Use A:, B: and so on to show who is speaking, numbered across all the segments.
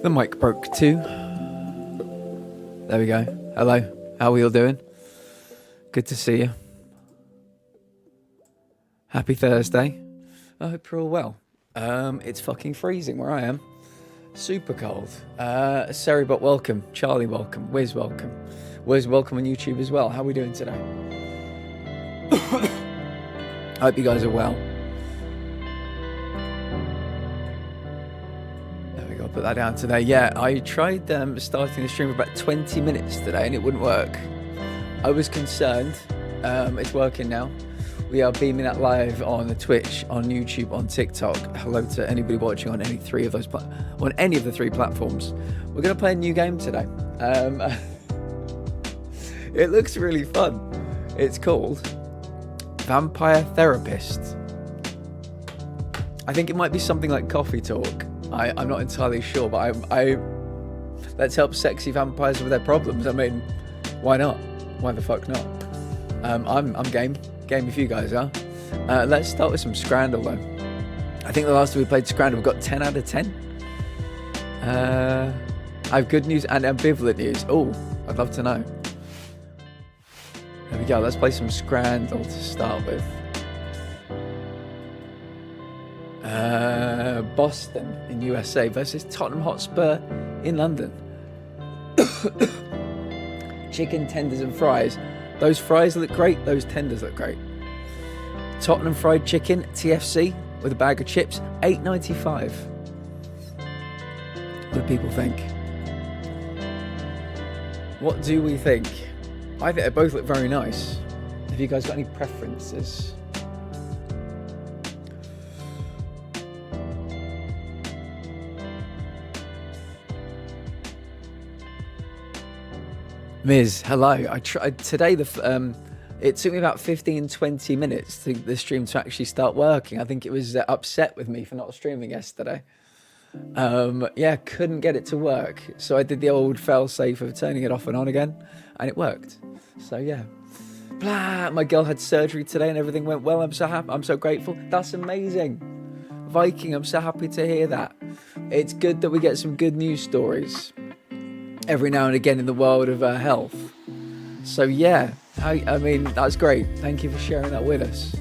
A: The mic broke too. There we go. Hello. How are we all doing? Good to see you. Happy Thursday. I hope you're all well. It's fucking freezing where I am. Super cold. Seribot, welcome. Charlie, welcome. Wiz, welcome. Wiz, welcome on YouTube as well. How are we doing today? I hope you guys are well. There we go. Put that down today. Yeah, I tried starting the stream for about 20 minutes today and it wouldn't work. I was concerned. It's working now. We are beaming that live on the Twitch, on YouTube, on TikTok. Hello to anybody watching on any three of those on any of the three platforms. We're going to play a new game today. It looks really fun. It's called Vampire Therapist. I think it might be something like Coffee Talk. I'm not entirely sure, but let's help sexy vampires with their problems. I mean, why not? Why the fuck not? I'm game. Game if you guys are. Let's start with some Scrandal though. I think the last time we played Scrandal we got 10 out of 10. I have good news and ambivalent news. Oh, I'd love to know. There we go. Let's play some Scrandal to start with. Boston in USA versus Tottenham Hotspur in London. Chicken tenders and fries. Those fries look great, those tenders look great. Tottenham fried chicken, TFC, with a bag of chips, $8.95. What do people think? What do we think? I think they both look very nice. Have you guys got any preferences? Miz, hello. I tried today. It took me about 15-20 minutes to the stream to actually start working. I think it was upset with me for not streaming yesterday. Yeah, couldn't get it to work, so I did the old fail-safe of turning it off and on again, and it worked. So yeah, blah. My girl had surgery today, and everything went well. I'm so happy. I'm so grateful. That's amazing, Viking. I'm so happy to hear that. It's good that we get some good news stories every now and again in the world of health. So yeah, I mean, that's great. Thank you for sharing that with us.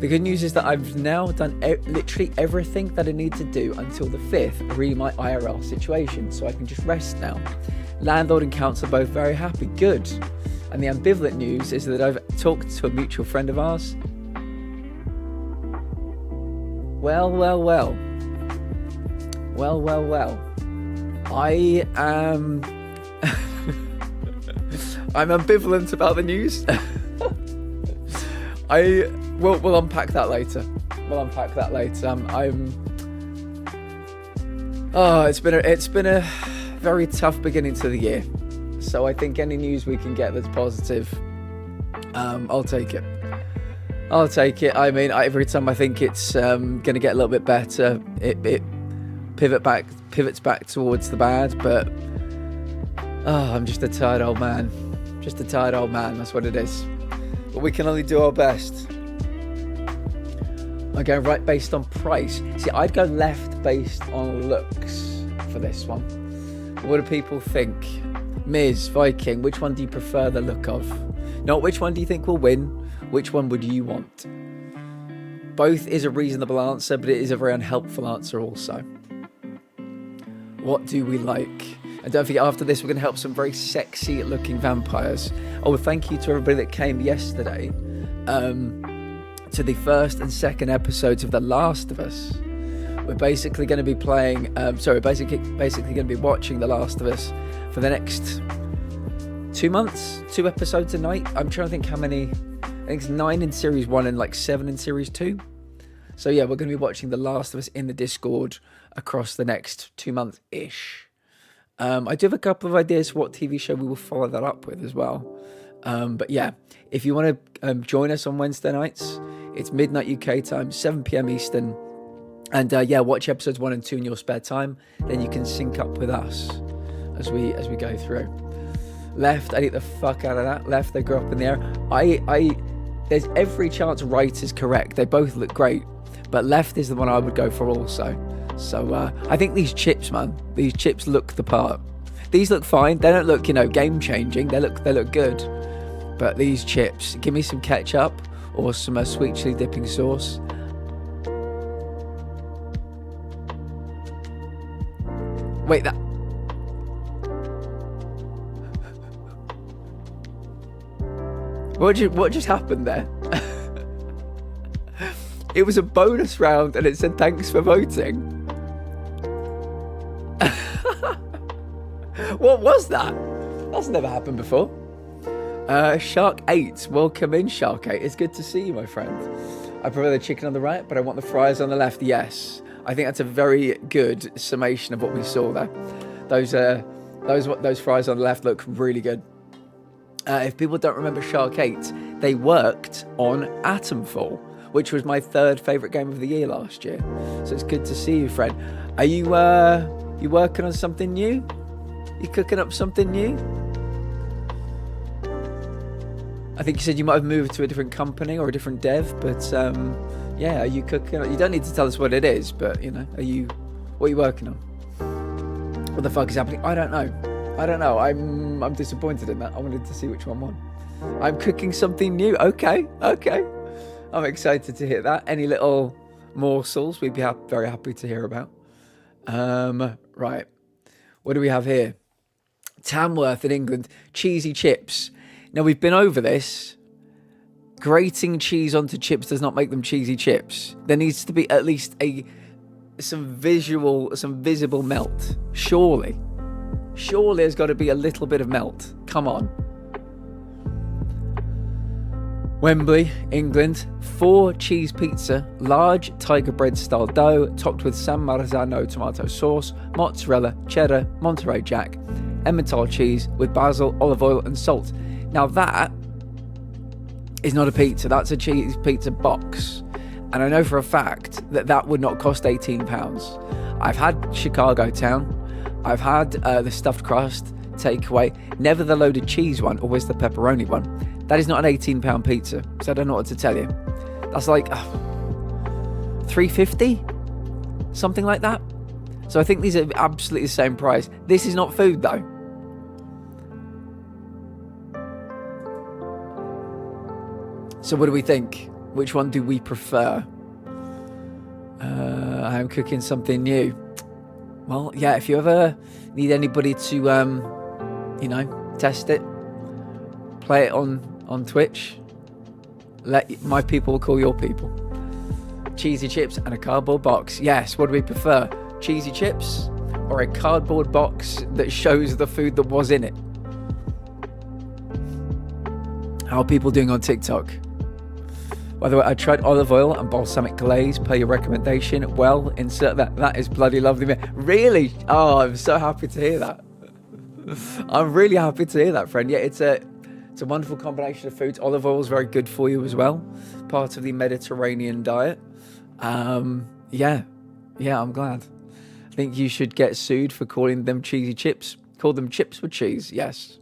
A: The good news is that I've now done literally everything that I need to do until the 5th, re my IRL situation, so I can just rest now. Landlord and council are both very happy. Good. And the ambivalent news is that I've talked to a mutual friend of ours. Well. I am I'm ambivalent about the news. We'll unpack that later. It's been a very tough beginning to the year. So I think any news we can get that's positive, I'll take it. I mean, every time I think it's going to get a little bit better, it pivots back towards the bad, but I'm just a tired old man. That's what it is. But we can only do our best. I'm going right based on price. See, I'd go left based on looks for this one. What do people think? Miz, Viking, which one do you prefer the look of? Not which one do you think will win, which one would you want? Both is a reasonable answer, but it is a very unhelpful answer also. What do we like? And don't forget, after this, we're going to help some very sexy looking vampires. Oh, thank you to everybody that came yesterday to the first and second episodes of The Last of Us. We're basically going to be playing, basically going to be watching The Last of Us for the next 2 months, 2 episodes a night. I'm trying to think how many. I think it's 9 in series 1 and like 7 in series 2. So yeah, we're going to be watching The Last of Us in the Discord across the next 2 months-ish. I do have a couple of ideas for what TV show we will follow that up with as well. But yeah, if you want to join us on Wednesday nights, it's midnight UK time, 7 p.m. Eastern. And yeah, watch episodes 1 and 2 in your spare time. Then you can sync up with us as we go through. Left, I eat the fuck out of that. Left, they grew up in the air. There's every chance right is correct. They both look great. But left is the one I would go for also. So I think these chips, man, these chips look the part. These look fine. They don't look, game changing. They look good. But these chips, give me some ketchup or some sweet chili dipping sauce. Wait, that... What just happened there? It was a bonus round and it said thanks for voting. What was that? That's never happened before. Shark 8, welcome in, Shark 8. It's good to see you, my friend. I prefer the chicken on the right, but I want the fries on the left. Yes, I think that's a very good summation of what we saw there. Those fries on the left look really good. If people don't remember Shark 8, they worked on Atomfall, which was my third favourite game of the year last year. So it's good to see you, friend. Are you working on something new? You cooking up something new? I think you said you might have moved to a different company or a different dev, but yeah, are you cooking? You don't need to tell us what it is, but what are you working on? What the fuck is happening? I don't know. I'm disappointed in that. I wanted to see which one won. I'm cooking something new. Okay. I'm excited to hear that. Any little morsels we'd be very happy to hear about. Right. What do we have here? Tamworth in England. Cheesy chips. Now, we've been over this. Grating cheese onto chips does not make them cheesy chips. There needs to be at least some visible melt. Surely there's got to be a little bit of melt. Come on. Wembley, England. 4 cheese pizza, large tiger bread style dough, topped with San Marzano tomato sauce, mozzarella, cheddar, Monterey Jack, Emmental cheese with basil, olive oil and salt. Now that is not a pizza, that's a cheese pizza box. And I know for a fact that would not cost £18. I've had Chicago Town, I've had the stuffed crust takeaway, never the loaded cheese one, always the pepperoni one. That is not an £18 pizza, so I don't know what to tell you. That's like $3.50? Something like that. So I think these are absolutely the same price. This is not food though. So what do we think? Which one do we prefer? I'm cooking something new. Well, yeah, if you ever need anybody to, test it, play it on Twitch, let my people call your people. Cheesy chips and a cardboard box. Yes, what do we prefer? Cheesy chips or a cardboard box that shows the food that was in it? How are people doing on TikTok? By the way, I tried olive oil and balsamic glaze per your recommendation. Well, insert that. That is bloody lovely. Really? Oh, I'm so happy to hear that. I'm really happy to hear that, friend. Yeah, it's a wonderful combination of foods. Olive oil is very good for you as well. Part of the Mediterranean diet. Yeah, I'm glad. I think you should get sued for calling them cheesy chips. Call them chips with cheese. Yes.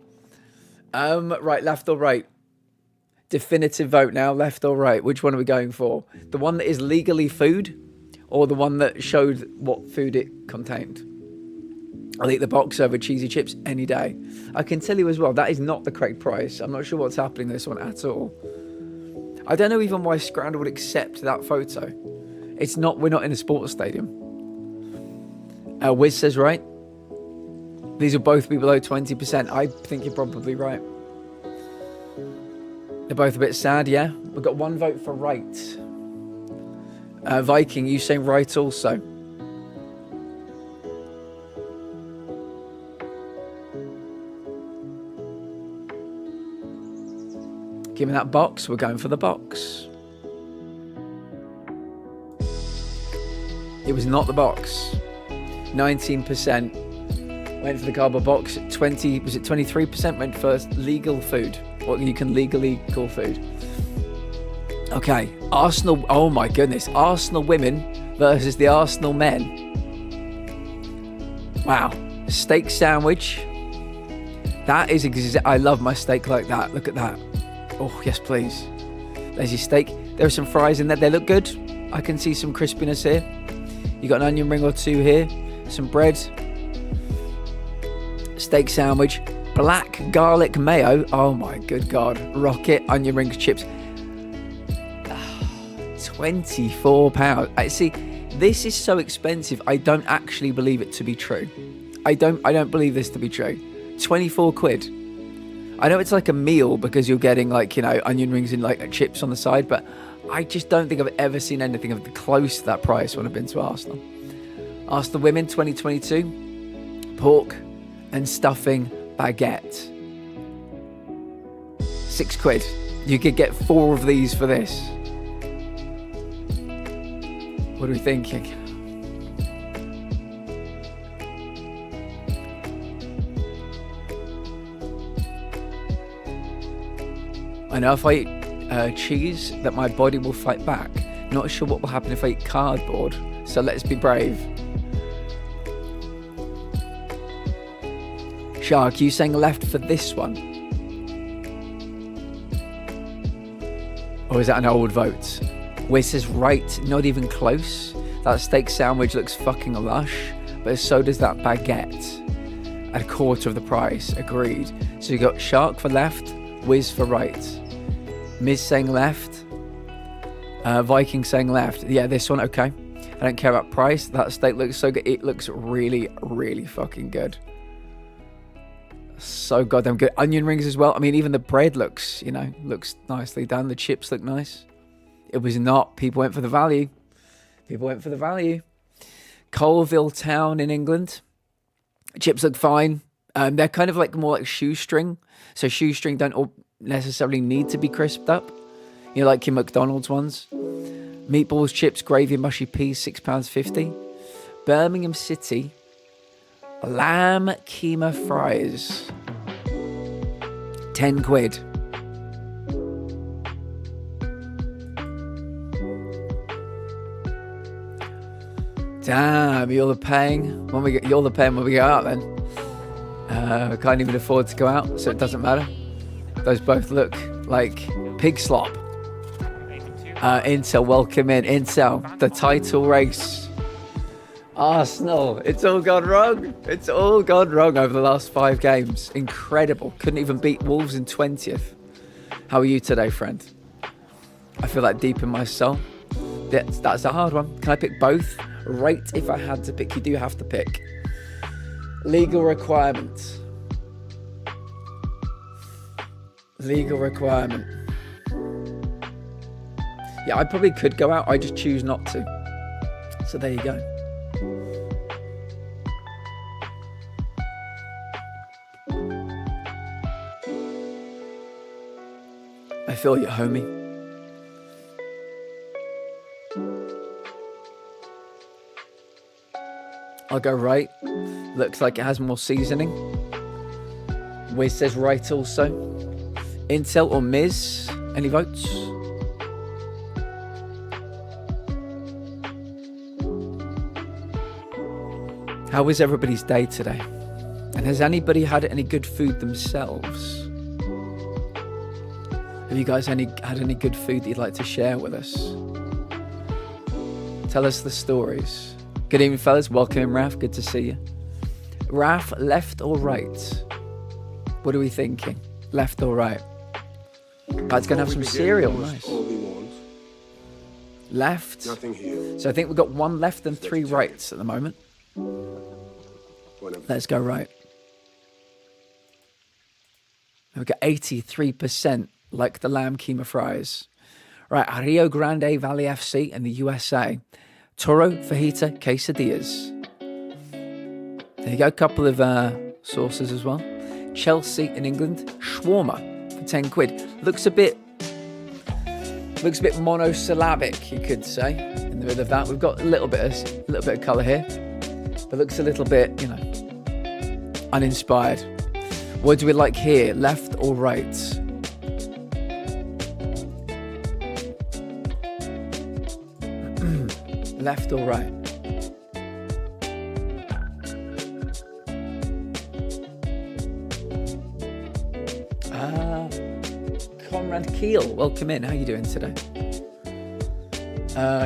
A: Right, left or right? Definitive vote now, left or right? Which one are we going for? The one that is legally food or the one that showed what food it contained? I'll eat the box over cheesy chips any day. I can tell you as well, that is not the correct price. I'm not sure what's happening to this one at all. I don't know even why Scrounder would accept that photo. We're not in a sports stadium. Wiz says right. These will both be below 20%. I think you're probably right. They're both a bit sad, yeah? We've got one vote for right. Viking, you saying right also. Give me that box. We're going for the box. It was not the box. 19% went for the cardboard box. 23% went for legal food. What you can legally call food. Okay, Arsenal. Oh my goodness, Arsenal women versus the Arsenal men. Wow, steak sandwich. That is I love my steak like that. Look at that. Oh yes, please. There's your steak. There are some fries in there. They look good. I can see some crispiness here. You got an onion ring or two here, some bread, steak sandwich, black garlic mayo. Oh my good God. Rocket, onion rings, chips. £24. I see, this is so expensive. I don't actually believe it to be true. I don't believe this to be true. 24 quid. I know it's like a meal because you're getting like, you know, onion rings and like chips on the side, but I just don't think I've ever seen anything of the close to that price when I've been to Arsenal. Arsenal Women 2022, pork and stuffing baguette. £6. You could get 4 of these for this. What are we thinking? I know if I eat cheese that my body will fight back. Not sure what will happen if I eat cardboard. So let's be brave. Shark, you saying left for this one? Or is that an old vote? Where it says right, not even close. That steak sandwich looks fucking lush, but so does that baguette. At a quarter of the price, agreed. So you got Shark for left, Wiz for right. Miz saying left, Viking saying left. Yeah, this one, okay. I don't care about price. That steak looks so good. It looks really, really fucking good. So goddamn good. Onion rings as well. I mean, even the bread looks, you know, looks nicely done. The chips look nice. It was not. People went for the value. People went for the value. Colville Town in England. Chips look fine. They're kind of like more like shoestring. So shoestring don't all necessarily need to be crisped up. You know, like your McDonald's ones. Meatballs, chips, gravy, mushy peas, £6.50. Birmingham City. Lamb keema fries. £10. Damn, you're the paying when we go out then. We can't even afford to go out, so it doesn't matter. Those both look like pig slop. Intel, welcome in. Intel, the title race. Arsenal, it's all gone wrong. It's all gone wrong over the last 5 games. Incredible. Couldn't even beat Wolves in 20th. How are you today, friend? I feel like deep in my soul. That's a hard one. Can I pick both? Rate if I had to pick. You do have to pick. Legal requirement. Legal requirement. Yeah, I probably could go out. I just choose not to. So there you go. I feel you, homie. I'll go right. Looks like it has more seasoning. Wiz says right also. Intel or Miz? Any votes? How was everybody's day today? And has anybody had any good food themselves? Have you guys had any good food that you'd like to share with us? Tell us the stories. Good evening, fellas. Welcome in, Raf. Good to see you. Raf, left or right? What are we thinking? Left or right? It's going to have some cereal. Nice. Left. Nothing here. So I think we've got 1 left and 3 rights at the moment. Let's go right. We've got 83% like the lamb keema fries. Right, Rio Grande Valley FC in the USA. Toro, fajita, quesadillas. There you go, a couple of sauces as well. Chelsea in England, shawarma for £10. Looks a bit monosyllabic, you could say. In the middle of that, we've got a little bit of colour here, but looks a little bit, you know, uninspired. What do we like here? Left or right? Left or right? Conrad Keel, welcome in. How are you doing today?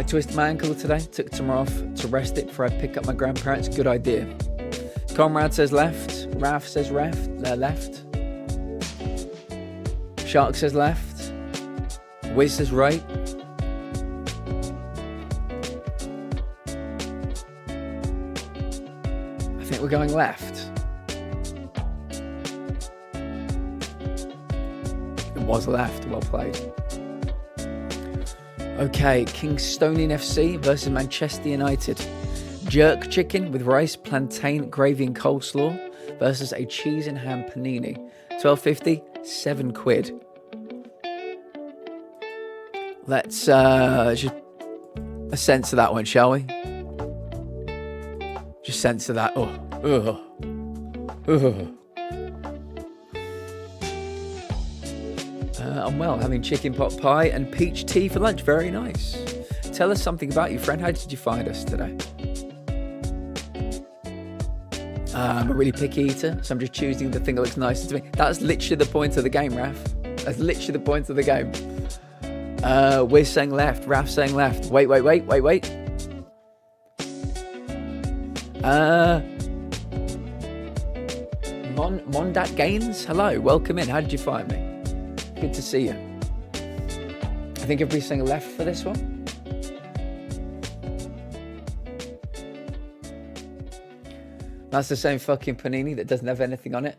A: Twisted my ankle today. Took tomorrow off to rest it before I pick up my grandparents. Good idea. Comrade says left. Raf says left. Shark says left. Wiz says right. I think we're going left. It was left. Well played. Okay, Kingstonian FC versus Manchester United. Jerk chicken with rice, plantain, gravy and coleslaw versus a cheese and ham panini. 12.50, £7. Let's just a sense of that one, shall we? Just sense of that. I'm well, having chicken pot pie and peach tea for lunch. Very nice. Tell us something about you, friend. How did you find us today? I'm a really picky eater, so I'm just choosing the thing that looks nicest to me. That's literally the point of the game, Raf. That's literally the point of the game. We're saying left. Raf's saying left. Wait. Mondat Gaines, hello, welcome in. How did you find me? Good to see you. I think everybody's saying left for this one. That's the same fucking panini that doesn't have anything on it.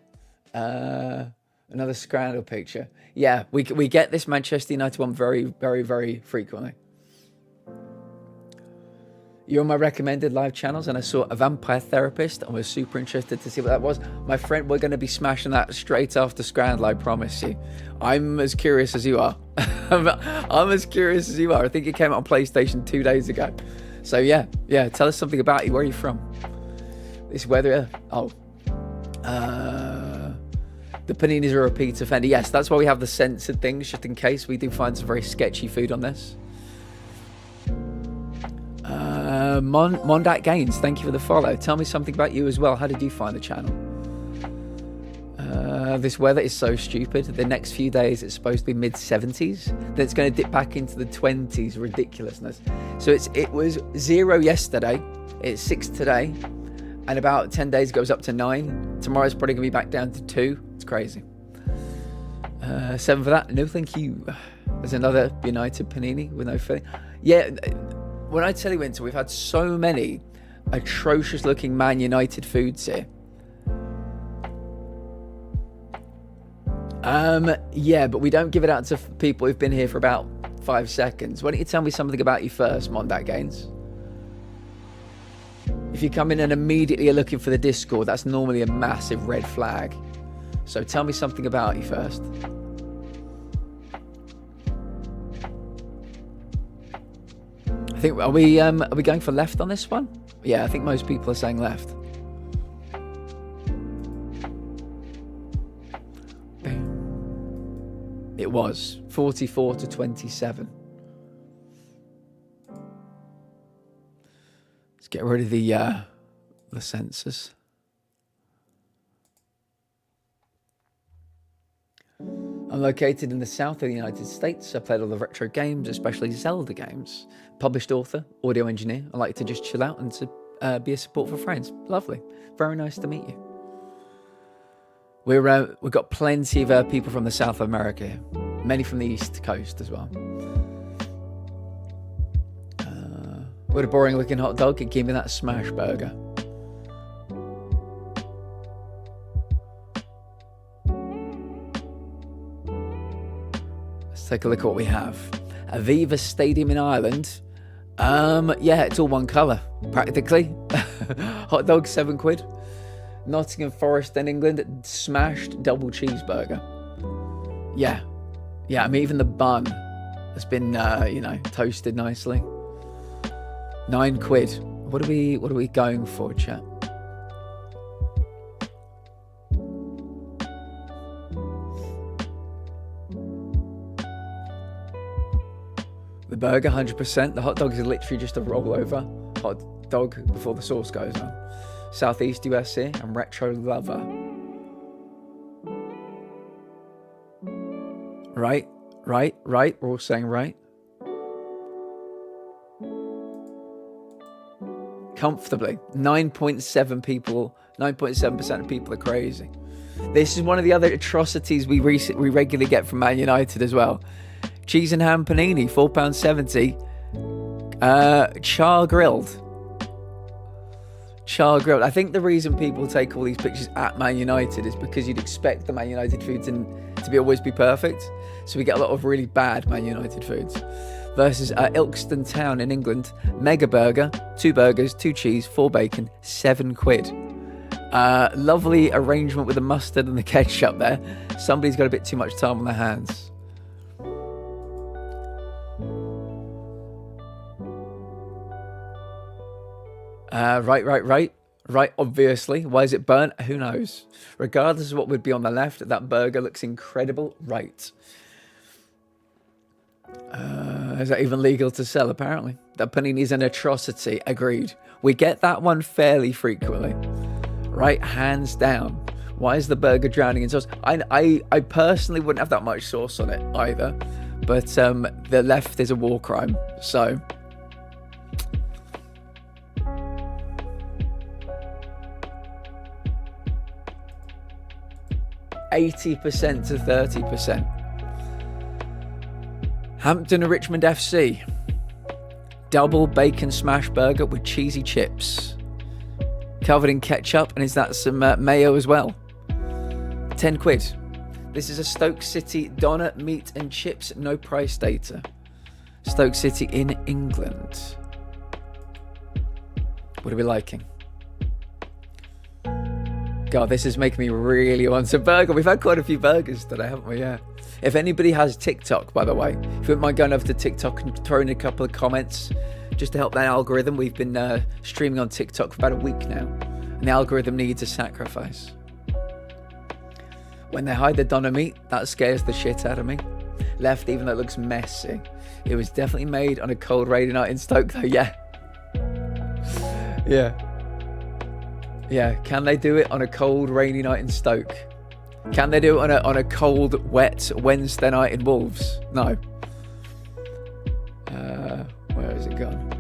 A: Another scramble picture. Yeah, we get this Manchester United one very, very, very frequently. You're on my recommended live channels and I saw a vampire therapist. I was super interested to see what that was. My friend, we're going to be smashing that straight after Scrandal, I promise you. I'm as curious as you are. I'm as curious as you are. I think it came out on PlayStation 2 days ago. So yeah, tell us something about you. Where are you from? This weather, the paninis are a repeat offender. Yes, that's why we have the censored things, just in case we do find some very sketchy food on this. Mondat Gaines, thank you for the follow. Tell me something about you as well. How did you find the channel? This weather is so stupid. The next few days it's supposed to be mid-70s. Then it's going to dip back into the 20s. Ridiculousness. So it was 0 yesterday. It's 6 today. And about 10 days it goes up to 9. Tomorrow's probably going to be back down to 2. It's crazy. 7 for that. No, thank you. There's another United panini with no filling. Yeah, when I tell you, Winter, we've had so many atrocious looking Man United foods here. Yeah, but we don't give it out to people who've been here for about 5 seconds. Why don't you tell me something about you first, Mondat Gaines? If you come in and immediately are looking for the Discord, that's normally a massive red flag. So tell me something about you first. I think, are we going for left on this one? Yeah, I think most people are saying left. It was 44 to 27. Let's get rid of the sensors. I'm located in the south of the United States. I played all the retro games, especially Zelda games. Published author, audio engineer. I like to just chill out and to be a support for friends. Lovely. Very nice to meet you. We've got plenty of people from the South of America here. Many from the East Coast as well. What a boring looking hot dog. Give me that smash burger. Let's take a look at what we have. Aviva Stadium in Ireland. Yeah, it's all one colour, practically. Hot dog, £7. Nottingham Forest in England, smashed double cheeseburger. Yeah, I mean, even the bun has been, toasted nicely. £9. What are we going for, chat? The burger, 100%. The hot dog is literally just a rollover hot dog before the sauce goes on. Southeast USA and retro lover. Right. We're all saying right. comfortably. 9.7% of people are crazy. This is one of the other atrocities we regularly get from Man United as well. Cheese and ham panini, £4.70. Char grilled. I think the reason people take all these pictures at Man United is because you'd expect the Man United food to always be perfect. So we get a lot of really bad Man United foods. Versus Ilkeston Town in England. Mega burger, 2 burgers, 2 cheese, 4 bacon, £7. Lovely arrangement with the mustard and the ketchup there. Somebody's got a bit too much time on their hands. Right, obviously. Why is it burnt? Who knows? Regardless of what would be on the left, that burger looks incredible. Right. Is that even legal to sell? Apparently. That panini is an atrocity. Agreed. We get that one fairly frequently. Right, hands down. Why is the burger drowning in sauce? I personally wouldn't have that much sauce on it either. But the left is a war crime. So... 80% to 30%. Hampton and Richmond FC. Double bacon smash burger with cheesy chips. Covered in ketchup, and is that some mayo as well? £10. This is a Stoke City doner, meat and chips, no price data. Stoke City in England. What are we liking? God, this is making me really want a burger. We've had quite a few burgers today, haven't we? Yeah. If anybody has TikTok, by the way, if you wouldn't mind going over to TikTok and throwing a couple of comments just to help that algorithm. We've been streaming on TikTok for about a week now, and the algorithm needs a sacrifice. When they hide the doner meat, that scares the shit out of me. Left, even though it looks messy. It was definitely made on a cold rainy night in Stoke, though. Yeah. Yeah, can they do it on a cold, rainy night in Stoke? Can they do it on a cold, wet Wednesday night in Wolves? No. Where has it gone?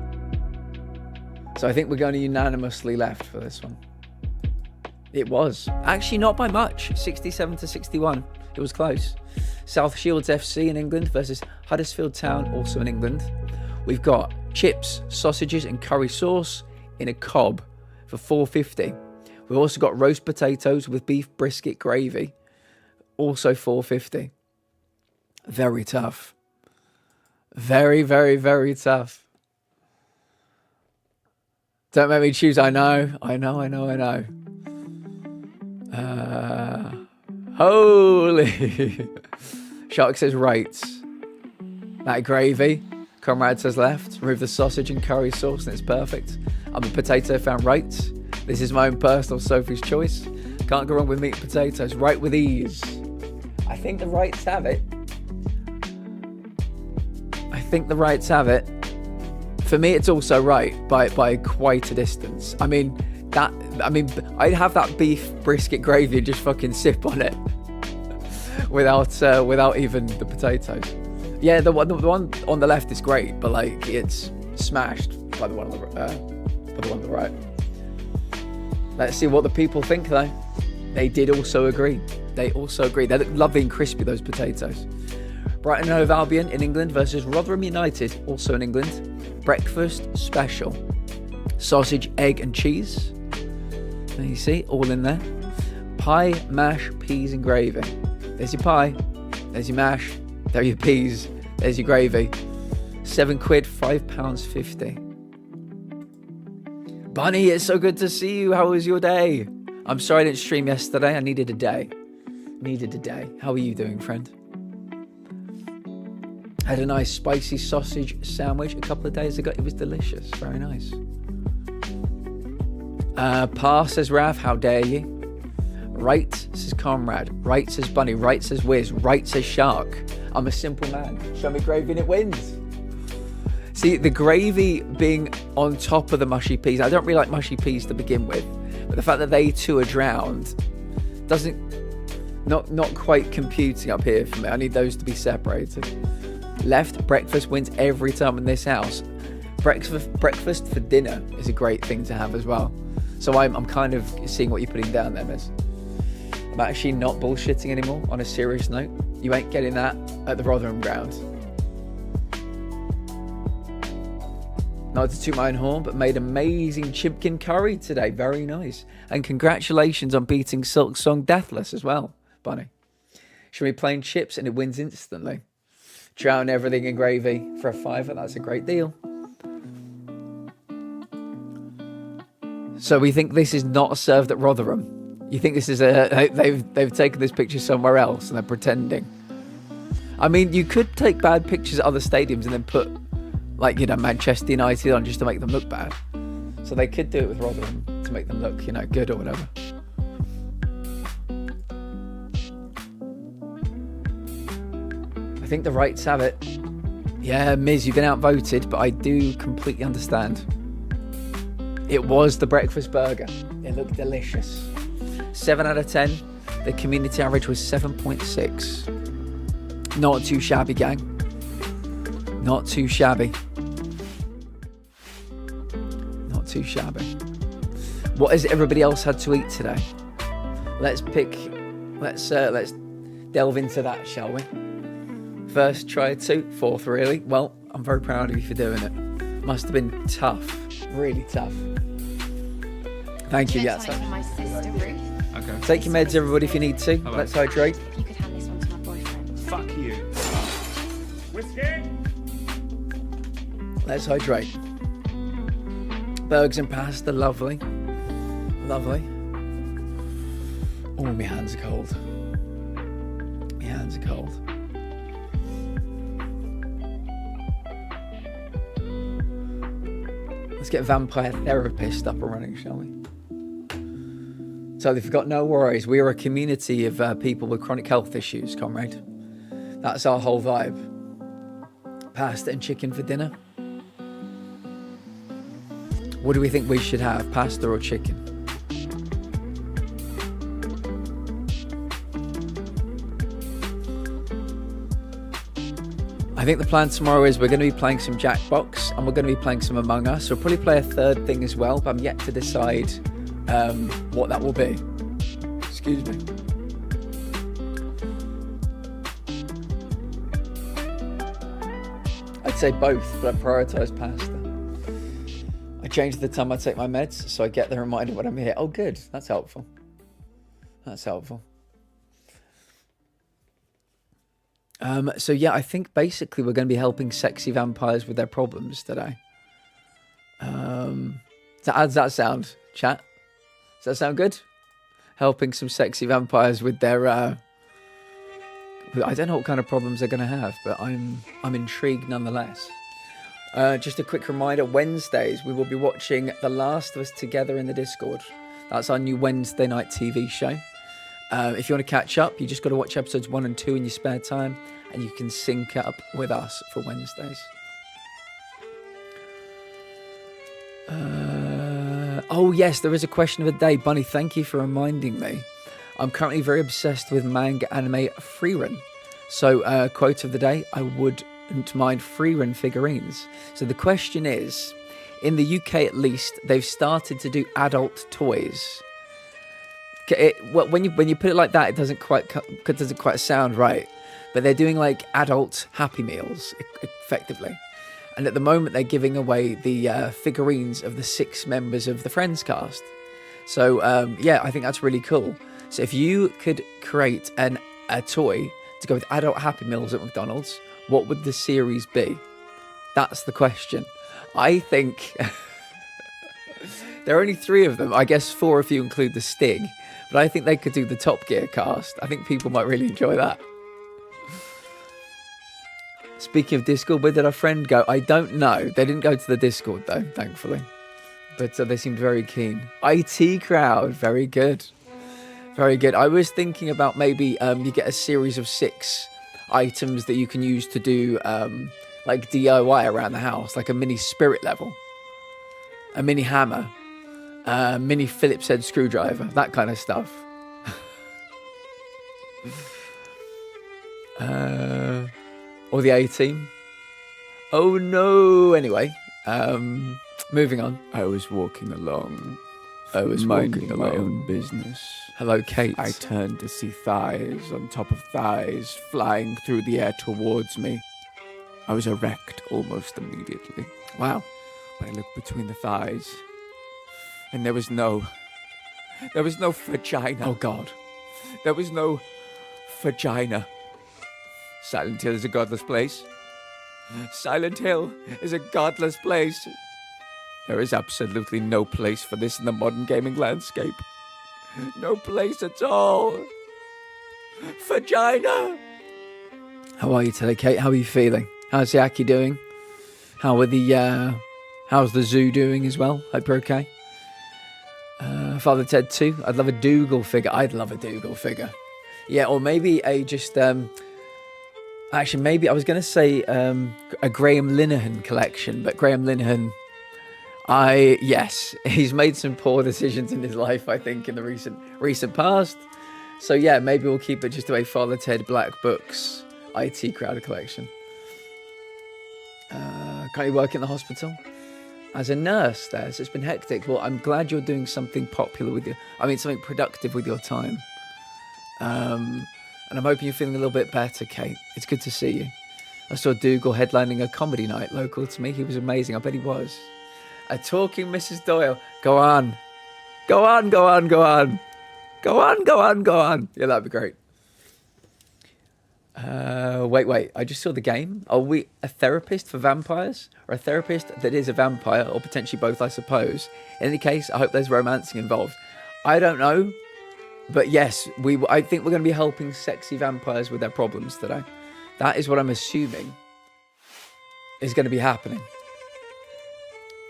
A: So I think we're going to unanimously left for this one. It was. Actually, not by much. 67 to 61. It was close. South Shields FC in England versus Huddersfield Town, also in England. We've got chips, sausages and curry sauce in a cob for $4.50. We've also got roast potatoes with beef brisket gravy, also $4.50. Very tough. Very, very, very tough. Don't make me choose. I know. Holy. Shark says right. That gravy. Comrade says left. Remove the sausage and curry sauce and it's perfect. I'm a potato fan, right. This is my own personal Sophie's choice. Can't go wrong with meat and potatoes. Right with ease. I think the rights have it. For me, it's also right by quite a distance. I mean, I'd have that beef brisket gravy and just fucking sip on it without even the potatoes. Yeah, the one on the left is great, but like it's smashed by the one on the right. Let's see what the people think, though. They did also agree. They look lovely and crispy, those potatoes. Brighton and Hove Albion in England versus Rotherham United, also in England. Breakfast special. Sausage, egg and cheese. There you see, all in there. Pie, mash, peas and gravy. There's your pie. There's your mash. There are your peas. There's your gravy. £7, £5.50. Bunny, it's so good to see you. How was your day? I'm sorry I didn't stream yesterday. I needed a day. How are you doing, friend? Had a nice spicy sausage sandwich a couple of days ago. It was delicious. Very nice. Pa says Raf, how dare you? Right says Comrade. Right says Bunny. Right says Wiz. Right says Shark. I'm a simple man. Show me gravy and it wins. See, the gravy being on top of the mushy peas. I don't really like mushy peas to begin with, but the fact that they too are drowned not quite computing up here for me. I need those to be separated. Left, breakfast wins every time in this house. breakfast for dinner is a great thing to have as well. So I'm kind of seeing what you're putting down there, Miz. I'm actually not bullshitting anymore. On a serious note, you ain't getting that at the Rotherham ground. Not to toot my own horn, but made amazing chimpkin curry today. Very nice. And congratulations on beating Silk Song Deathless as well, Bunny. Should be plain chips and it wins instantly. Drown everything in gravy for a £5. That's a great deal. So we think this is not served at Rotherham. You think this is they've taken this picture somewhere else and they're pretending. I mean, you could take bad pictures at other stadiums and then put, like, you know, Manchester United on just to make them look bad. So they could do it with Rotherham to make them look, you know, good or whatever. I think the rights have it. Yeah, Miz, you've been outvoted, but I do completely understand. It was the breakfast burger. It looked delicious. 7 out of 10. The community average was 7.6. Not too shabby, gang. Not too shabby. Not too shabby. What has everybody else had to eat today? Let's delve into that, shall we? First, try 2, 4th, really. Well, I'm very proud of you for doing it. Must have been tough, really tough. Thank you. Yes. Okay. Take your meds, everybody, if you need to. Hello. Let's hydrate.
B: If you could hand this one to my boyfriend.
C: Fuck you. Whiskey.
A: Let's hydrate. Burgers and pasta, lovely. Lovely. Oh, my hands are cold. My hands are cold. Let's get Vampire Therapist up and running, shall we? So if you've got no worries, we are a community of people with chronic health issues, comrade. That's our whole vibe. Pasta and chicken for dinner. What do we think we should have, pasta or chicken? I think the plan tomorrow is we're going to be playing some Jackbox and we're going to be playing some Among Us. We'll probably play a third thing as well, but I'm yet to decide what that will be. Excuse me. I'd say both, but I prioritise pasta. I changed the time I take my meds, so I get the reminder when I'm here. Oh, good. That's helpful. That's helpful. So yeah, I think basically we're going to be helping sexy vampires with their problems today. How does that sound, chat? Does that sound good? Helping some sexy vampires with their... I don't know what kind of problems they're going to have, but I'm intrigued nonetheless. Just a quick reminder, Wednesdays we will be watching The Last of Us together in the Discord. That's our new Wednesday night TV show. If you want to catch up, you just got to watch episodes 1 and 2 in your spare time, and you can sync up with us for Wednesdays. Oh yes, there is a question of the day. Bunny, thank you for reminding me. I'm currently very obsessed with manga anime freerun. So, quote of the day, I wouldn't mind freerun figurines. So the question is, in the UK at least, they've started to do adult toys. When you put it like that, it doesn't quite sound right. But they're doing like adult Happy Meals, effectively. And at the moment, they're giving away the figurines of the 6 members of the Friends cast. So, yeah, I think that's really cool. So if you could create a toy to go with adult Happy Meals at McDonald's, what would the series be? That's the question. I think there are only 3 of them. I guess 4 if you include the Sting. But I think they could do the Top Gear cast. I think people might really enjoy that. Speaking of Discord, where did our friend go? I don't know. They didn't go to the Discord, though, thankfully. But they seemed very keen. IT crowd. Very good. Very good. I was thinking about maybe you get a series of 6 items that you can use to do like DIY around the house. Like a mini spirit level. A mini hammer. Mini Phillips head screwdriver. That kind of stuff. Or the A-Team. Oh no. Anyway, Moving on. I was walking along. I was minding my own business. Hello, Kate. I turned to see thighs on top of thighs flying through the air towards me. I was erect almost immediately. Wow. But I looked between the thighs, and there was no vagina. Oh, God. There was no vagina. Silent Hill is a godless place. Silent Hill is a godless place. There is absolutely no place for this in the modern gaming landscape. No place at all. Vagina! How are you today, Kate? How are you feeling? How's Yaki doing? How's the zoo doing as well? Hope you're okay. Father Ted 2. I'd love a Dougal figure. I'd love a Dougal figure. Yeah, or maybe actually, maybe I was going to say a Graham Linehan collection, but Graham Linehan, yes, he's made some poor decisions in his life, I think, in the recent past. So yeah, maybe we'll keep it just to a Father Ted Black Books IT crowd collection. Can't you work in the hospital? As a nurse there, so it's been hectic. Well, I'm glad you're doing something something productive with your time. And I'm hoping you're feeling a little bit better, Kate. It's good to see you. I saw Dougal headlining a comedy night local to me. He was amazing. I bet he was. A talking Mrs. Doyle. Go on. Go on, go on, go on. Go on, go on, go on. Yeah, that'd be great. Wait. I just saw the game. Are we a therapist for vampires? Or a therapist that is a vampire? Or potentially both, I suppose. In any case, I hope there's romancing involved. I don't know. But yes, I think we're going to be helping sexy vampires with their problems today. That is what I'm assuming is going to be happening.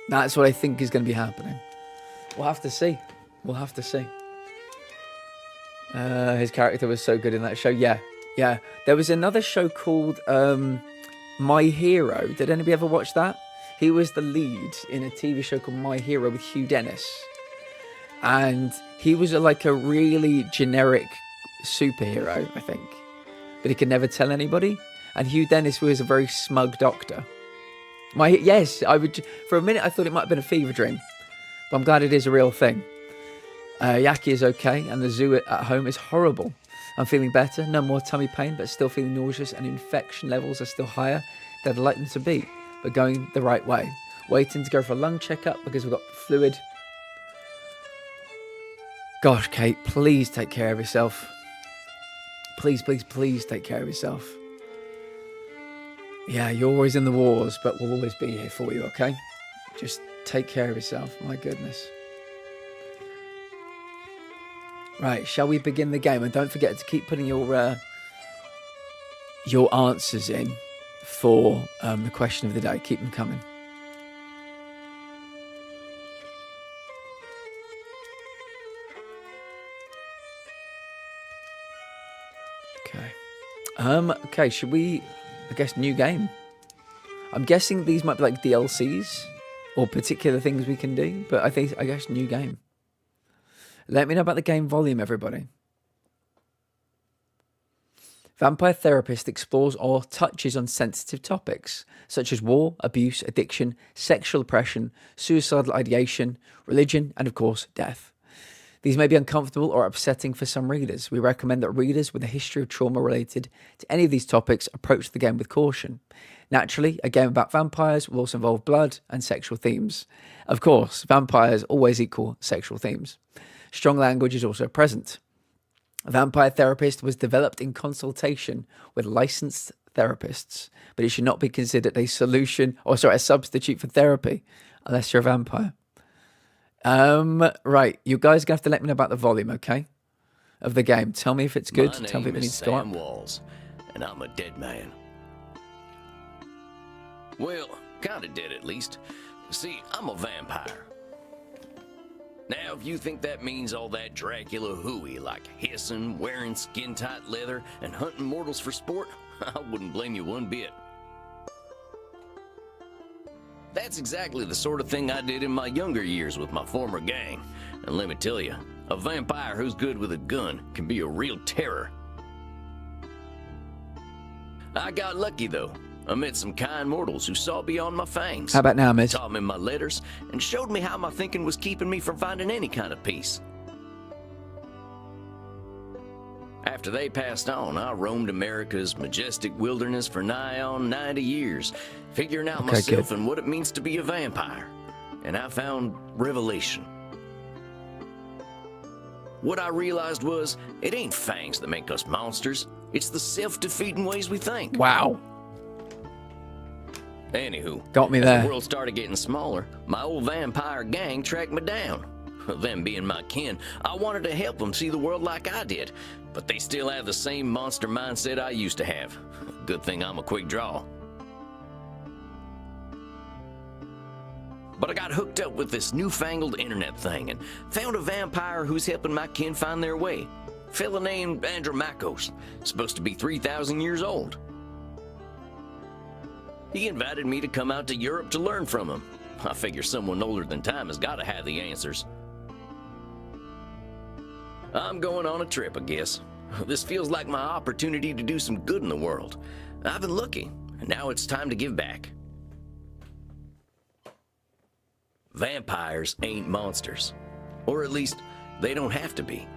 A: That's what I think is going to be happening. We'll have to see. His character was so good in that show. Yeah. There was another show called My Hero. Did anybody ever watch that? He was the lead in a TV show called My Hero with Hugh Dennis. And he was like a really generic superhero, I think. But he could never tell anybody. And Hugh Dennis was a very smug doctor. For a minute I thought it might have been a fever dream. But I'm glad it is a real thing. Yaki is okay, and the zoo at home is horrible. I'm feeling better, no more tummy pain, but still feeling nauseous, and infection levels are still higher than I'd like them to be, but going the right way. Waiting to go for a lung checkup because we've got fluid. Gosh, Kate, please take care of yourself. Please take care of yourself. Yeah, you're always in the wars, but we'll always be here for you, okay? Just take care of yourself, my goodness. Right, shall we begin the game? And don't forget to keep putting your answers in for the question of the day. Keep them coming. Okay, should we, I guess, new game? I'm guessing these might be like DLCs or particular things we can do, but I guess new game. Let me know about the game volume, everybody. Vampire Therapist explores or touches on sensitive topics such as war, abuse, addiction, sexual oppression, suicidal ideation, religion, and of course, death. These may be uncomfortable or upsetting for some readers. We recommend that readers with a history of trauma related to any of these topics approach the game with caution. Naturally, a game about vampires will also involve blood and sexual themes. Of course, vampires always equal sexual themes. Strong language is also present. Vampire Therapist was developed in consultation with licensed therapists, but it should not be considered a substitute for therapy, unless you're a vampire. Right, you guys are gonna have to let me know about the volume, okay? Of the game. Tell me if it's good. Tell me if it needs to go up.
D: Walls, and I'm a dead man. Well, kinda dead at least. See, I'm a vampire. Now, if you think that means all that Dracula hooey, like hissing, wearing skin-tight leather, and hunting mortals for sport, I wouldn't blame you one bit. That's exactly the sort of thing I did in my younger years with my former gang. And let me tell you, a vampire who's good with a gun can be a real terror. I got lucky though. I met some kind mortals who saw beyond my fangs.
A: How about now, Miz?
D: Taught me my letters and showed me how my thinking was keeping me from finding any kind of peace. After they passed on, I roamed America's majestic wilderness for nigh on 90 years, figuring out myself and what it means to be a vampire. And I found revelation. What I realized was, it ain't fangs that make us monsters. It's the self-defeating ways we think.
A: Wow.
D: Anywho,
A: Got me
D: as
A: there.
D: the world started getting smaller, my old vampire gang tracked me down. Them being my kin, I wanted to help them see the world like I did, but they still have the same monster mindset I used to have. Good thing I'm a quick draw. But I got hooked up with this newfangled internet thing and found a vampire who's helping my kin find their way. Fella named Andromachos, supposed to be 3,000 years old. He invited me to come out to Europe to learn from him. I figure someone older than time has got to have the answers. I'm going on a trip, I guess. This feels like my opportunity to do some good in the world. I've been lucky, and now it's time to give back. Vampires ain't monsters. Or at least, they don't have to be.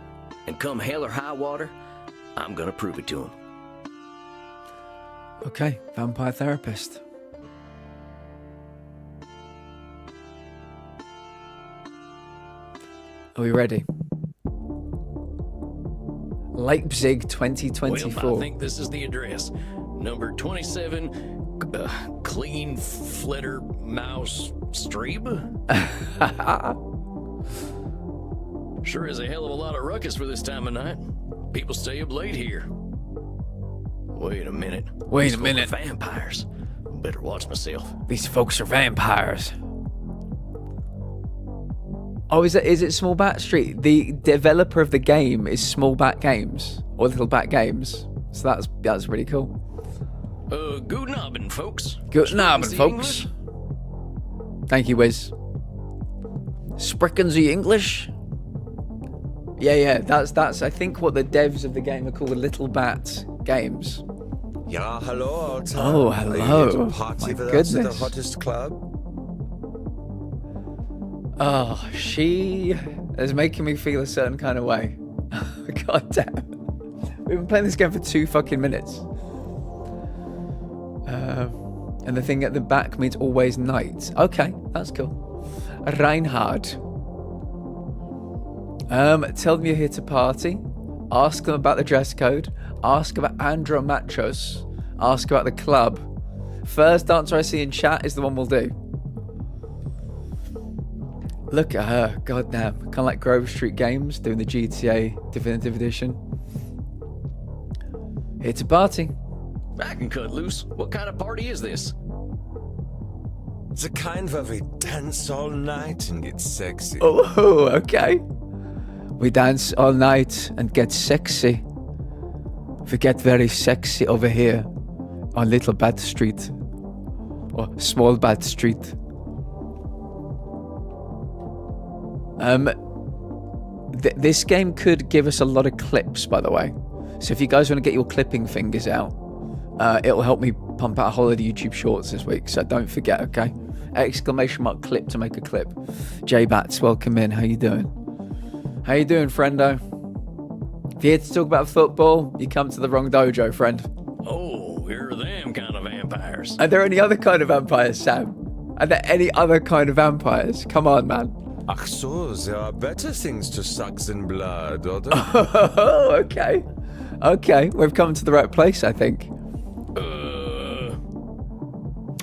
D: And come hell or high water, I'm gonna prove it to them.
A: Okay, vampire therapist. Are we ready? Leipzig 2024.
D: Well, I think this is the address. Number 27, Clean Flitter Mouse Streeb? Sure is a hell of a lot of ruckus for this time of night. People stay up late here. Wait a minute.
A: Wait a minute.
D: Vampires. Better watch myself.
A: These folks are vampires. Oh, is it Small Bat Street? The developer of the game is Small Bat Games or Little Bat Games. So that's really cool.
D: Guten Abend, folks.
A: Guten Abend,
D: Sie
A: folks.
D: English?
A: Thank you, Wiz. Sprechen Sie English? Yeah. That's I think what the devs of the game are called, Little Bat Games.
E: Yeah, hello.
A: Oh,
E: Are you
A: hello.
E: here to party
A: My
E: with us at the
A: goodness.
E: hottest club?
A: Oh, she is making me feel a certain kind of way. God damn. We've been playing this game for 2 fucking minutes. And the thing at the back means always night. Okay, that's cool. Reinhard. Tell them you're here to party. Ask them about the dress code. Ask about Andromachos. Ask about the club. First answer I see in chat is the one we'll do. Look at her. God damn. Kind of like Grove Street Games doing the GTA Definitive Edition. Here to party.
D: I can cut loose. What kind of party is this?
E: It's a kind where we dance all night and get sexy.
A: Oh, okay. We dance all night and get sexy. We get very sexy over here on Little Bat Street. Or Small Bat Street. This game could give us a lot of clips, by the way. So if you guys want to get your clipping fingers out, it'll help me pump out a whole lot of YouTube shorts this week. So don't forget, okay? Exclamation mark clip to make a clip. J-Bats, welcome in. How you doing? How you doing, friendo? If you're here to talk about football, you come to the wrong dojo, friend.
D: Oh, here are them kind of vampires.
A: Are there any other kind of vampires, Sam? Are there any other kind of vampires? Come on, man.
E: Ach so, there are better things to suck than blood, oder?
A: Oh, okay. Okay, we've come to the right place, I think.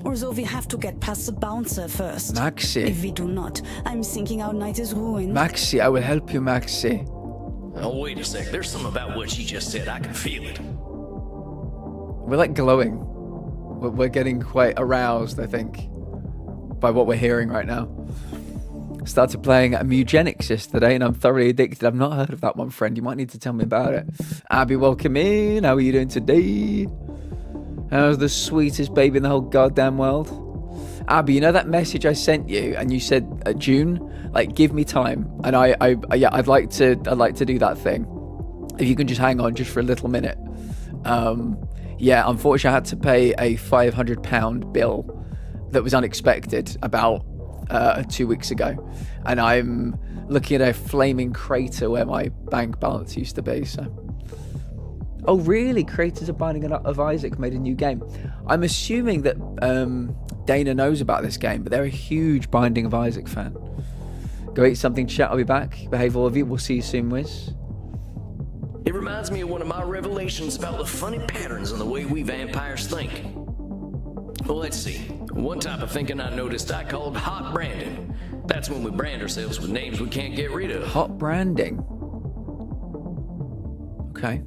F: Although we have to get past the bouncer first.
A: Maxi.
F: If we do not, I'm thinking our night is ruined.
A: Maxi, I will help you, Maxi.
D: Oh, wait a sec. There's something about what she just said. I can feel it.
A: We're like glowing. We're getting quite aroused, I think, by what we're hearing right now. Started playing Mugenics yesterday and I'm thoroughly addicted. I've not heard of that one, friend. You might need to tell me about it. Abby, welcome in. How are you doing today? How's the sweetest baby in the whole goddamn world? Abby, you know that message I sent you and you said June, like give me time, and I'd like to do that thing. If you can just hang on just for a little minute. Yeah, unfortunately, I had to pay a £500 bill that was unexpected about 2 weeks ago. And I'm looking at a flaming crater where my bank balance used to be, so... Oh, really? Creators of Binding of Isaac made a new game. I'm assuming that Dana knows about this game, but they're a huge Binding of Isaac fan. Go eat something, chat. I'll be back. Behave, all of you. We'll see you soon, Wiz.
D: It reminds me of one of my revelations about the funny patterns in the way we vampires think. Well, let's see. One type of thinking I noticed I called hot branding. That's when we brand ourselves with names we can't get rid of.
A: Hot branding. Okay.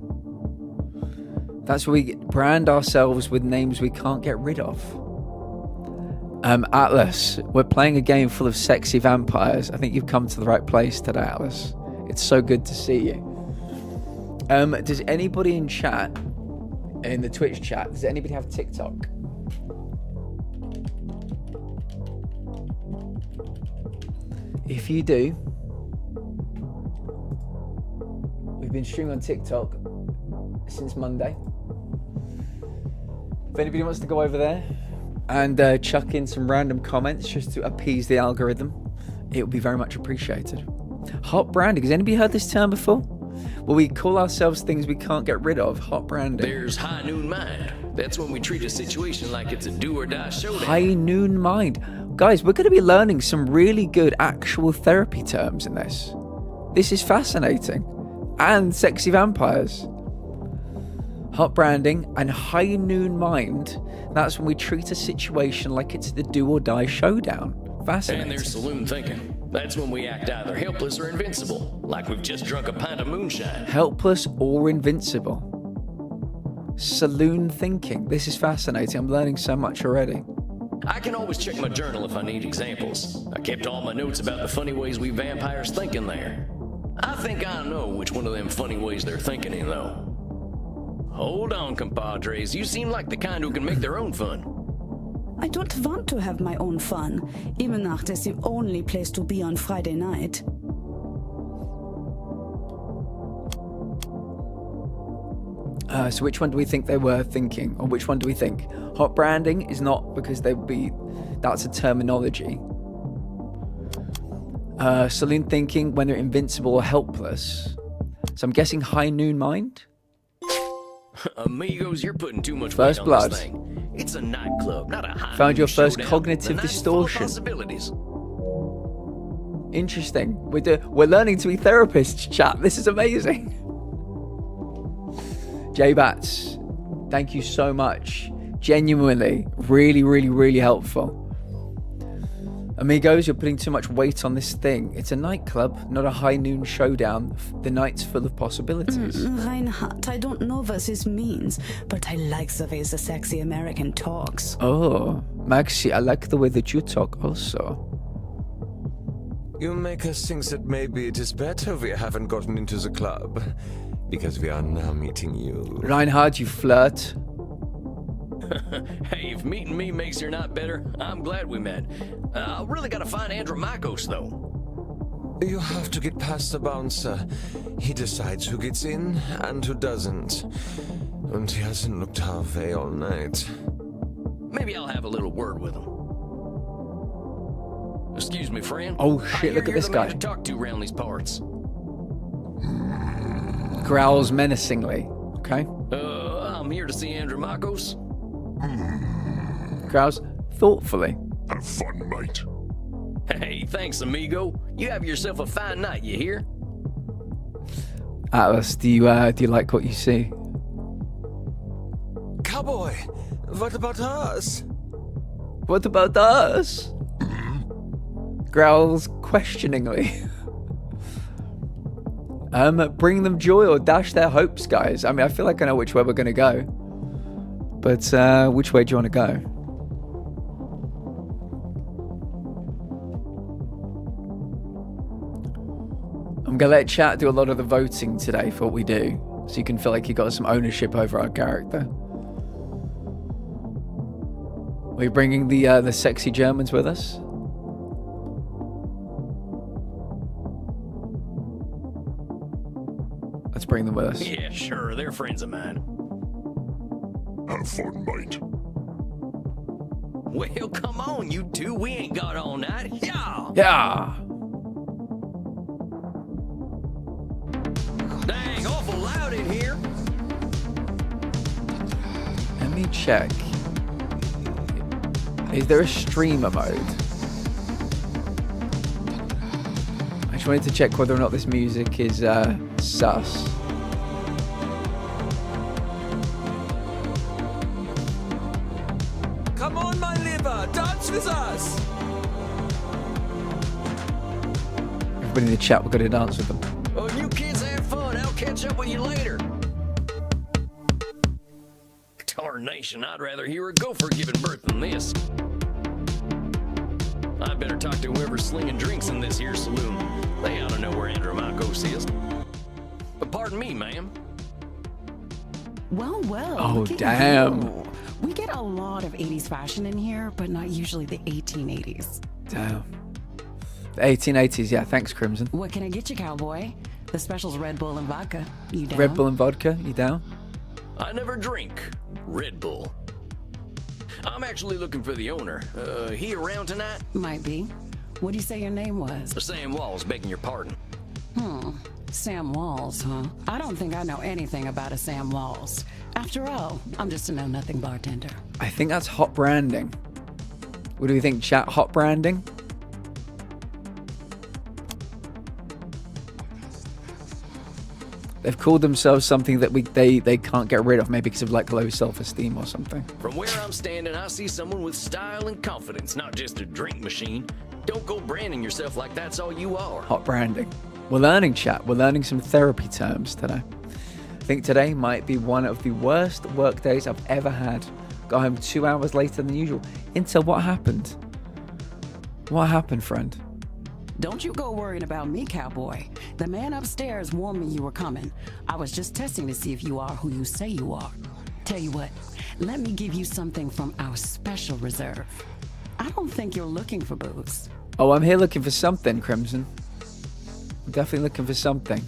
A: That's where we brand ourselves with names we can't get rid of. Atlas, we're playing a game full of sexy vampires. I think you've come to the right place today, Atlas. It's so good to see you. Does anybody in chat, in the Twitch chat, does anybody have TikTok? If you do, we've been streaming on TikTok since Monday. If anybody wants to go over there and chuck in some random comments just to appease the algorithm, it would be very much appreciated. Hot branding. Has anybody heard this term before? Well, we call ourselves things we can't get rid of. Hot branding.
D: There's high noon mind. That's when we treat a situation like it's a do or die showdown.
A: High noon mind. Guys, we're going to be learning some really good actual therapy terms in this. This is fascinating. And sexy vampires. Hot branding and high noon mind. That's when we treat a situation like it's the do or die showdown. Fascinating.
D: And there's saloon thinking. That's when we act either helpless or invincible, like we've just drunk a pint of moonshine.
A: Helpless or invincible. Saloon thinking. This is fascinating. I'm learning so much already.
D: I can always check my journal if I need examples. I kept all my notes about the funny ways we vampires think in there. I think I know which one of them funny ways they're thinking in, though. Hold on, compadres. You seem like the kind who can make their own fun.
F: I don't want to have my own fun. Ebenacht is the only place to be on Friday night.
A: So which one do we think they were thinking? Or which one do we think? Hot branding is not because they would be... That's a terminology. Saloon thinking when they're invincible or helpless. So I'm guessing high noon mind?
D: Amigos, you're putting too much
A: First
D: weight on
A: blood.
D: this thing. It's a nightclub, not a high
A: Found your
D: noon
A: first
D: showdown.
A: cognitive
D: The night's full of
A: distortion.
D: possibilities.
A: Interesting. We're learning to be therapists, chat. This is amazing. J-Bats, thank you so much. Genuinely, really, really, really helpful. Amigos, you're putting too much weight on this thing. It's a nightclub, not a high noon showdown. The night's full of possibilities.
F: Reinhardt, I don't know what this means, but I like the way the sexy American talks.
A: Oh, Maxi, I like the way that you talk also.
E: You make us think that maybe it is better we haven't gotten into the club, because we are now meeting you.
A: Reinhard, you flirt.
D: Hey, if meeting me makes your night better, I'm glad we met. I really gotta find Andromachos, though.
E: You have to get past the bouncer. He decides who gets in and who doesn't. And he hasn't looked our way all night.
D: Maybe I'll have a little word with him. Excuse me, friend.
A: Oh shit, look at this guy.
D: To talk to around these parts.
A: Growls menacingly. Okay.
D: I'm here to see Andromachos.
A: Growls thoughtfully.
C: Have fun, mate.
D: Hey, thanks, amigo. You have yourself a fine night, you hear?
A: Atlas, do you like what you see?
E: Cowboy, what about us?
A: What about us? Growls questioningly. Bring them joy or dash their hopes, guys. I mean, I feel like I know which way we're gonna go. But which way do you want to go? I'm gonna let chat do a lot of the voting today for what we do, so you can feel like you got some ownership over our character. Are we bringing the sexy Germans with us? Let's bring them with us.
D: Yeah, sure. They're friends of mine.
C: Have fun, mate.
D: Well, come on, you two. We ain't got all night. Yeah!
A: Yeah.
D: Dang, awful loud in here.
A: Let me check. Is there a streamer mode? I just wanted to check whether or not this music is sus.
E: Come on, my liver, dance with us!
A: Everybody in the chat, we're going to dance with them.
D: Oh, you kids have fun. I'll catch up with you later. Tarnation, I'd rather hear a gopher giving birth than this. I'd better talk to whoever's slinging drinks in this here saloon. They ought to know where Andromacos is. But pardon me, ma'am.
G: Well,
A: Oh,
G: look at
A: damn.
G: you. We get a lot of 80s fashion in here, but not usually the 1880s.
A: Damn. The 1880s, yeah. Thanks, Crimson.
G: What can I get you, cowboy? The special's Red Bull and vodka. You down?
A: Red Bull and vodka, you down?
D: I never drink Red Bull. I'm actually looking for the owner. He around tonight?
G: Might be. What do you say your name was?
D: Sam Walls, begging your pardon.
G: Sam Walls, huh? I don't think I know anything about a Sam Walls. After all, I'm just a know-nothing bartender.
A: I think that's hot branding. What do you think, chat? Hot branding? They've called themselves something that they can't get rid of, maybe because of like low self-esteem or something.
D: From where I'm standing, I see someone with style and confidence, not just a drink machine. Don't go branding yourself like that's all you are.
A: Hot branding. We're learning, chat. We're learning some therapy terms today. I think today might be one of the worst work days I've ever had. Got home 2 hours later than usual. Intel, what happened? What happened, friend?
G: Don't you go worrying about me, cowboy. The man upstairs warned me you were coming. I was just testing to see if you are who you say you are. Tell you what, let me give you something from our special reserve. I don't think you're looking for booze.
A: Oh, I'm here looking for something, Crimson. I'm definitely looking for something.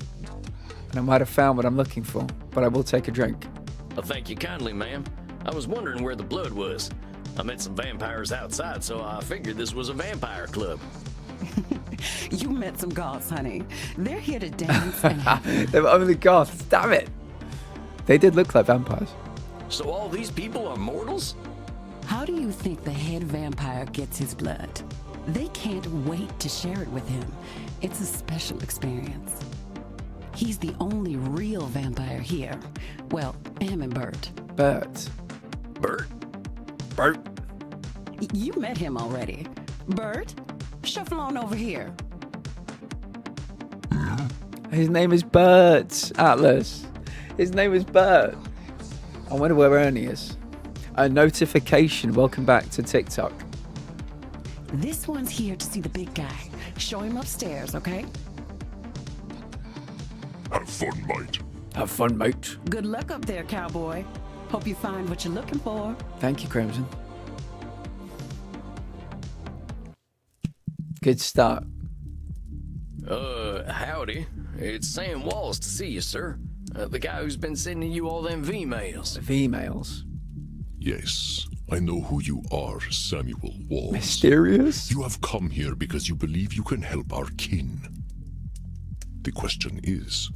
A: And I might have found what I'm looking for, but I will take a drink.
D: Well, thank you kindly, ma'am. I was wondering where the blood was. I met some vampires outside, so I figured this was a vampire club.
G: You met some goths, honey. They're here to dance and have
A: They were only goths. Damn it. They did look like vampires.
D: So all these people are mortals?
G: How do you think the head vampire gets his blood? They can't wait to share it with him. It's a special experience. He's the only real vampire here. Well, him and Bert.
A: Bert.
D: Bert?
A: Bert.
G: You met him already. Bert, shuffle on over here.
A: His name is Bert, Atlas. His name is Bert. I wonder where Ernie is. A notification. Welcome back to TikTok.
G: This one's here to see the big guy. Show him upstairs, okay?
C: Have fun, mate.
A: Have fun, mate.
G: Good luck up there, cowboy. Hope you find what you're looking for.
A: Thank you, Crimson. Good start.
D: Howdy. It's Sam Walls to see you, sir. The guy who's been sending you all them V-mails.
A: V-mails.
C: Yes, I know who you are, Samuel Walls.
A: Mysterious?
C: You have come here because you believe you can help our kin. The question is,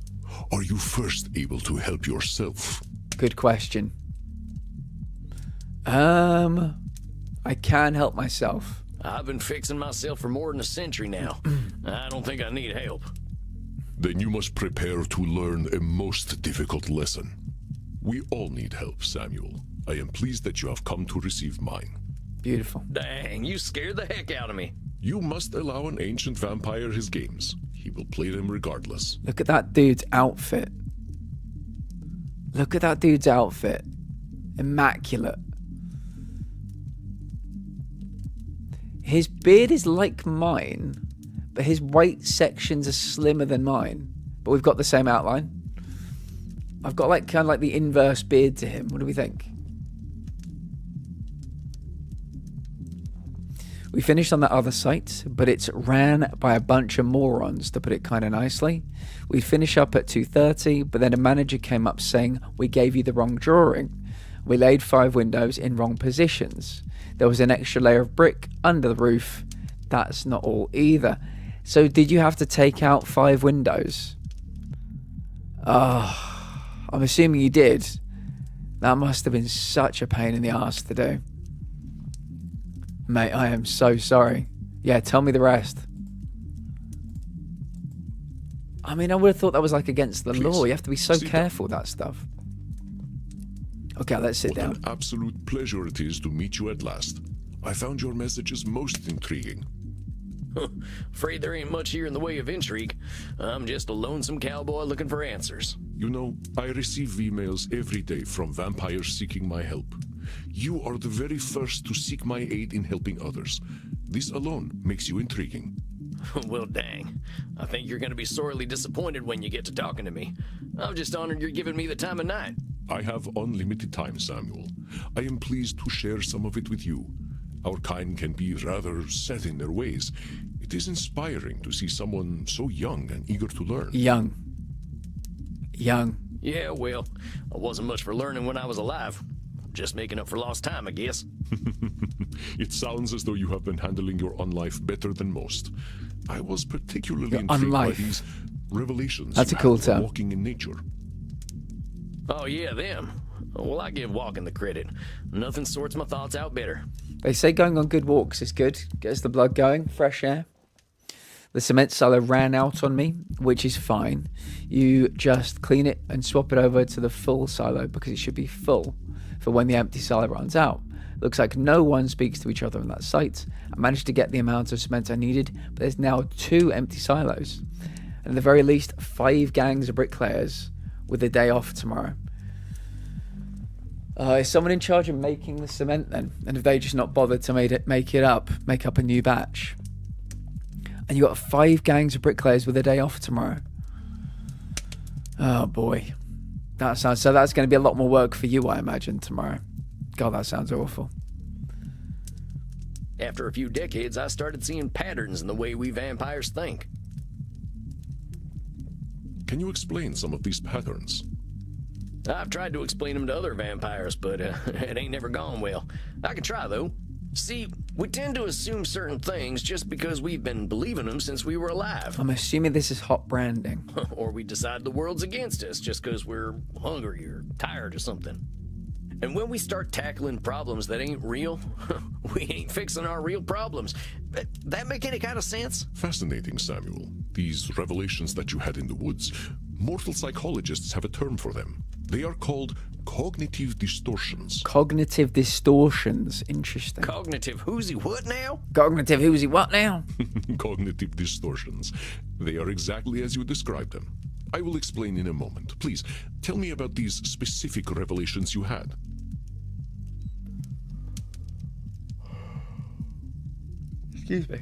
C: are you first able to help yourself?
A: Good question. I can help myself.
D: I've been fixing myself for more than a century now. I don't think I need help.
C: Then you must prepare to learn a most difficult lesson. We all need help, Samuel. I am pleased that you have come to receive mine.
A: Beautiful.
D: Dang, you scared the heck out of me.
C: You must allow an ancient vampire his games. He will play them regardless.
A: Look at that dude's outfit. Look at that dude's outfit. Immaculate. His beard is like mine, but his white sections are slimmer than mine. But we've got the same outline. I've got like kind of like the inverse beard to him. What do we think? We finished on that other site, but it's ran by a bunch of morons, to put it kind of nicely. We finish up at 2:30, but then a manager came up saying, we gave you the wrong drawing. We laid 5 windows in wrong positions. There was an extra layer of brick under the roof. That's not all either. So did you have to take out 5 windows? Oh, I'm assuming you did. That must have been such a pain in the arse to do. Mate, I am so sorry. Yeah, tell me the rest. I mean, I would have thought that was like against the law. You have to be so careful with that stuff. Okay, let's sit down.
C: What an absolute pleasure it is to meet you at last. I found your messages most intriguing.
D: Afraid there ain't much here in the way of intrigue. I'm just a lonesome cowboy looking for answers.
C: You know, I receive emails every day from vampires seeking my help. You are the very first to seek my aid in helping others. This alone makes you intriguing.
D: Well, dang. I think you're going to be sorely disappointed when you get to talking to me. I'm just honored you're giving me the time of night.
C: I have unlimited time, Samuel. I am pleased to share some of it with you. Our kind can be rather set in their ways. It is inspiring to see someone so young and eager to learn.
A: Young.
D: Yeah, well, I wasn't much for learning when I was alive. Just making up for lost time, I guess.
C: It sounds as though you have been handling your own life better than most. I was particularly intrigued by these revelations.
A: That's a cool term.
C: Walking in nature.
D: Oh, yeah, them. Well, I give walking the credit. Nothing sorts my thoughts out better.
A: They say going on good walks is good. Gets the blood going, fresh air. The cement silo ran out on me, which is fine. You just clean it and swap it over to the full silo because it should be full for when the empty silo runs out. Looks like no one speaks to each other on that site. I managed to get the amount of cement I needed, but there's now 2 empty silos. And at the very least, 5 gangs of bricklayers with a day off tomorrow. Is someone in charge of making the cement then? And have they just not bothered to make up a new batch? And you got 5 gangs of bricklayers with a day off tomorrow. Oh boy. That's going to be a lot more work for you, I imagine, tomorrow. God, that sounds awful.
D: After a few decades, I started seeing patterns in the way we vampires think.
C: Can you explain some of these patterns?
D: I've tried to explain them to other vampires, but it ain't never gone well. I can try, though. See, we tend to assume certain things just because we've been believing them since we were alive.
A: I'm assuming this is hot branding.
D: Or we decide the world's against us just because we're hungry or tired or something. And when we start tackling problems that ain't real, we ain't fixing our real problems. That make any kind of sense?
C: Fascinating, Samuel. These revelations that you had in the woods, mortal psychologists have a term for them. They are called cognitive distortions.
A: Cognitive distortions. Interesting.
D: Cognitive whoozy what now?
A: Cognitive whoozy what now?
C: Cognitive distortions. They are exactly as you described them. I will explain in a moment. Please, tell me about these specific revelations you had.
A: Excuse me.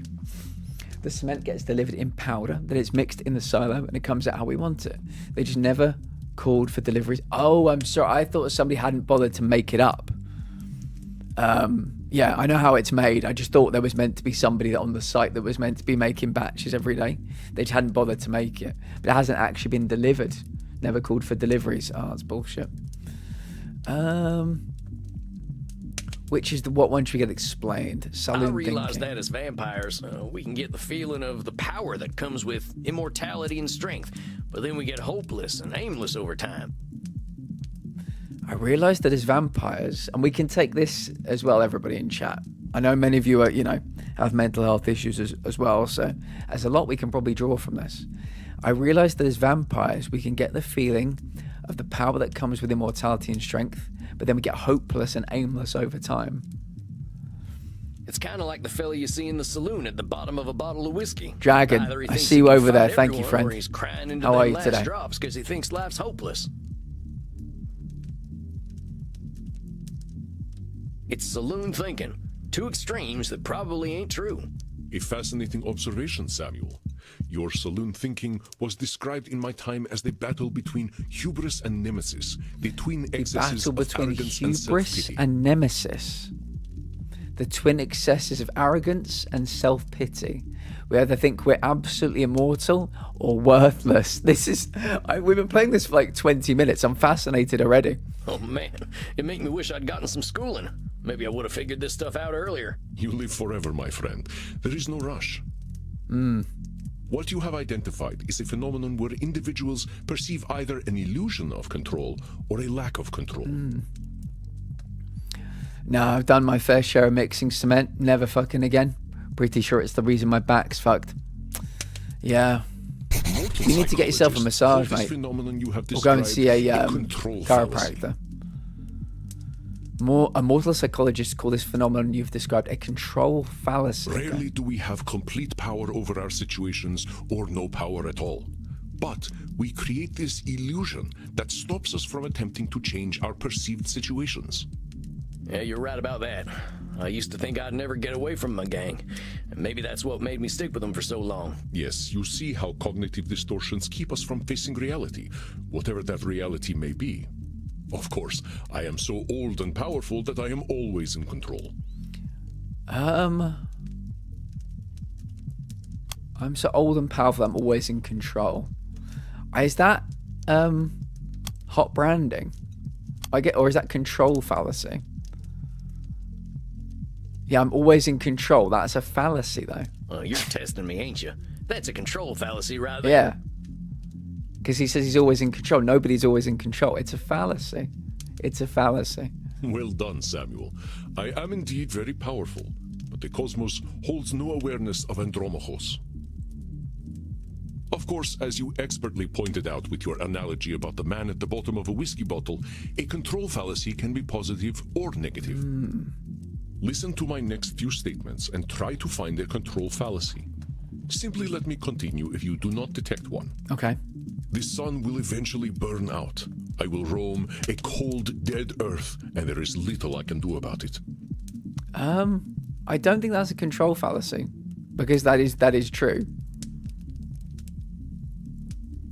A: The cement gets delivered in powder, then it's mixed in the silo, and it comes out how we want it. They just never called for deliveries. Oh, I'm sorry. I thought somebody hadn't bothered to make it up. Yeah, I know how it's made. I just thought there was meant to be somebody on the site that was meant to be making batches every day. They just hadn't bothered to make it. But it hasn't actually been delivered. Never called for deliveries. Oh, that's bullshit. Which is what one should get explained? Saloon
D: I realize
A: thinking.
D: that as vampires, we can get the feeling of the power that comes with immortality and strength, but then we get hopeless and aimless over time.
A: I realised that as vampires, and we can take this as well, everybody in chat. I know many of you are, have mental health issues as well, so there's a lot we can probably draw from this. I realised that as vampires, we can get the feeling of the power that comes with immortality and strength, but then we get hopeless and aimless over time.
D: It's kind of like the fella you see in the saloon at the bottom of a bottle of whiskey.
A: Dragon,
D: Either he
A: I
D: thinks
A: see
D: he
A: you
D: can
A: over there.
D: fight
A: Thank you,
D: everyone,
A: friend.
D: or he's crying into
A: How
D: them
A: are you
D: last
A: today?
D: drops because he thinks life's hopeless. It's saloon thinking. 2 extremes that probably ain't true.
C: A fascinating observation, Samuel. Your saloon thinking was described in my time as the battle between hubris and nemesis, the twin excesses
A: Battle
C: of
A: between
C: arrogance and
A: hubris
C: self-pity.
A: and nemesis. the twin excesses of arrogance and self-pity. We either think we're absolutely immortal or worthless. We've been playing this for like 20 minutes. I'm fascinated already.
D: Oh man, it made me wish I'd gotten some schooling. Maybe I would have figured this stuff out earlier.
C: You live forever, my friend. There is no rush. What you have identified is a phenomenon where individuals perceive either an illusion of control or a lack of control.
A: No, I've done my fair share of mixing cement. Never fucking again. Pretty sure it's the reason my back's fucked. Yeah. You need to get yourself a massage, mate. Or go and see a chiropractor. A mortal psychologist call this phenomenon you've described a control fallacy.
C: Rarely do we have complete power over our situations or no power at all. But we create this illusion that stops us from attempting to change our perceived situations.
D: Yeah, you're right about that. I used to think I'd never get away from my gang. And maybe that's what made me stick with them for so long.
C: Yes, you see how cognitive distortions keep us from facing reality, whatever that reality may be. Of course, I am so old and powerful that I am always in control.
A: I'm so old and powerful I'm always in control. Is that hot branding? Or is that control fallacy? Yeah, I'm always in control. That's a fallacy, though.
D: Oh, you're testing me, ain't you? That's a control fallacy right there.
A: Yeah. Because he says he's always in control. Nobody's always in control. It's a fallacy. It's a fallacy.
C: Well done, Samuel. I am indeed very powerful, but the cosmos holds no awareness of Andromachos. Of course, as you expertly pointed out with your analogy about the man at the bottom of a whiskey bottle, a control fallacy can be positive or negative. Listen to my next few statements and try to find a control fallacy. Simply let me continue if you do not detect one.
A: Okay.
C: The sun will eventually burn out. I will roam a cold, dead earth, and there is little I can do about it.
A: I don't think that's a control fallacy, because that is true.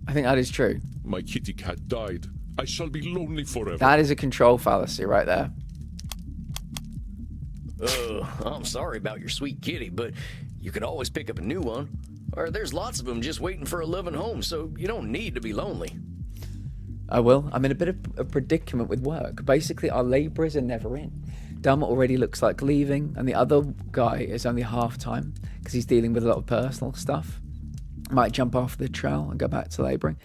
A: I think that is true.
C: My kitty cat died. I shall be lonely forever.
A: That is a control fallacy right there.
D: I'm sorry about your sweet kitty, but you can always pick up a new one. Or there's lots of them just waiting for a loving home, so you don't need to be lonely.
A: I will. I'm in a bit of a predicament with work. Basically, our labourers are never in. Dom already looks like leaving, and the other guy is only half-time because he's dealing with a lot of personal stuff. Might jump off the trail and go back to labouring.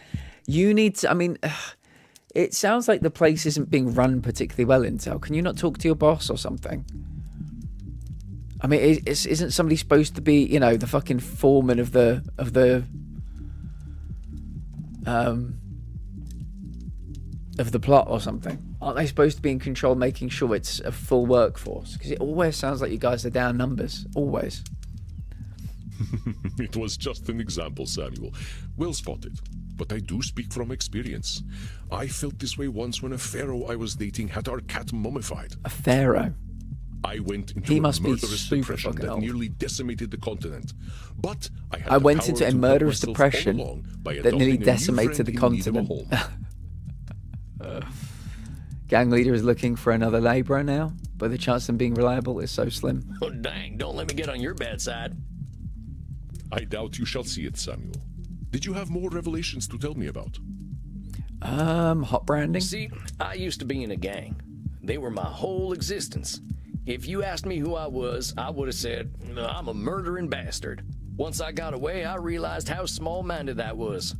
A: You need to, I mean, it sounds like the place isn't being run particularly well, Intel. Can you not talk to your boss or something? I mean, isn't somebody supposed to be, you know, the fucking foreman of the plot or something? Aren't they supposed to be in control, making sure it's a full workforce? Because it always sounds like you guys are down numbers. Always.
C: It was just an example, Samuel. Well spotted. But I do speak from experience. I felt this way once when a pharaoh I was dating had our cat mummified.
A: A pharaoh?
C: I went into a murderous depression that nearly decimated the continent. But I went into a murderous depression
A: that nearly decimated the continent. Gang leader is looking for another labourer now, but the chance of them being reliable is so slim.
D: Oh dang, don't let me get on your bad side.
C: I doubt you shall see it, Samuel. Did you have more revelations to tell me about?
A: Hot branding?
D: See, I used to be in a gang. They were my whole existence. If you asked me who I was, I would have said, I'm a murdering bastard. Once I got away, I realized how small-minded that was.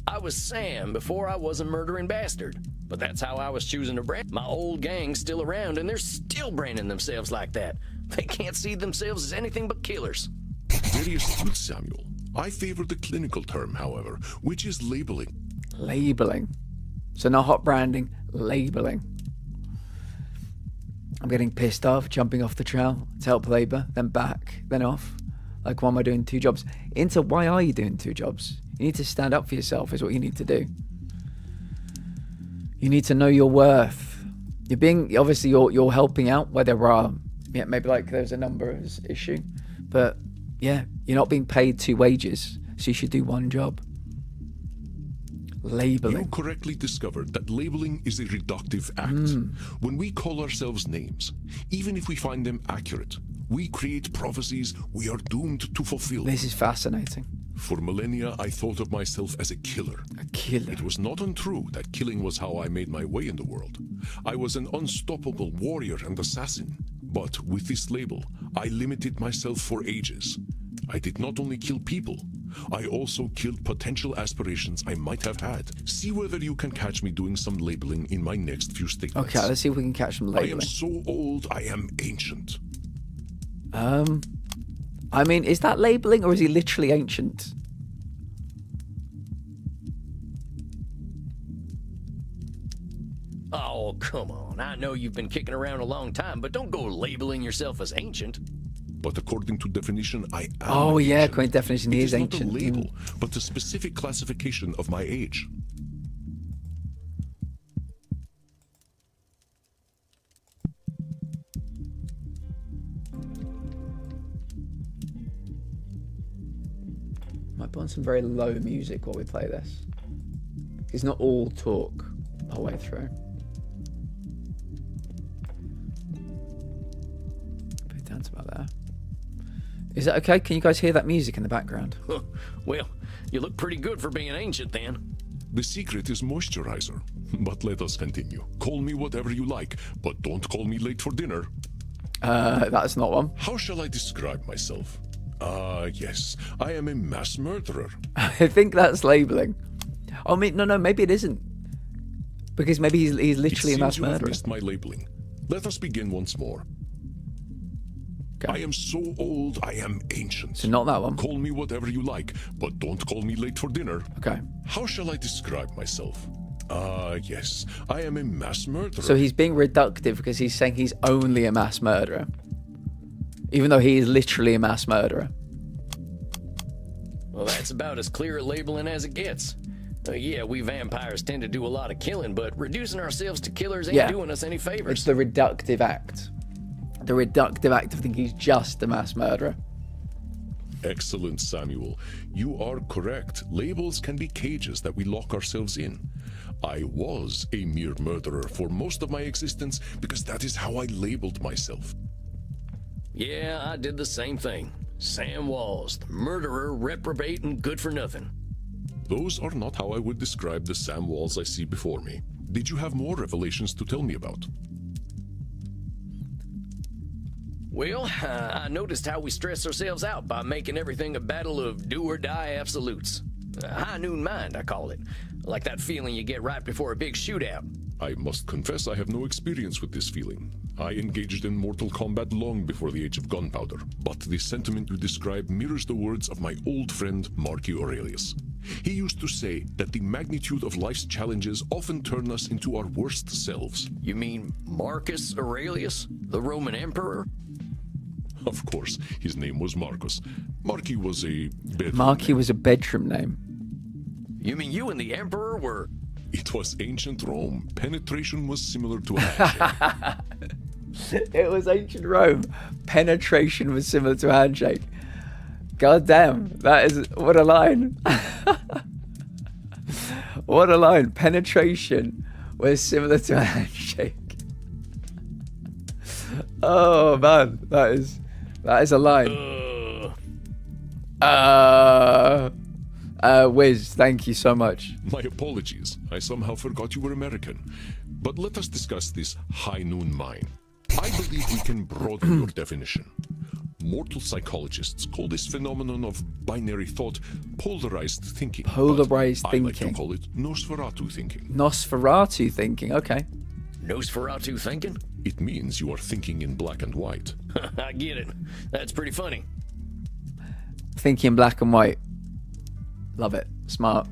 D: I was Sam before I was a murdering bastard. But that's how I was choosing to brand. My old gang's still around, and they're still branding themselves like that. They can't see themselves as anything but killers.
C: Very astute, Samuel. I favor the clinical term, however, which is labeling.
A: Labeling. So not hot branding, labeling. I'm getting pissed off, jumping off the trail to help labour, then back, then off. Like, why am I doing 2 jobs? Why are you doing 2 jobs? You need to stand up for yourself is what you need to do. You need to know your worth. You're being, obviously you're helping out where there are, maybe like there's a numbers issue, but yeah, you're not being paid 2 wages, so you should do 1 job. Labeling.
C: You correctly discovered that labeling is a reductive act. When we call ourselves names, even if we find them accurate, we create prophecies we are doomed to fulfill.
A: This is fascinating.
C: For millennia, I thought of myself as a killer.
A: A killer.
C: It was not untrue that killing was how I made my way in the world. I was an unstoppable warrior and assassin. But with this label, I limited myself for ages. I did not only kill people, I also killed potential aspirations I might have had. See whether you can catch me doing some labeling in my next few statements.
A: Okay, let's see if we can catch some
C: I
A: labeling.
C: am so old, I am ancient.
A: I mean, is that labeling or is he literally ancient?
D: Oh, come on. I know you've been kicking around a long time, but don't go labeling yourself as ancient.
C: But according to definition, I am
A: Oh, yeah,
C: ancient.
A: according to definition, he
C: It
A: is
C: not
A: ancient.
C: a label, but the specific classification of my age.
A: Might put on some very low music while we play this. It's not all talk the whole way through. Put it down to about there. Is that okay? Can you guys hear that music in the background?
D: Well, you look pretty good for being ancient then.
C: The secret is moisturizer. But let us continue. Call me whatever you like, but don't call me late for dinner.
A: That's not one.
C: How shall I describe myself? Yes. I am a mass murderer.
A: I think that's labeling. Oh, no, maybe it isn't. Because maybe he's literally a
C: It
A: mass
C: seems you have
A: murderer.
C: missed my labeling. Let us begin once more.
A: Okay.
C: I am so old, I am ancient.
A: So not that one.
C: Call me whatever you like, but don't call me late for dinner.
A: Okay.
C: How shall I describe myself? Yes. I am a mass murderer.
A: So he's being reductive because he's saying he's only a mass murderer. Even though he is literally a mass murderer.
D: Well, that's about as clear a labeling as it gets. Yeah, we vampires tend to do a lot of killing, but reducing ourselves to killers ain't doing us any
A: It's
D: favors.
A: the reductive act. The reductive act of thinking he's just a mass murderer.
C: Excellent, Samuel. You are correct. Labels can be cages that we lock ourselves in. I was a mere murderer for most of my existence because that is how I labeled myself.
D: Yeah, I did the same thing. Sam Walls, the murderer, reprobate, and good for nothing.
C: Those are not how I would describe the Sam Walls I see before me. Did you have more revelations to tell me about?
D: Well, I noticed how we stress ourselves out by making everything a battle of do-or-die absolutes. High noon mind, I call it. Like that feeling you get right before a big shootout.
C: I must confess I have no experience with this feeling. I engaged in mortal combat long before the age of gunpowder, but the sentiment you describe mirrors the words of my old friend Marcus Aurelius. He used to say that the magnitude of life's challenges often turn us into our worst selves.
D: You mean Marcus Aurelius, the Roman emperor?
C: Of course, his name was Marcus. Marcus was a bedroom
A: Marky
C: name.
A: was a bedroom name.
D: You mean you and the emperor were...
C: It was ancient Rome. Penetration was similar to a handshake.
A: It was ancient Rome. Penetration was similar to a handshake. God damn, that is what a line. What a line. Penetration was similar to a handshake. Oh man, that is a line. Wiz, thank you so much.
C: My apologies. I somehow forgot you were American. But let us discuss this high noon mind. I believe we can broaden your definition. Mortal psychologists call this phenomenon of binary thought polarized thinking.
A: Polarized
C: but I like to
A: thinking.
C: call it Nosferatu thinking.
A: Nosferatu thinking, okay.
D: Nosferatu thinking?
C: It means you are thinking in black and white.
D: I get it. That's pretty funny.
A: Thinking black and white. Love it. Smart.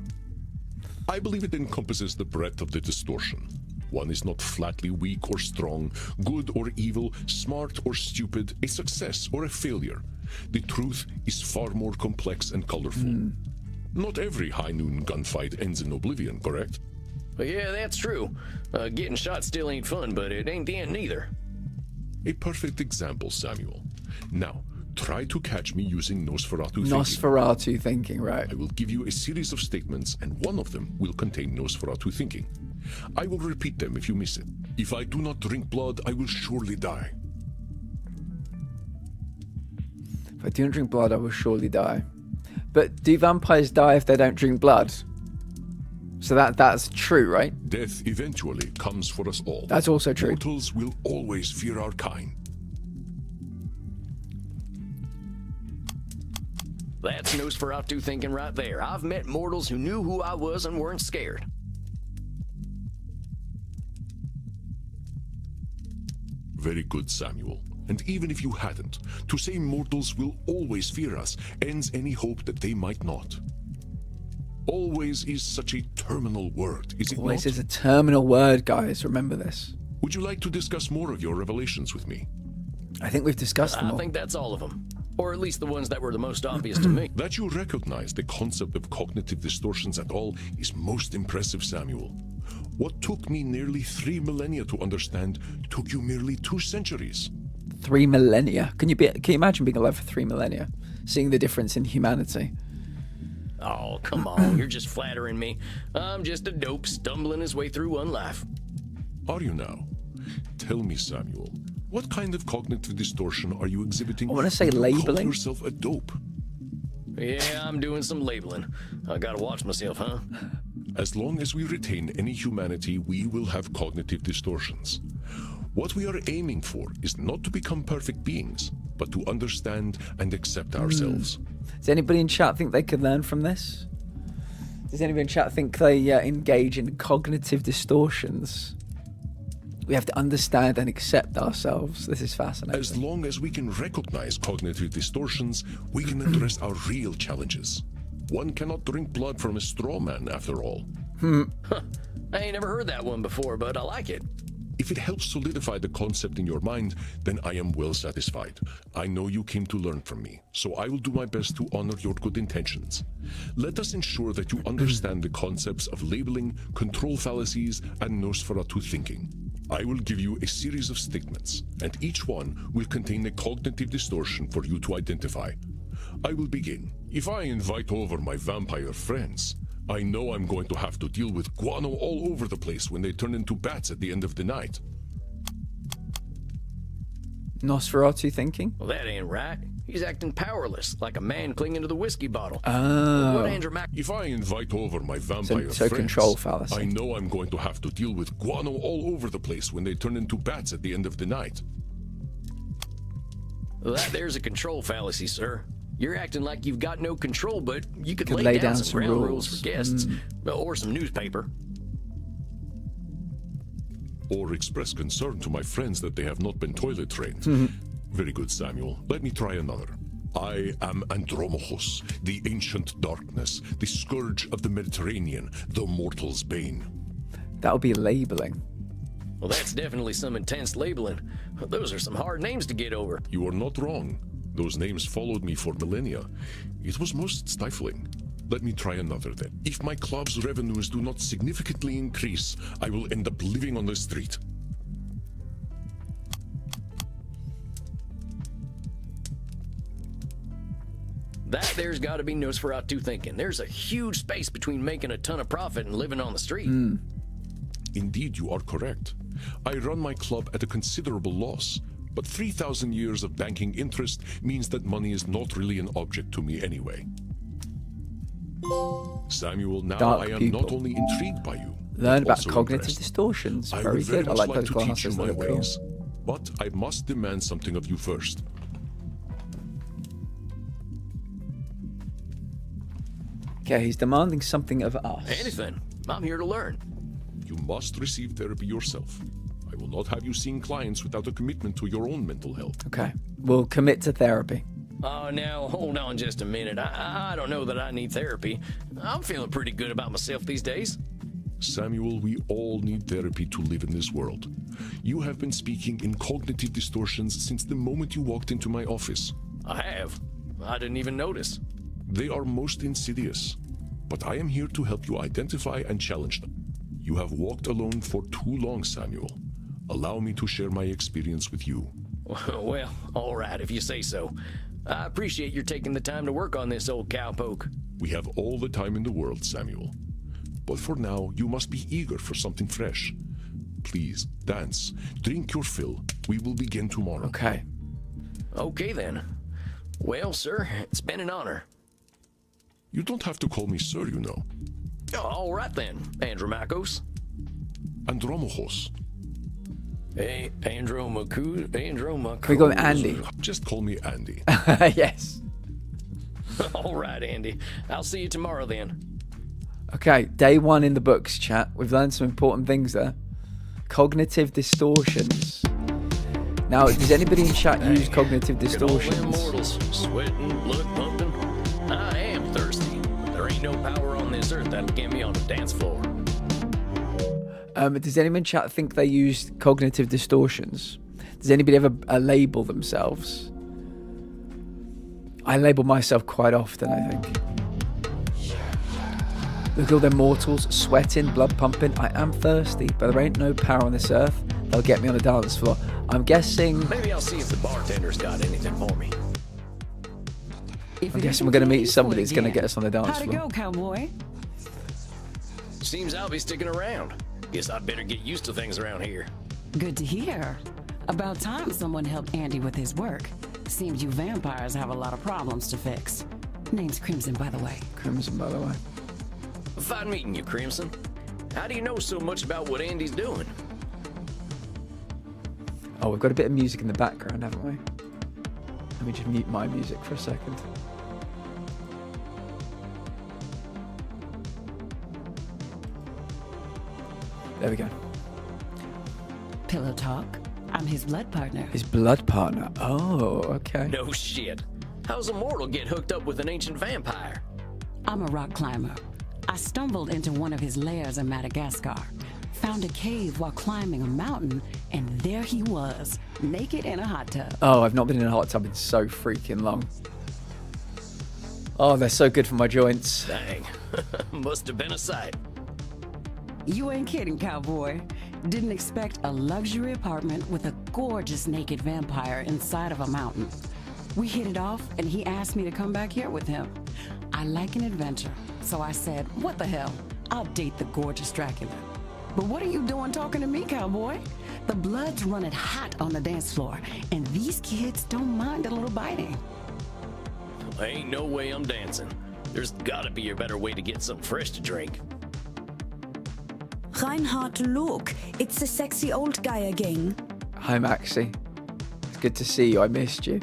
C: I believe it encompasses the breadth of the distortion. One is not flatly weak or strong, good or evil, smart or stupid, a success or a failure. The truth is far more complex and colorful. Not every high noon gunfight ends in oblivion, correct?
D: Well, yeah, that's true. Getting shot still ain't fun, but it ain't the end neither.
C: A perfect example, Samuel. Now, Try to catch me using Nosferatu thinking.
A: Nosferatu thinking, right.
C: I will give you a series of statements, and one of them will contain Nosferatu thinking. I will repeat them if you miss it. If I do not drink blood, I will surely die.
A: If I don't drink blood, I will surely die. But do vampires die if they don't drink blood? So that's true, right?
C: Death eventually comes for us all.
A: That's also true.
C: Mortals will always fear our kind.
D: That's Nosferatu thinking right there. I've met mortals who knew who I was and weren't scared.
C: Very good, Samuel. And even if you hadn't, to say mortals will always fear us ends any hope that they might not. Always is such a terminal word, is it
A: Always
C: not?
A: is a terminal word, guys. Remember this.
C: Would you like to discuss more of your revelations with me?
A: I think we've discussed them
D: I
A: all.
D: think that's all of them. Or at least the ones that were the most obvious to me.
C: That you recognize the concept of cognitive distortions at all is most impressive, Samuel. What took me nearly 3 millennia to understand took you merely 2 centuries.
A: 3 millennia. Can you imagine being alive for 3 millennia? Seeing the difference in humanity.
D: Oh, come on. You're just flattering me. I'm just a dope stumbling his way through one life.
C: Are you now? Tell me, Samuel, what kind of cognitive distortion are you exhibiting?
A: I want to say
C: when you call
A: labeling.
C: yourself a dope.
D: Yeah, I'm doing some labeling. I gotta watch myself, huh?
C: As long as we retain any humanity, we will have cognitive distortions. What we are aiming for is not to become perfect beings, but to understand and accept ourselves.
A: Does anybody in chat think they could learn from this? Does anybody in chat think they engage in cognitive distortions? We have to understand and accept ourselves. This is fascinating.
C: As long as we can recognize cognitive distortions, we can address our real challenges. One cannot drink blood from a straw man, after all.
D: I ain't never heard that one before, but I like it.
C: If it helps solidify the concept in your mind, then I am well satisfied. I know you came to learn from me, so I will do my best to honor your good intentions. Let us ensure that you understand the concepts of labeling, control fallacies, and Nosferatu thinking. I will give you a series of statements, and each one will contain a cognitive distortion for you to identify. I will begin. If I invite over my vampire friends, I know I'm going to have to deal with guano all over the place when they turn into bats at the end of the night.
A: Nosferatu thinking?
D: Well, that ain't right. He's acting powerless, like a man clinging to the whiskey bottle.
A: Oh.
D: What Andrew Mac...
C: If I invite over my vampire
A: So
C: friends,
A: control fallacy.
C: I know I'm going to have to deal with guano all over the place when they turn into bats at the end of the night.
D: Well, that there's a control fallacy, sir. You're acting like you've got no control, but you could
A: Could
D: lay
A: lay
D: down
A: down
D: some
A: some
D: ground rules
A: rules.
D: for guests. Or some newspaper.
C: Or express concern to my friends that they have not been toilet trained. Very good, Samuel. Let me try another. I am Andromachus, the ancient darkness, the scourge of the Mediterranean, the mortal's bane.
A: That would be labeling.
D: Well, that's definitely some intense labeling. Those are some hard names to get over.
C: You are not wrong. Those names followed me for millennia. It was most stifling. Let me try another then. If my club's revenues do not significantly increase, I will end up living on the street.
D: That there's got to be Nosferatu thinking. There's a huge space between making a ton of profit and living on the street.
C: Indeed, you are correct. I run my club at a considerable loss, but 3,000 years of banking interest means that money is not really an object to me anyway. Samuel, now
A: Dark
C: I am
A: pupil.
C: not only intrigued by you,
A: Learn
C: but
A: about
C: also
A: cognitive
C: impressed.
A: distortions.
C: I
A: Very
C: would very
A: good. I
C: much
A: like
C: like
A: those
C: to teach you
A: glasses.
C: my
A: They're cool.
C: ways, but I must demand something of you first.
A: Okay, he's demanding something of us.
D: Anything. I'm here to learn.
C: You must receive therapy yourself. I will not have you seeing clients without a commitment to your own mental health.
A: Okay, we'll commit to therapy.
D: Oh, now, hold on just a minute. I don't know that I need therapy. I'm feeling pretty good about myself these days.
C: Samuel, we all need therapy to live in this world. You have been speaking in cognitive distortions since the moment you walked into my office.
D: I have. I didn't even notice.
C: They are most insidious, but I am here to help you identify and challenge them. You have walked alone for too long, Samuel. Allow me to share my experience with you.
D: Well, all right, if you say so. I appreciate your taking the time to work on this, old cowpoke.
C: We have all the time in the world, Samuel. But for now, you must be eager for something fresh. Please, dance, drink your fill. We will begin tomorrow.
A: Okay.
D: Okay, then. Well, sir, it's been an honor.
C: You don't have to call me sir, you know.
D: All right, then, Andromachos.
C: Andromachos.
D: Hey, Andromachos.
A: Can we go with Andy?
C: Just call me Andy.
A: Yes.
D: All right, Andy. I'll see you tomorrow, then.
A: Okay, day 1 in the books, chat. We've learned some important things there. Cognitive distortions. Now, does anybody in chat use cognitive
D: Look at all them
A: distortions?
D: mortals, sweating, blood pumping. I am thirsty, but there ain't no power on this earth that'll get me on the dance floor.
A: Does anyone in chat think they use cognitive distortions? Does anybody ever label themselves? I label myself quite often, I think. Look at all them mortals, sweating, blood pumping. I am thirsty, but there ain't no power on this earth that'll get me on the dance floor. I'm guessing...
D: Maybe I'll see if the bartender's got anything for me.
A: I'm guessing we're going to meet somebody that's going to get us on the dance
G: How'd it
A: floor.
G: go, cowboy?
D: Seems I'll be sticking around. Guess I'd better get used to things around here.
G: Good to hear. About time someone helped Andy with his work. Seems you vampires have a lot of problems to fix. Name's Crimson, by the way.
A: Crimson, by the way.
D: Fine meeting you, Crimson. How do you know so much about what Andy's doing?
A: Oh, we've got a bit of music in the background, haven't we? Let me just mute my music for a second. There we go.
G: Pillow talk. I'm his blood partner.
A: His blood partner. Oh, okay.
D: No shit. How's a mortal get hooked up with an ancient vampire?
G: I'm a rock climber. I stumbled into one of his lairs in Madagascar, found a cave while climbing a mountain, and there he was, naked in a hot tub.
A: Oh, I've not been in a hot tub in so freaking long. Oh, they're so good for my joints.
D: Dang. Must have been a sight.
G: You ain't kidding, cowboy. Didn't expect a luxury apartment with a gorgeous naked vampire inside of a mountain. We hit it off, and he asked me to come back here with him. I like an adventure, so I said, what the hell? I'll date the gorgeous Dracula. But what are you doing talking to me, cowboy? The blood's running hot on the dance floor, and these kids don't mind a little biting.
D: Ain't no way I'm dancing. There's gotta be a better way to get something fresh to drink.
F: Reinhard, look, it's the sexy old guy again.
A: Hi, Maxie. It's good to see you. I missed you.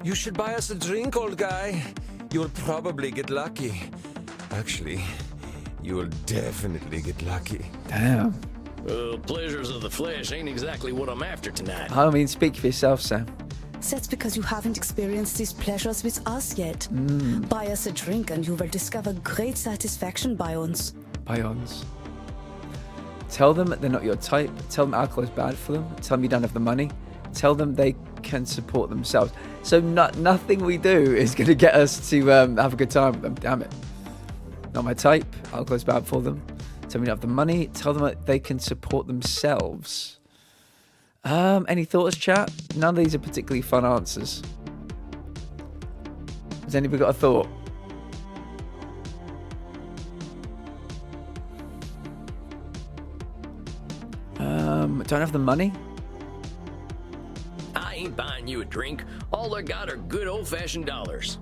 E: You should buy us a drink, old guy. You'll probably get lucky. Actually, you will definitely get lucky.
A: Damn.
D: Pleasures of the flesh ain't exactly what I'm after tonight.
A: I mean, speak for yourself, Sam.
F: That's because you haven't experienced these pleasures with us yet. Buy us a drink and you will discover great satisfaction by uns.
A: Bions. Tell them they're not your type. Tell them alcohol is bad for them. Tell them you don't have the money. Tell them they can support themselves. So nothing we do is going to get us to have a good time with them. Damn it. Not my type. Alcohol is bad for them. Tell me you don't have the money. Tell them that they can support themselves. Any thoughts, chat? None of these are particularly fun answers. Has anybody got a thought? Don't have the money?
D: I ain't buying you a drink. All I got are good old-fashioned dollars.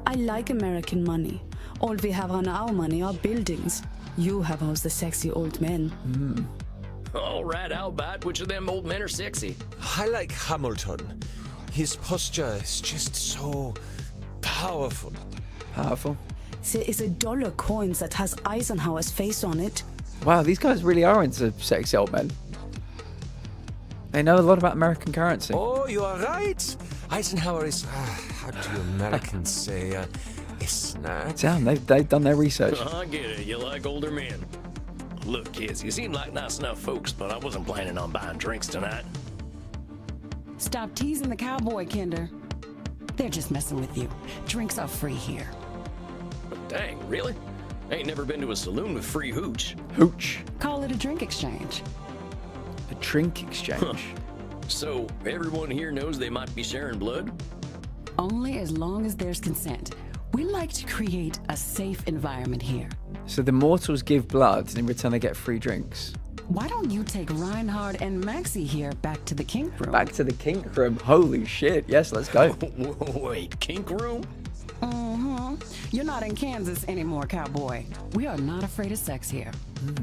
F: I like American money. All we have on our money are buildings. You have all the sexy old men.
D: All right, I'll buy it. Which of them old men are sexy?
E: I like Hamilton. His posture is just so powerful.
A: Powerful.
F: There is a dollar coin that has Eisenhower's face on it.
A: Wow, these guys really are into sexy old men. They know a lot about American currency.
E: Oh, you are right. Eisenhower is, how do you Americans say, a snack?
A: Damn, they've done their research.
D: I get it. You like older men. Look, kids, you seem like nice enough folks, but I wasn't planning on buying drinks tonight.
G: Stop teasing the cowboy, Kinder. They're just messing with you. Drinks are free here.
D: Dang, really? Ain't never been to a saloon with free hooch.
A: Hooch.
G: Call it a drink exchange.
A: A drink exchange.
D: So, everyone here knows they might be sharing blood?
G: Only as long as there's consent. We like to create a safe environment here.
A: So the mortals give blood, and in return they get free drinks.
G: Why don't you take Reinhard and Maxie here back to the kink room?
A: Back to the kink room. Holy shit. Yes, let's go.
D: Wait, kink room?
G: You're not in Kansas anymore, Cowboy. We are not afraid of sex here.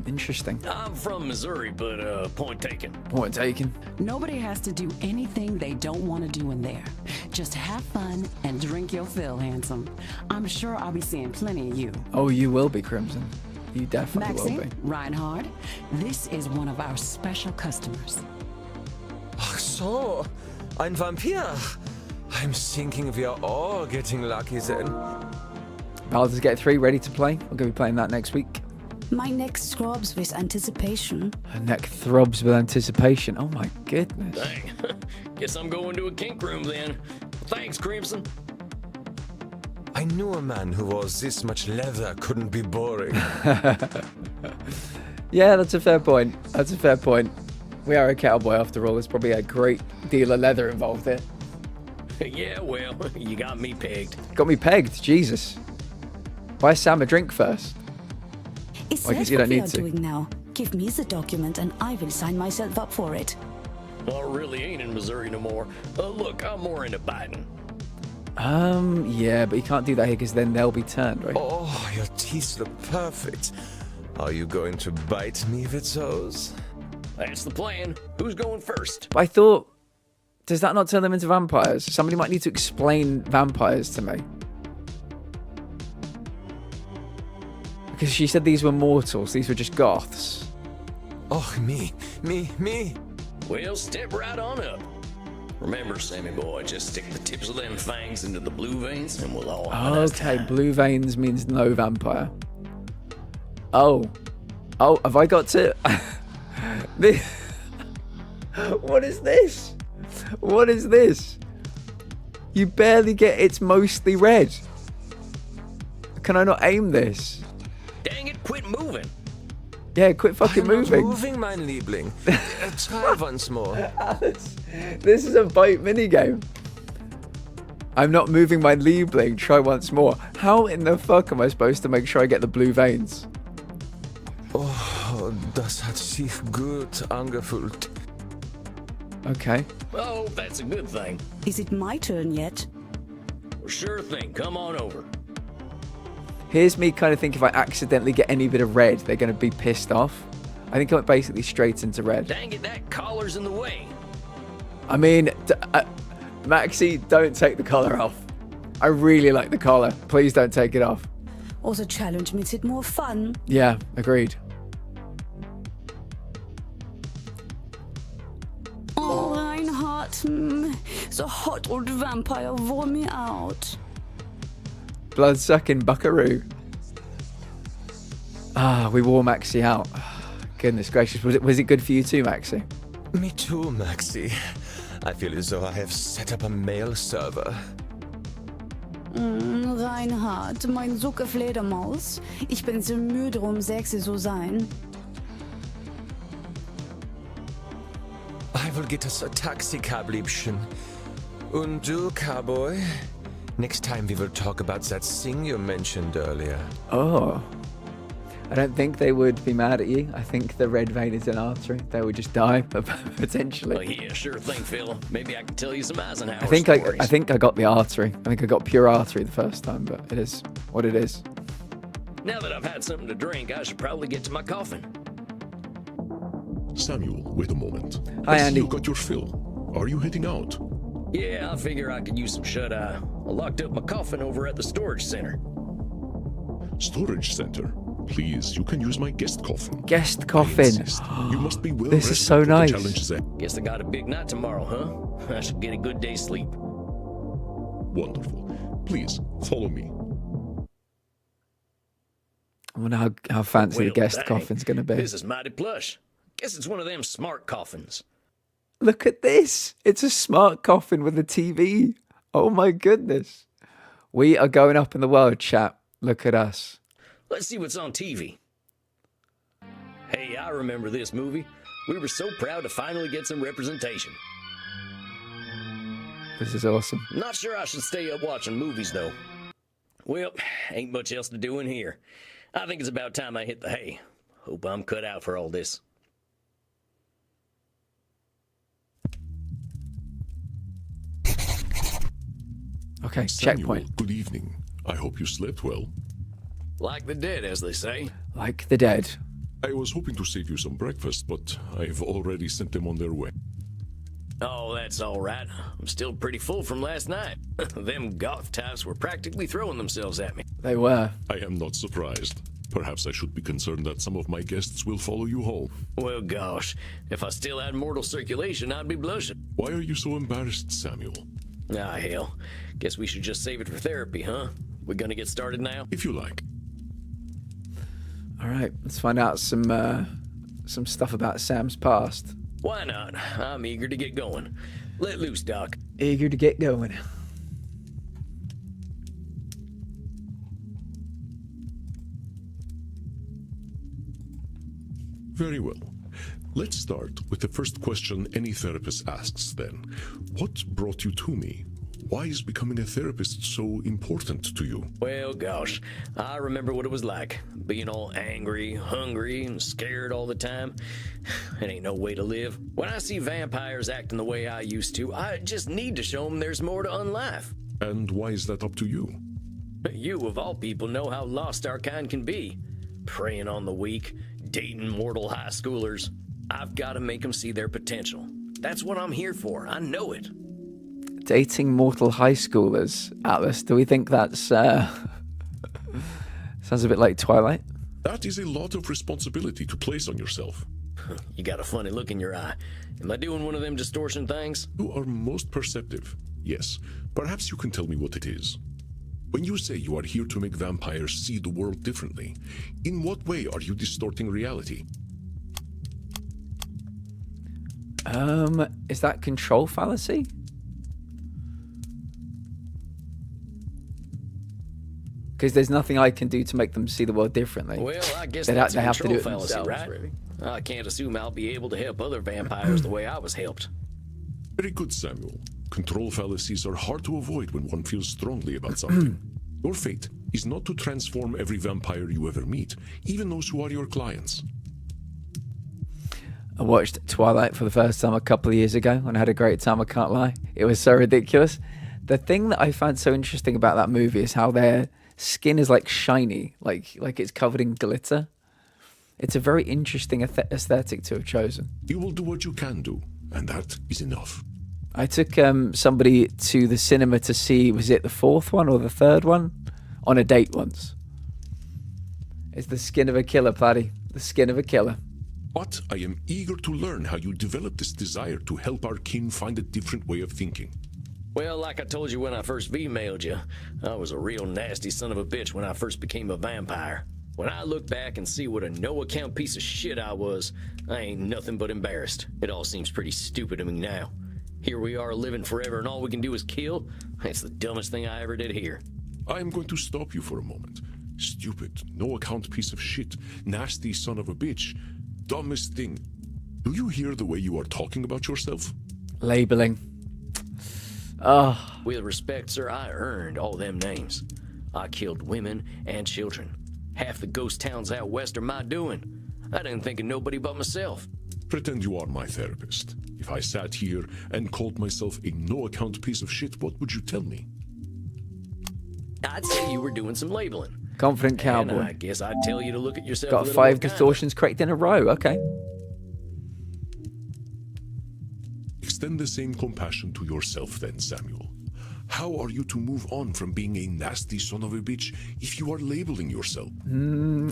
A: Interesting.
D: I'm from Missouri, but point taken.
A: Point taken.
G: Nobody has to do anything they don't want to do in there. Just have fun and drink your fill, handsome. I'm sure I'll be seeing plenty of you.
A: Oh, you will be, Crimson. You definitely will
G: Maxie,
A: be.
G: Reinhard, this is one of our special customers.
E: Ach so, ein Vampir. I'm thinking we are all getting lucky then.
A: Baldur's Gate 3 ready to play. We're going to be playing that next week.
F: My neck throbs with anticipation.
A: Her neck throbs with anticipation. Oh my goodness.
D: Dang. Guess I'm going to a kink room then. Thanks, Crimson.
E: I knew a man who wore this much leather couldn't be boring.
A: Yeah, that's a fair point. That's a fair point. We are a cowboy after all. There's probably a great deal of leather involved here.
D: Yeah, well, you got me pegged.
A: Got me pegged. Jesus. Buy Sam a drink first.
F: Is
A: I guess
F: that
A: you
F: what
A: don't
F: we
A: need
F: are
A: to.
F: doing now? Give me the document and I will sign myself up for it.
D: Well, I really ain't in Missouri no more. Look, I'm more into biting.
A: Yeah, but you can't do that here because then they'll be turned, right?
E: Oh, your teeth look perfect. Are you going to bite me with those?
D: That's the plan. Who's going first?
A: But I thought, does that not turn them into vampires? Somebody might need to explain vampires to me. Because she said these were mortals. These were just goths.
E: Oh, me.
D: Well, step right on up. Remember, Sammy boy, just stick the tips of them fangs into the blue veins and we'll all have a nice
A: Okay,
D: time.
A: blue veins means no vampire. Oh, have I got to... This... What is this? What is this? You barely get it's mostly red. Can I not aim this?
D: Dang it, quit moving.
A: Yeah, quit fucking
E: I'm not
A: moving.
E: moving, mein Liebling. Try once more.
A: This is a bite minigame. I'm not moving my Liebling. Try once more. How in the fuck am I supposed to make sure I get the blue veins?
E: Oh, das hat sich gut angefühlt.
A: Okay.
D: Oh, that's a good thing.
F: Is it my turn yet?
D: Well, sure thing, come on over.
A: Here's me kind of think if I accidentally get any bit of red, they're going to be pissed off. I think I went basically straight into red.
D: Dang it, that collar's in the way.
A: I mean, Maxie, don't take the collar off. I really like the collar. Please don't take it off.
F: Or the challenge makes it more fun.
A: Yeah, agreed.
F: Oh, Reinhard, the hot old vampire wore me out.
A: Bloodsuckin Buckaroo. Ah, we wore Maxie out. Goodness gracious. Was it good for you too, Maxie?
E: Me too, Maxie. I feel as though I have set up a mail server.
F: Reinhard, mein Sucke Fledermaus. Ich bin so müde, sexy zu sein.
E: I will get us a taxi cab, Liebchen. Und du, Cowboy? Next time we will talk about that thing you mentioned earlier.
A: Oh. I don't think they would be mad at you. I think the red vein is an artery. They would just die, potentially.
D: Well, yeah, sure thing, Phil. Maybe I can tell you some Eisenhower
A: I think
D: stories.
A: I think I got the artery. I think I got pure artery the first time, but it is what it is.
D: Now that I've had something to drink, I should probably get to my coffin.
C: Samuel, wait a moment.
A: Hi,
C: I see
A: Andy.
C: you got your fill. Are you heading out?
D: Yeah, I figure I could use some shut-eye. I locked up my coffin over at the storage center.
C: Storage center. Please, you can use my guest coffin.
A: Guest
C: I
A: coffin.
C: insist. You must be well
A: This is
C: rested
A: so
C: for the
A: nice.
C: challenges ahead.
D: Guess I got a big night tomorrow, huh? I should get a good day's sleep.
C: Wonderful. Please, follow me.
A: I wonder how fancy the
D: Well,
A: guest
D: dang,
A: coffin's going to be.
D: This is mighty plush. Guess it's one of them smart coffins.
A: Look at this. It's a smart coffin with a TV. Oh my goodness. We are going up in the world, chat. Look at us.
D: Let's see what's on TV. Hey, I remember this movie. We were so proud to finally get some representation.
A: This is awesome.
D: Not sure I should stay up watching movies, though. Well, ain't much else to do in here. I think it's about time I hit the hay. Hope I'm cut out for all this.
A: Okay,
C: Samuel,
A: checkpoint.
C: good evening. I hope you slept well.
D: Like the dead, as they say.
A: Like the dead.
C: I was hoping to save you some breakfast, but I've already sent them on their way.
D: Oh, that's all right. I'm still pretty full from last night. Them goth types were practically throwing themselves at me.
A: They were.
C: I am not surprised. Perhaps I should be concerned that some of my guests will follow you home.
D: Well, gosh, if I still had mortal circulation, I'd be blushing.
C: Why are you so embarrassed, Samuel?
D: Ah, hell. Guess we should just save it for therapy, huh? We're gonna get started now?
C: If you like.
A: All right, let's find out some stuff about Sam's past.
D: Why not? I'm eager to get going. Let loose, Doc.
A: Eager to get going.
C: Very well. Let's start with the first question any therapist asks then. What brought you to me? Why is becoming a therapist so important to you?
D: Well, gosh, I remember what it was like. Being all angry, hungry, and scared all the time. It ain't no way to live. When I see vampires acting the way I used to, I just need to show them there's more to unlife.
C: And why is that up to you?
D: You, of all people, know how lost our kind can be. Preying on the weak, dating mortal high schoolers. I've got to make them see their potential. That's what I'm here for. I know it.
A: Dating mortal high schoolers, Atlas. Do we think that's sounds a bit like Twilight?
C: That is a lot of responsibility to place on yourself.
D: You got a funny look in your eye. Am I doing one of them distortion things?
C: You are most perceptive. Yes. Perhaps you can tell me what it is. When you say you are here to make vampires see the world differently, in what way are you distorting reality?
A: Is that control fallacy? Because there's nothing I can do to make them see the world differently.
D: Well, I guess
A: they
D: that's a
A: have to do
D: control
A: it
D: fallacy,
A: themselves,
D: right?
A: really.
D: I can't assume I'll be able to help other vampires the way I was helped.
C: Very good, Samuel. Control fallacies are hard to avoid when one feels strongly about something. Your fate is not to transform every vampire you ever meet, even those who are your clients.
A: I watched Twilight for the first time a couple of years ago and I had a great time, I can't lie. It was so ridiculous. The thing that I found so interesting about that movie is how their skin is like shiny, like it's covered in glitter. It's a very interesting aesthetic to have chosen.
C: You will do what you can do, and that is enough.
A: I took somebody to the cinema to see, was it the fourth one or the third one? On a date once. It's The Skin of a Killer, Paddy. The Skin of a Killer.
C: But I am eager to learn how you developed this desire to help our kin find a different way of thinking.
D: Well, like I told you when I first V-mailed you, I was a real nasty son of a bitch when I first became a vampire. When I look back and see what a no-account piece of shit I was, I ain't nothing but embarrassed. It all seems pretty stupid to me now. Here we are living forever and all we can do is kill? It's the dumbest thing I ever did here.
C: I am going to stop you for a moment. Stupid, no-account piece of shit, nasty son of a bitch, dumbest thing. Do you hear the way you are talking about yourself?
A: Labeling.
D: With respect, sir, I earned all them names. I killed women and children. Half the ghost towns out west are my doing. I didn't think of nobody but myself.
C: Pretend you are my therapist. If I sat here and called myself a no-account piece of shit, what would you tell me?
D: I'd say you were doing some labeling.
A: Confident cowboy.
D: And I guess I'd tell you to look at yourself a
A: Got
D: little
A: 5
D: more kindly.
A: distortions correct in a row. Okay.
C: Extend the same compassion to yourself then, Samuel. How are you to move on from being a nasty son of a bitch if you are labeling yourself?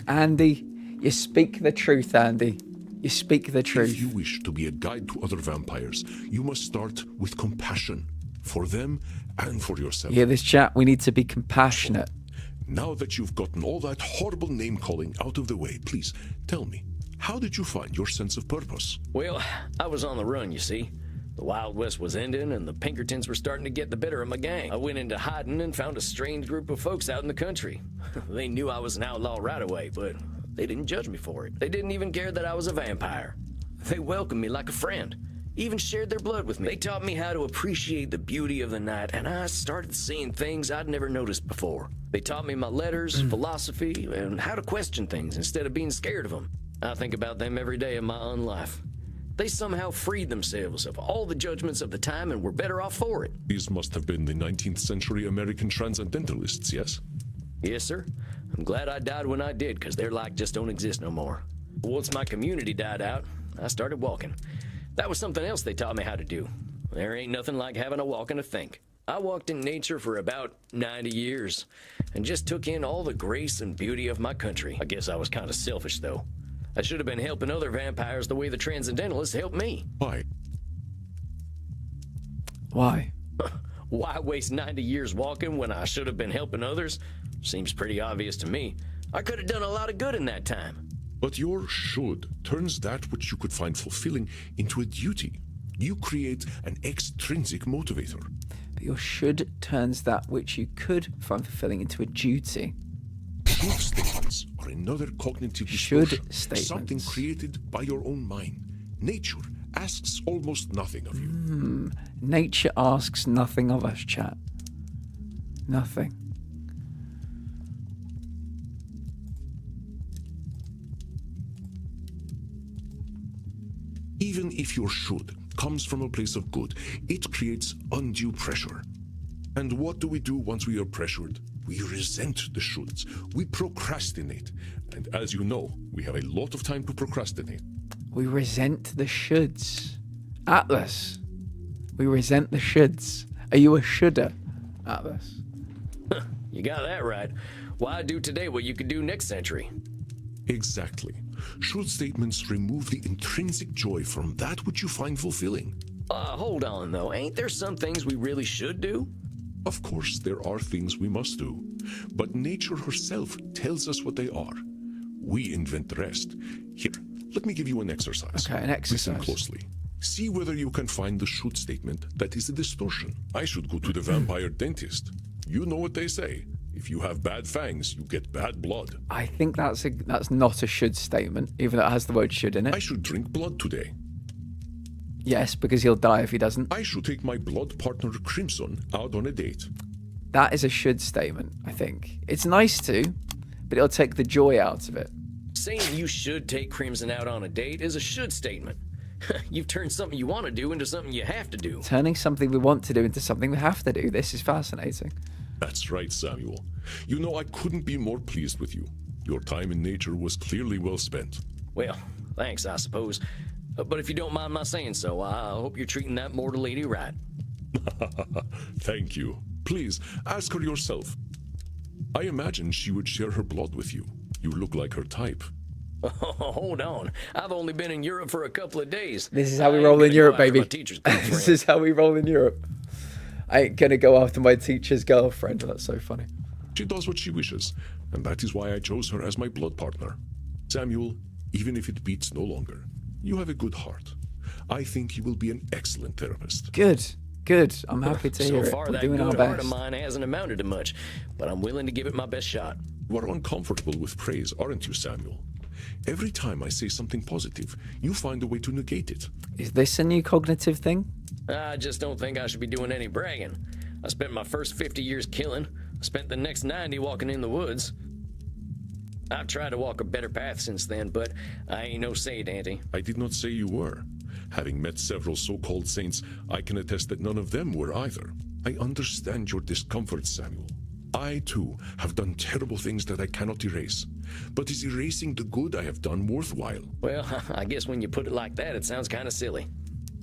A: Andy, you speak the truth, Andy. You speak the
C: If
A: truth.
C: you wish to be a guide to other vampires, you must start with compassion for them and for yourself.
A: You hear this chat? We need to be compassionate.
C: Now that you've gotten all that horrible name-calling out of the way, please tell me, how did you find your sense of purpose?
D: Well, I was on the run, you see. The Wild West was ending, and the Pinkertons were starting to get the better of my gang. I went into hiding and found a strange group of folks out in the country. They knew I was an outlaw right away, but they didn't judge me for it. They didn't even care that I was a vampire. They welcomed me like a friend. even shared their blood with me. They taught me how to appreciate the beauty of the night, and I started seeing things I'd never noticed before. They taught me my letters, philosophy, and how to question things instead of being scared of them. I think about them every day of my own life. They somehow freed themselves of all the judgments of the time and were better off for it.
C: These must have been the 19th century American transcendentalists, yes?
D: Yes, sir. I'm glad I died when I did, because their like just don't exist no more. Once my community died out, I started walking. That was something else they taught me how to do. There ain't nothing like having a walk and a think. I walked in nature for about 90 years and just took in all the grace and beauty of my country. I guess I was kind of selfish, though. I should have been helping other vampires the way the Transcendentalists helped me.
C: Why?
A: Why?
D: Why waste 90 years walking when I should have been helping others? Seems pretty obvious to me. I could have done a lot of good in that time.
C: But your should turns that which you could find fulfilling into a duty. You create an extrinsic motivator.
A: But your should turns that which you could find fulfilling into a duty.
C: Should statements are another cognitive
A: Should
C: distortion,
A: statements.
C: something created by your own mind. Nature asks almost nothing of you.
A: Nature asks nothing of us, chat. Nothing.
C: Even if your should comes from a place of good, it creates undue pressure. And what do we do once we are pressured? We resent the shoulds. We procrastinate. And as you know, we have a lot of time to procrastinate.
A: We resent the shoulds. Atlas. We resent the shoulds. Are you a shoulder, Atlas?
D: You got that right. Why do today what you could do next century?
C: Exactly. Should statements remove the intrinsic joy from that which you find fulfilling?
D: Hold on, though. Ain't there some things we really should do?
C: Of course, there are things we must do, but nature herself tells us what they are. We invent the rest. Here, let me give you an exercise.
A: Okay, an exercise.
C: Listen closely. See whether you can find the should statement that is a distortion. I should go to the vampire dentist. You know what they say. If you have bad fangs, you get bad blood.
A: I think that's not a should statement, even though it has the word should in it.
C: I should drink blood today.
A: Yes, because he'll die if he doesn't.
C: I should take my blood partner Crimson out on a date.
A: That is a should statement, I think. It's nice to, but it'll take the joy out of it.
D: Saying you should take Crimson out on a date is a should statement. You've turned something you want to do into something you have to do.
A: Turning something we want to do into something we have to do. This is fascinating.
C: That's right, Samuel. You know, I couldn't be more pleased with you. Your time in nature was clearly well spent.
D: Well, thanks, I suppose. But if you don't mind my saying so, I hope you're treating that mortal lady right.
C: Thank you. Please, ask her yourself. I imagine she would share her blood with you. You look like her type.
D: Hold on. I've only been in Europe for a couple of days.
A: This is how we roll in Europe, baby.
D: This
A: This is how we roll in Europe. I ain't gonna go after my teacher's girlfriend. That's so funny.
C: She does what she wishes, and that is why I chose her as my blood partner. Samuel, even if it beats no longer, you have a good heart. I think you will be an excellent therapist.
A: Good, good. I'm happy to hear
D: So
A: it.
D: far,
A: We're
D: that
A: doing our
D: good heart of
A: best.
D: mine hasn't amounted to much, but I'm willing to give it my best shot.
C: You are uncomfortable with praise, aren't you, Samuel? Every time I say something positive, you find a way to negate it.
A: Is this a new cognitive thing?
D: I just don't think I should be doing any bragging. I spent my first 50 years killing. I spent the next 90 walking in the woods. I've tried to walk a better path since then, but I ain't no saint, Auntie.
C: I did not say you were. Having met several so-called saints, I can attest that none of them were either. I understand your discomfort, Samuel. I, too, have done terrible things that I cannot erase. But is erasing the good I have done worthwhile?
D: Well, I guess when you put it like that, it sounds kind of silly.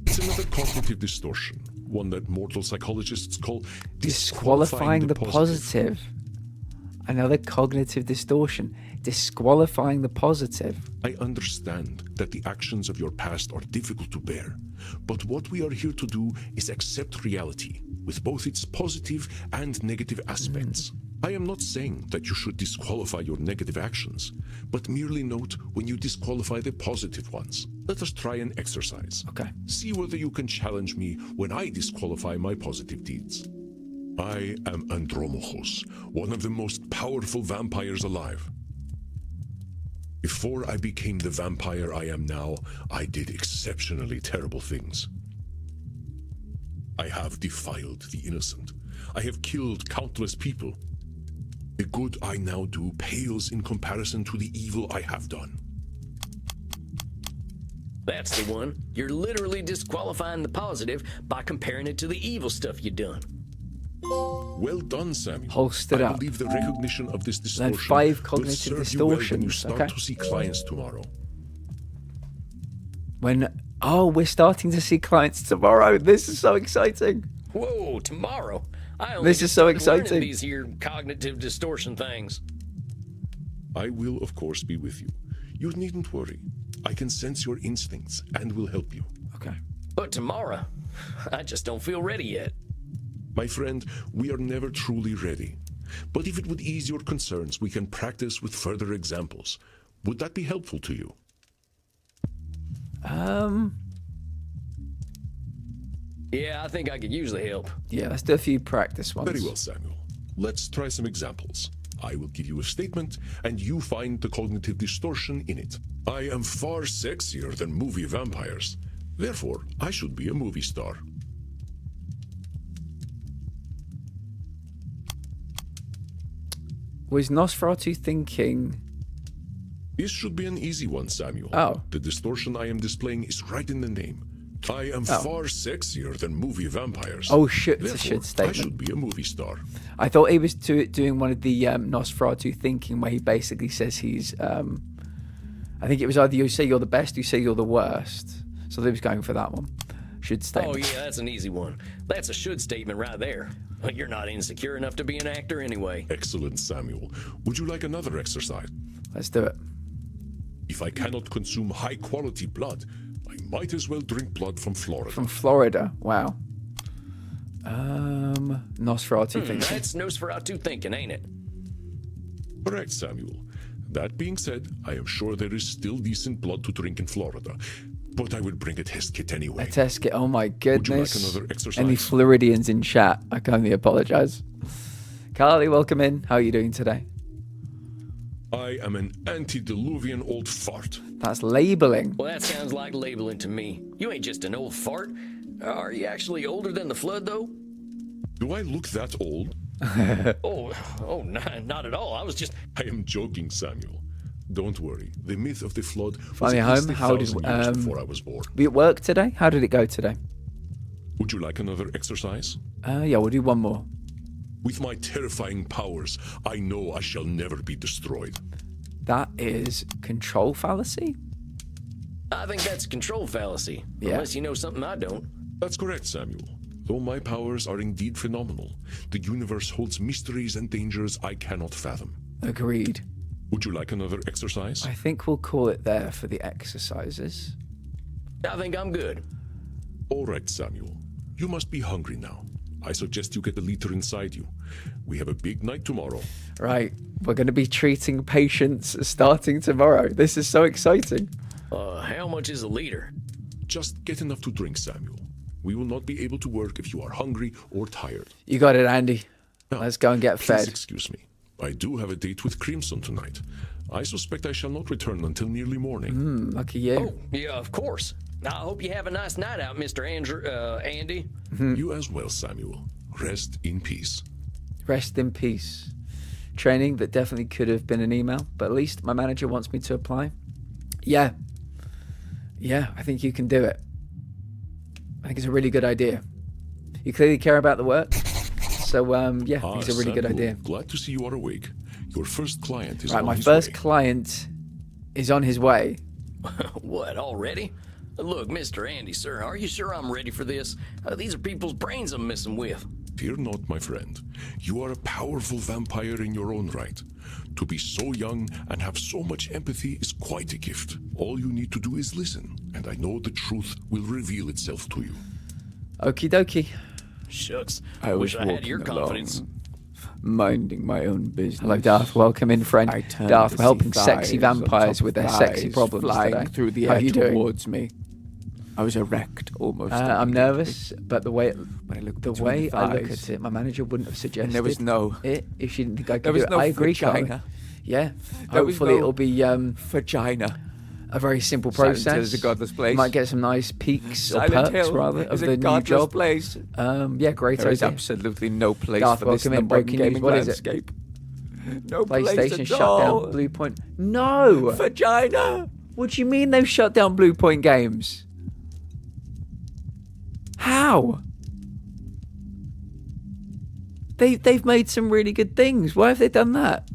C: It's another cognitive distortion, one that mortal psychologists call
A: Disqualifying the positive. Another cognitive distortion. Disqualifying the positive.
C: I understand that the actions of your past are difficult to bear, but what we are here to do is accept reality, with both its positive and negative aspects. I am not saying that you should disqualify your negative actions, but merely note when you disqualify the positive ones. Let us try an exercise.
A: Okay.
C: See whether you can challenge me when I disqualify my positive deeds. I am Andromochos, one of the most powerful vampires alive. Before I became the vampire I am now, I did exceptionally terrible things. I have defiled the innocent. I have killed countless people. The good I now do pales in comparison to the evil I have done.
D: That's the one. You're literally disqualifying the positive by comparing it to the evil stuff you done.
C: Well done, Samuel.
A: Holstered
C: I
A: up.
C: believe the recognition of this distortion
A: 5
C: will
A: cognitive
C: serve you well when you
A: distortions.
C: start
A: Okay.
C: to see clients tomorrow.
A: We're starting to see clients tomorrow. This is so exciting.
D: Whoa, tomorrow? I only
A: This is
D: just
A: so
D: started learning
A: exciting.
D: These here cognitive distortion things.
C: I will, of course, be with you. You needn't worry. I can sense your instincts and will help you.
A: Okay.
D: But tomorrow, I just don't feel ready yet.
C: My friend, we are never truly ready. But if it would ease your concerns, we can practice with further examples. Would that be helpful to you?
D: Yeah, I think I could use the help.
A: Yeah, let's do a few practice ones.
C: Very well, Samuel. Let's try some examples. I will give you a statement, and you find the cognitive distortion in it. I am far sexier than movie vampires. Therefore, I should be a movie star.
A: Was Nosferatu thinking...
C: This should be an easy one, Samuel.
A: Oh.
C: The distortion I am displaying is right in the name. I am far sexier than movie vampires.
A: Oh, shit, it's a
C: Therefore,
A: shit statement.
C: I should be a movie star.
A: I thought he was doing one of the Nosferatu thinking where he basically says he's... I think it was either you say you're the best, you say you're the worst. So they was going for that one. Should statement.
D: Oh, yeah, that's an easy one. That's a should statement right there. Well, you're not insecure enough to be an actor anyway.
C: Excellent, Samuel. Would you like another exercise?
A: Let's do it.
C: If I cannot consume high-quality blood, I might as well drink blood from Florida.
A: From Florida. Wow. Nosferatu thinking.
D: That's Nosferatu thinking, ain't it?
C: Correct, Samuel. That being said, I am sure there is still decent blood to drink in Florida, but I would bring a test kit anyway.
A: A test kit. Oh my goodness.
C: Would you like another exercise?
A: Any Floridians in chat? I can only apologize. Carly, welcome in. How are you doing today?
C: I am an antediluvian old fart.
A: That's labeling.
D: Well, that sounds like labeling to me. You ain't just an old fart. Are you actually older than the flood, though?
C: Do I look that old?
D: Not at all. I was just...
C: I am joking, Samuel. Don't worry. The myth of the flood was
A: Finally
C: at least
A: home. How did
C: 1,000 years before I was born.
A: we at work today? How did it go today?
C: Would you like another exercise?
A: Yeah, we'll do one more.
C: With my terrifying powers, I know I shall never be destroyed.
A: That is control fallacy.
D: I think that's a control fallacy.
A: Yeah.
D: Unless you know something I don't.
C: That's correct, Samuel. Though my powers are indeed phenomenal, the universe holds mysteries and dangers I cannot fathom.
A: Agreed.
C: Would you like another exercise?
A: I think we'll call it there for the exercises.
D: I think I'm good.
C: All right, Samuel. You must be hungry now. I suggest you get a liter inside you. We have a big night tomorrow.
A: Right, we're going to be treating patients starting tomorrow. This is so exciting.
D: How much is a liter?
C: Just get enough to drink, Samuel. We will not be able to work if you are hungry or tired.
A: You got it, Andy.
C: Now,
A: Let's go and get
C: please
A: fed.
C: excuse me. I do have a date with Crimson tonight. I suspect I shall not return until nearly morning.
A: Lucky you.
D: Oh, yeah, of course. I hope you have a nice night out, Mr. Andy.
C: You as well, Samuel. Rest in peace.
A: Rest in peace. Training that definitely could have been an email, but at least my manager wants me to apply. Yeah, I think you can do it. I think it's a really good idea. You clearly care about the work. So, yeah, I think it's a really good
C: Samuel,
A: idea.
C: Glad to see you are awake. Your first client is
A: Right,
C: on
A: my
C: his
A: first
C: way.
A: client is on his way.
D: What, already? Look, Mr. Andy, sir, are you sure I'm ready for this? These are people's brains I'm messing with.
C: Fear not, my friend. You are a powerful vampire in your own right. To be so young and have so much empathy is quite a gift. All you need to do is listen, and I know the truth will reveal itself to you.
A: Okie dokie.
D: Shucks.
A: I
D: wish
A: was
D: I had your
A: walking
D: confidence.
A: along, minding my own business. Hello, Darth. Welcome in, friend.
H: I turned
A: Darth,
H: to
A: we're helping
H: see
A: sexy
H: thighs on
A: vampires
H: top
A: with
H: of
A: their sexy
H: thighs
A: problems
H: flying
A: today.
H: through the
A: How
H: air
A: you doing?
H: towards me. I was erect almost.
A: I'm
H: immediately.
A: nervous, but the way
H: When I looked
A: the
H: between
A: way
H: the
A: I look
H: thighs,
A: at it, my manager wouldn't have suggested
H: and there was no
A: it if she didn't think I could
H: There was
A: do it.
H: no
A: I agree, Carly.
H: vagina.
A: Yeah.
H: There was
A: Hopefully
H: no
A: it'll be
H: vagina.
A: a very simple
H: Silent
A: process.
H: Hill is a godless place.
A: You might get some nice peaks or
H: Silent
A: perks,
H: Hill
A: rather,
H: is
A: of
H: a
A: the new
H: godless
A: job.
H: place.
A: Yeah, great
H: There is
A: idea.
H: absolutely no place
A: Darth,
H: for this in
A: welcome
H: the
A: in.
H: modern
A: Breaking news.
H: gaming
A: What is it?
H: landscape. No place
A: PlayStation
H: at
A: shut
H: all.
A: down Blue Point. No!
H: Vagina.
A: What do you mean they've shut down Blue Point Games? How? They've made some really good things. Why have they done that?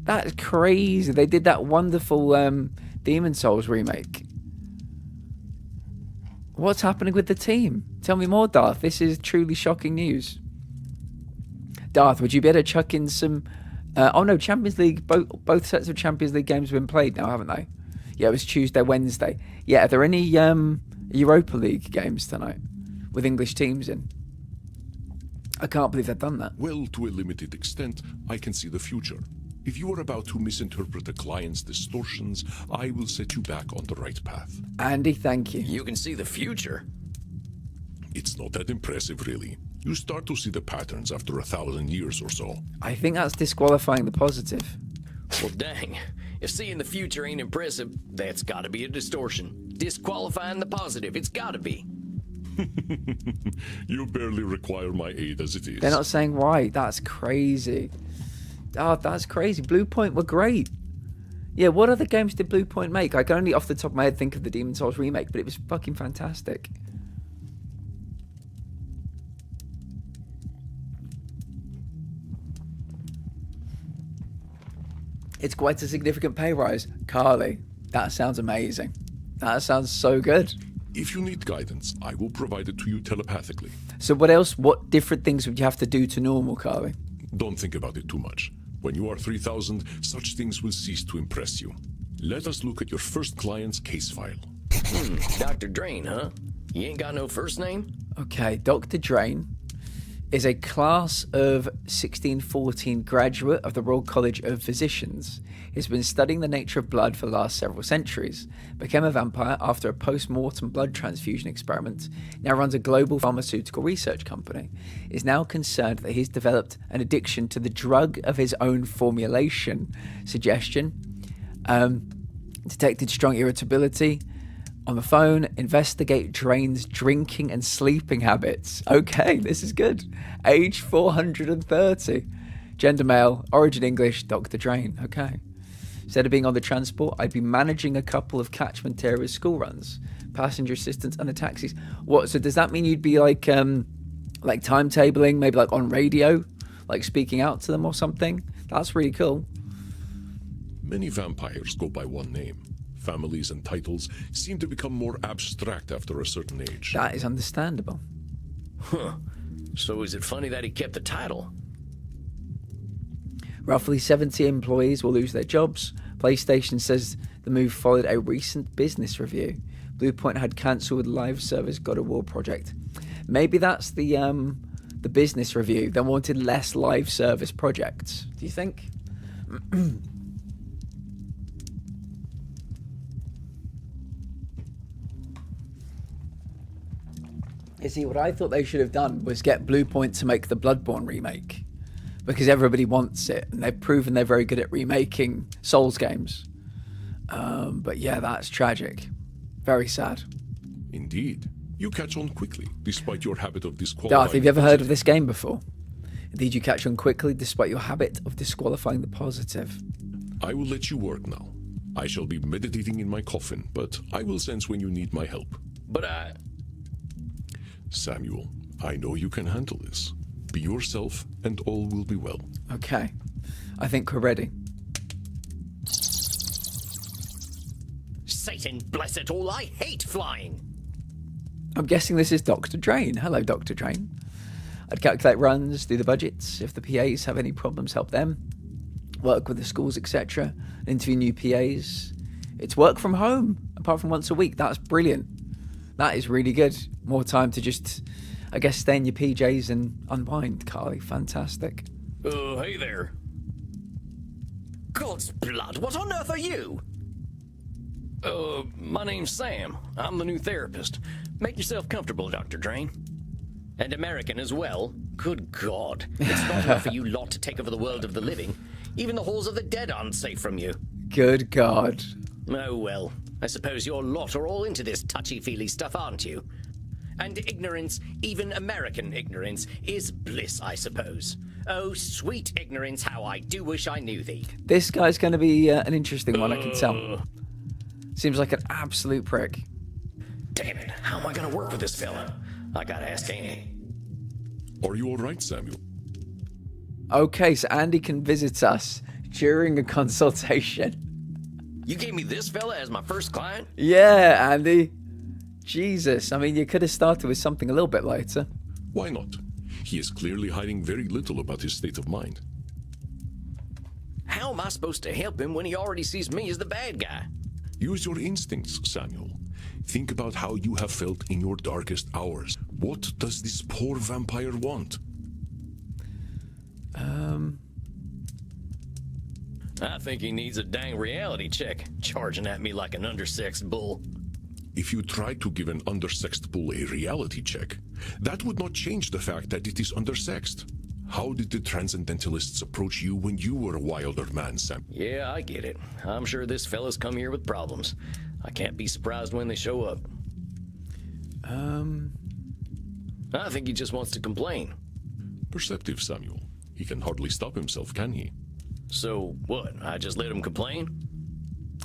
A: That's crazy. They did that wonderful Demon Souls remake. What's happening with the team? Tell me more, Darth. This is truly shocking news. Darth, would you be able to chuck in some... oh no, Champions League, both sets of Champions League games have been played now, haven't they? Yeah, it was Tuesday, Wednesday. Yeah, are there any Europa League games tonight with English teams in? I can't believe they've done that.
C: Well, to a limited extent, I can see the future. If you are about to misinterpret a client's distortions, I will set you back on the right path.
A: Andy, thank you.
D: You can see the future.
C: It's not that impressive, really. You start to see the patterns after 1,000 years or so.
A: I think that's disqualifying the positive.
D: Well, dang. If seeing the future ain't impressive, that's gotta be a distortion. Disqualifying the positive, it's gotta be.
C: You barely require my aid as it is.
A: They're not saying why. That's crazy. Oh, that's crazy. Blue Point were great. Yeah, what other games did Blue Point make? I can only off the top of my head think of the Demon Souls remake, but it was fucking fantastic. It's quite a significant pay rise. Carly, that sounds amazing. That sounds so good.
C: If you need guidance, I will provide it to you telepathically.
A: So what else, what different things would you have to do to normal, Carly?
C: Don't think about it too much. When you are 3,000, such things will cease to impress you. Let us look at your first client's case file.
D: Dr. Drain, huh? He ain't got no first name?
A: Okay, Dr. Drain is a class of 1614 graduate of the Royal College of Physicians. He's been studying the nature of blood for the last several centuries, became a vampire after a post-mortem blood transfusion experiment, now runs a global pharmaceutical research company, is now concerned that he's developed an addiction to the drug of his own formulation. Suggestion, detected strong irritability. On the phone, investigate Drain's drinking and sleeping habits. Okay, this is good. Age 430. Gender male, origin English, Dr. Drain. Okay. Instead of being on the transport, I'd be managing a couple of catchment area school runs, passenger assistance and the taxis. What, so does that mean you'd be like timetabling, maybe like on radio, like speaking out to them or something? That's really cool.
C: Many vampires go by one name. Families and titles seem to become more abstract after a certain age.
A: That is understandable.
D: Huh. So is it funny that he kept the title?
A: Roughly 70 employees will lose their jobs. PlayStation says the move followed a recent business review. Bluepoint had cancelled live service God of War project. Maybe that's the business review. They wanted less live service projects. Do you think? You see, what I thought they should have done was get Bluepoint to make the Bloodborne remake, because everybody wants it, and they've proven they're very good at remaking Souls games. But yeah, that's tragic. Very sad.
C: Indeed. You catch on quickly, despite your habit of disqualifying.
A: Darth, have you ever heard of this game before? Did you catch on quickly despite your habit of disqualifying the positive?
C: I will let you work now. I shall be meditating in my coffin, but I will sense when you need my help.
D: But I...
C: Samuel, I know you can handle this. Be yourself, and all will be well.
A: Okay. I think we're ready.
D: Satan bless it all, I hate flying!
A: I'm guessing this is Dr. Drain. Hello, Dr. Drain. I'd calculate runs, do the budgets. If the PAs have any problems, help them. Work with the schools, etc. Interview new PAs. It's work from home, apart from once a week. That's brilliant. That is really good. More time to just, I guess, stay in your PJs and unwind, Carly. Fantastic.
D: Hey there. God's blood, what on earth are you? My name's Sam. I'm the new therapist. Make yourself comfortable, Dr. Drain. And American as well. Good God. It's not enough for you lot to take over the world of the living. Even the halls of the dead aren't safe from you.
A: Good God.
D: Oh well, I suppose your lot are all into this touchy-feely stuff, aren't you? And ignorance, even American ignorance, is bliss, I suppose. Oh, sweet ignorance, how I do wish I knew thee.
A: This guy's going to be an interesting one, I can tell. Seems like an absolute prick.
D: Damn it, how am I gonna work with this fella? I gotta ask Andy.
C: Are you all right, Samuel?
A: Okay, so Andy can visit us during a consultation.
D: You gave me this fella as my first client?
A: Yeah, Andy. Jesus, I mean, you could have started with something a little bit lighter.
C: Why not? He is clearly hiding very little about his state of mind.
D: How am I supposed to help him when he already sees me as the bad guy?
C: Use your instincts, Samuel. Think about how you have felt in your darkest hours. What does this poor vampire want?
D: I think he needs a dang reality check, charging at me like an undersexed bull.
C: If you tried to give an undersexed bull a reality check, that would not change the fact that it is undersexed. How did the transcendentalists approach you when you were a wilder man, Sam?
D: Yeah, I get it. I'm sure this fella's come here with problems. I can't be surprised when they show up. I think he just wants to complain.
C: Perceptive, Samuel. He can hardly stop himself, can he?
D: So, what? I just let him complain?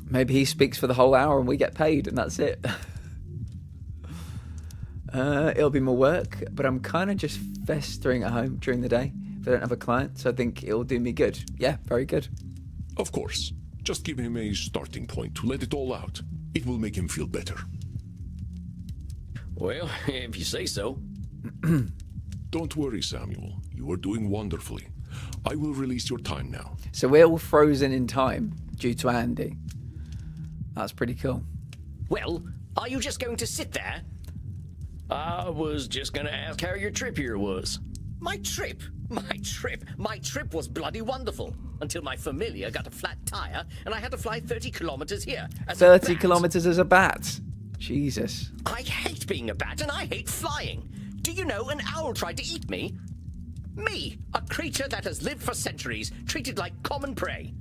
A: Maybe he speaks for the whole hour and we get paid and that's it. It'll be more work, but I'm kind of just festering at home during the day if I don't have a client, so I think it'll do me good. Yeah, very good.
C: Of course. Just give him a starting point to let it all out. It will make him feel better.
D: Well, if you say so.
C: Don't worry, Samuel. You are doing wonderfully. I will release your time now.
A: So we're all frozen in time due to Andy. That's pretty cool.
D: Well, are you just going to sit there? I was just going to ask how your trip here was. My trip? My trip was bloody wonderful. Until my familiar got a flat tire and I had to fly 30 kilometers here.
A: 30 kilometers as a bat. Jesus.
D: I hate being a bat and I hate flying. Do you know an owl tried to eat me? Me, a creature that has lived for centuries, treated like common prey.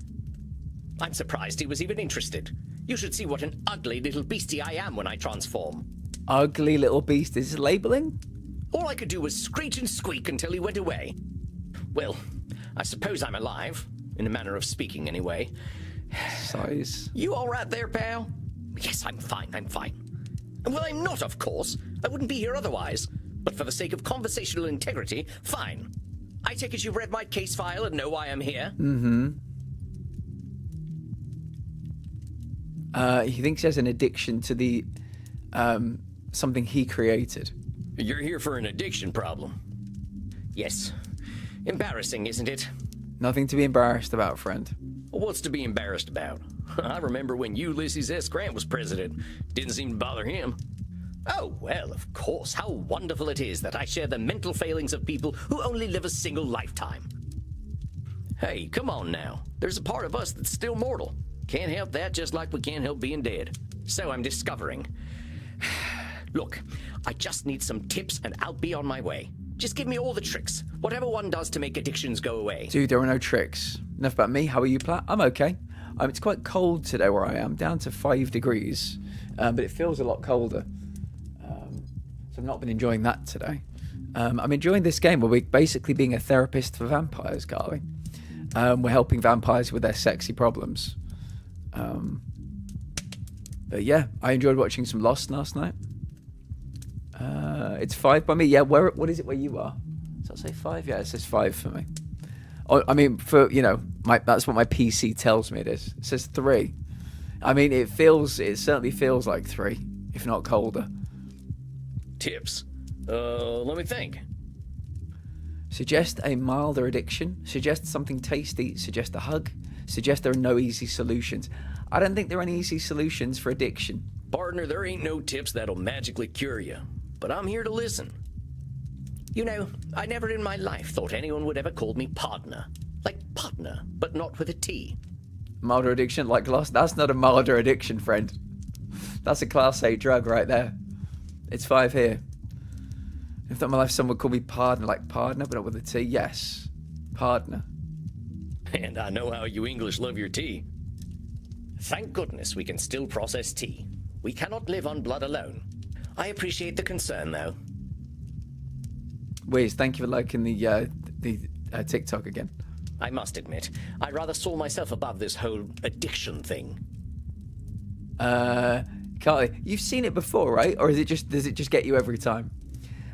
D: I'm surprised he was even interested. You should see what an ugly little beastie I am when I transform.
A: Ugly little beast. Is it labeling?
D: All I could do was screech and squeak until he went away. Well, I suppose I'm alive. In a manner of speaking, anyway.
A: Size.
D: You all right there, pal? Yes, I'm fine. Well, I'm not, of course. I wouldn't be here otherwise. But for the sake of conversational integrity, fine. I take it you've read my case file and know why I'm here?
A: He thinks he has an addiction to the something he created.
D: You're here for an addiction problem. Yes. Embarrassing, isn't it?
A: Nothing to be embarrassed about, friend.
D: What's to be embarrassed about? I remember when Ulysses S. Grant was president. Didn't seem to bother him. Oh, well, of course. How wonderful it is that I share the mental failings of people who only live a single lifetime. Hey, come on now. There's a part of us that's still mortal. Can't help that, just like we can't help being dead. So I'm discovering. Look, I just need some tips and I'll be on my way. Just give me all the tricks. Whatever one does to make addictions go away.
A: Dude, there are no tricks. Enough about me. How are you, Platt? I'm okay. It's quite cold today where I am, down to 5 degrees. But it feels a lot colder. So I've not been enjoying that today. I'm enjoying this game where we're basically being a therapist for vampires, Carly. We're helping vampires with their sexy problems. But yeah, I enjoyed watching some Lost last night. It's 5 by me. Yeah, what is it where you are? Does that say 5? Yeah, it says 5 for me. Oh, I mean, that's what my PC tells me it is. It says 3. I mean, it certainly feels like 3, if not colder.
D: Tips. Let me think.
A: Suggest a milder addiction. Suggest something tasty. Suggest a hug. Suggest there are no easy solutions. I don't think there are any easy solutions for addiction.
D: Partner, there ain't no tips that'll magically cure you. But I'm here to listen. You know, I never in my life thought anyone would ever call me partner. Like partner, but not with a T.
A: Milder addiction like Lost? That's not a milder addiction, friend. That's a class A drug right there. It's 5 here. If not in my life, someone would call me partner, like partner, but not with a T. Yes. Partner.
D: And I know how you English love your tea. Thank goodness we can still process tea. We cannot live on blood alone. I appreciate the concern, though.
A: Wiz, thank you for liking the TikTok again.
D: I must admit, I rather saw myself above this whole addiction thing.
A: Carly, you've seen it before, right? Or does it just get you every time?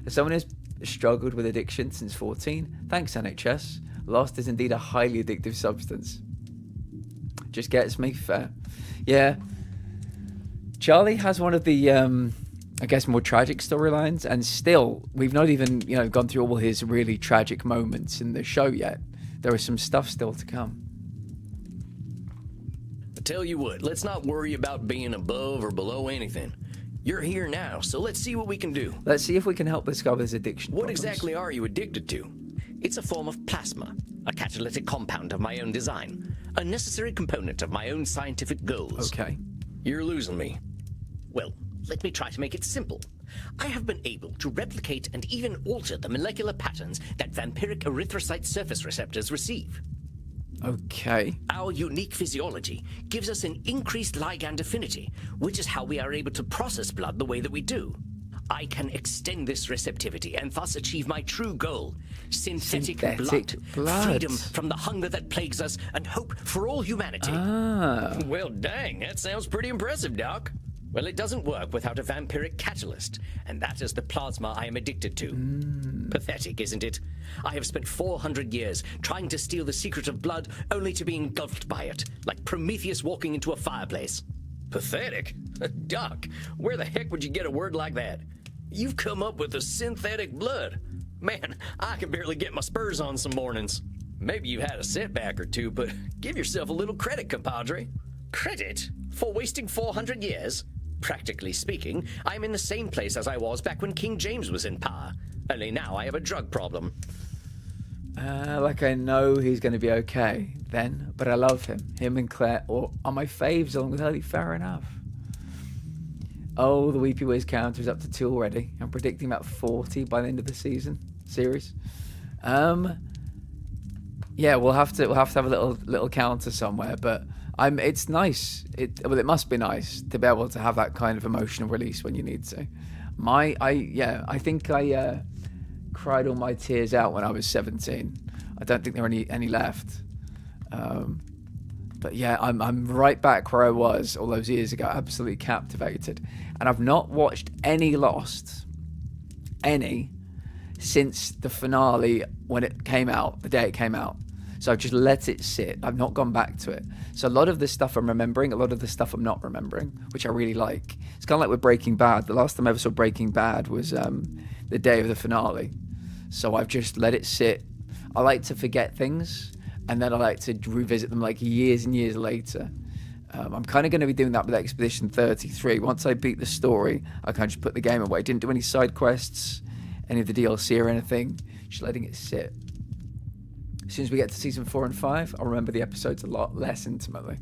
A: As someone who's struggled with addiction since 14, thanks NHS. Lost is indeed a highly addictive substance. Just gets me fair. Yeah. Charlie has one of the, I guess, more tragic storylines, and still, we've not even, gone through all his really tragic moments in the show yet. There is some stuff still to come.
D: I tell you what, let's not worry about being above or below anything. You're here now, so let's see what we can do.
A: Let's see if we can help discover his addiction
D: What
A: problems.
D: exactly are you addicted to? It's a form of plasma, a catalytic compound of my own design, a necessary component of my own scientific goals.
A: Okay.
D: You're losing me. Well, let me try to make it simple. I have been able to replicate and even alter the molecular patterns that vampiric erythrocyte surface receptors receive.
A: Okay.
D: Our unique physiology gives us an increased ligand affinity, which is how we are able to process blood the way that we do. I can extend this receptivity and thus achieve my true goal: synthetic blood, freedom from the hunger that plagues us, and hope for all humanity.
A: Ah.
D: Well, dang, that sounds pretty impressive, Doc. Well, it doesn't work without a vampiric catalyst, and that is the plasma I am addicted to. Pathetic, isn't it? I have spent 400 years trying to steal the secret of blood, only to be engulfed by it, like Prometheus walking into a fireplace. Pathetic? Doc, where the heck would you get a word like that? You've come up with a synthetic blood. Man, I can barely get my spurs on some mornings. Maybe you've had a setback or two, but give yourself a little credit, compadre. Credit? For wasting 400 years? Practically speaking, I'm in the same place as I was back when King James was in power. Only now I have a drug problem.
A: Like I know he's going to be okay then, but I love him. Him and Claire are my faves along with Hurley. Fair enough. Oh, the Weepy Wiz counter is up to 2 already. I'm predicting about 40 by the end of the series. Yeah, we'll have to have a little counter somewhere, but it's nice. It must be nice to be able to have that kind of emotional release when you need to. I think I cried all my tears out when I was 17. I don't think there are any left. But yeah, I'm right back where I was all those years ago, absolutely captivated. And I've not watched any Lost, since the finale when it came out, the day it came out. So I've just let it sit. I've not gone back to it. So a lot of the stuff I'm remembering, a lot of the stuff I'm not remembering, which I really like. It's kind of like with Breaking Bad. The last time I ever saw Breaking Bad was the day of the finale. So I've just let it sit. I like to forget things, and then I like to revisit them like years and years later. I'm kind of going to be doing that with Expedition 33. Once I beat the story, I kind of just put the game away. Didn't do any side quests, any of the DLC or anything. Just letting it sit. As soon as we get to season 4 and 5, I'll remember the episodes a lot less intimately.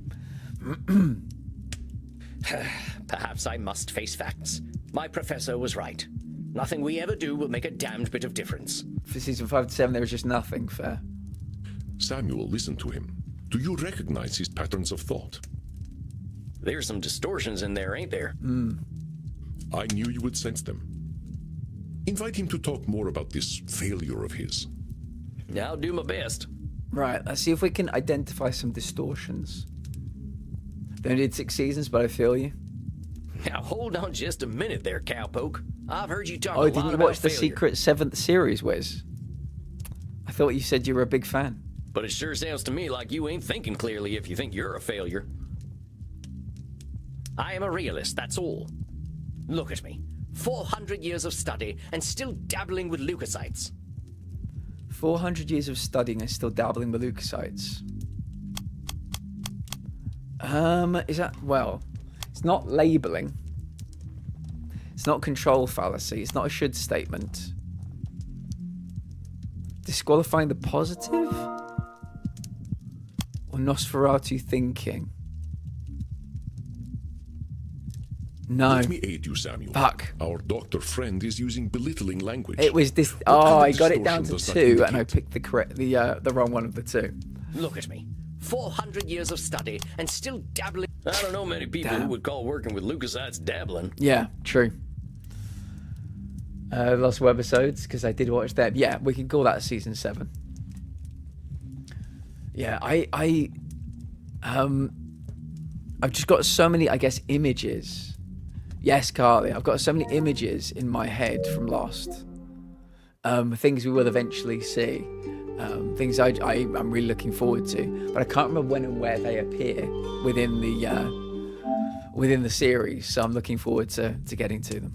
D: Perhaps I must face facts. My professor was right. Nothing we ever do will make a damned bit of difference.
A: For season 5 to 7, there was just nothing fair.
C: Samuel, listen to him. Do you recognize his patterns of thought?
D: There's some distortions in there, ain't there?
C: I knew you would sense them. Invite him to talk more about this failure of his.
D: I'll do my best.
A: Right, let's see if we can identify some distortions. They only did 6 seasons, but I feel you.
D: Now hold on just a minute there, cowpoke. I've heard you talk a lot
A: didn't you
D: about
A: watch the
D: failure.
A: secret 7th series, Wiz? I thought you said you were a big fan.
D: But it sure sounds to me like you ain't thinking clearly if you think you're a failure. I am a realist, that's all. Look at me. 400 years of study and still dabbling with leukocytes.
A: 400 years of studying and still dabbling with leukocytes. Is that, well, it's not labeling. It's not control fallacy. It's not a should statement. Disqualifying the positive? Or Nosferatu thinking? No.
C: Let me aid you, Samuel.
A: Fuck.
C: Our doctor friend is using belittling language.
A: It was this.
C: What
A: Oh,
C: kind of
A: I got it down
C: distortion
A: to
C: does that
A: 2, and I
C: indicate?
A: picked the wrong one of the 2.
D: Look at me. 400 years of study and still dabbling. I don't know many people who would call working with Lucasites dabbling.
A: Yeah, true. Lots of episodes because I did watch that. Yeah, we can call that season 7. Yeah, I've just got so many, I guess, images. Yes, Carly, I've got so many images in my head from Lost. Things we will eventually see. Things I'm really looking forward to, but I can't remember when and where they appear within the series. So I'm looking forward to getting to them.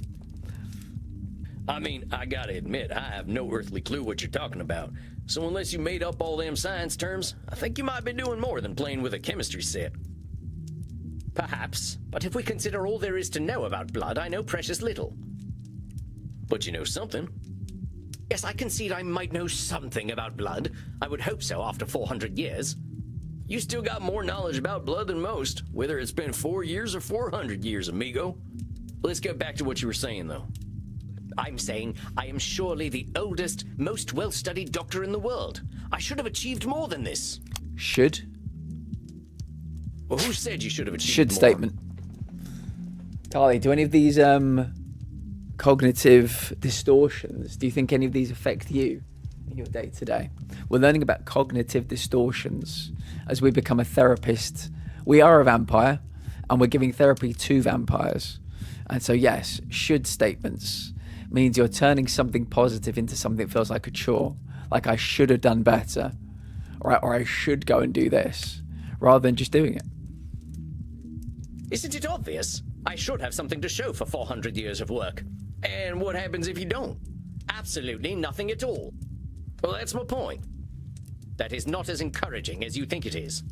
D: I mean, I gotta admit, I have no earthly clue what you're talking about. So unless you made up all them science terms, I think you might be doing more than playing with a chemistry set. Perhaps, but if we consider all there is to know about blood, I know precious little. But you know something. Yes, I concede I might know something about blood. I would hope so after 400 years. You still got more knowledge about blood than most, whether it's been 4 years or 400 years, amigo. Let's get back to what you were saying, though. I'm saying I am surely the oldest, most well-studied doctor in the world. I should have achieved more than this.
A: Should?
D: Well, who said you should have achieved
A: Should
D: more?
A: statement. Carly, do any of these cognitive distortions, do you think any of these affect you in your day-to-day? We're learning about cognitive distortions as we become a therapist. We are a vampire, and we're giving therapy to vampires. And so, yes, should statements means you're turning something positive into something that feels like a chore, like I should have done better, or I should go and do this, rather than just doing it.
D: Isn't it obvious? I should have something to show for 400 years of work. And what happens if you don't? Absolutely nothing at all. Well, that's my point. That is not as encouraging as you think it is.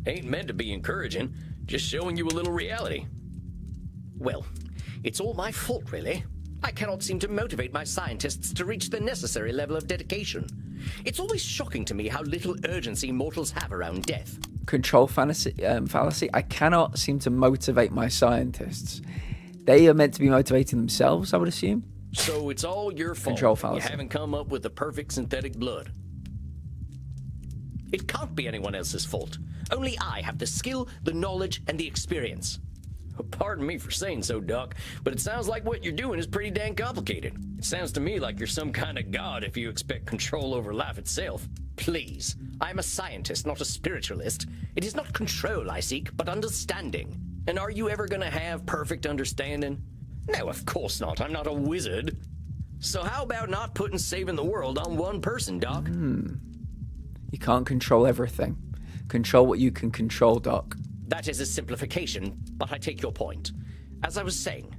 D: Ain't meant to be encouraging, just showing you a little reality. Well, it's all my fault, really. I cannot seem to motivate my scientists to reach the necessary level of dedication. It's always shocking to me how little urgency mortals have around death.
A: Control fallacy. I cannot seem to motivate my scientists. They are meant to be motivating themselves, I would assume.
D: So it's all your fault.
A: Control
D: You
A: fallacy.
D: haven't come up with the perfect synthetic blood. It can't be anyone else's fault. Only I have the skill, the knowledge, and the experience. Pardon me for saying so, Doc, but it sounds like what you're doing is pretty dang complicated. It sounds to me like you're some kind of god if you expect control over life itself. Please, I'm a scientist, not a spiritualist. It is not control I seek, but understanding. And are you ever gonna have perfect understanding? No, of course not. I'm not a wizard. So how about not putting saving the world on one person, Doc?
A: You can't control everything. Control what you can control, Doc.
D: That is a simplification, but I take your point. As I was saying,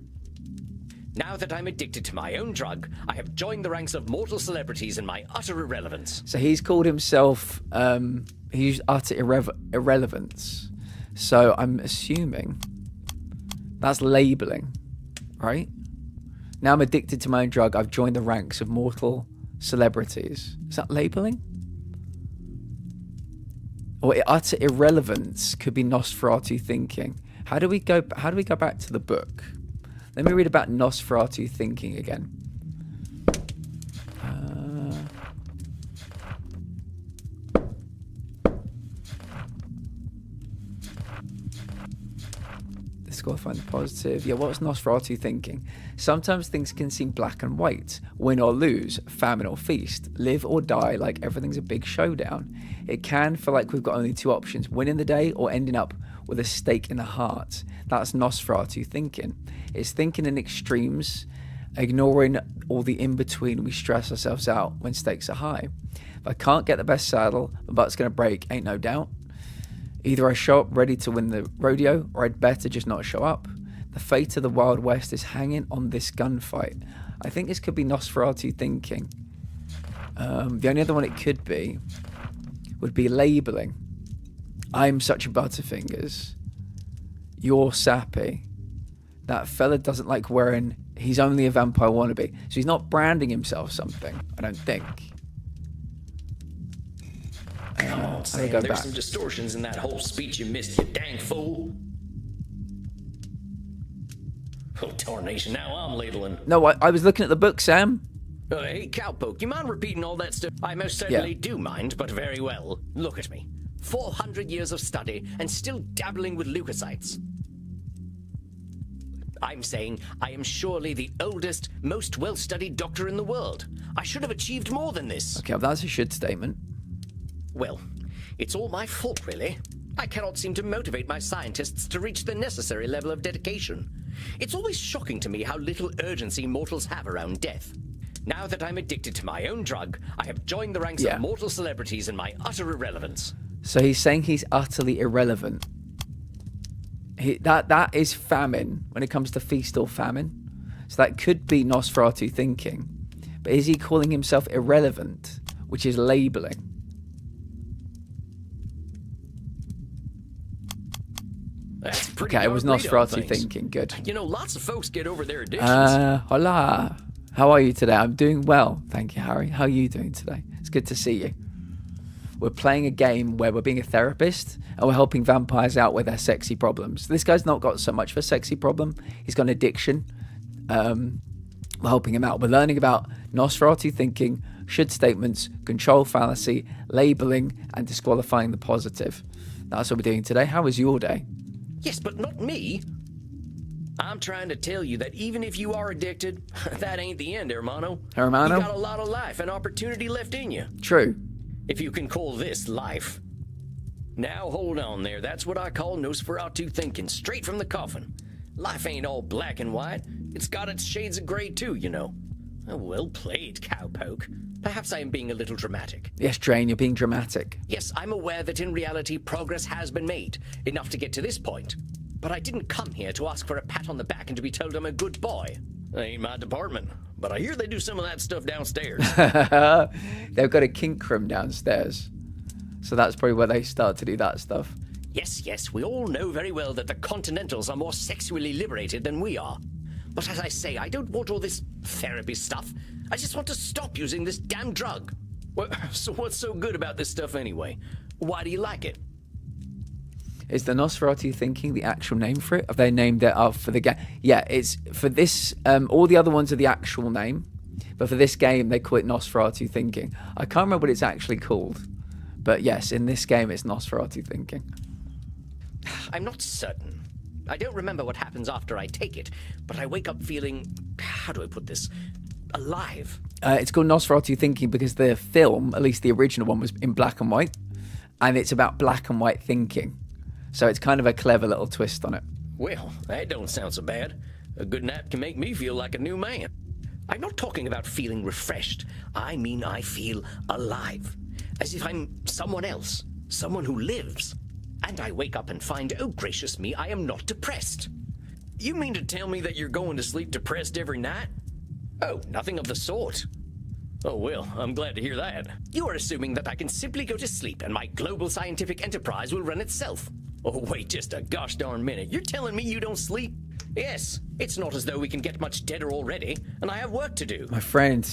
D: now that I'm addicted to my own drug, I have joined the ranks of mortal celebrities in my utter irrelevance.
A: So he's called himself, he's utter irrelevance. So I'm assuming that's labeling, right? Now I'm addicted to my own drug. I've joined the ranks of mortal celebrities. Is that labeling? Or utter irrelevance could be Nosferatu thinking. How do we go back to the book? Let me read about Nosferatu thinking again. Let's go find the positive. Yeah, what's Nosferatu thinking? Sometimes things can seem black and white. Win or lose, famine or feast, live or die, like everything's a big showdown. It can feel like we've got only two options, winning the day or ending up with a stake in the heart. That's Nosferatu thinking. It's thinking in extremes, ignoring all the in-between. We stress ourselves out when stakes are high. If I can't get the best saddle, my butt's going to break, ain't no doubt. Either I show up ready to win the rodeo, or I'd better just not show up. The fate of the Wild West is hanging on this gunfight. I think this could be Nosferatu thinking. The only other one it could be would be labeling. I'm such a butterfingers. You're sappy. That fella doesn't like wearing... He's only a vampire wannabe. So he's not branding himself something, I don't think.
D: Come on, Sam,
A: go
D: there's
A: back.
D: some distortions in that whole speech you missed, you dang fool. Oh, tarnation, now I'm labeling.
A: No, I was looking at the book, Sam.
D: Hey, Cowpoke, you mind repeating all that stuff? I most certainly do mind, but very well. Look at me. 400 years of study and still dabbling with leukocytes. I'm saying I am surely the oldest, most well-studied doctor in the world. I should have achieved more than this.
A: Okay, well, that's a should statement.
D: Well, it's all my fault, really. I cannot seem to motivate my scientists to reach the necessary level of dedication. It's always shocking to me how little urgency mortals have around death. Now that I'm addicted to my own drug, I have joined the ranks of mortal celebrities in my utter irrelevance.
A: So he's saying he's utterly irrelevant. That is famine when it comes to feast or famine. So that could be Nosferatu thinking. But is he calling himself irrelevant, which is labeling?
D: That's pretty
A: Okay, it was
D: hard read on
A: Nosferatu
D: things.
A: thinking. Good.
D: You know, lots of folks get over their addictions.
A: Hola. How are you today? I'm doing well. Thank you, Harry. How are you doing today? It's good to see you. We're playing a game where we're being a therapist and we're helping vampires out with their sexy problems. This guy's not got so much of a sexy problem. He's got an addiction. We're helping him out. We're learning about Nosferatu thinking, should statements, control fallacy, labeling, and disqualifying the positive. That's what we're doing today. How was your day?
D: Yes, but not me. I'm trying to tell you that even if you are addicted, that ain't the end, hermano.
A: Hermano?
D: You got a lot of life and opportunity left in you.
A: True.
D: If you can call this life. Now hold on there. That's what I call Nosferatu thinking, straight from the coffin. Life ain't all black and white. It's got its shades of gray too, you know. Oh, well played, Cowpoke. Perhaps I am being a little dramatic.
A: Yes, Drain, you're being dramatic.
D: Yes, I'm aware that in reality progress has been made, enough to get to this point. But I didn't come here to ask for a pat on the back and to be told I'm a good boy. That ain't my department, but I hear they do some of that stuff downstairs.
A: They've got a kink room downstairs. So that's probably where they start to do that stuff.
D: Yes, we all know very well that the Continentals are more sexually liberated than we are. But as I say, I don't want all this therapy stuff. I just want to stop using this damn drug. So what's so good about this stuff anyway? Why do you like it?
A: Is the Nosferatu thinking the actual name for it? Have they named it up for the game? Yeah, it's for this. All the other ones are the actual name, but for this game they call it Nosferatu thinking. I can't remember what it's actually called, but yes, in this game it's Nosferatu thinking.
D: I'm not certain. I don't remember what happens after I take it, but I wake up feeling, how do I put this, alive.
A: It's called Nosferatu thinking because the film, at least the original one, was in black and white, and it's about black and white thinking. So it's kind of a clever little twist on it.
D: Well, that don't sound so bad. A good nap can make me feel like a new man. I'm not talking about feeling refreshed. I mean I feel alive. As if I'm someone else. Someone who lives. And I wake up and find, oh gracious me, I am not depressed. You mean to tell me that you're going to sleep depressed every night? Oh, nothing of the sort. Oh well, I'm glad to hear that. You are assuming that I can simply go to sleep and my global scientific enterprise will run itself. Oh wait just a gosh darn minute, you're telling me you don't sleep? Yes, it's not as though we can get much deader already, and I have work to do.
A: My friend,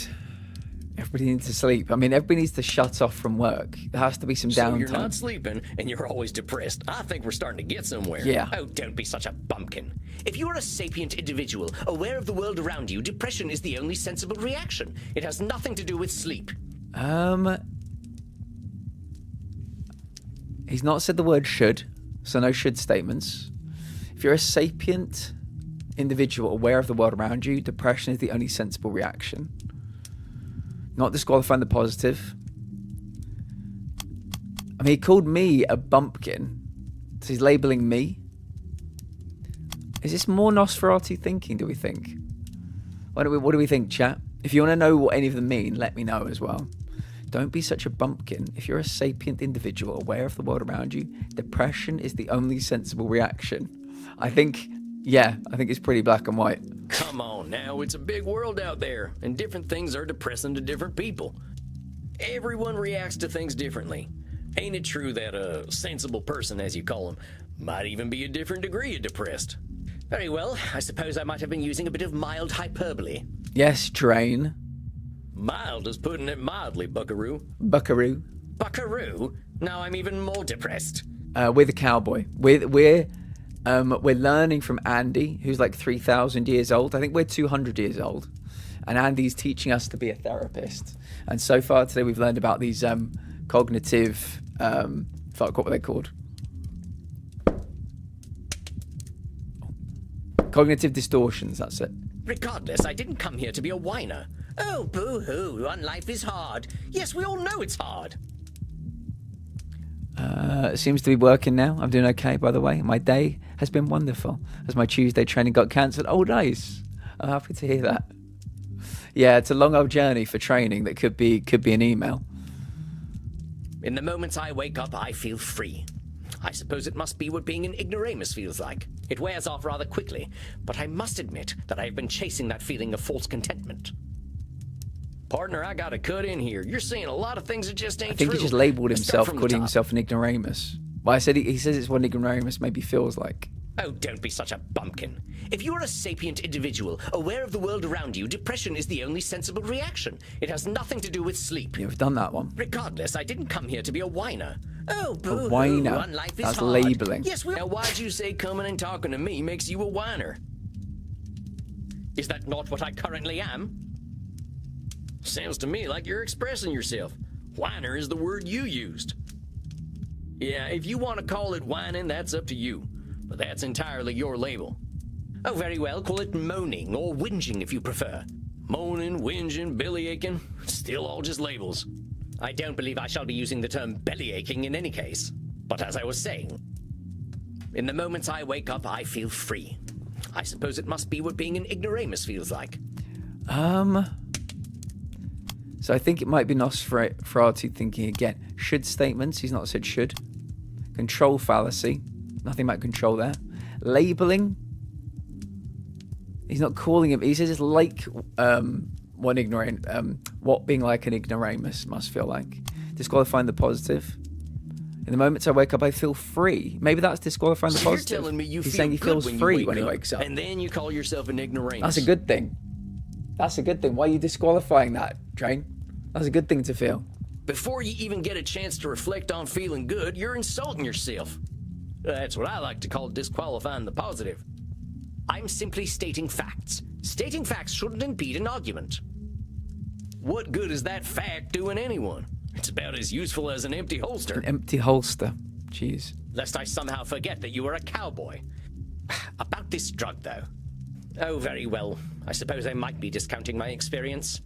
A: everybody needs to sleep. I mean, everybody needs to shut off from work. There has to be some
D: So
A: downtime.
D: you're not sleeping, and you're always depressed. I think we're starting to get somewhere.
A: Yeah.
D: Oh, don't be such a bumpkin. If you are a sapient individual, aware of the world around you, depression is the only sensible reaction. It has nothing to do with sleep.
A: He's not said the word should, so no should statements. If you're a sapient individual aware of the world around you, depression is the only sensible reaction. Not disqualifying the positive. I mean, he called me a bumpkin. So he's labeling me. Is this more Nosferatu thinking, do we think? What do we think, chat? If you want to know what any of them mean, let me know as well. Don't be such a bumpkin. If you're a sapient individual aware of the world around you, depression is the only sensible reaction. I think it's pretty black and white.
D: Come on now, it's a big world out there, and different things are depressing to different people. Everyone reacts to things differently. Ain't it true that a sensible person, as you call them, might even be a different degree of depressed? Very well, I suppose I might have been using a bit of mild hyperbole.
A: Yes, Drain.
D: Mild is putting it mildly, Buckaroo.
A: Buckaroo.
D: Buckaroo? Now I'm even more depressed.
A: We're the Cowboy. We're learning from Andy, who's like 3,000 years old. I think we're 200 years old. and Andy's teaching us to be a therapist. And so far today, we've learned about these cognitive, what were they called? Cognitive distortions, that's it.
D: Regardless, I didn't come here to be a whiner. Oh, boo-hoo, life is hard. Yes, we all know it's hard.
A: It seems to be working now. I'm doing okay, by the way. My day has been wonderful as my Tuesday training got cancelled. Oh, nice. I'm happy to hear that. Yeah, it's a long old journey for training that could be an email.
D: In the moments I wake up, I feel free. I suppose it must be what being an ignoramus feels like. It wears off rather quickly, but I must admit that I've been chasing that feeling of false contentment. Partner, I gotta cut in here. You're saying a lot of things that just ain't
A: I think
D: true.
A: he just labelled
D: Let's start
A: himself,
D: from the
A: calling
D: top.
A: himself an ignoramus. Well, I said he says it's what an ignoramus maybe feels like.
D: Oh, don't be such a bumpkin. If you're a sapient individual, aware of the world around you, depression is the only sensible reaction. It has nothing to do with sleep.
A: Yeah, we've done that one.
D: Regardless, I didn't come here to be a whiner. Oh, boo-hoo,
A: whiner.
D: life is
A: That's
D: hard.
A: labelling.
D: Yes, now why'd you say coming and talking to me makes you a whiner? Is that not what I currently am? Sounds to me like you're expressing yourself. Whiner is the word you used. Yeah, if you want to call it whining, that's up to you. But that's entirely your label. Oh, very well, call it moaning or whinging if you prefer. Moaning, whinging, bellyaching, still all just labels. I don't believe I shall be using the term bellyaching in any case. But as I was saying, in the moments I wake up, I feel free. I suppose it must be what being an ignoramus feels like.
A: So I think it might be Nosferatu thinking again. Should statements, he's not said should. Control fallacy, nothing about control there. Labelling, he's not calling him, he says it's like what being like an ignoramus must feel like. Disqualifying the positive. In the moments I wake up, I feel free. Maybe that's disqualifying the
D: So
A: positive.
D: you're telling me you
A: he's
D: feel
A: saying he
D: good
A: feels
D: when you
A: free
D: wake
A: when he
D: up,
A: wakes up.
D: and then you call yourself an ignoramus.
A: That's a good thing. That's a good thing. Why are you disqualifying that, Train? That's a good thing to feel.
D: Before you even get a chance to reflect on feeling good, you're insulting yourself. That's what I like to call disqualifying the positive. I'm simply stating facts. Stating facts shouldn't impede an argument. What good is that fact doing anyone? It's about as useful as an empty holster.
A: An empty holster. Jeez.
D: Lest I somehow forget that you are a cowboy. About this drug, though. Oh, very well. I suppose I might be discounting my experience.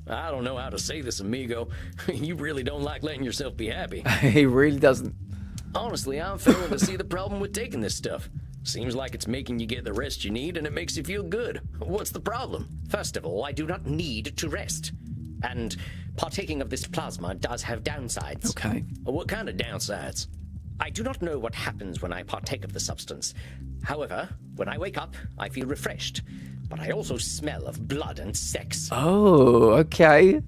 D: I don't know how to say this, amigo. You really don't like letting yourself be happy.
A: He really doesn't.
D: Honestly, I'm failing to see the problem with taking this stuff. Seems like it's making you get the rest you need, and it makes you feel good. What's the problem? First of all, I do not need to rest. And partaking of this plasma does have downsides.
A: Okay.
D: What kind of downsides? I do not know what happens when I partake of the substance. However, when I wake up, I feel refreshed. But I also smell of blood and sex.
A: Oh, okay.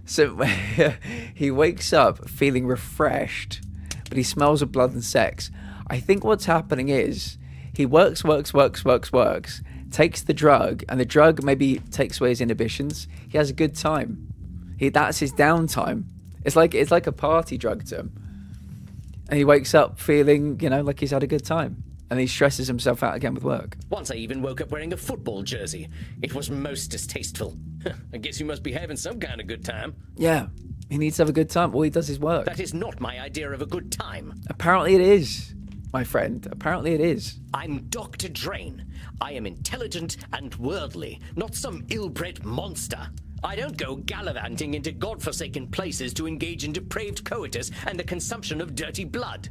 A: So he wakes up feeling refreshed, but he smells of blood and sex. I think what's happening is he works, takes the drug, and the drug maybe takes away his inhibitions. He has a good time. That's his downtime. It's like a party drug to him. And he wakes up feeling, like he's had a good time. And he stresses himself out again with work.
D: Once I even woke up wearing a football jersey. It was most distasteful. I guess you must be having some kind of good time.
A: Yeah, he needs to have a good time. All he does is work.
D: That is not my idea of a good time.
A: Apparently it is, my friend. Apparently it is.
D: I'm Dr. Drain. I am intelligent and worldly, not some ill-bred monster. I don't go gallivanting into godforsaken places to engage in depraved coitus and the consumption of dirty blood.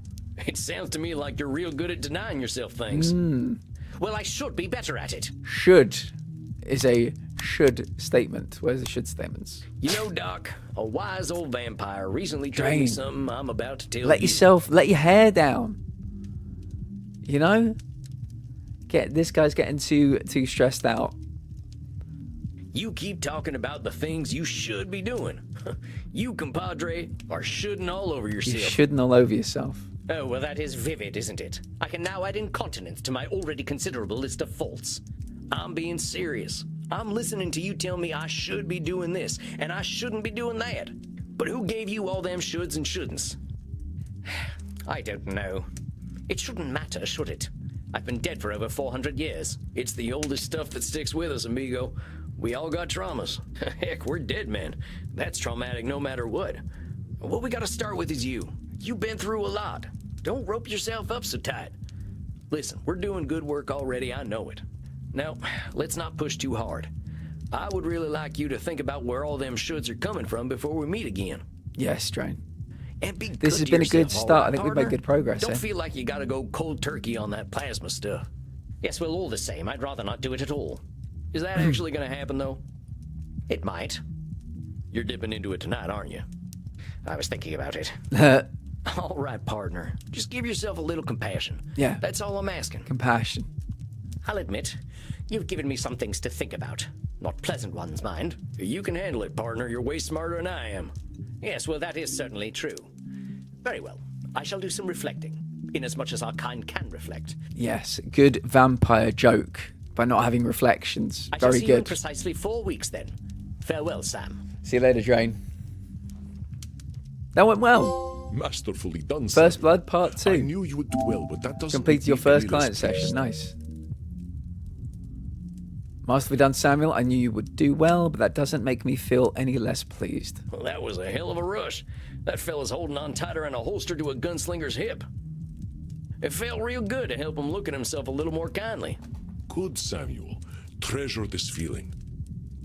D: It sounds to me like you're real good at denying yourself things. Well, I should be better at it.
A: Should is a should statement. Where's the should statements?
D: You know, Doc, a wise old vampire recently told me
A: Drain.
D: something I'm about to tell
A: Let
D: you.
A: let your hair down. This guy's getting too stressed out.
D: You keep talking about the things you should be doing. You, compadre, are shoulding all over
A: You
D: yourself.
A: shouldn't all over yourself.
D: Oh, well, that is vivid, isn't it? I can now add incontinence to my already considerable list of faults. I'm being serious. I'm listening to you tell me I should be doing this, and I shouldn't be doing that. But who gave you all them shoulds and shouldn'ts? I don't know. It shouldn't matter, should it? I've been dead for over 400 years. It's the oldest stuff that sticks with us, amigo. We all got traumas. Heck, we're dead men. That's traumatic no matter what. What we gotta start with is you. You've been through a lot. Don't rope yourself up so tight. Listen, we're doing good work already, I know it. Now, let's not push too hard. I would really like you to think about where all them shoulds are coming from before we meet again.
A: Yes, Strain.
D: And be
A: This
D: good
A: has
D: to
A: been a
D: yourself,
A: good
D: all
A: start.
D: right,
A: I think we've
D: partner?
A: made good progress
D: Don't
A: here.
D: feel like you gotta go cold turkey on that plasma stuff.
I: Yes, well, all the same, I'd rather not do it at all.
D: Is that actually gonna happen, though?
I: It might.
D: You're dipping into it tonight, aren't you?
I: I was thinking about it.
D: All right, partner. Just give yourself a little compassion.
A: Yeah.
D: That's all I'm asking.
A: Compassion.
I: I'll admit, you've given me some things to think about. Not pleasant ones, mind.
D: You can handle it, partner. You're way smarter than I am.
I: Yes, well, that is certainly true. Very well. I shall do some reflecting, inasmuch as our kind can reflect.
A: Yes, good vampire joke by not having reflections.
I: I shall
A: Very
I: see you in
A: good.
I: precisely 4 weeks, then. Farewell, Sam.
A: See you later, Drain. That went well.
C: Masterfully done,
A: First
C: Samuel.
A: Blood Part
C: I
A: 2.
C: knew you would do well, but that doesn't
A: Completed your
C: make me
A: first
C: any less
A: client session.
C: pleased.
A: Nice. Masterfully done, Samuel. I knew you would do well, but that doesn't make me feel any less pleased.
D: Well, that was a hell of a rush. That fella's holding on tighter than a holster to a gunslinger's hip. It felt real good to help him look at himself a little more kindly.
C: Good, Samuel. Treasure this feeling.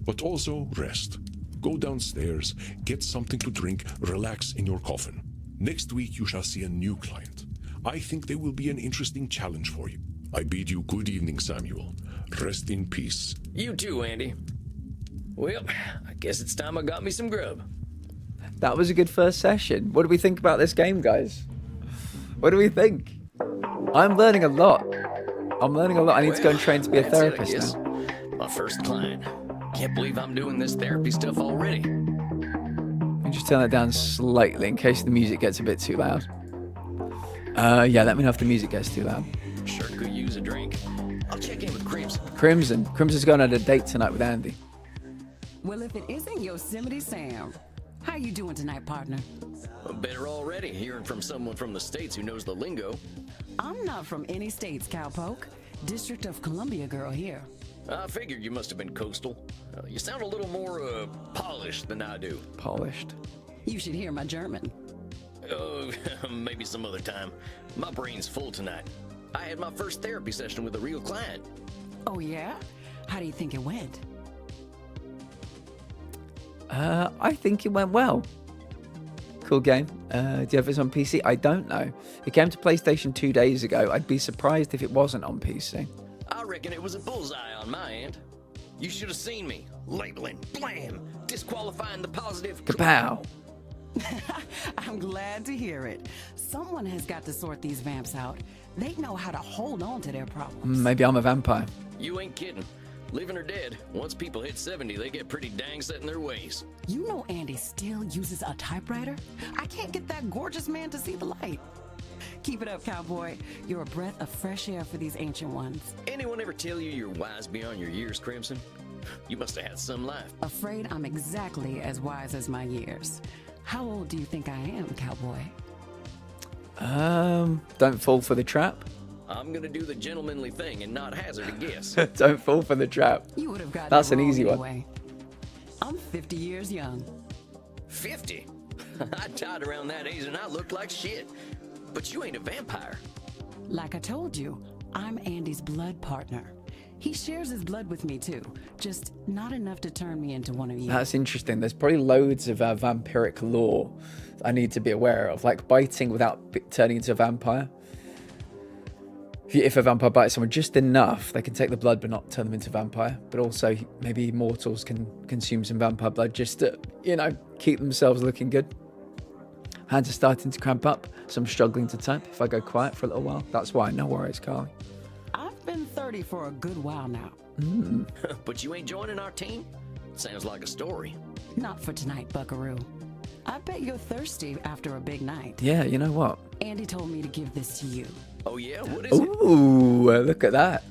C: But also rest. Go downstairs, get something to drink, relax in your coffin. Next week you shall see a new client. I think they will be an interesting challenge for you. I bid you good evening, Samuel. Rest in peace.
D: You too, Andy. Well, I guess it's time I got me some grub.
A: That was a good first session. What do we think about this game, guys? What do we think? I'm learning a lot. I need to go and train to be a
D: That's it, I
A: therapist
D: guess.
A: now.
D: My first client. Can't believe I'm doing this therapy stuff already.
A: Let me just turn that down slightly in case the music gets a bit too loud. Yeah, let me know if the music gets too loud.
D: Sure could use a drink. I'll check in with Crimson.
A: Crimson's going on a date tonight with Andy.
G: Well, if it isn't Yosemite Sam, how you doing tonight, partner?
D: Better already, hearing from someone from the States who knows the lingo.
G: I'm not from any states, cowpoke. District of Columbia girl here.
D: I figured you must have been coastal. You sound a little more, polished than I do.
A: Polished.
G: You should hear my German.
D: Oh, maybe some other time. My brain's full tonight. I had my first therapy session with a real client.
G: Oh, yeah? How do you think it went?
A: I think it went well. Cool game. Do you have this on PC? I don't know. It came to PlayStation 2 days ago. I'd be surprised if it wasn't on PC.
D: I reckon it was a bullseye on my end. You should have seen me. Labeling, blam, disqualifying the positive.
A: Kapow!
G: I'm glad to hear it. Someone has got to sort these vamps out. They know how to hold on to their problems.
A: Maybe I'm a vampire.
D: You ain't kidding. Living or dead, once people hit 70, they get pretty dang set in their ways.
G: You know Andy still uses a typewriter? I can't get that gorgeous man to see the light. Keep it up, cowboy. You're a breath of fresh air for these ancient ones.
D: Anyone ever tell you you're wise beyond your years, Crimson? You must have had some life.
G: Afraid I'm exactly as wise as my years. How old do you think I am, cowboy?
A: Don't fall for the trap.
D: I'm gonna do the gentlemanly thing and not hazard a guess.
A: Don't fall for the trap.
G: You would have gotten
A: That's
G: it
A: an
G: wrong
A: easy one.
G: anyway. I'm 50 years young.
D: 50? I died around that age and I looked like shit. But you ain't a vampire.
G: Like I told you, I'm Andy's blood partner. He shares his blood with me too, just not enough to turn me into one of you.
A: That's interesting. There's probably loads of vampiric lore I need to be aware of, like biting without turning into a vampire. If a vampire bites someone just enough, they can take the blood but not turn them into a vampire. But also, maybe mortals can consume some vampire blood just to, keep themselves looking good. Hands are starting to cramp up, so I'm struggling to type. If I go quiet for a little while, that's why. No worries, Carly.
G: I've been 30 for a good while now.
D: But you ain't joining our team? Sounds like a story.
G: Not for tonight, Buckaroo. I bet you're thirsty after a big night.
A: Yeah, you know what?
G: Andy told me to give this to you.
D: Oh yeah? What is it?
A: Ooh, look at that.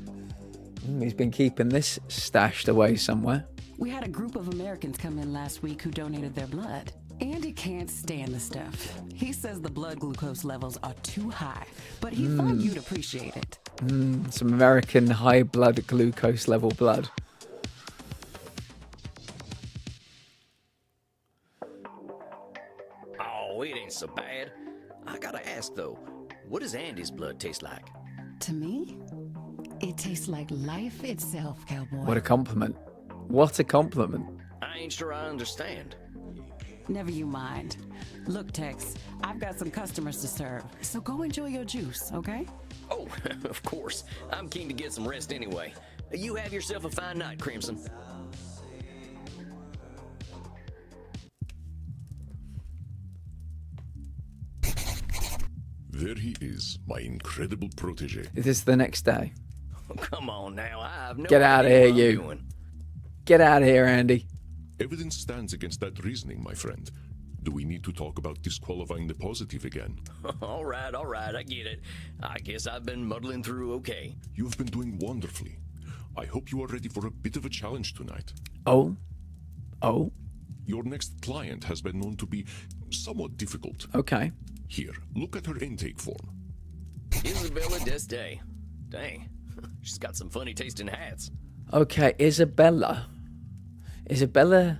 A: He's been keeping this stashed away somewhere.
G: We had a group of Americans come in last week who donated their blood. Andy can't stand the stuff. He says the blood glucose levels are too high, but he thought you'd appreciate it.
A: Some American high blood glucose level blood.
D: ask, though, what does Andy's blood taste like?
G: To me, it tastes like life itself, Cowboy.
A: What a compliment. What a compliment.
D: I ain't sure I understand.
G: Never you mind. Look, Tex, I've got some customers to serve, so go enjoy your juice, okay?
D: Oh, of course. I'm keen to get some rest anyway. You have yourself a fine night, Crimson.
C: There he is, my incredible protege.
A: Is this the next day?
D: Oh, come on now, I have no
A: Get out of
D: idea
A: here,
D: what I'm
A: you.
D: doing.
A: Get out of here, Andy.
C: Evidence stands against that reasoning, my friend. Do we need to talk about disqualifying the positive again?
D: All right, I get it. I guess I've been muddling through okay.
C: You've been doing wonderfully. I hope you are ready for a bit of a challenge tonight.
A: Oh? Oh?
C: Your next client has been known to be somewhat difficult.
A: Okay.
C: Here, look at her intake form.
D: Isabella Deste. Dang, she's got some funny taste in hats.
A: Okay, Isabella. Isabella,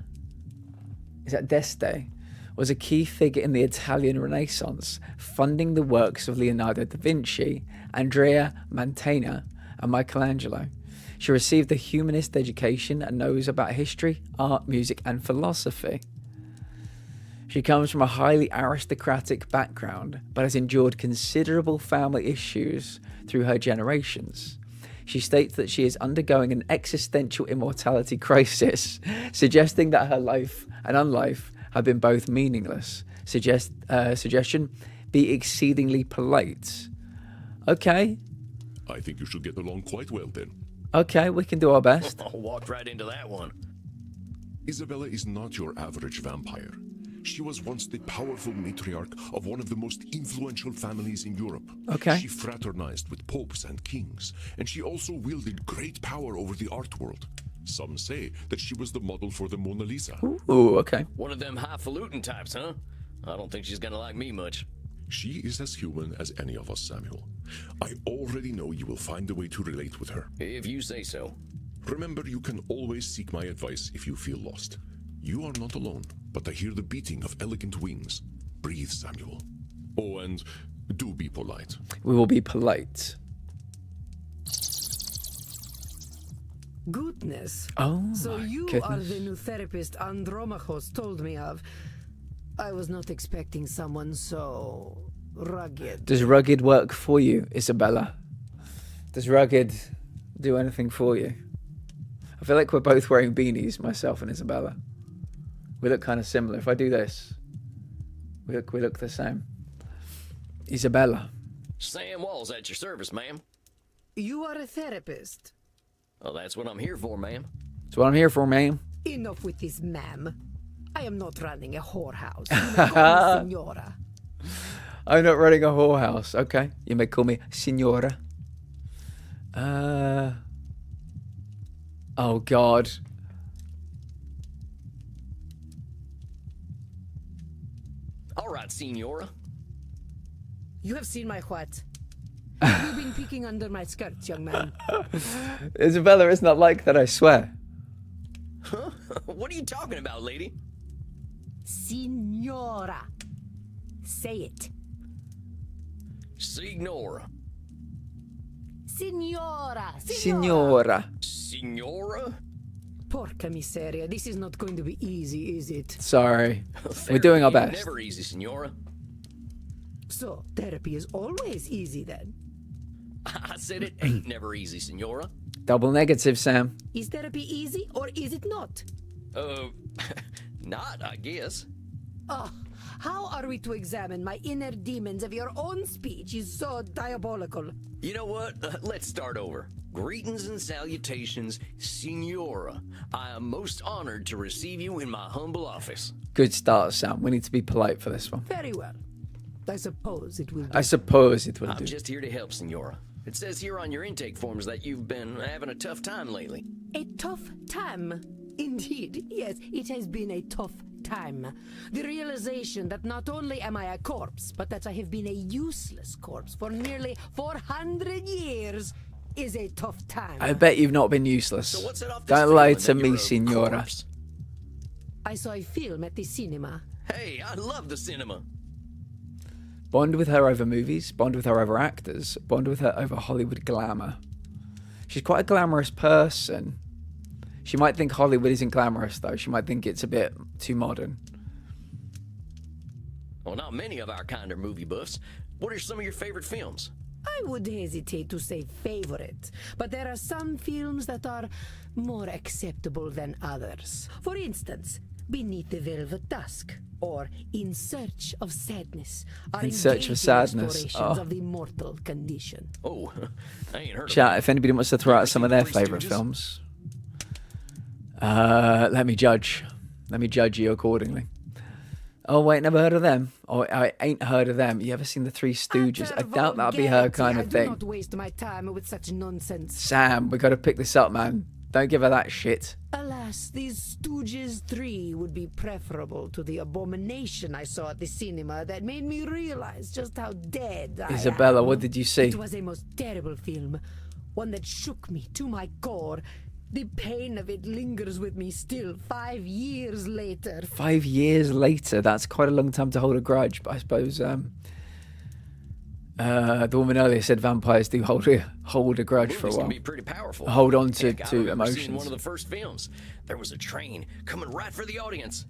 A: is that Deste? Was a key figure in the Italian Renaissance, funding the works of Leonardo da Vinci, Andrea Mantegna, and Michelangelo. She received a humanist education and knows about history, art, music, and philosophy. She comes from a highly aristocratic background, but has endured considerable family issues through her generations. She states that she is undergoing an existential immortality crisis, suggesting that her life and unlife have been both meaningless. Suggestion, be exceedingly polite. Okay.
C: I think you should get along quite well then.
A: Okay, we can do our best.
D: I walked right into that one.
C: Isabella is not your average vampire. She was once the powerful matriarch of one of the most influential families in Europe.
A: Okay.
C: She fraternized with popes and kings, and she also wielded great power over the art world. Some say that she was the model for the Mona Lisa.
A: Ooh, okay.
D: One of them highfalutin types, huh? I don't think she's gonna like me much.
C: She is as human as any of us, Samuel. I already know you will find a way to relate with her.
D: If you say so.
C: Remember, you can always seek my advice if you feel lost. You are not alone, but I hear the beating of elegant wings. Breathe, Samuel. Oh, and do be polite.
A: We will be polite.
J: Goodness.
A: Oh,
J: So
A: my
J: you
A: goodness.
J: are the new therapist Andromachos told me of. I was not expecting someone so rugged.
A: Does rugged work for you, Isabella? Does rugged do anything for you? I feel like we're both wearing beanies, myself and Isabella. We look kind of similar. If I do this, we look the same. Isabella.
D: Sam Walls at your service, ma'am.
J: You are a therapist.
D: Well, that's what I'm here for, ma'am.
A: That's what I'm here for, ma'am.
J: Enough with this, ma'am. I am not running a whorehouse. You may call me Signora.
A: I'm not running a whorehouse. Okay. You may call me Signora. Oh, God.
D: All right, Senora.
J: You have seen my what? You've been peeking under my skirts, young man.
A: Isabella, it's not like that, I swear.
D: Huh? What are you talking about, lady?
J: Signora. Say it.
D: Signora.
J: Signora.
A: Signora.
D: Signora?
J: Porca miseria. This is not going to be easy, is it?
A: Sorry. We're doing our
D: Therapy
A: best.
D: Never easy, Senora.
J: So, therapy is always easy then.
D: I said it ain't never easy, Senora.
A: Double negative, Sam.
J: Is therapy easy or is it not?
D: Not, I guess.
J: Oh, how are we to examine my inner demons if your own speech is so diabolical?
D: You know what? Let's start over. Greetings and salutations, Senora. I am most honored to receive you in my humble office.
A: Good start, Sam. We need to be polite for this one.
J: Very well. I suppose it will do.
A: I suppose it will
D: I'm
A: do.
D: just here to help, Senora. It says here on your intake forms that you've been having a tough time lately.
J: A tough time. Indeed, yes, it has been a tough time. The realization that not only am I a corpse, but that I have been a useless corpse for nearly 400 years is a tough time.
A: I bet you've not been useless.
D: So what's it off this
A: Don't lie
D: feeling
A: to
D: that
A: me,
D: you're a
A: Signora.
D: corpse?
J: I saw a film at the cinema.
D: Hey, I love the cinema.
A: Bond with her over movies, bond with her over actors, bond with her over Hollywood glamour. She's quite a glamorous person. She might think Hollywood isn't glamorous, though. She might think it's a bit too modern.
D: Well, not many of our kind are movie buffs. What are some of your favorite films?
J: I would hesitate to say favorite, but there are some films that are more acceptable than others. For instance, Beneath the Velvet Dusk or In Search of Sadness are
A: In Search of Sadness.
J: explorations of the mortal condition.
D: Oh, I ain't heard
A: Chat,
D: of
A: if anybody wants to throw out some of their
D: Three
A: favourite
D: Stooges?
A: films. Let me judge. Let me judge you accordingly. Oh, wait, never heard of them. Oh, I ain't heard of them. You ever seen the Three Stooges? I doubt that'll be her kind of
J: I do
A: thing.
J: not waste my time with such nonsense.
A: Sam, we got to pick this up, man. Don't give her that shit.
J: Alas, these Stooges 3 would be preferable to the abomination I saw at the cinema that made me realize just how dead I
A: Isabella,
J: am.
A: what did you see?
J: It was a most terrible film, one that shook me to my core. The pain of it lingers with me still 5 years later.
A: 5 years later, that's quite a long time to hold a grudge, but I suppose the woman earlier said vampires do hold a grudge for a
D: Movies
A: while.
D: can be pretty powerful.
A: Hold on to
D: Heck, I remember seeing
A: emotions.
D: one of the first films. There was a train coming right for the audience.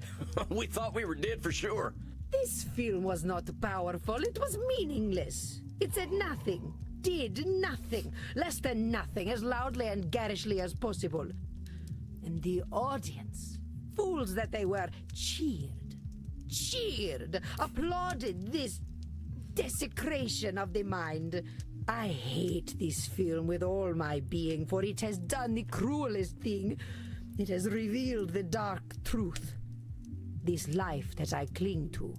D: We thought we were dead for sure.
J: This film was not powerful, it was meaningless. It said nothing, did nothing, less than nothing, as loudly and garishly as possible. And the audience, fools that they were, cheered, applauded this desecration of the mind. I hate this film with all my being, for it has done the cruelest thing. It has revealed the dark truth. This life that I cling to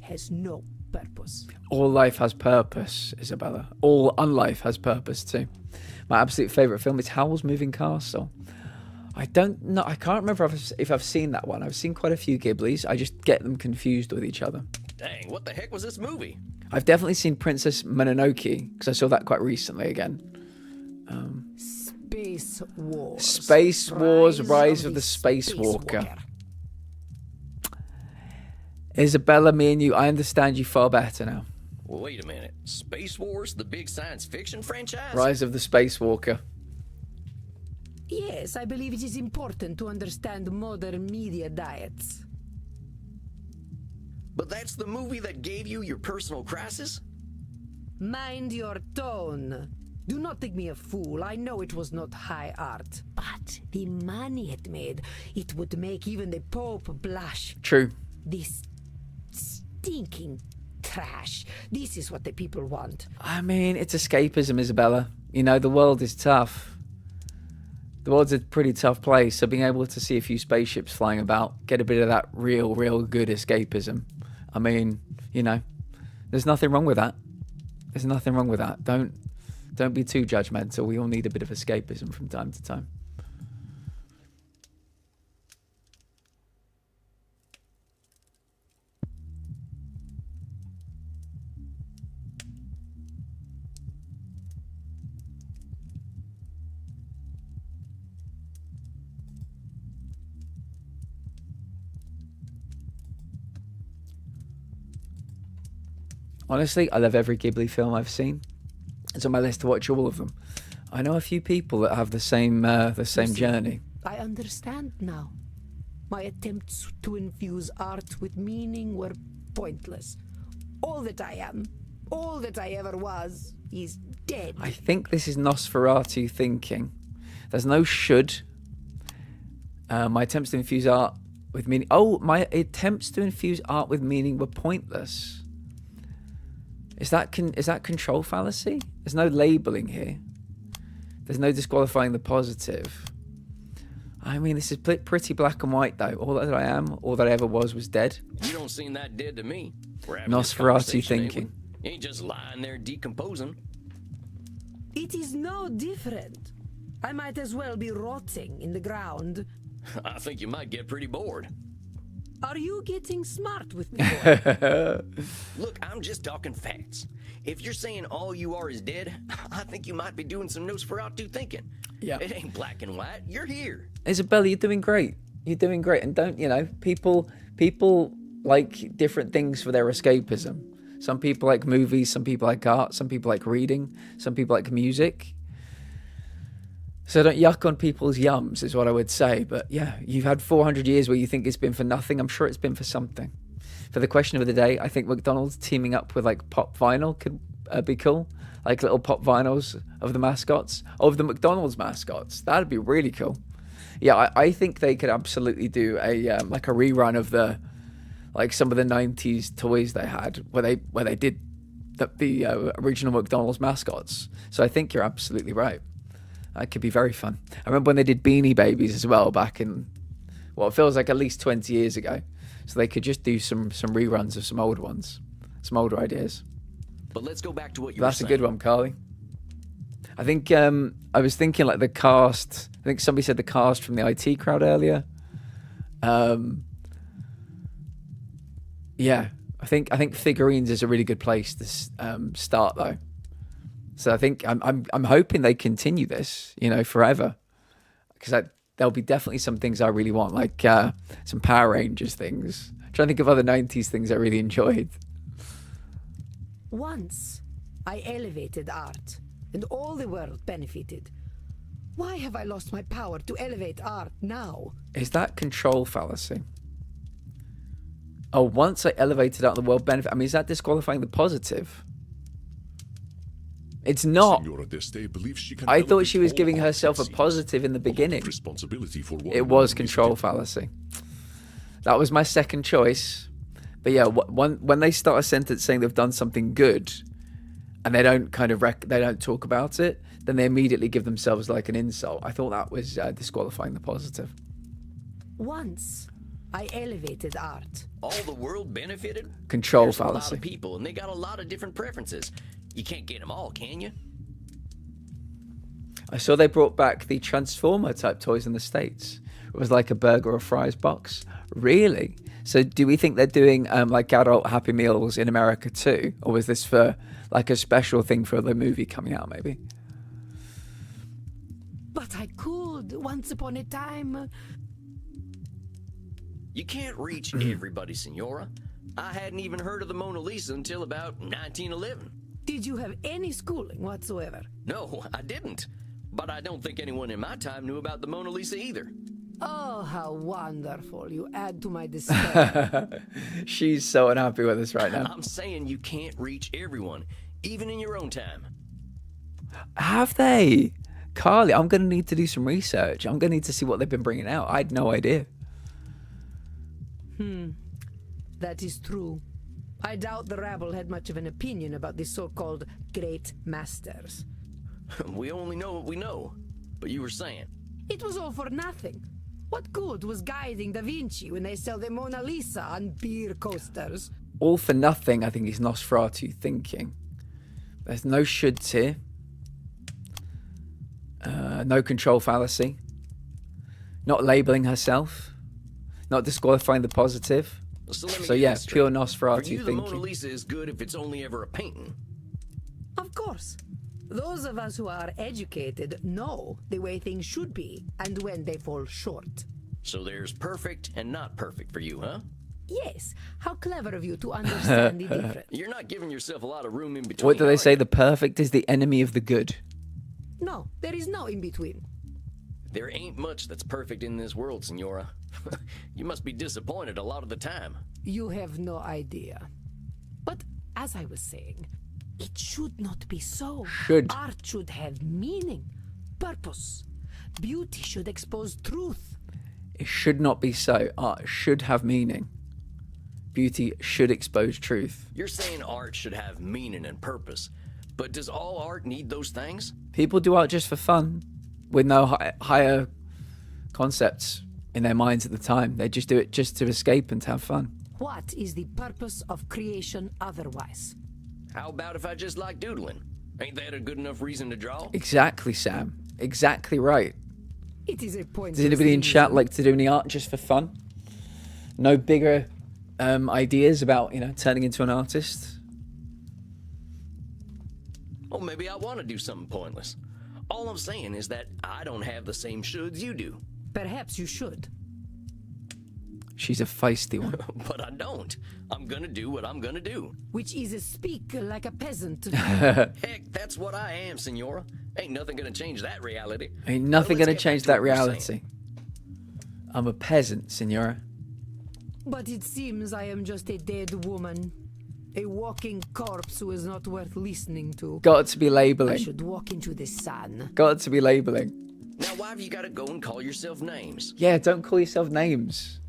J: has no purpose.
A: All life has purpose, Isabella. All unlife has purpose too. My absolute favourite film is Howl's Moving Castle. I don't know. I can't remember if I've seen that one. I've seen quite a few Ghiblies. I just get them confused with each other.
D: Dang, what the heck was this movie?
A: I've definitely seen Princess Mononoke because I saw that quite recently again.
J: Space Wars.
A: Space Wars, Rise of the Spacewalker. Isabella, me and you, I understand you far better now.
D: Well, wait a minute. Space Wars, the big science fiction franchise?
A: Rise of the Spacewalker.
J: Yes, I believe it is important to understand modern media diets.
D: But that's the movie that gave you your personal crisis?
J: Mind your tone. Do not think me a fool. I know it was not high art. But the money it made, it would make even the Pope blush.
A: True.
J: This stinking trash. This is what the people want.
A: I mean, it's escapism, Isabella. You know, the world is tough. The world's a pretty tough place, so being able to see a few spaceships flying about, get a bit of that real good escapism. I mean, you know, there's nothing wrong with that. There's nothing wrong with that. Don't be too judgmental. We all need a bit of escapism from time to time. Honestly, I love every Ghibli film I've seen. It's on my list to watch all of them. I know a few people that have the same journey.
J: I understand now. My attempts to infuse art with meaning were pointless. All that I am, all that I ever was, is dead.
A: I think this is Nosferatu thinking. There's no should. My attempts to infuse art with meaning. Oh, my attempts to infuse art with meaning were pointless. Is that control fallacy? There's no labeling here. There's no disqualifying the positive. I mean, this is pretty black and white, though. All that I am, all that I ever was dead.
D: You don't seem that dead to me. We're having this
A: Nosferatu
D: conversation, ain't
A: thinking.
D: we? You ain't just lying there decomposing.
J: It is no different. I might as well be rotting in the ground.
D: I think you might get pretty bored.
J: Are you getting smart with me, boy?
D: Look, I'm just talking facts. If you're saying all you are is dead, I think you might be doing some Nosferatu thinking.
A: Yeah.
D: It ain't black and white. You're here.
A: Isabella, you're doing great. You're doing great. And don't, you know, people like different things for their escapism. Some people like movies, some people like art, some people like reading, some people like music. So don't yuck on people's yums is what I would say. But yeah, you've had 400 years where you think it's been for nothing. I'm sure it's been for something. For the question of the day, I think McDonald's teaming up with like pop vinyl could be cool. Like little pop vinyls of the mascots, of the McDonald's mascots. That'd be really cool. Yeah, I think they could absolutely do a like a rerun of the like some of the 90s toys they had where they did the original McDonald's mascots. So I think you're absolutely right. That could be very fun. I remember when they did Beanie Babies as well back in, well, it feels like at least 20 years ago. So they could just do some reruns of some old ones, some older ideas.
D: But let's go back to what you
A: That's
D: were
A: a
D: saying.
A: good one, Carly. I think I was thinking like the cast. I think somebody said the cast from the IT crowd earlier. Yeah, I think figurines is a really good place to start though. So I think I'm hoping they continue this, you know, forever, because there'll be definitely some things I really want, like some Power Rangers things. I'm trying to think of other 90s things I really enjoyed.
J: Once, I elevated art, and all the world benefited. Why have I lost my power to elevate art now?
A: Is that control fallacy? Oh, once I elevated art, the world benefit. I mean, is that disqualifying the positive? It's not.
C: Senora Deste believes she can
A: I thought
C: elevate
A: she was
C: all
A: giving
C: art
A: herself a
C: conceived,
A: positive in the
C: but
A: beginning.
C: responsibility for what
A: It was
C: one
A: control
C: visited.
A: fallacy. That was my second choice. But yeah, when they start a sentence saying they've done something good, and they don't kind of they don't talk about it, then they immediately give themselves like an insult. I thought that was disqualifying the positive.
J: Once, I elevated art.
D: All the world benefited?
A: Control
D: There's a lot
A: fallacy.
D: of people, and they got a lot of different preferences. You can't get them all, can you?
A: I saw they brought back the Transformer type toys in the States. It was like a burger or fries box. Really? So do we think they're doing like adult Happy Meals in America too? Or was this for like a special thing for the movie coming out maybe?
J: But I could, once upon a time.
D: You can't reach everybody, Senora. I hadn't even heard of the Mona Lisa until about 1911.
J: Did you have any schooling whatsoever?
D: No, I didn't. But I don't think anyone in my time knew about the Mona Lisa either.
J: Oh, how wonderful. You add to my despair.
A: She's so unhappy with us right now.
D: I'm saying you can't reach everyone, even in your own time.
A: Have they? Carly, I'm going to need to do some research. I'm going to need to see what they've been bringing out. I had no idea.
J: That is true. I doubt the rabble had much of an opinion about the so-called great masters.
D: We only know what we know. But you were saying.
J: It was all for nothing. What good was guiding Da Vinci when they sell the Mona Lisa on beer coasters?
A: All for nothing, I think, is Nosferatu thinking. There's no shoulds here. No control fallacy. Not labeling herself. Not disqualifying the positive.
D: So, let me
A: So
D: get
A: yeah,
D: this
A: pure
D: straight.
A: Nosferatu
D: For you, the
A: thinking.
D: Mona Lisa is good if it's only ever a painting.
J: Of course. Those of us who are educated know the way things should be and when they fall short.
D: So there's perfect and not perfect for you, huh?
J: Yes, how clever of you to understand the difference.
D: You're not giving yourself a lot of room in between.
A: What do
D: are
A: they say?
D: you?
A: The perfect is the enemy of the good.
J: No, there is no in between.
D: There ain't much that's perfect in this world, Senora. You must be disappointed a lot of the time.
J: You have no idea. But as I was saying, it should not be so.
A: Should.
J: Art should have meaning, purpose. Beauty should expose truth.
A: It should not be so. Art should have meaning. Beauty should expose truth.
D: You're saying art should have meaning and purpose. But does all art need those things?
A: People do art just for fun, with no higher concepts in their minds at the time. They just do it just to escape and to have fun.
J: What is the purpose of creation otherwise?
D: How about if I just like doodling? Ain't that a good enough reason to draw?
A: Exactly, Sam. Exactly right.
J: It is a point.
A: Does anybody in chat like to do any art just for fun? No bigger ideas about, you know, turning into an artist?
D: Well, maybe I want to do something pointless. All I'm saying is that I don't have the same shoulds you do.
J: Perhaps you should.
A: She's a feisty one.
D: But I don't. I'm gonna do what I'm gonna do.
J: Which is speak like a peasant.
D: Heck, that's what I am, Senora. Ain't nothing gonna change that reality.
A: Ain't nothing
D: Let's
A: gonna
D: get
A: change
D: back to
A: that
D: what we're saying.
A: reality. I'm a peasant, Senora.
J: But it seems I am just a dead woman. A walking corpse who is not worth listening to.
A: Got to be
J: I
A: labeling.
J: should walk into the sun.
A: Got to be labeling.
D: Now, why have you gotta go and call yourself names?
A: Yeah, don't call yourself names.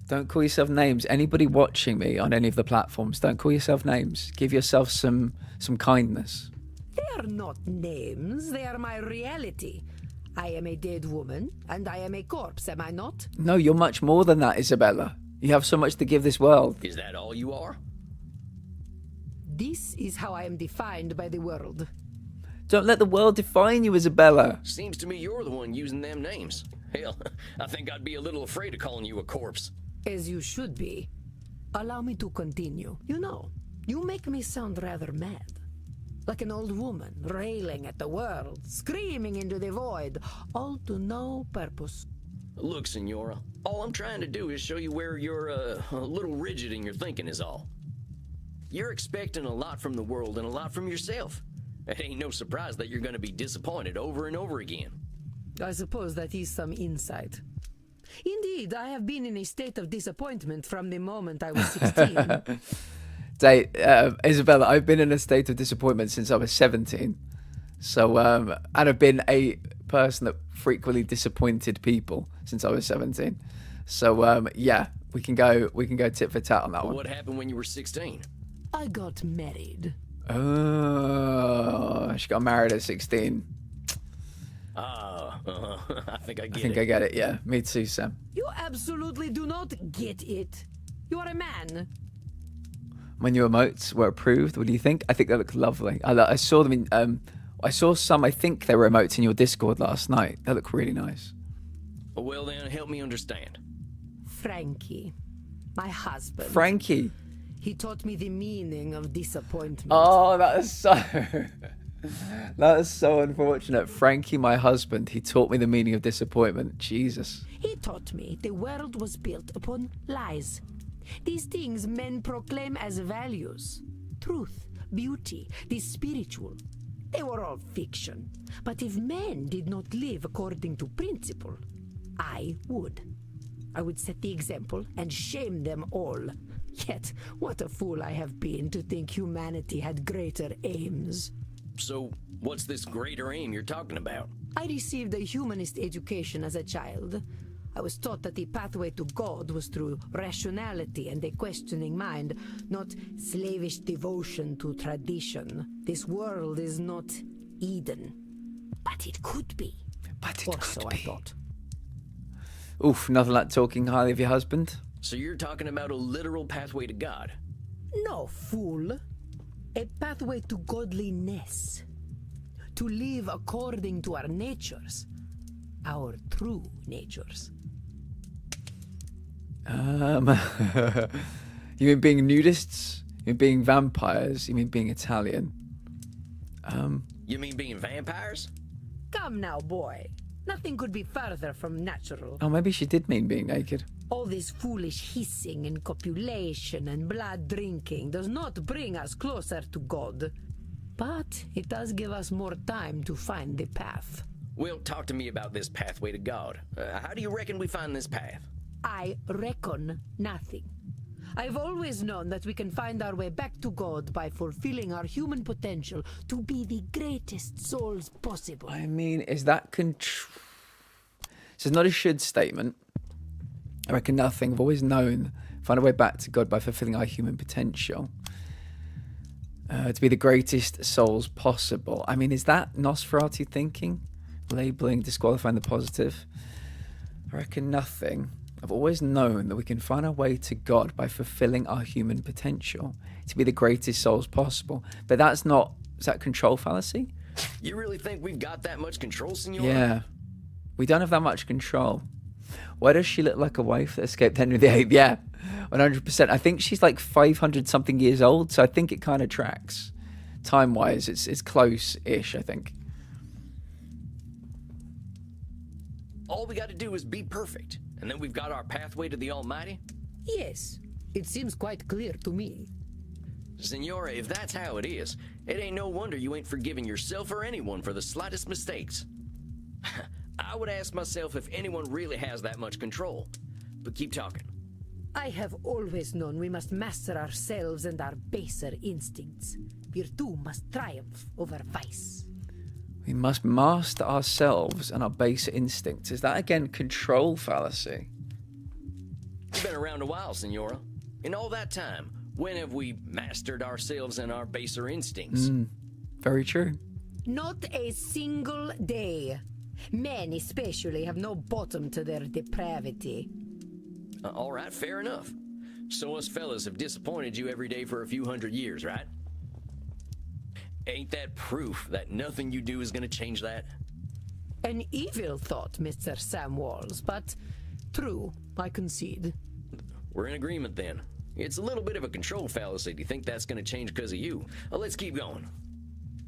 A: Don't call yourself names. Anybody watching me on any of the platforms, don't call yourself names. Give yourself some kindness.
J: They are not names, they are my reality. I am a dead woman, and I am a corpse, am I not?
A: No, you're much more than that, Isabella. You have so much to give this world.
D: Is that all you are?
J: This is how I am defined by the world.
A: Don't let the world define you, Isabella.
D: Seems to me you're the one using them names. Hell, I think I'd be a little afraid of calling you a corpse.
J: As you should be. Allow me to continue. You know, you make me sound rather mad. Like an old woman, railing at the world, screaming into the void, all to no purpose.
D: Look, Senora, all I'm trying to do is show you where you're a little rigid in your thinking is all. You're expecting a lot from the world and a lot from yourself. It ain't no surprise that you're going to be disappointed over and over again.
J: I suppose that is some insight. Indeed, I have been in a state of disappointment from the moment I was 16.
A: Isabella, I've been in a state of disappointment since I was 17. So, and I've been a person that frequently disappointed people since I was 17. So, yeah, we can go tit for tat on that one.
D: What happened when you were 16?
J: I got married.
A: Oh, she got married at 16.
D: I think I get it.
A: I think I get it, yeah. Me too, Sam.
J: You absolutely do not get it. You are a man.
A: When your emotes were approved, what do you think? I think they look lovely. I saw them in, I saw some, I think they were emotes in your Discord last night. They look really nice.
D: Well then, help me understand.
J: Frankie, my husband.
A: Frankie.
J: He taught me the meaning of disappointment.
A: Oh, that is so... that is so unfortunate. Frankie, my husband, he taught me the meaning of disappointment. Jesus.
J: He taught me the world was built upon lies. These things men proclaim as values. Truth, beauty, the spiritual. They were all fiction. But if men did not live according to principle, I would. I would set the example and shame them all. Yet, what a fool I have been to think humanity had greater aims.
D: So, what's this greater aim you're talking about?
J: I received a humanist education as a child. I was taught that the pathway to God was through rationality and a questioning mind, not slavish devotion to tradition. This world is not Eden. But it could be.
A: But
J: Or so I thought.
A: Oof, nothing like talking highly of your husband.
D: So you're talking about a literal pathway to God?
J: No, fool. A pathway to godliness. To live according to our natures. Our true natures.
A: You mean being nudists? You mean being vampires? You mean being Italian?
D: You mean being vampires?
J: Come now, boy. Nothing could be further from natural.
A: Oh, maybe she did mean being naked.
J: All this foolish hissing and copulation and blood drinking does not bring us closer to God. But it does give us more time to find the path.
D: Well, talk to me about this pathway to God. How do you reckon we find this path?
J: I reckon nothing. I've always known that we can find our way back to God by fulfilling our human potential to be the greatest souls possible.
A: I mean, is that this is not a should statement. I reckon nothing. I've always known find a way back to God by fulfilling our human potential. To be the greatest souls possible. I mean, is that Nosferatu thinking? Labeling, disqualifying the positive? I reckon nothing. I've always known that we can find our way to God by fulfilling our human potential to be the greatest souls possible. But that's not... Is that control fallacy?
D: You really think we've got that much control, Senora?
A: Yeah. We don't have that much control. Why does she look like a wife that escaped Henry VIII? Yeah, 100%. I think she's like 500 something years old, so I think it kind of tracks. Time-wise, it's close-ish, I think.
D: All we got to do is be perfect. And then we've got our pathway to the Almighty?
J: Yes, it seems quite clear to me.
D: Senora, if that's how it is, it ain't no wonder you ain't forgiving yourself or anyone for the slightest mistakes. I would ask myself if anyone really has that much control. But keep talking.
J: I have always known we must master ourselves and our baser instincts. Virtue must triumph over vice.
A: We must master ourselves and our baser instincts. Is that again control fallacy?
D: You've been around a while, Senora. In all that time, when have we mastered ourselves and our baser instincts?
A: Very true.
J: Not a single day. Men especially have no bottom to their depravity.
D: All right, fair enough. So us fellas have disappointed you every day for a few hundred years, right? Ain't that proof that nothing you do is gonna change that?
J: An evil thought, Mr. Samwalls, but true, I concede.
D: We're in agreement then. It's a little bit of a control fallacy to think that's gonna change because of you. Let's keep going.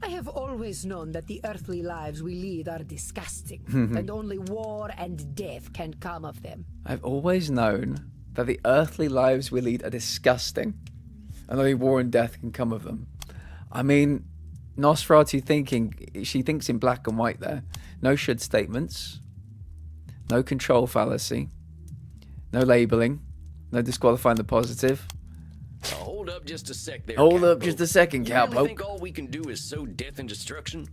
J: I have always known that the earthly lives we lead are disgusting, and only war and death can come of them.
A: I've always known that the earthly lives we lead are disgusting, and only war and death can come of them. I mean, Nosferatu she thinks in black and white there. No should statements, no control fallacy, no labeling, no disqualifying the positive.
D: Hold up just a sec there.
A: Hold up
D: Cowboy.
A: just a second,
D: You
A: Cowboy.
D: really think all we can do is sow death and destruction?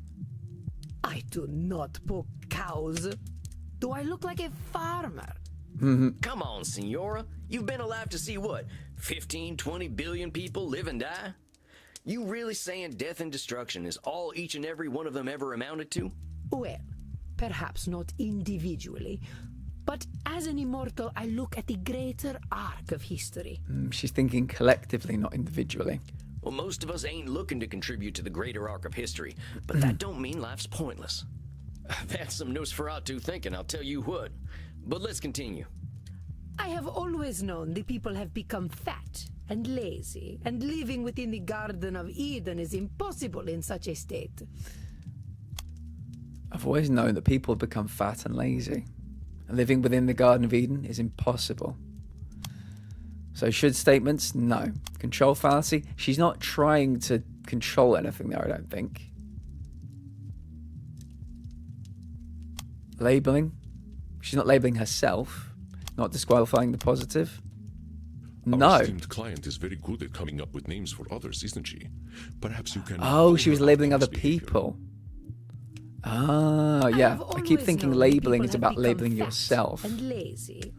J: I do not poke cows. Do I look like a farmer?
D: Come on, Senora. You've been alive to see what? 15, 20 billion people live and die? You really saying death and destruction is all each and every one of them ever amounted to?
J: Well, perhaps not individually, but as an immortal, I look at the greater arc of history.
A: She's thinking collectively, not individually.
D: Well, most of us ain't looking to contribute to the greater arc of history, but that don't mean life's pointless. That's some Nosferatu thinking, I'll tell you what. But let's continue.
J: I have always known the people have become fat and lazy, and living within the Garden of Eden is impossible in such a state.
A: I've always known that people have become fat and lazy. And living within the Garden of Eden is impossible. So should statements? No. Control fallacy? She's not trying to control anything there, I don't think. Labeling? She's not labeling herself. Not disqualifying the positive. No.
C: Our esteemed client is very good at coming up with names for others, isn't she? Perhaps you can...
A: Oh, she was
C: her
A: labeling
C: out
A: other
C: this behavior.
A: people. Ah, yeah. I keep
J: always
A: thinking
J: known
A: labeling
J: people
A: is
J: have
A: about
J: become
A: labeling
J: fat
A: yourself.
J: And lazy.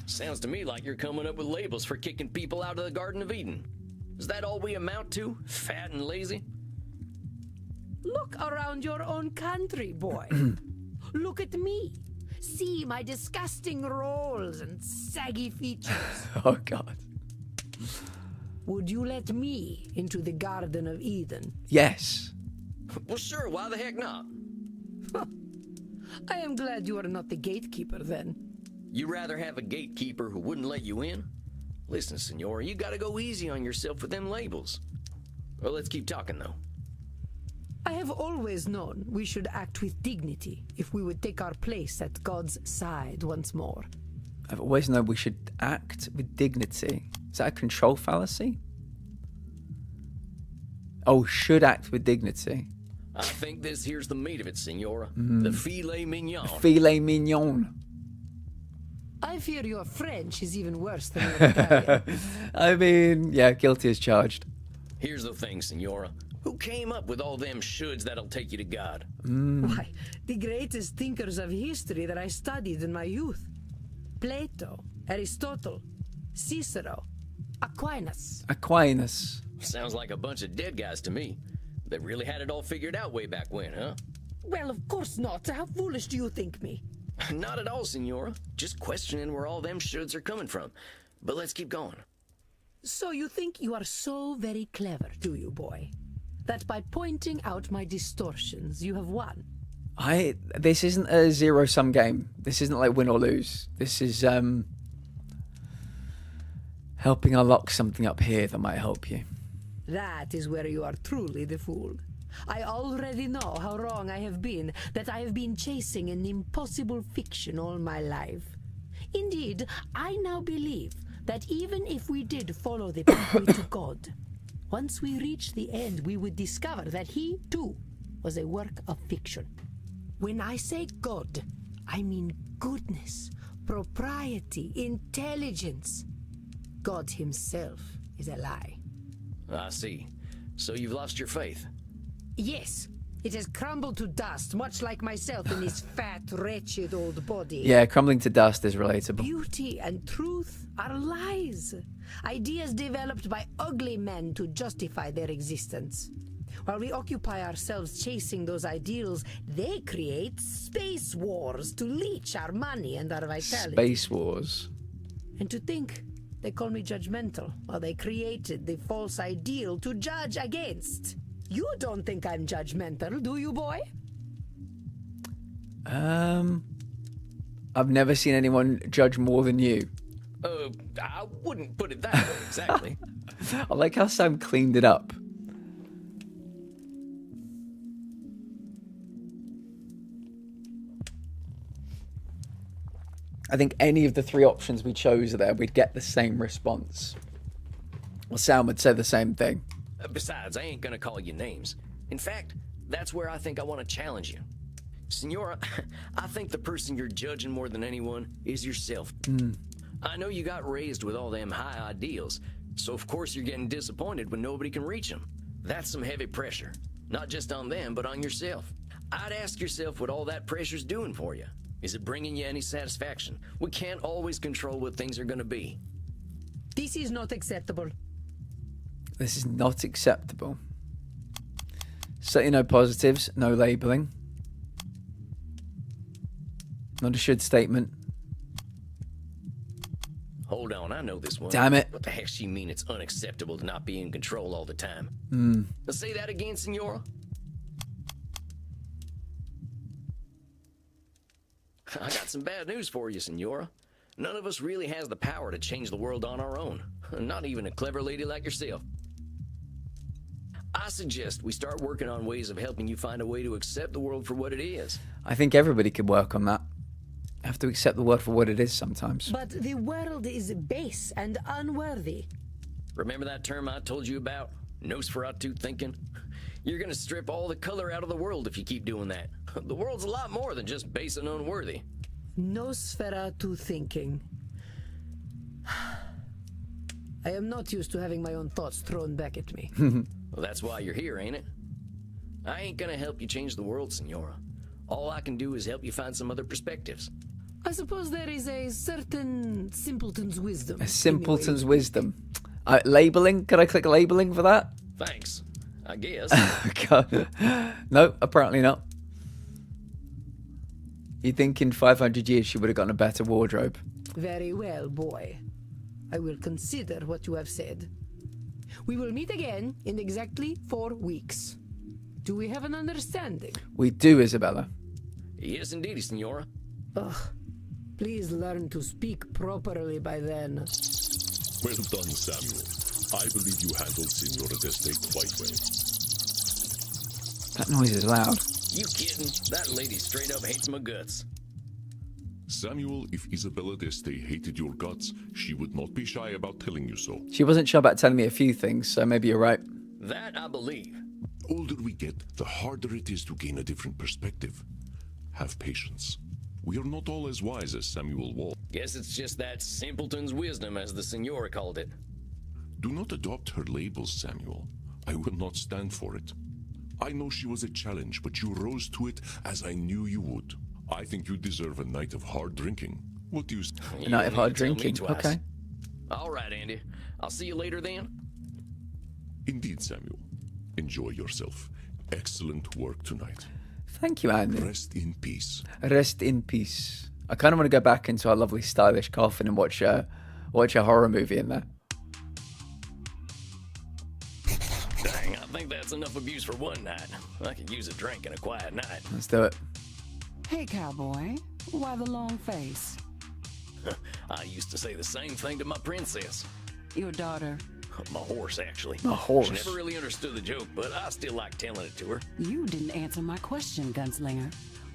D: Sounds to me like you're coming up with labels for kicking people out of the Garden of Eden. Is that all we amount to? Fat and lazy?
J: Look around your own country, boy. Look at me. See my disgusting rolls and saggy features.
A: Oh, God.
J: Would you let me into the Garden of Eden?
A: Yes.
D: Well, sure, why the heck not?
J: I am glad you are not the gatekeeper then.
D: You rather have a gatekeeper who wouldn't let you in? Listen, Senora, you gotta go easy on yourself with them labels. Well, let's keep talking, though.
J: I have always known we should act with dignity if we would take our place at God's side once more.
A: I've always known we should act with dignity. Is that a control fallacy? Oh, should act with dignity.
D: I think this here's the meat of it, Senora. The filet mignon.
A: Filet mignon.
J: I fear your French is even worse than your Italian.
A: I mean, yeah, guilty as charged.
D: Here's the thing, Senora. Who came up with all them shoulds that'll take you to God?
J: Why, the greatest thinkers of history that I studied in my youth. Plato, Aristotle, Cicero, Aquinas.
A: Aquinas.
D: Sounds like a bunch of dead guys to me. They really had it all figured out way back when, huh?
J: Well, of course not. How foolish do you think me?
D: Not at all, Senora. Just questioning where all them shoulds are coming from. But let's keep going.
J: So you think you are so very clever, do you, boy? That by pointing out my distortions, you have won?
A: This isn't a zero-sum game. This isn't like win or lose. This is helping unlock something up here that might help you.
J: That is where you are truly the fool. I already know how wrong I have been, that I have been chasing an impossible fiction all my life. Indeed, I now believe that even if we did follow the pathway to God, once we reached the end, we would discover that he, too, was a work of fiction. When I say God, I mean goodness, propriety, intelligence. God himself is a lie.
D: I see. So you've lost your faith?
J: Yes, it has crumbled to dust, much like myself in this fat, wretched old body.
A: Yeah, crumbling to dust is relatable.
J: Beauty and truth are lies. Ideas developed by ugly men to justify their existence. While we occupy ourselves chasing those ideals, they create space wars to leech our money and our vitality.
A: Space wars.
J: And to think they call me judgmental while they created the false ideal to judge against. You don't think I'm judgmental, do you, boy?
A: I've never seen anyone judge more than you.
D: I wouldn't put it that way exactly.
A: I like how Sam cleaned it up. I think any of the three options we chose there, we'd get the same response. Well, Sam would say the same thing.
D: Besides, I ain't gonna call you names. In fact, that's where I think I want to challenge you. Senora, I think the person you're judging more than anyone is yourself. I know you got raised with all them high ideals, so of course you're getting disappointed when nobody can reach them. That's some heavy pressure, not just on them, but on yourself. I'd ask yourself what all that pressure's doing for you. Is it bringing you any satisfaction? We can't always control what things are gonna be.
J: This is not acceptable.
A: This is not acceptable. Certainly no positives, no labelling. Not a should statement.
D: Hold on, I know this one.
A: Damn it.
D: What the heck she mean it's unacceptable to not be in control all the time? Let's say that again, Senora. I got some bad news for you, Senora. None of us really has the power to change the world on our own. Not even a clever lady like yourself. I suggest we start working on ways of helping you find a way to accept the world for what it is.
A: I think everybody could work on that. Have to accept the world for what it is sometimes.
J: But the world is base and unworthy.
D: Remember that term I told you about? Nosferatu thinking? You're gonna strip all the color out of the world if you keep doing that. The world's a lot more than just base and unworthy.
J: Nosferatu thinking. I am not used to having my own thoughts thrown back at me.
D: Well, that's why you're here, ain't it? I ain't gonna help you change the world, Senora. All I can do is help you find some other perspectives.
J: I suppose there is a certain simpleton's wisdom.
A: A simpleton's wisdom. Labelling? Could I click labelling for that?
D: Thanks, I guess.
A: No, apparently not. You'd think in 500 years she would have gotten a better wardrobe.
J: Very well, boy. I will consider what you have said. We will meet again in exactly 4 weeks. Do we have an understanding?
A: We do, Isabella.
D: Yes, indeed, Senora.
J: Ugh. Please learn to speak properly by then.
C: Well done, Samuel. I believe you handled Senora d'Este quite well.
A: That noise is loud.
D: You kidding? That lady straight up hates my guts.
C: Samuel, if Isabella d'Este hated your guts, she would not be shy about telling you so.
A: She wasn't shy about telling me a few things, so maybe you're right.
D: That I believe.
C: Older we get, the harder it is to gain a different perspective. Have patience. We are not all as wise as Samuel Wall.
D: Guess it's just that simpleton's wisdom, as the Senora called it.
C: Do not adopt her labels, Samuel. I will not stand for it. I know she was a challenge, but you rose to it as I knew you would. I think you deserve a night of hard drinking. What do you say?
A: A night of hard drinking. Okay.
D: All right, Andy. I'll see you later then.
C: Indeed, Samuel. Enjoy yourself. Excellent work tonight.
A: Thank you, Andy.
C: Rest in peace.
A: Rest in peace. I kind of want to go back into our lovely stylish coffin and watch a horror movie in there.
D: Dang, I think that's enough abuse for one night. I could use a drink and a quiet night.
A: Let's do it.
G: Hey, Cowboy. Why the long face?
D: I used to say the same thing to my princess.
G: Your daughter.
D: My horse, actually.
A: My horse.
D: She never really understood the joke, but I still like telling it to her.
G: You didn't answer my question, Gunslinger.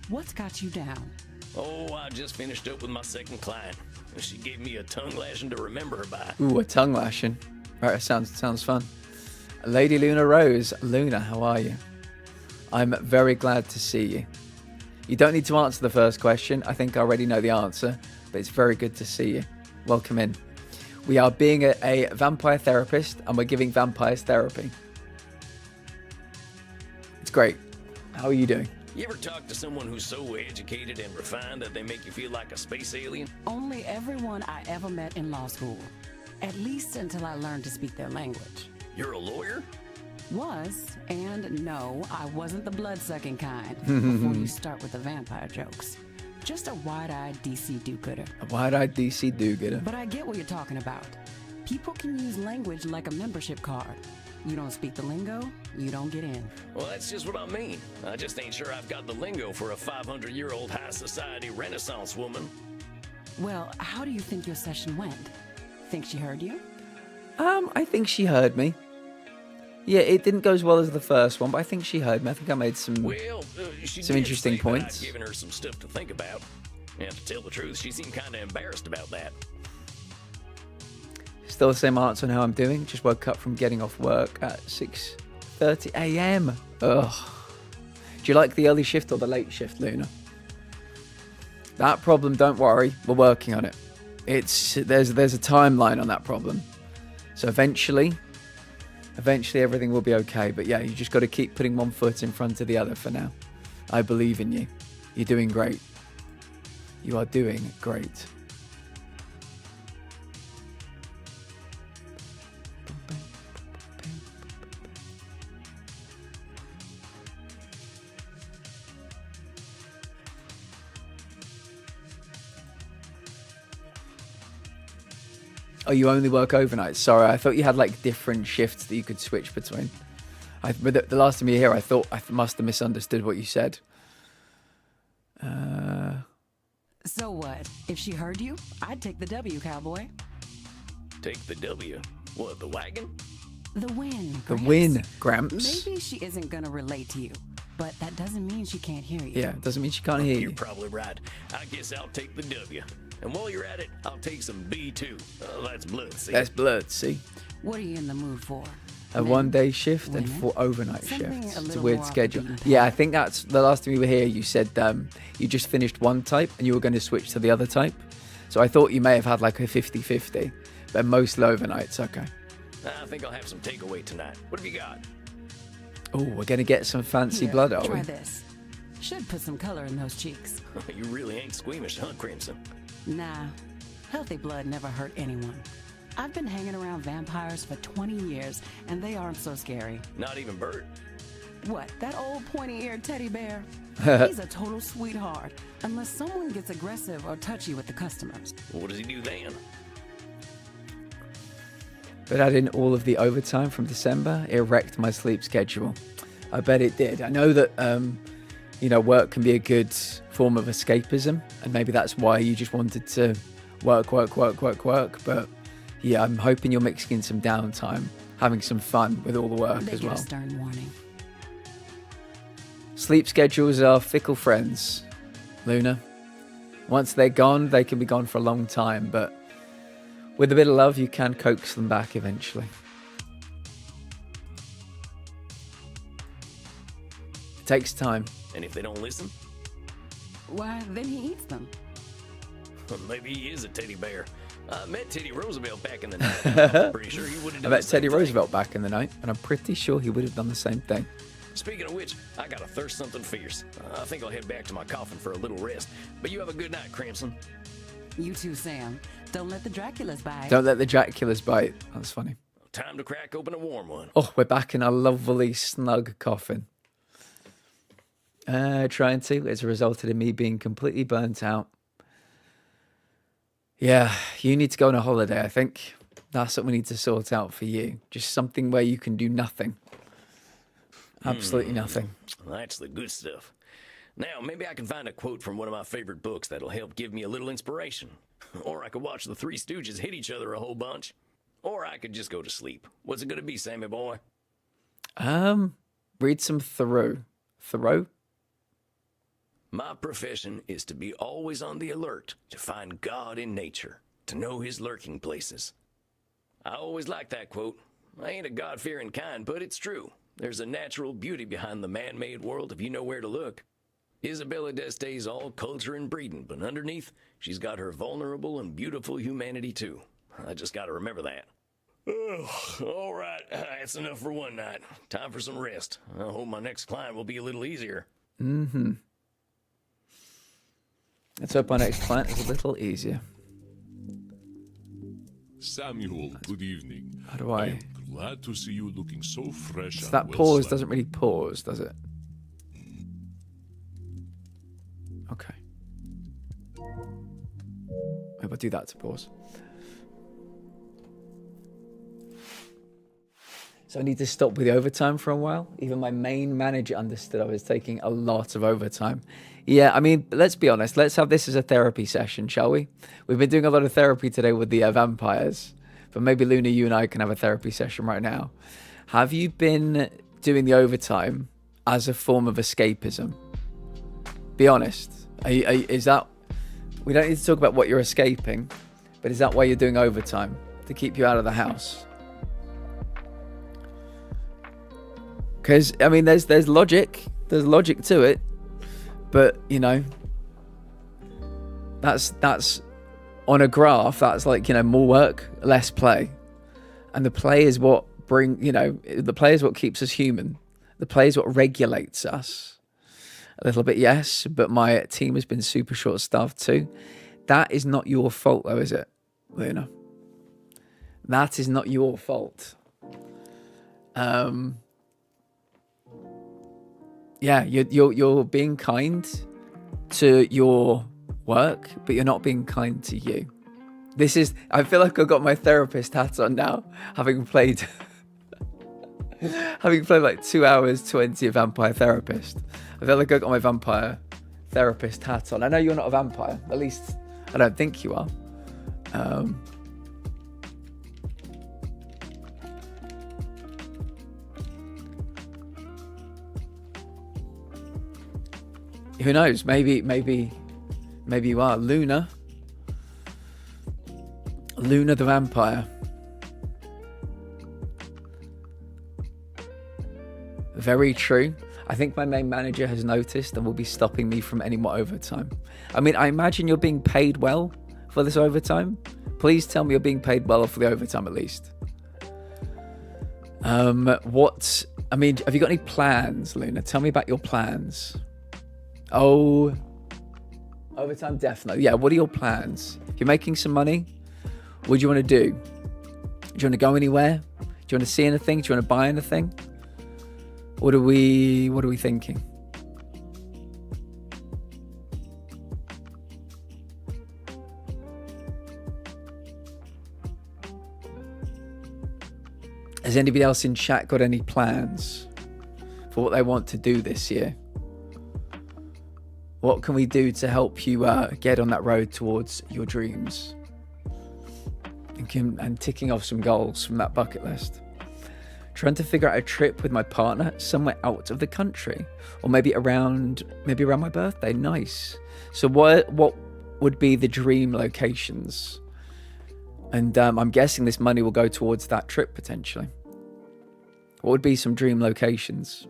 G: What's got you down?
D: Oh, I just finished up with my second client. And she gave me a tongue lashing to remember her by.
A: Ooh, a tongue lashing. Right, that sounds fun. Lady Luna Rose. Luna, how are you? I'm very glad to see you. You don't need to answer the first question. I think I already know the answer, but it's very good to see you. Welcome in. We are being a vampire therapist, and we're giving vampires therapy. It's great. How are you doing?
D: You ever talk to someone who's so educated and refined that they make you feel like a space alien?
G: Only everyone I ever met in law school. At least until I learned to speak their language.
D: You're a lawyer?
G: Was, and no, I wasn't the blood-sucking kind, before you start with the vampire jokes. Just a wide-eyed DC do-gooder.
A: A wide-eyed DC do-gooder.
G: But I get what you're talking about. People can use language like a membership card. You don't speak the lingo, you don't get in.
D: Well, that's just what I mean. I just ain't sure I've got the lingo for a 500-year-old high society Renaissance woman.
G: Well, how do you think your session went? Think she heard you?
A: I think she heard me. Yeah, it didn't go as well as the first one, but I think she heard me. I think I made some
D: she
A: some
D: did
A: interesting
D: say
A: points.
D: That I'd given her some stuff to think about. And to tell the truth, she seemed kind of embarrassed about that.
A: Still the same answer on how I'm doing. Just woke up from getting off work at 6:30 a.m. Ugh. Do you like the early shift or the late shift, Luna? That problem, don't worry, we're working on it. There's a timeline on that problem. So eventually everything will be okay. But yeah, you just got to keep putting one foot in front of the other for now. I believe in you. You're doing great. You are doing great. Oh, you only work overnight? Sorry, I thought you had like different shifts that you could switch between. But the last time you were here, I thought I must have misunderstood what you said.
G: So what? If she heard you, I'd take the W, cowboy.
D: Take the W. What, the wagon?
G: The win.
A: The
G: Gramps.
A: win, Gramps.
G: Maybe she isn't gonna relate to you, but that doesn't mean she can't hear you.
A: Yeah, doesn't mean she can't hear
D: You're
A: you.
D: probably right. I guess I'll take the W. And while you're at it, I'll take some B2. That's blood, see?
A: That's blood, see?
G: What are you in the mood for?
A: A
G: Men?
A: 1-day shift and
G: Women?
A: 4 overnight
G: Something
A: shifts.
G: a
A: It's a
G: little
A: weird
G: more off the
A: schedule.
G: beaten path.
A: Yeah, I think that's the last time you were here. You said you just finished one type and you were going to switch to the other type. So I thought you may have had like a 50-50, but mostly overnights. Okay.
D: I think I'll have some takeaway tonight. What have you got?
A: Oh, we're going to get some fancy
G: Here,
A: blood, are
G: try
A: we?
G: this. Should put some color in those cheeks.
D: You really ain't squeamish, huh, Crimson?
G: Nah, healthy blood never hurt anyone. I've been hanging around vampires for 20 years, and they aren't so scary.
D: Not even Bert.
G: What, that old pointy-eared teddy bear? He's a total sweetheart, unless someone gets aggressive or touchy with the customers.
D: What does he do then?
A: But add in all of the overtime from December, it wrecked my sleep schedule. I bet it did. I know that, work can be a good form of escapism, and maybe that's why you just wanted to work. But yeah, I'm hoping you're mixing in some downtime, having some fun with all the work
G: They
A: as
G: get
A: well.
G: a stern warning.
A: Sleep schedules are fickle friends, Luna. Once they're gone, they can be gone for a long time, but with a bit of love, you can coax them back eventually. It takes time.
D: And if they don't listen?
G: Why, then he eats them.
D: Well, maybe he is a teddy bear. I met Teddy Roosevelt back in the night. I'm pretty sure he would have
A: I
D: done
A: met
D: the same
A: Teddy
D: thing.
A: Roosevelt back in the night, and I'm pretty sure he would have done the same thing.
D: Speaking of which, I got to thirst something fierce. I think I'll head back to my coffin for a little rest. But you have a good night, Crimson.
G: You too, Sam. Don't let the Draculas bite.
A: Don't let the Draculas bite. That's funny.
D: Time to crack open a warm one.
A: Oh, we're back in our lovely, snug coffin. Trying to. It's resulted in me being completely burnt out. Yeah, you need to go on a holiday, I think. That's what we need to sort out for you. Just something where you can do nothing. Absolutely nothing.
D: That's the good stuff. Now, maybe I can find a quote from one of my favorite books that'll help give me a little inspiration. Or I could watch the Three Stooges hit each other a whole bunch. Or I could just go to sleep. What's it going to be, Sammy boy?
A: Read some Thoreau. Thoreau?
D: My profession is to be always on the alert, to find God in nature, to know his lurking places. I always like that quote. I ain't a God-fearing kind, but it's true. There's a natural beauty behind the man-made world if you know where to look. Isabella d'Este's all culture and breeding, but underneath, she's got her vulnerable and beautiful humanity too. I just gotta remember that. All right, that's enough for one night. Time for some rest. I hope my next client will be a little easier.
A: Mm-hmm. Let's hope our next client is a little easier.
C: Samuel, good evening.
A: How do I?
C: am glad to see you looking so fresh.
A: So
C: and
A: that
C: well
A: pause
C: slept.
A: doesn't really pause, does it? Okay. Maybe I'll do that to pause. So I need to stop with the overtime for a while. Even my main manager understood I was taking a lot of overtime. Yeah, I mean, let's be honest. Let's have this as a therapy session, shall we? We've been doing a lot of therapy today with the vampires. But maybe, Luna, you and I can have a therapy session right now. Have you been doing the overtime as a form of escapism? Be honest. Is that... We don't need to talk about what you're escaping, but is that why you're doing overtime? To keep you out of the house? Because, I mean, there's logic. There's logic to it. But, you know, that's on a graph, that's like, you know, more work, less play. And the play is what the play is what keeps us human. The play is what regulates us. A little bit, yes, but my team has been super short-staffed too. That is not your fault, though, is it, Luna? That is not your fault. Yeah, you're being kind to your work, but you're not being kind to you. I feel like I've got my therapist hat on now, having played like 2 hours 20 of Vampire Therapist. I feel like I've got my Vampire Therapist hat on. I know you're not a vampire, at least I don't think you are. Who knows? Maybe you are. Luna the vampire. Very true. I think my main manager has noticed and will be stopping me from any more overtime. I mean, I imagine you're being paid well for this overtime. Please tell me you're being paid well for the overtime at least. I mean, have you got any plans, Luna? Tell me about your plans. Oh, overtime, definitely. Yeah, what are your plans? If you're making some money, what do you want to do? Do you want to go anywhere? Do you want to see anything? Do you want to buy anything? What are we thinking? Has anybody else in chat got any plans for what they want to do this year? What can we do to help you get on that road towards your dreams? And ticking off some goals from that bucket list. Trying to figure out a trip with my partner somewhere out of the country, or maybe around my birthday. Nice. So what would be the dream locations? And I'm guessing this money will go towards that trip potentially. What would be some dream locations?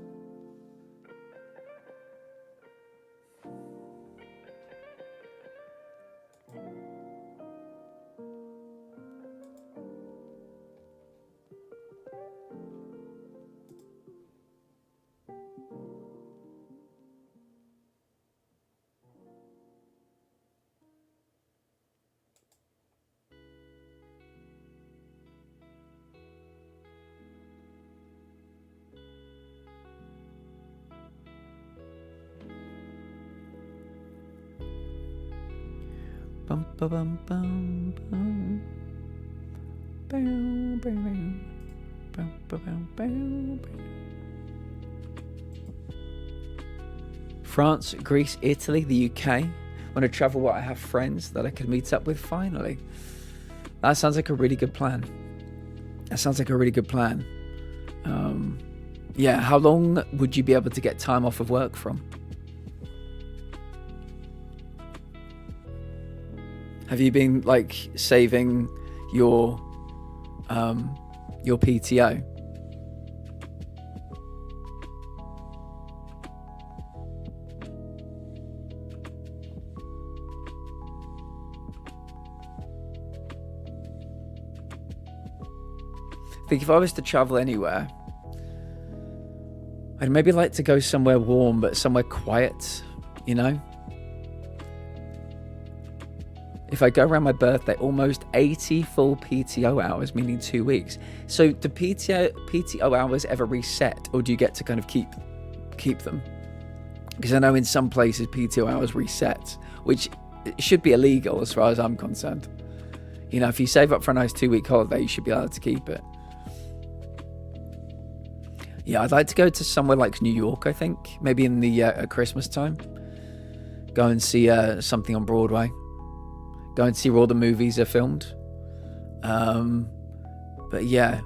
A: Bum, ba, bum, bum, bum. Bum, bum, bum, bum, bum, bum. France, Greece, Italy, the UK. I want to travel where I have friends that I could meet up with finally. That sounds like a really good plan. Yeah, how long would you be able to get time off of work from? Have you been like saving your PTO? I think if I was to travel anywhere, I'd maybe like to go somewhere warm, but somewhere quiet, you know? If I go around my birthday, almost 80 full PTO hours, meaning 2 weeks. So do PTO hours ever reset, or do you get to kind of keep them? Because I know in some places PTO hours reset, which should be illegal as far as I'm concerned. You know, if you save up for a nice 2-week holiday, you should be able to keep it. Yeah, I'd like to go to somewhere like New York, I think. Maybe in the at Christmas time. Go and see something on Broadway. Go and see where all the movies are filmed. But yeah,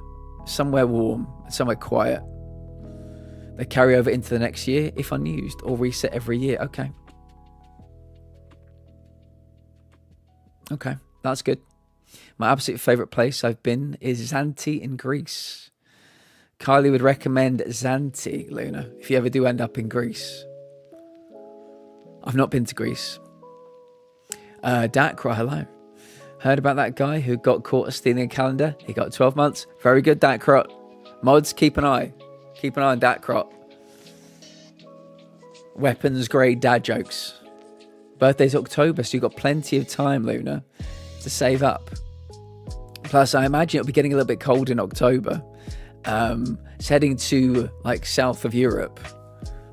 A: somewhere warm, somewhere quiet. They carry over into the next year if unused, or reset every year. Okay. Okay, that's good. My absolute favourite place I've been is Zante in Greece. Kylie would recommend Zante, Luna, if you ever do end up in Greece. I've not been to Greece. Dakra, hello. Heard about that guy who got caught stealing a calendar? He got 12 months. Very good, Dakra. Mods, keep an eye. Keep an eye on Dakra. Weapons grade dad jokes. Birthday's October, so you've got plenty of time, Luna, to save up. Plus, I imagine it'll be getting a little bit cold in October. It's heading to like south of Europe,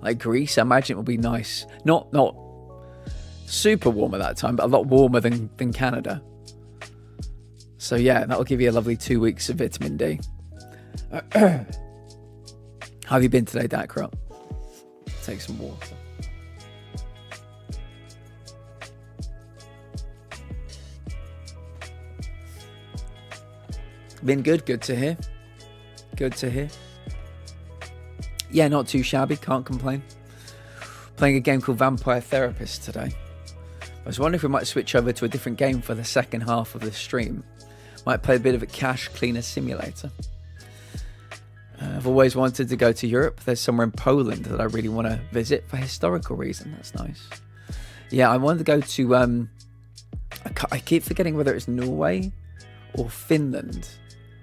A: like Greece. I imagine it will be nice. Not super warm at that time, but a lot warmer than Canada. So yeah, that'll give you a lovely 2 weeks of vitamin D. How have you been today, Dakra? Take some water. Been good. Good to hear. Good to hear. Yeah, not too shabby. Can't complain. Playing a game called Vampire Therapist today. I was wondering if we might switch over to a different game for the second half of the stream. Might play a bit of a cash cleaner simulator. I've always wanted to go to Europe. There's somewhere in Poland that I really want to visit for historical reason. That's nice. Yeah, I wanted to go to... I keep forgetting whether it's Norway or Finland.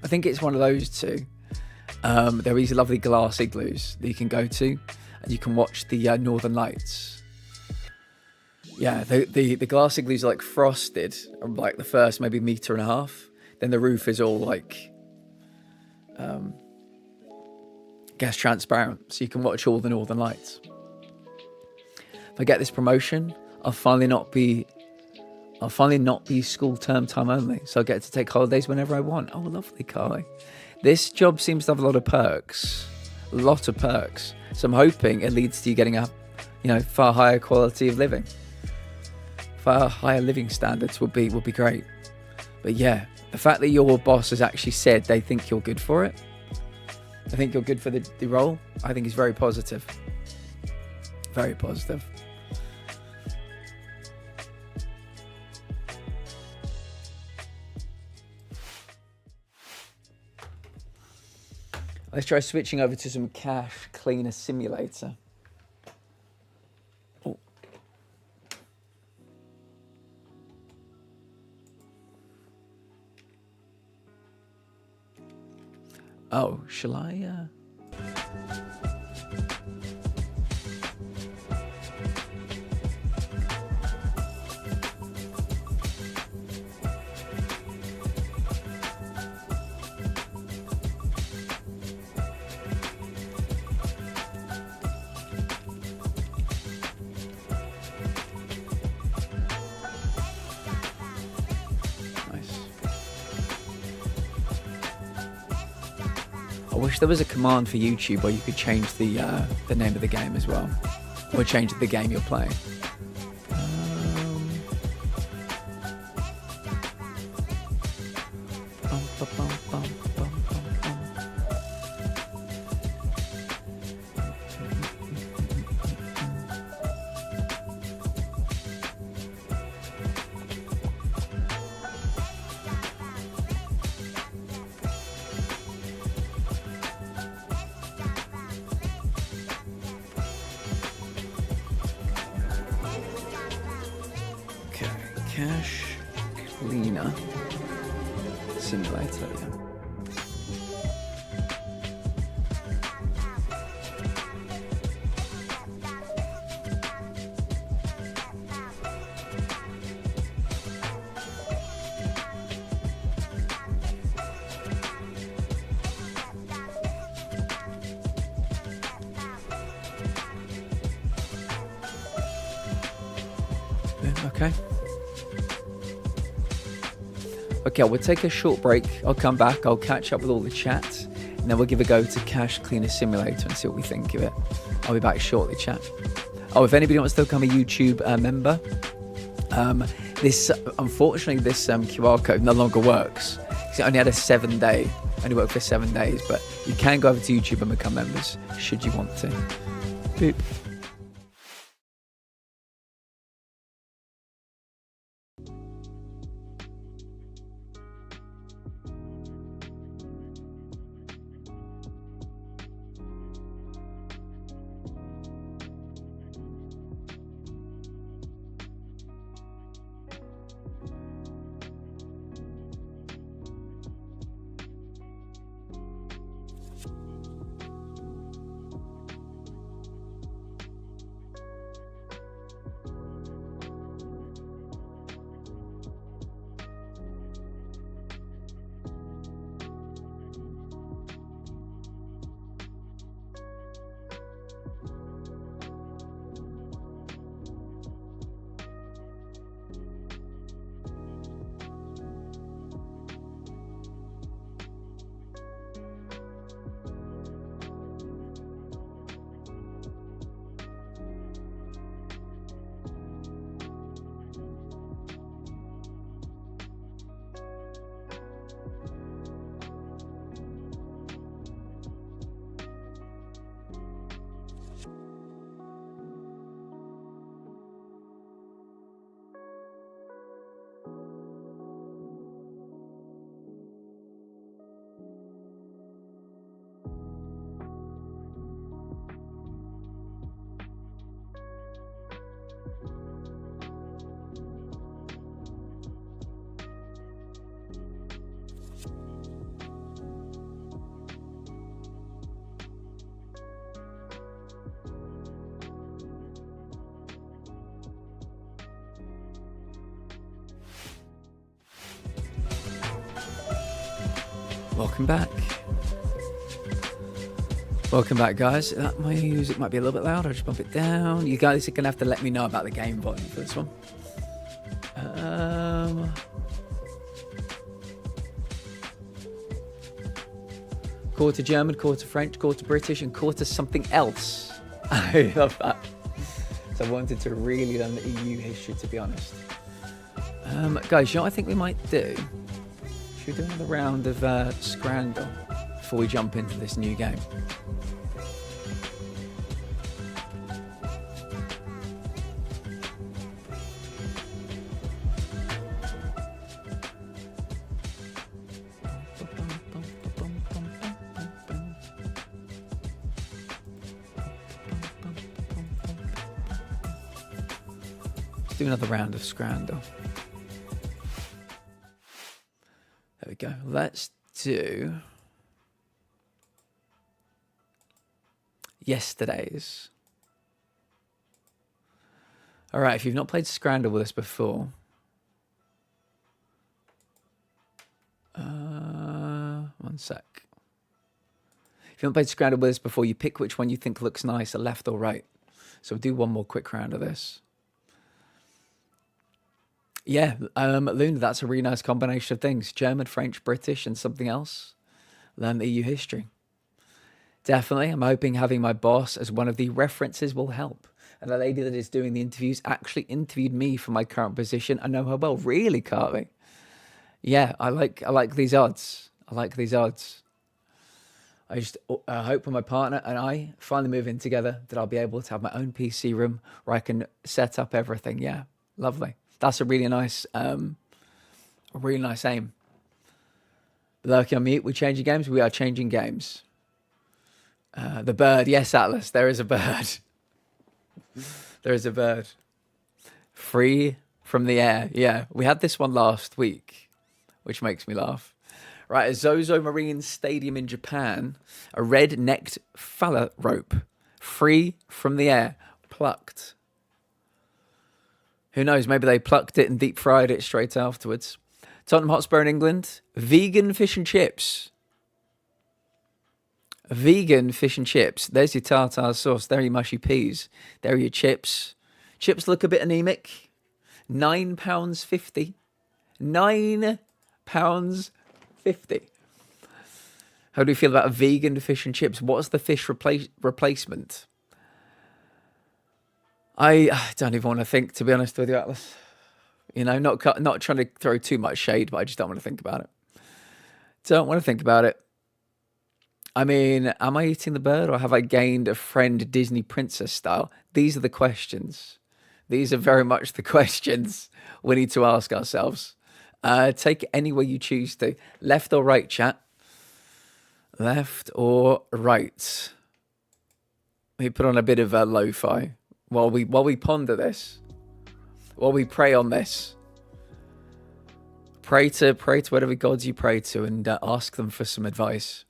A: I think it's one of those two. There are these lovely glass igloos that you can go to, and you can watch the Northern Lights. Yeah, the glass igloos are like frosted, like the first maybe metre and a half. Then the roof is all like gas transparent, so you can watch all the Northern Lights. If I get this promotion, I'll finally not be school term time only, so I'll get to take holidays whenever I want. Oh, lovely, Carly. This job seems to have a lot of perks. A lot of perks. So I'm hoping it leads to you getting a, far higher quality of living. Far higher living standards would be great. But yeah, the fact that your boss has actually said they think you're good for it, I think you're good for the role, I think is very positive. Very positive. Let's try switching over to some cash cleaner simulator. Oh, shall I? I wish there was a command for YouTube where you could change the name of the game as well, or change the game you're playing. Cash Cleaner Simulator. There we go. Okay. Okay, we'll take a short break. I'll come back. I'll catch up with all the chat. And then we'll give a go to Cash Cleaner Simulator and see what we think of it. I'll be back shortly, chat. Oh, if anybody wants to become a YouTube member, unfortunately, this QR code no longer works. It only had a 7-day, only worked for 7 days. But you can go over to YouTube and become members, should you want to. Boop. Welcome back. Welcome back, guys. My music might be a little bit loud. I'll just bump it down. You guys are going to have to let me know about the game volume for this one. Quarter German, quarter French, quarter British, and quarter something else. I love that. So I wanted to really learn the EU history, to be honest. Guys, you know what I think we might do? Should we do another round of Scrandle before we jump into this new game? Let's do another round of Scrandle. There we go. Let's do yesterday's. All right, if you've not played Scrandle with us before, one sec. If you've not played Scrandle with us before, you pick which one you think looks nicer, left or right. So we'll do one more quick round of this. Yeah, Luna, that's a really nice combination of things. German, French, British, and something else. Learn the EU history. Definitely. I'm hoping having my boss as one of the references will help. And the lady that is doing the interviews actually interviewed me for my current position. I know her well. Really, Carly? Yeah, I like these odds. I like these odds. I just hope when my partner and I finally move in together that I'll be able to have my own PC room where I can set up everything. Yeah, lovely. That's a really nice aim. Lurking on mute, we're changing games. We are changing games. The bird. Yes, Atlas, there is a bird. There is a bird. Free from the air. Yeah, we had this one last week, which makes me laugh. Right, a Zozo Marine Stadium in Japan. A red-necked phalarope. Free from the air. Plucked. Who knows? Maybe they plucked it and deep-fried it straight afterwards. Tottenham Hotspur in England. Vegan fish and chips. Vegan fish and chips. There's your tartar sauce. There are your mushy peas. There are your chips. Chips look a bit anemic. £9.50. £9.50. How do you feel about a vegan fish and chips? What's the fish replacement? I don't even want to think, to be honest with you, Atlas. You know, not trying to throw too much shade, but I just don't want to think about it. Don't want to think about it. I mean, am I eating the bird or have I gained a friend Disney princess style? These are the questions. These are very much the questions we need to ask ourselves. Take it any way you choose to. Left or right, chat? Left or right? Let me put on a bit of lo-fi while we ponder this. While we pray on this. Pray to whatever gods you pray to and ask them for some advice.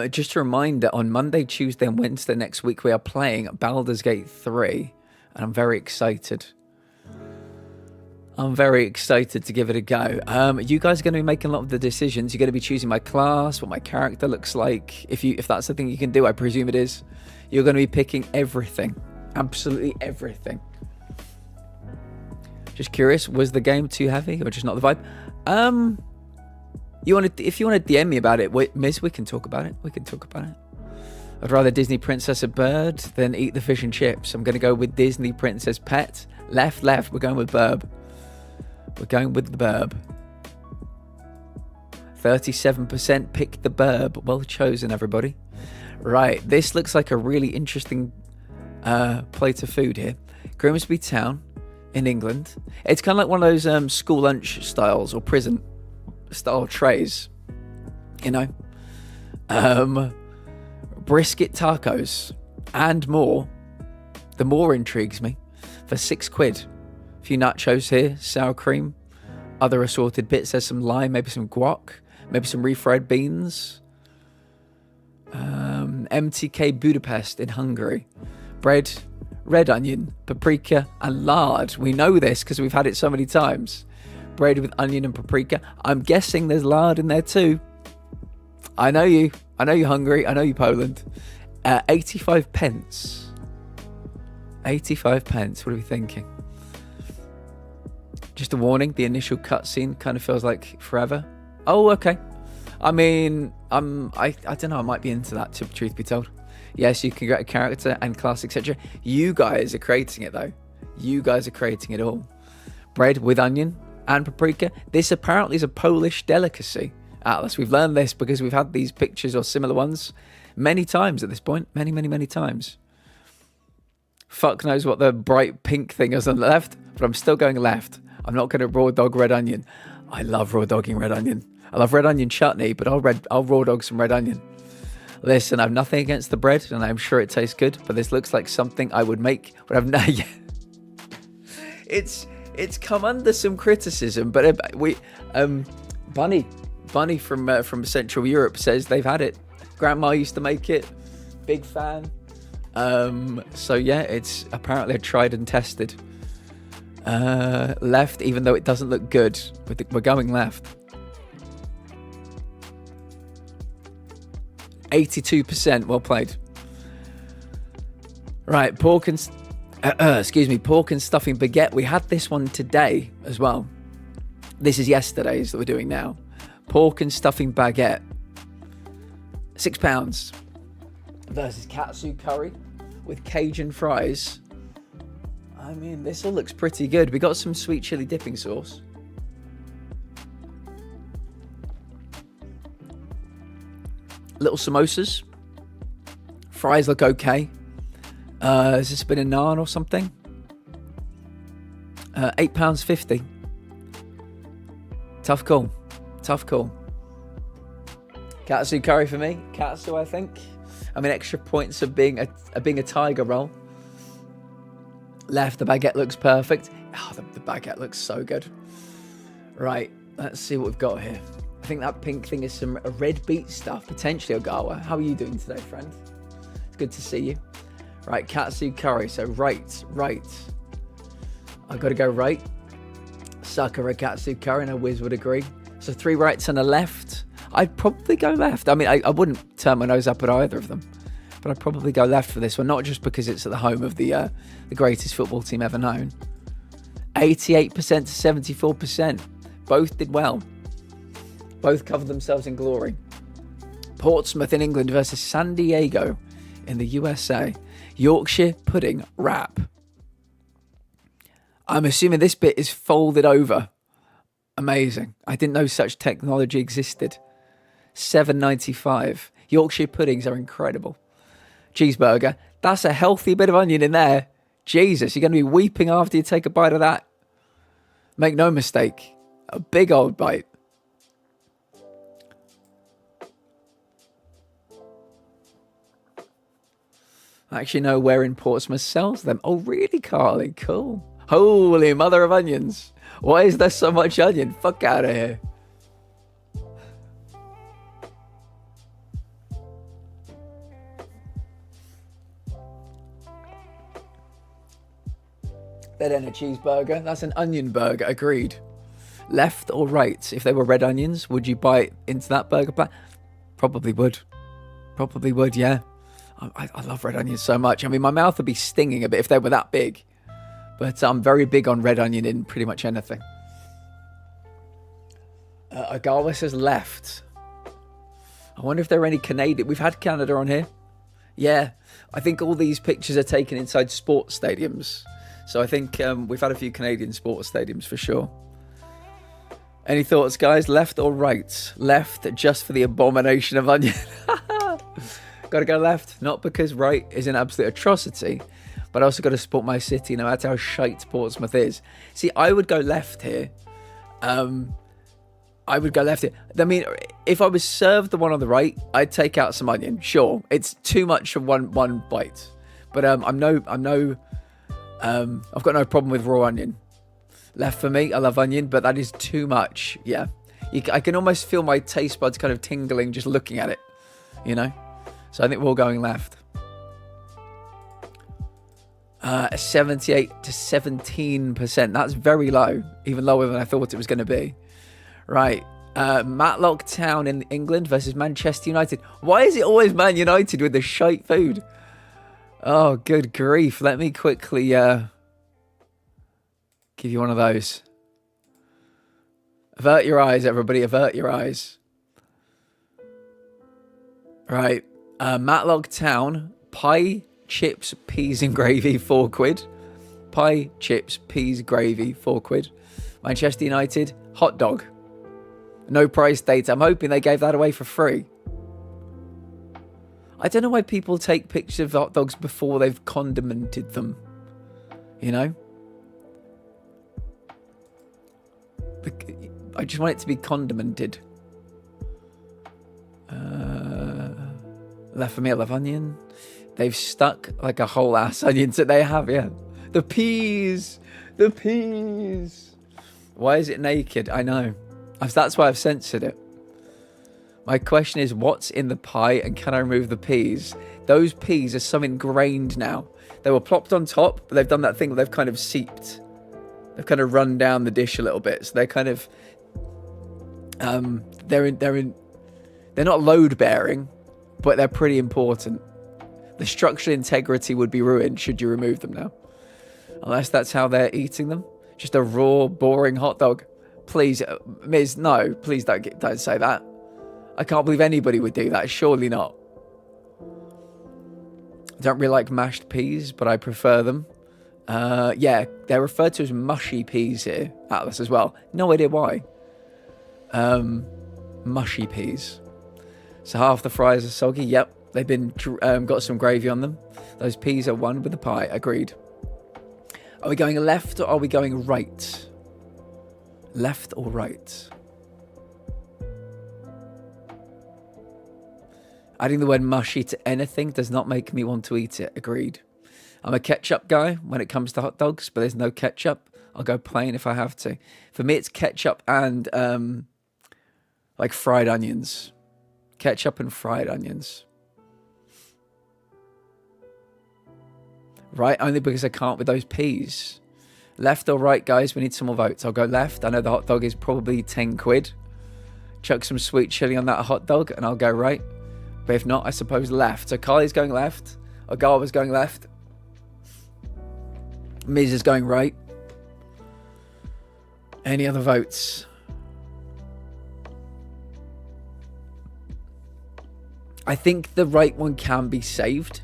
A: Just a reminder, on Monday, Tuesday and Wednesday next week, we are playing Baldur's Gate 3, and I'm very excited. I'm very excited to give it a go. You guys are going to be making a lot of the decisions. You're going to be choosing my class, what my character looks like. If that's the thing you can do, I presume it is. You're going to be picking everything. Absolutely everything. Just curious, was the game too heavy or just not the vibe? If you want to DM me about it, Miz, we can talk about it. We can talk about it. I'd rather Disney Princess a bird than eat the fish and chips. I'm going to go with Disney Princess pet. Left. We're going with burb. We're going with the burb. 37% picked the burb. Well chosen, everybody. Right, this looks like a really interesting plate of food here. Grimsby Town in England. It's kind of like one of those school lunch styles or prison style trays, you know. Brisket tacos and more. The more intrigues me. For £6. A few nachos here, sour cream, other assorted bits. There's some lime, maybe some guac, maybe some refried beans. MTK Budapest in Hungary. Bread, red onion, paprika and lard. We know this because we've had it so many times. Bread with onion and paprika. I'm guessing there's lard in there too. I know you Hungary. I know you Poland. 85 pence. 85 pence. What are we thinking? Just a warning. The initial cutscene kind of feels like forever. Oh, okay. I mean, I don't know. I might be into that, truth be told. Yes, you can get a character and class, etc. You guys are creating it though. You guys are creating it all. Bread with onion and paprika. This apparently is a Polish delicacy, Atlas. We've learned this because we've had these pictures or similar ones many times at this point. Many times. Fuck knows what the bright pink thing is on the left, but I'm still going left. I'm not going to raw dog red onion. I love raw dogging red onion. I love red onion chutney, but I'll raw dog some red onion. Listen, I have nothing against the bread, and I'm sure it tastes good, but this looks like something I would make, but I've no... It's come under some criticism, but Bunny from Central Europe says they've had it. Grandma used to make it. Big fan. So yeah, it's apparently tried and tested. Left, even though it doesn't look good. We're going left. 82%. Well played. Right, pork and stuffing baguette. We had this one today as well. This is yesterday's that we're doing now. Pork and stuffing baguette. £6 versus katsu curry with Cajun fries. I mean, this all looks pretty good. We got some sweet chili dipping sauce. Little samosas. Fries look okay. Has this been a naan or something? £8.50. Tough call. Katsu curry for me. Katsu, I think. I mean, extra points of being a tiger roll. Left, the baguette looks perfect. Oh, the baguette looks so good. Right, let's see what we've got here. I think that pink thing is some red beet stuff, potentially Ogawa. How are you doing today, friend? It's good to see you. Right, katsu curry. So right. I've got to go right. Sakura katsu curry, and a whiz would agree. So 3 rights and a left. I'd probably go left. I mean, I wouldn't turn my nose up at either of them, but I'd probably go left for this one, not just because it's at the home of the greatest football team ever known. 88% to 74%. Both did well. Both covered themselves in glory. Portsmouth in England versus San Diego in the USA. Yorkshire pudding wrap. I'm assuming this bit is folded over. Amazing. I didn't know such technology existed. $7.95. Yorkshire puddings are incredible. Cheeseburger. That's a healthy bit of onion in there. Jesus, you're going to be weeping after you take a bite of that. Make no mistake. A big old bite. I actually know where in Portsmouth sells them. Oh, really, Carly? Cool. Holy mother of onions. Why is there so much onion? Fuck out of here. That ain't a cheeseburger. That's an onion burger. Agreed. Left or right? If they were red onions, would you bite into that burger plan? Probably would. Probably would, yeah. I love red onions so much. I mean, my mouth would be stinging a bit if they were that big. But I'm very big on red onion in pretty much anything. Ogawa says left. I wonder if there are any Canadian... We've had Canada on here. Yeah. I think all these pictures are taken inside sports stadiums. So I think we've had a few Canadian sports stadiums for sure. Any thoughts, guys? Left or right? Left just for the abomination of onion. Got to go left. Not because right is an absolute atrocity, but I also got to support my city no matter how shite Portsmouth is. See, I would go left here. I would go left here. I mean, if I was served the one on the right, I'd take out some onion. Sure, it's too much of one bite. But I've got no problem with raw onion. Left for me. I love onion, but that is too much. Yeah, I can almost feel my taste buds kind of tingling just looking at it. You know. So I think we're all going left. 78 to 17%. That's very low. Even lower than I thought it was going to be. Right. Matlock Town in England versus Manchester United. Why is it always Man United with the shite food? Oh, good grief. Let me quickly give you one of those. Avert your eyes, everybody. Avert your eyes. Right. Matlock Town, pie, chips, peas and gravy, £4. Pie, chips, peas, gravy, £4. Manchester United, hot dog. No price date. I'm hoping they gave that away for free. I don't know why people take pictures of hot dogs before they've condimented them. You know? I just want it to be condimented. Left for me, I love onion. They've stuck like a whole ass onion. So they have, yeah. The peas. The peas. Why is it naked? I know. That's why I've censored it. My question is, what's in the pie and can I remove the peas? Those peas are so ingrained now. They were plopped on top, but they've done that thing where they've kind of seeped. They've kind of run down the dish a little bit. So they're kind of... They're not load bearing, but they're pretty important. The structural integrity would be ruined should you remove them now. Unless that's how they're eating them. Just a raw, boring hot dog. Please, Miz, no. Please don't say that. I can't believe anybody would do that. Surely not. I don't really like mashed peas, but I prefer them. Yeah, they're referred to as mushy peas here, Atlas, as well. No idea why. Mushy peas. So half the fries are soggy. Yep, they've been got some gravy on them. Those peas are one with the pie. Agreed. Are we going left or are we going right? Left or right? Adding the word mushy to anything does not make me want to eat it. Agreed. I'm a ketchup guy when it comes to hot dogs, but there's no ketchup. I'll go plain if I have to. For me, it's ketchup and like fried onions. Ketchup and fried onions. Right, only because I can't with those peas. Left or right, guys? We need some more votes. I'll go left. I know the hot dog is probably 10 quid. Chuck some sweet chili on that hot dog and I'll go right. But if not, I suppose left. So Carly's going left. Ogawa's going left. Miz is going right. Any other votes? I think the right one can be saved.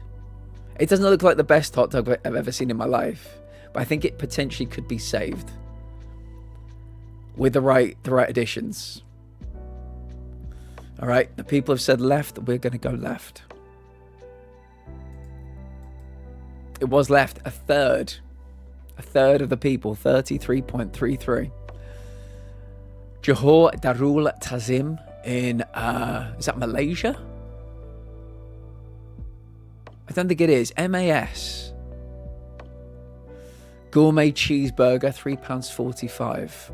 A: It doesn't look like the best hot dog I've ever seen in my life, but I think it potentially could be saved with the right additions. All right, the people have said left. We're going to go left. It was left. A third of the people, 33.33. Johor Darul Tazim in, is that Malaysia? I don't think it is. MAS. Gourmet cheeseburger, £3.45.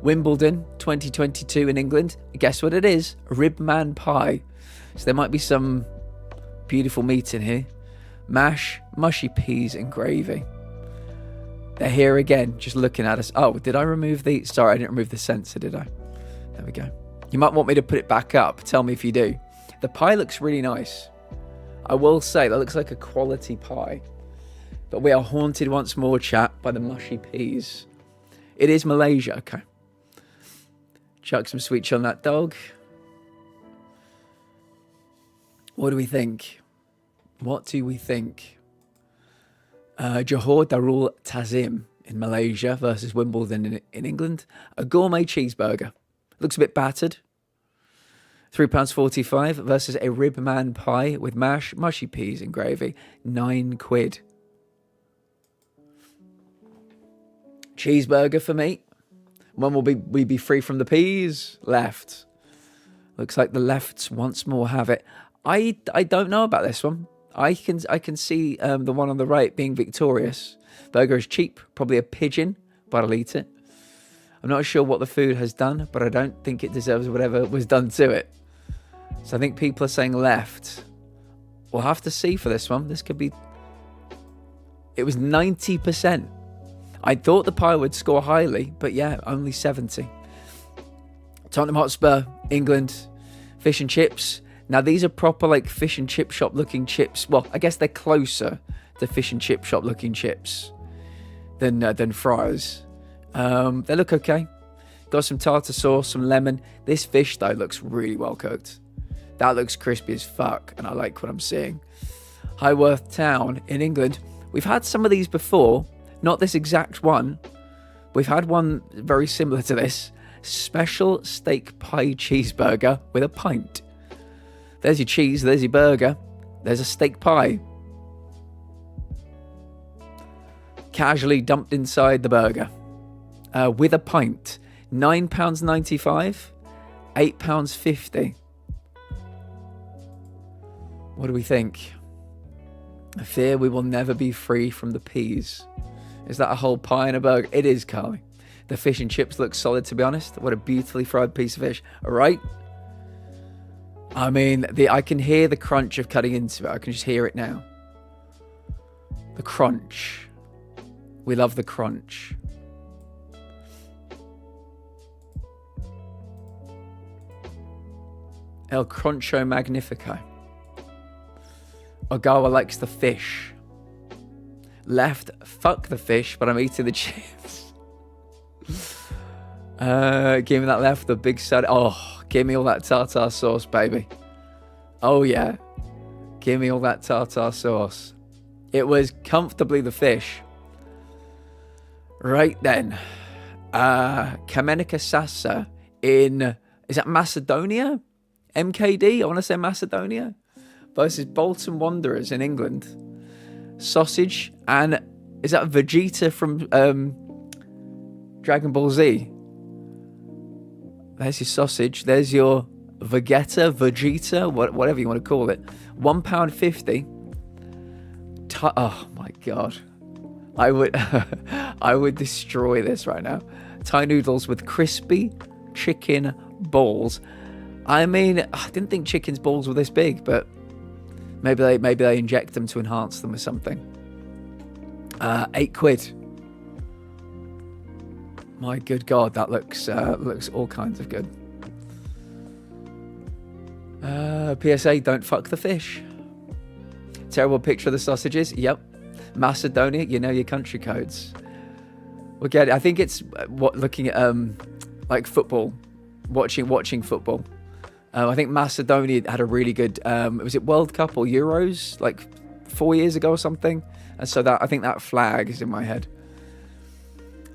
A: Wimbledon, 2022 in England. Guess what it is? Ribman pie. So there might be some beautiful meat in here. Mash, mushy peas and gravy. They're here again, just looking at us. Oh, did I remove the... Sorry, I didn't remove the sensor, did I? There we go. You might want me to put it back up. Tell me if you do. The pie looks really nice. I will say, that looks like a quality pie. But we are haunted once more, chat, by the mushy peas. It is Malaysia, okay. Chuck some sweet chili on that dog. What do we think? What do we think? Johor Darul Tazim in Malaysia versus Wimbledon in England. A gourmet cheeseburger. Looks a bit battered. £3.45 versus a ribman pie with mash, mushy peas and gravy. 9 quid. Cheeseburger for me. When will we be free from the peas? Left. Looks like the lefts once more have it. I don't know about this one. I can see the one on the right being victorious. Burger is cheap, probably a pigeon, but I'll eat it. I'm not sure what the food has done, but I don't think it deserves whatever was done to it. So I think people are saying left. We'll have to see for this one. This could be... It was 90%. I thought the pie would score highly, but yeah, only 70. Tottenham Hotspur, England, fish and chips. Now, these are proper, like, fish and chip shop looking chips. Well, I guess they're closer to fish and chip shop looking chips than fries. They look okay. Got some tartar sauce, some lemon. This fish, though, looks really well cooked. That looks crispy as fuck, and I like what I'm seeing. Highworth Town in England. We've had some of these before. Not this exact one. We've had one very similar to this. Special steak pie cheeseburger with a pint. There's your cheese, there's your burger. There's a steak pie. Casually dumped inside the burger. With a pint. £9.95. £8.50. What do we think? I fear we will never be free from the peas. Is that a whole pie and a burger? It is, Carly. The fish and chips look solid, to be honest. What a beautifully fried piece of fish. All right. I mean, I can hear the crunch of cutting into it. I can just hear it now. The crunch. We love the crunch. El Cruncho Magnifico. Ogawa likes the fish. Left, fuck the fish, but I'm eating the chips. Give me that left, the big side. Oh, give me all that tartar sauce, baby. Oh, yeah. Give me all that tartar sauce. It was comfortably the fish. Right then. Kamenika Sasa in... Is that Macedonia? MKD? I want to say Macedonia. Versus Bolton Wanderers in England. Sausage and... Is that Vegeta from Dragon Ball Z? There's your sausage. There's your Vegeta, whatever you want to call it. £1.50. Oh my god. I would destroy this right now. Thai noodles with crispy chicken balls. I mean, I didn't think chicken's balls were this big, but maybe they inject them to enhance them or something. £8. My good god, that looks all kinds of good. PSA, don't fuck the fish. Terrible picture of the sausages. Yep. Macedonia, you know your country codes. We'll get it. I think it's looking at like football, watching football. I think Macedonia had a really good was it World Cup or Euros like 4 years ago or something, and so I think that flag is in my head.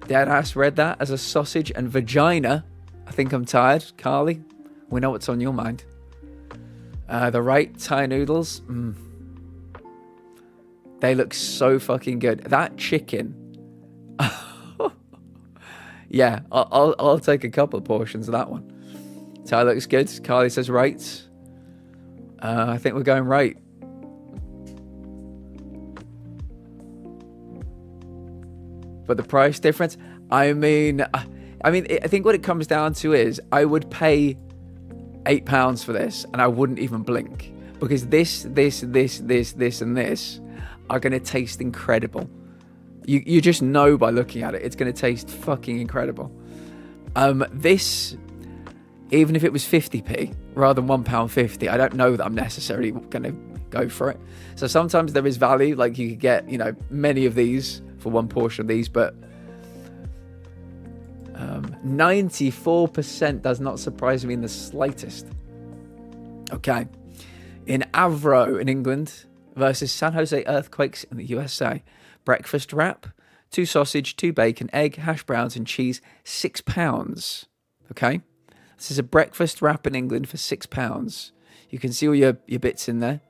A: Deadass read that as a sausage and vagina. I think I'm tired. Carly, we know what's on your mind. The right Thai noodles. They look so fucking good. That chicken. Yeah, I'll take a couple of portions of that one. Thai looks good. Carly says right. I think we're going right. But the price difference, I mean, I think what it comes down to is I would pay £8 for this and I wouldn't even blink, because this, and this are going to taste incredible. You just know by looking at it, it's going to taste fucking incredible. This, even if it was 50p rather than £1.50, I don't know that I'm necessarily going to go for it. So sometimes there is value, like you could get, many of these for one portion of these, but 94% does not surprise me in the slightest. Okay. In Avro in England versus San Jose Earthquakes in the USA. Breakfast wrap, 2 sausage, 2 bacon, egg, hash browns and cheese, £6. Okay. This is a breakfast wrap in England for £6. You can see all your bits in there.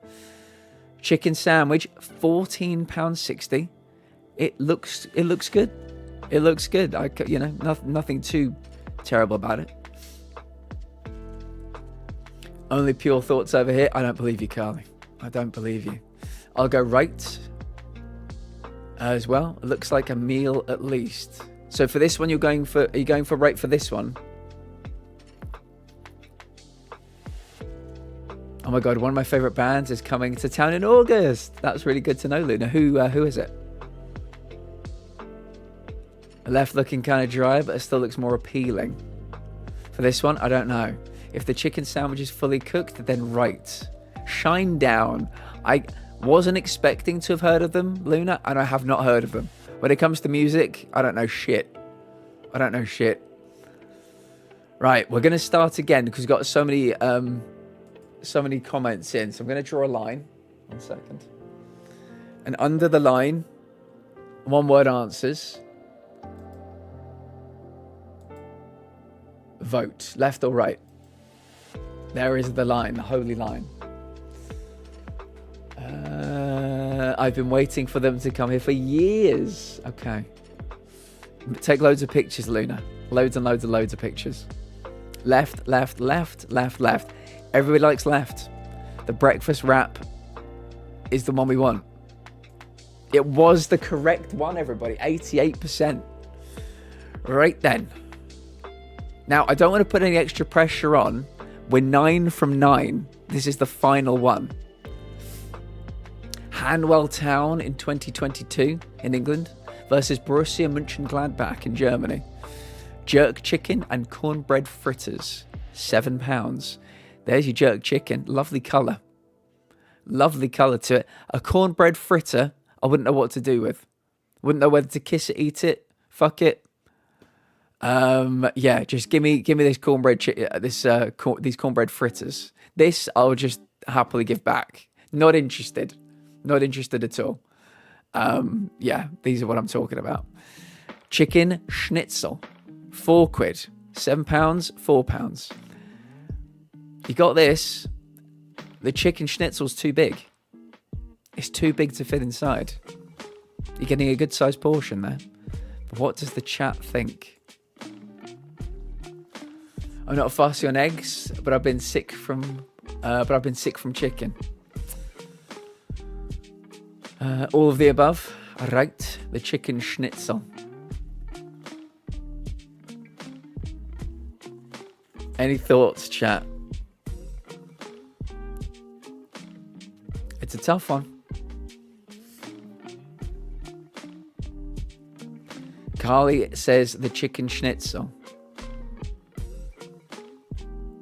A: Chicken sandwich, £14.60. It looks good. It looks good. Nothing too terrible about it. Only pure thoughts over here. I don't believe you, Carly. I don't believe you. I'll go right as well. It looks like a meal at least. So for this one, are you going for right for this one? Oh my god, one of my favorite bands is coming to town in August. That's really good to know, Luna. Who is it? Left looking kind of dry, but it still looks more appealing. For this one, I don't know. If the chicken sandwich is fully cooked, then right. Shine Down. I wasn't expecting to have heard of them, Luna, and I have not heard of them. When it comes to music, I don't know shit. Right, we're going to start again because we've got so many comments in. So I'm going to draw a line. 1 second. And under the line, 1-word answers. Vote, left or right. There is the line, the holy line. I've been waiting for them to come here for years. Okay. Take loads of pictures, Luna. Loads and loads and loads of pictures. Left, left, left, left, left. Everybody likes left. The breakfast wrap is the one we want. It was the correct one, everybody. 88%. Right then. Now, I don't want to put any extra pressure on. We're 9 from 9. This is the final one. Hanwell Town in 2022 in England versus Borussia Mönchengladbach in Germany. Jerk chicken and cornbread fritters, £7. There's your jerk chicken. Lovely colour. Lovely colour to it. A cornbread fritter, I wouldn't know what to do with. Wouldn't know whether to kiss it, eat it, fuck it. Yeah, just give me this cornbread, these cornbread fritters. This I'll just happily give back. Not interested at all. Yeah, these are what I'm talking about. Chicken schnitzel, £4. £7, £4. You got this. The chicken schnitzel's too big. It's too big to fit inside. You're getting a good sized portion there. But what does the chat think? I'm not fussy on eggs, but I've been sick from chicken. All of the above. Right, the chicken schnitzel. Any thoughts, chat? It's a tough one. Carly says the chicken schnitzel.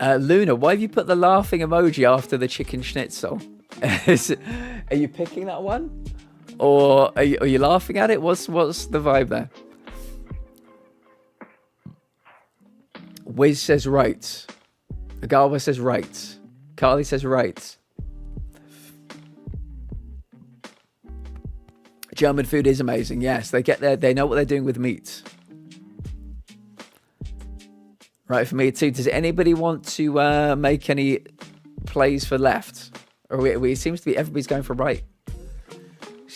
A: Luna, why have you put the laughing emoji after the chicken schnitzel? Are you picking that one? Or are you laughing at it? What's the vibe there? Wiz says right. Agalba says right. Carly says right. German food is amazing. Yes, they get there. They know what they're doing with meat. Right, for me too. Does anybody want to make any plays for left? Or it seems to be everybody's going for right.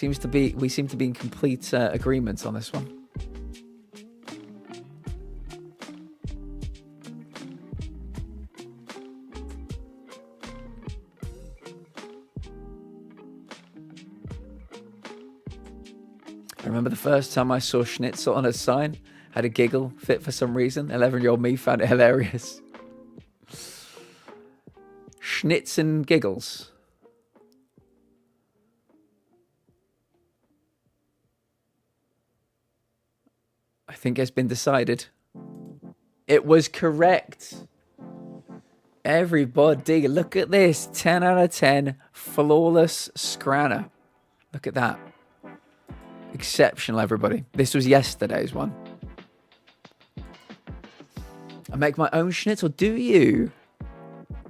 A: We seem to be in complete agreement on this one. I remember the first time I saw schnitzel on a sign, had a giggle fit for some reason. 11-year-old me found it hilarious. Schnitz and giggles. I think it's been decided. It was correct. Everybody, look at this. 10 out of 10. Flawless Scranner. Look at that. Exceptional, everybody. This was yesterday's one. I make my own schnitzel. Do you?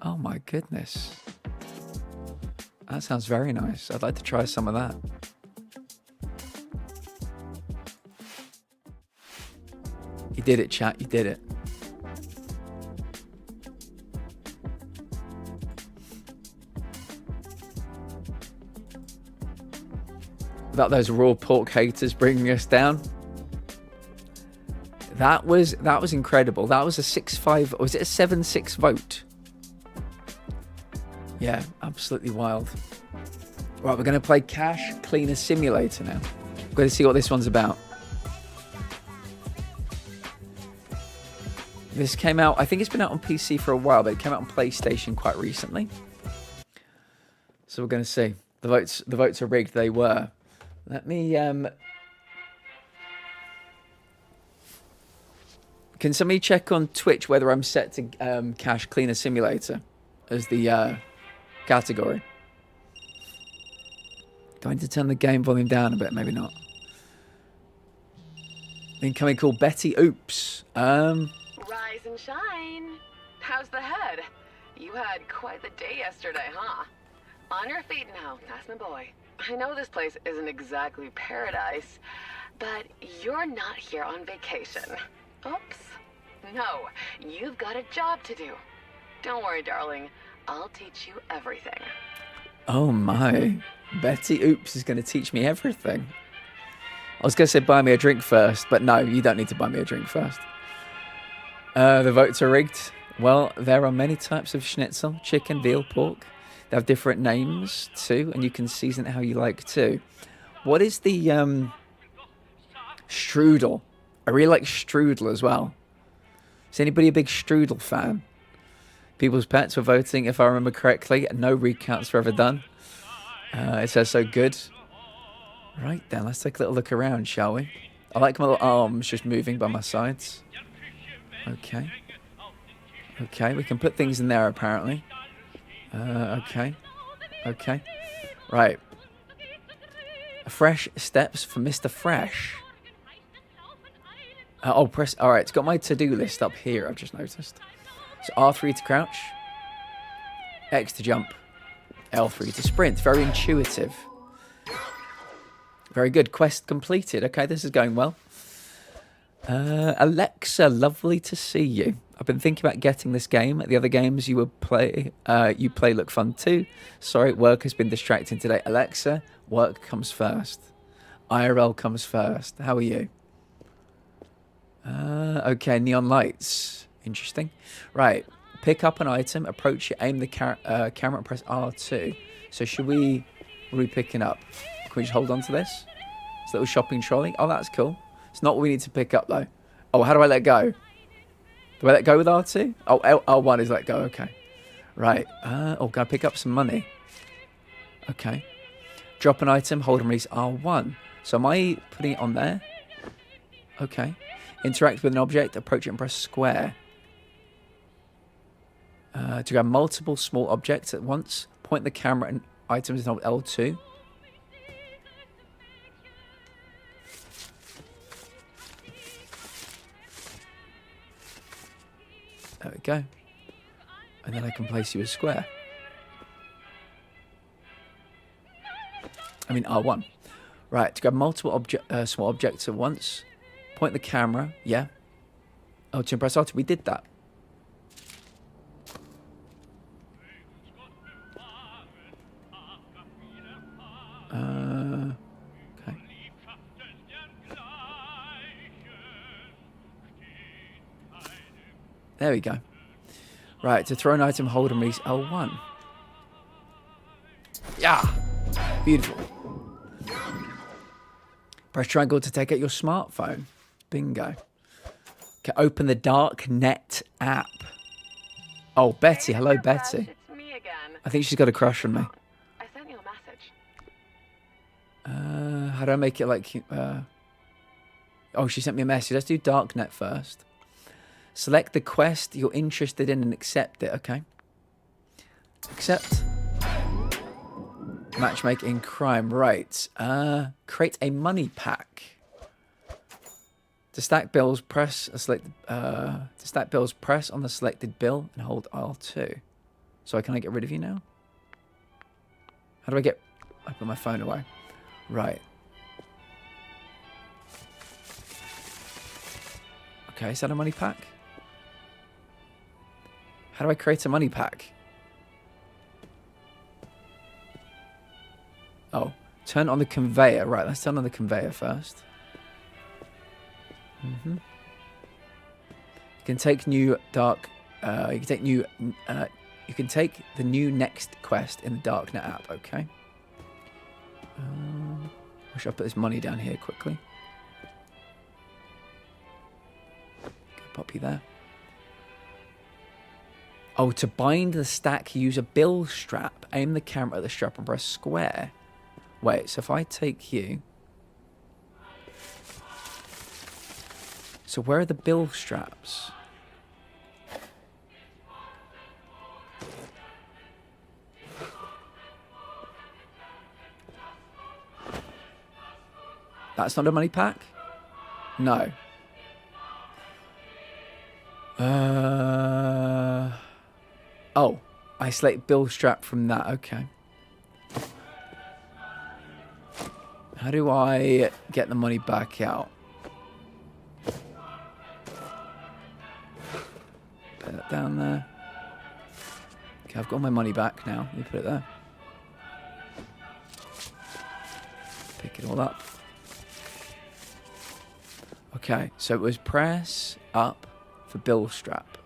A: Oh my goodness. That sounds very nice. I'd like to try some of that. You did it, chat. You did it. Without those raw pork haters bringing us down. That was incredible. That was a 6-5, or was it a 7-6 vote? Yeah, absolutely wild. Right, we're going to play Cash Cleaner Simulator now. We're going to see what this one's about. This came out, I think it's been out on PC for a while, but it came out on PlayStation quite recently. So we're going to see. The votes are rigged. They were. Let me... Can somebody check on Twitch whether I'm set to Cash Cleaner Simulator as the category? Going to turn the game volume down a bit, maybe not. Incoming call Betty Oops.
K: Rise and shine. How's the head? You had quite the day yesterday, huh? On your feet now, that's my boy. I know this place isn't exactly paradise, but you're not here on vacation. Oops. No, you've got a job to do. Don't worry, darling. I'll teach you everything.
A: Oh my. Betty Oops is going to teach me everything. I was going to say buy me a drink first, but no, you don't need to buy me a drink first. The votes are rigged. Well, there are many types of schnitzel, chicken, veal, pork. They have different names too, and you can season it how you like too. What is the strudel? I really like strudel as well. Is anybody a big strudel fan? People's Pets were voting, if I remember correctly. No recounts were ever done. It says so good. Right then, let's take a little look around, shall we? I like my little arms just moving by my sides. Okay. Okay, we can put things in there apparently. Okay. Okay. Right. Fresh steps for Mr. Fresh. Press... Alright, it's got my to-do list up here, I've just noticed. So R3 to crouch. X to jump. L3 to sprint. Very intuitive. Very good. Quest completed. Okay, this is going well. Alexa, lovely to see you. I've been thinking about getting this game. The other games you play look fun too. Sorry, work has been distracting today. Alexa, work comes first. IRL comes first. How are you? Okay, neon lights. Interesting. Right. Pick up an item, approach it, aim the camera and press R2. So should we... What are we picking up? Can we just hold on to this? This little shopping trolley? Oh, that's cool. It's not what we need to pick up, though. Oh, how do I let go? Do I let go with R2? Oh, L1 is let go. Okay. Right. Oh, can I pick up some money? Okay. Drop an item, hold and release R1. So am I putting it on there? Okay. Interact with an object, approach it and press square. To grab multiple small objects at once, point the camera and items and hold L2. There we go. And then I can place you as square. I mean R1. Right, to grab multiple small objects at once, point the camera, yeah. L2 and press R2. We did that. Okay. There we go. Right, to throw an item, hold and release L1. Yeah! Beautiful. Press triangle to take out your smartphone. Bingo. Okay, open the Darknet app. Oh, Betty. Hello, Betty.
K: It's me again.
A: I think she's got a crush on me.
K: I sent you a message.
A: How do I make it like... Oh, she sent me a message. Let's do Darknet first. Select the quest you're interested in and accept it. Okay. Accept. Matchmaking crime. Right. Create a money pack. To stack bills, press a select. To stack bills, press on the selected bill and hold R2. So can I get rid of you now? How do I get? I put my phone away. Right. Okay, is that a money pack? How do I create a money pack? Oh, turn on the conveyor. Right, let's turn on the conveyor first. You can take new dark. You can take new. You can take the new next quest in the Darknet app. Okay. I should put this money down here quickly. Pop you there. Oh, to bind the stack, use a bill strap. Aim the camera at the strap and press square. Wait, so if I take you... So where are the bill straps? That's not a money pack? No. Oh, I select bill strap from that. Okay. How do I get the money back out? Put that down there. Okay, I've got my money back now. Let me put it there. Pick it all up. Okay, so it was press up for bill strap.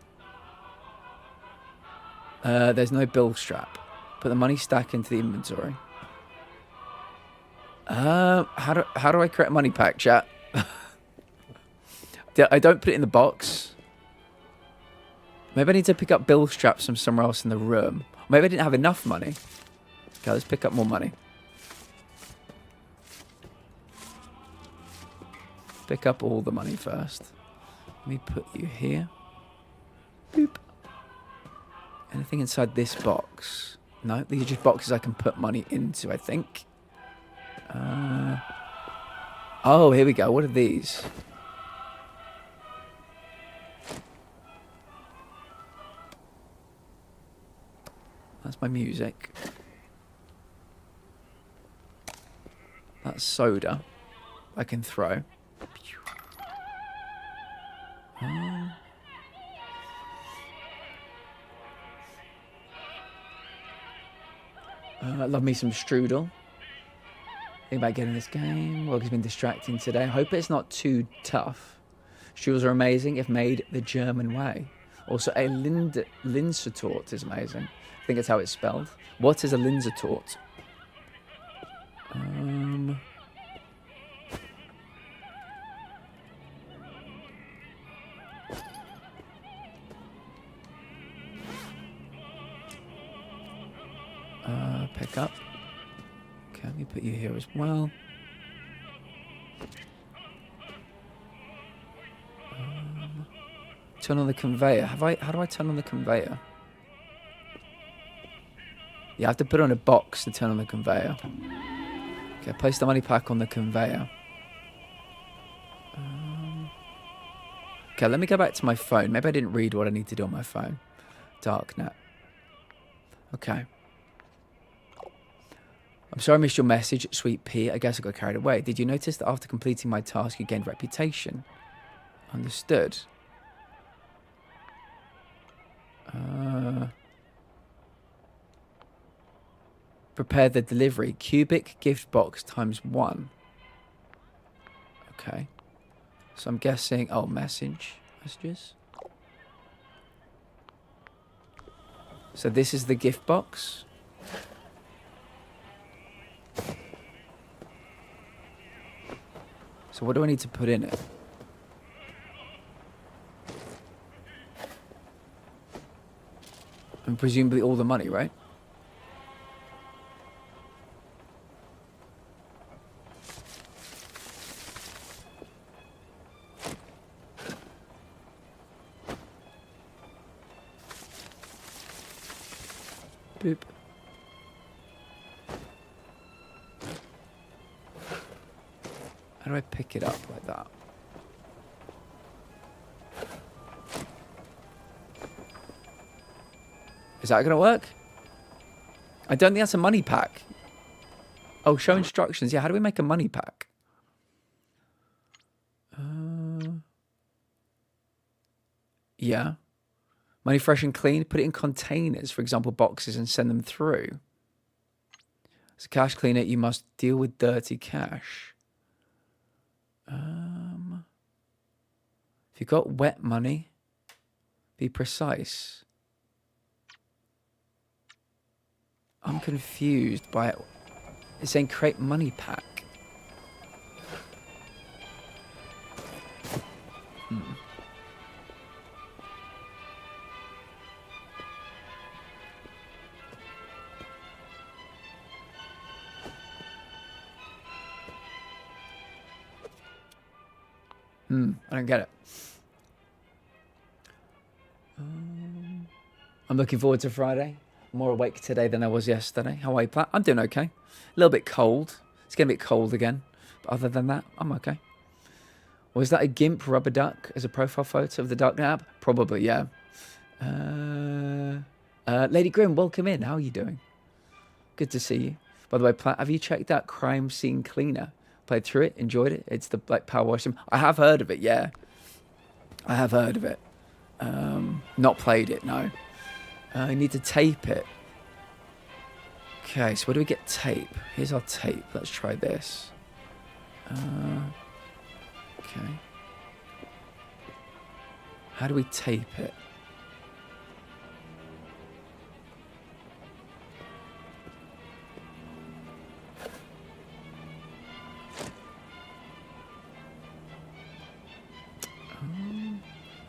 A: There's no bill strap. Put the money stack into the inventory. How do I create a money pack, chat? I don't put it in the box. Maybe I need to pick up bill straps from somewhere else in the room. Maybe I didn't have enough money. Okay, let's pick up more money. Pick up all the money first. Let me put you here. Boop. Anything inside this box? No, these are just boxes I can put money into, I think. Oh, here we go. What are these? That's my music. That's soda I can throw. I love me some strudel. Think about getting this game. Work has been distracting today. I hope it's not too tough. Strudels are amazing if made the German way. Also, a Linsatort is amazing. I think that's how it's spelled. What is a Linsatort? Pick up. Okay, let me put you here as well. Turn on the conveyor. How do I turn on the conveyor? Yeah, I have to put on a box to turn on the conveyor. Okay, place the money pack on the conveyor. Okay, let me go back to my phone. Maybe I didn't read what I need to do on my phone. Darknet. Okay. I'm sorry I missed your message, Sweet Pea. I guess I got carried away. Did you notice that after completing my task, you gained reputation? Understood. Prepare the delivery. Cubic gift box ×1. Okay. So I'm guessing... Oh, messages. So this is the gift box. So what do I need to put in it? And presumably all the money, right? Boop. How do I pick it up like that? Is that going to work? I don't think that's a money pack. Oh, show instructions. Yeah, how do we make a money pack? Yeah. Money fresh and clean. Put it in containers, for example, boxes, and send them through. As a cash cleaner, you must deal with dirty cash. If you've got wet money, be precise. I'm confused by it. It's saying create money pack. I don't get it. I'm looking forward to Friday. More awake today than I was yesterday. How are you, Platt? I'm doing okay. A little bit cold. It's getting a bit cold again. But other than that, I'm okay. Was that a GIMP rubber duck as a profile photo of the Darknet app? Probably, yeah. Lady Grim, welcome in. How are you doing? Good to see you. By the way, Platt, have you checked out Crime Scene Cleaner? Played through it, enjoyed it. It's the like power wash sim. I have heard of it, yeah. I have heard of it. Not played it, no. I need to tape it. Okay, so where do we get tape? Here's our tape. Let's try this. Okay. How do we tape it?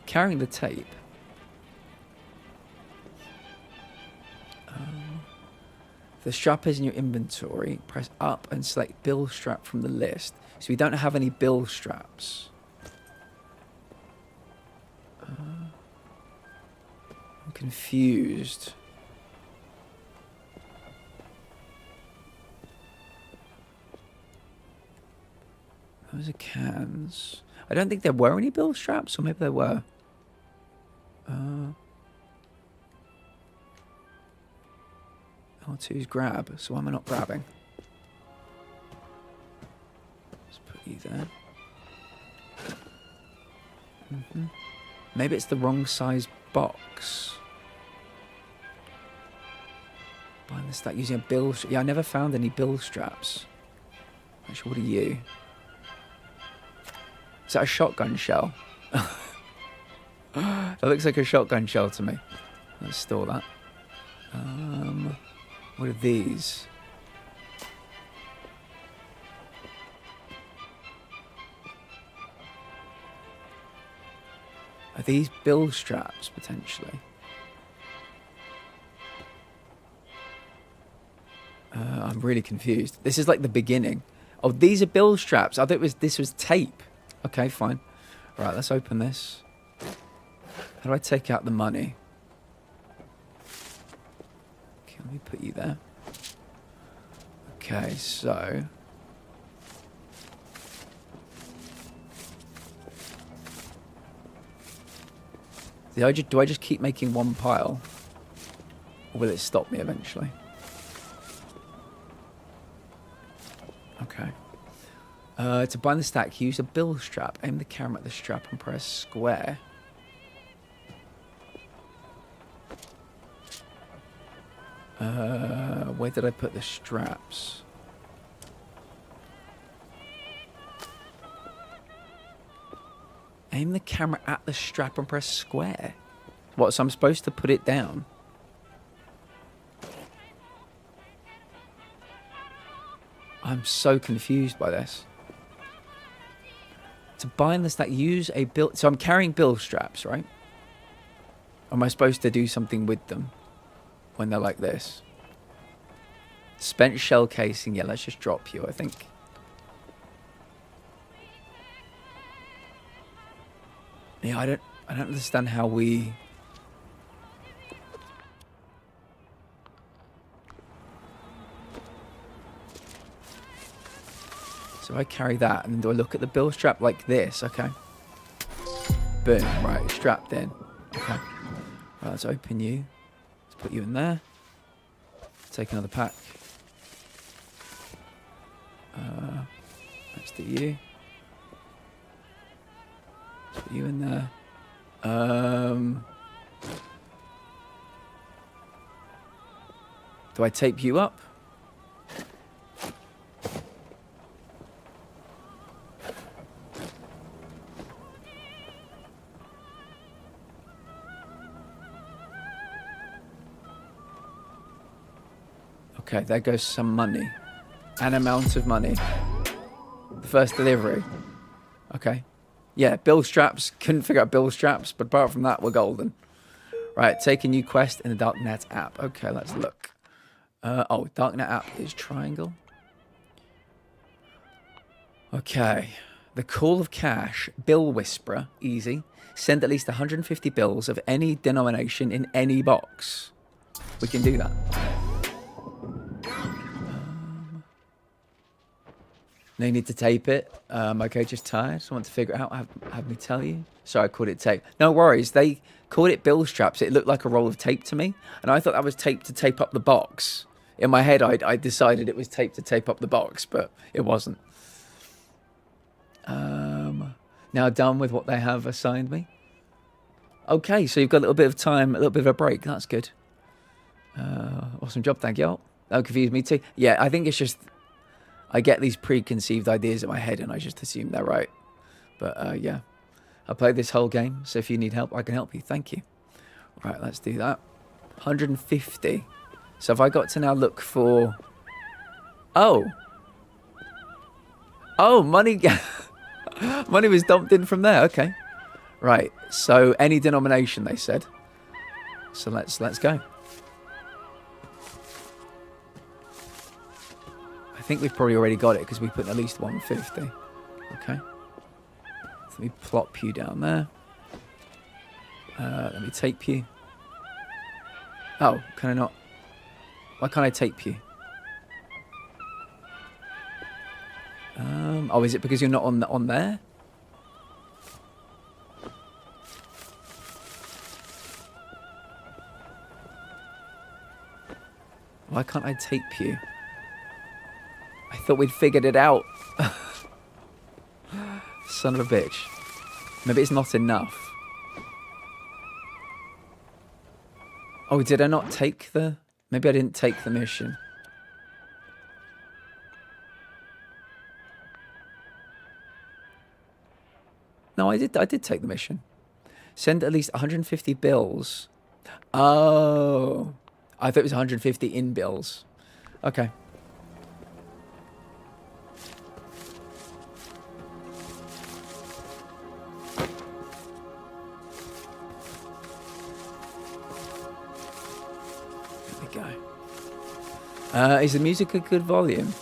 A: Carrying the tape. The strap is in your inventory. Press up and select bill strap from the list. So we don't have any bill straps. I'm confused. Those are cans. I don't think there were any bill straps, or maybe there were. R2's grab, so why am I not grabbing? Let's put you there. Maybe it's the wrong size box. Buying the stack using a bill. Yeah, I never found any bill straps. Actually, what are you? Is that a shotgun shell? That looks like a shotgun shell to me. Let's store that. What are these? Are these bill straps, potentially? I'm really confused. This is like the beginning. Oh, these are bill straps. I thought this was tape. Okay, fine. Right, let's open this. How do I take out the money? Okay, let me put you there. Okay, so... Do I just keep making one pile? Or will it stop me eventually? Okay. To bind the stack, use a bill strap. Aim the camera at the strap and press square. Where did I put the straps? Aim the camera at the strap and press square. What, so I'm supposed to put it down? I'm so confused by this. To bind the stack, use a bill... So I'm carrying bill straps, right? Am I supposed to do something with them when they're like this? Spent shell casing. Yeah, let's just drop you, I think. Yeah, I don't understand how we... So I carry that, and then do I look at the bill strap like this? Okay. Boom. Right, strapped in. Okay. Right, let's open you. Let's put you in there. Take another pack. Let's do you. Let's put you in there. Do I tape you up? Okay, there goes some money. An amount of money. The first delivery. Okay. Yeah, bill straps. Couldn't figure out bill straps, but apart from that, we're golden. Right, take a new quest in the Darknet app. Okay, let's look. Oh, Darknet app is triangle. Okay. The Call of Cash, Bill Whisperer, easy. Send at least 150 bills of any denomination in any box. We can do that. No need to tape it. Okay, just tired. So I want to figure it out. Have me tell you. Sorry, I called it tape. No worries. They called it bill straps. It looked like a roll of tape to me. And I thought that was tape to tape up the box. In my head, I decided it was tape to tape up the box, but it wasn't. Now done with what they have assigned me. Okay, so you've got a little bit of time, a little bit of a break. That's good. Awesome job, thank you. That confused me too. Yeah, I think it's just... I get these preconceived ideas in my head and I just assume they're right. But yeah, I played this whole game, so if you need help, I can help you. Thank you. Right, let's do that. 150. So have I got to now look for... Oh, money... money was dumped in from there. Okay. Right, so any denomination, they said. So let's go. I think we've probably already got it because we put at least 150. Okay. Let me plop you down there. Let me tape you. Oh, can I not? Why can't I tape you? Oh, is it because you're not on there? Why can't I tape you? I thought we'd figured it out. Son of a bitch. Maybe it's not enough. Oh, did I not take the... Maybe I didn't take the mission. No, I did take the mission. Send at least 150 bills. Oh. I thought it was 150 in bills. Okay. There we go. Is the music a good volume?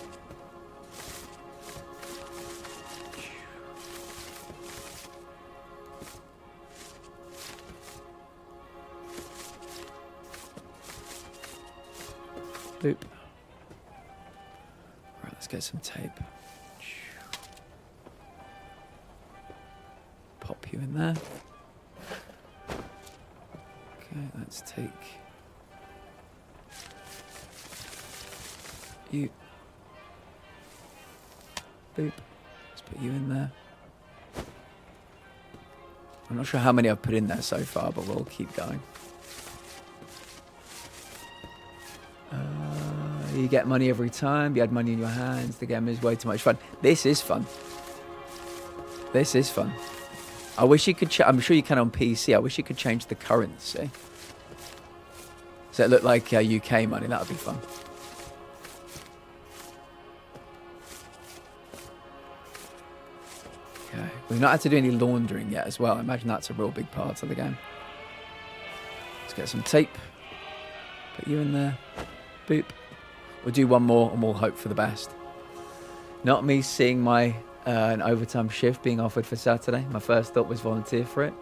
A: Boop. Right, let's get some tape. Pop you in there. Okay, let's take you. Boop. Let's put you in there. I'm not sure how many I've put in there so far, but we'll keep going. You get money every time. You had money in your hands. The game is way too much fun. This is fun. This is fun. I wish you could... I'm sure you can on PC. I wish you could change the currency. So it looked like UK money. That would be fun. Okay. We've not had to do any laundering yet as well. I imagine that's a real big part of the game. Let's get some tape. Put you in there. Boop. We'll do one more and we'll hope for the best. Not me seeing my an overtime shift being offered for Saturday. My first thought was volunteer for it.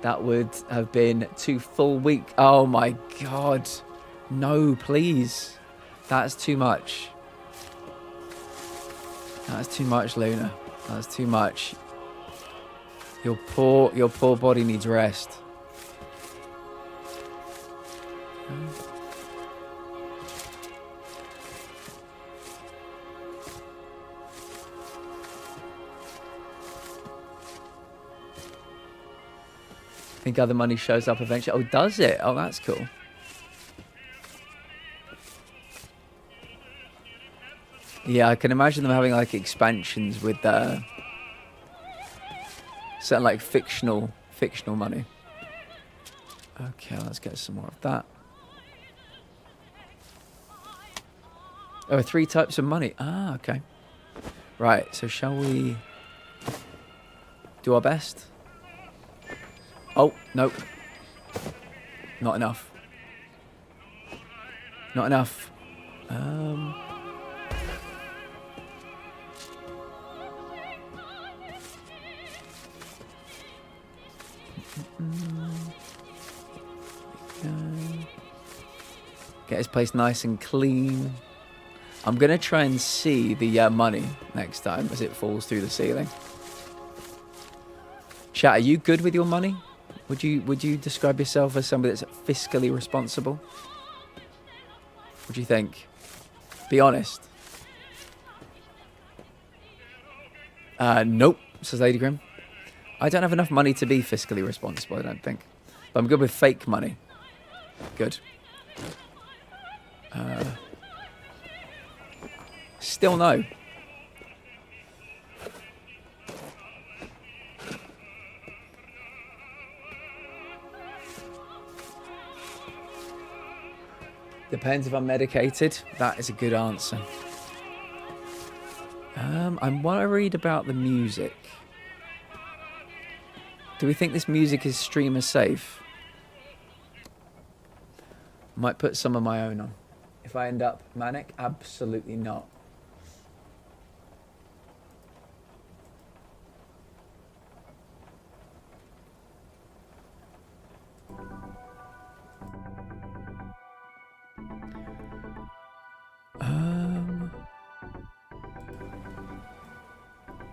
A: That would have been 2 full weeks. Oh my God. No, please. That's too much. That's too much, Luna. That's too much. Your poor body needs rest. I think other money shows up eventually. Oh, does it? Oh, that's cool. Yeah, I can imagine them having like expansions with certain like fictional money. Okay, let's get some more of that. Oh, 3 types of money. Ah, okay. Right, so shall we do our best? Oh, no. Not enough. Not enough. Get this place nice and clean. I'm going to try and see the money next time as it falls through the ceiling. Chat, are you good with your money? Would you describe yourself as somebody that's fiscally responsible? What do you think? Be honest. Nope, says Lady Grim. I don't have enough money to be fiscally responsible, I don't think. But I'm good with fake money. Good. Still no. Depends if I'm medicated. That is a good answer. I'm worried about the music. Do we think this music is streamer safe? Might put some of my own on. If I end up manic, absolutely not.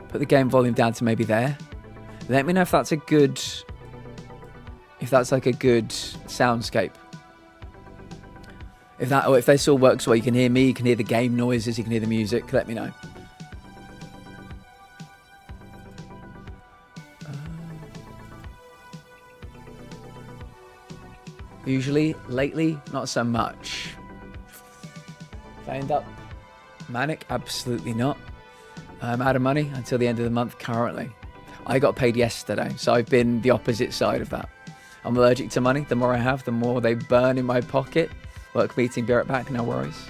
A: Put the game volume down to maybe there. Let me know if that's a good... If that's like a good soundscape. If that, or if this all works well, you can hear me, you can hear the game noises, you can hear the music, let me know. Usually, lately, not so much. If I end up manic, absolutely not. I'm out of money until the end of the month currently. I got paid yesterday, so I've been the opposite side of that. I'm allergic to money. The more I have, the more they burn in my pocket. Work meeting, be right back, no worries.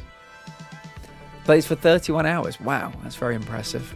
A: Plays for 31 hours. Wow, that's very impressive.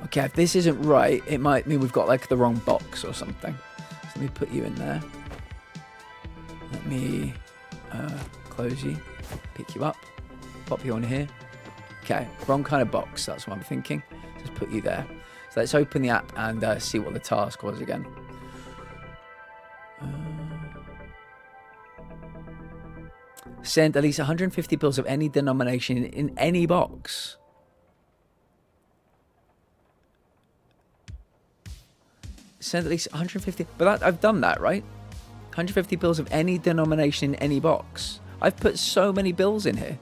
A: Okay, if this isn't right, it might mean we've got like the wrong box or something. So let me put you in there. Let me close you, pick you up, pop you on here. Okay, wrong kind of box, that's what I'm thinking. Just put you there. So let's open the app and see what the task was again. Send at least 150 bills of any denomination in any box. Send at least 150, but I've done that, right? 150 bills of any denomination in any box. I've put so many bills in here.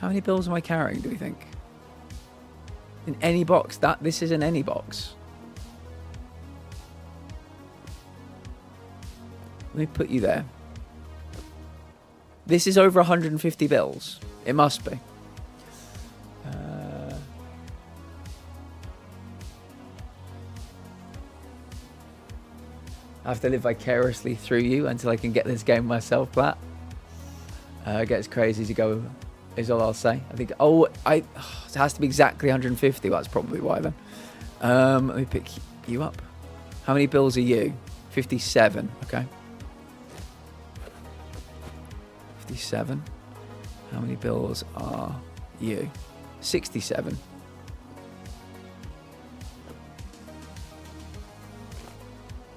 A: How many bills am I carrying, do we think? In any box. This is in any box. Let me put you there. This is over 150 bills. It must be. I have to live vicariously through you until I can get this game myself, Plat. It gets crazy as you go, is all I'll say. I think, it has to be exactly 150. Well, that's probably why then. Let me pick you up. How many bills are you? 57, okay. 57. How many bills are you? 67.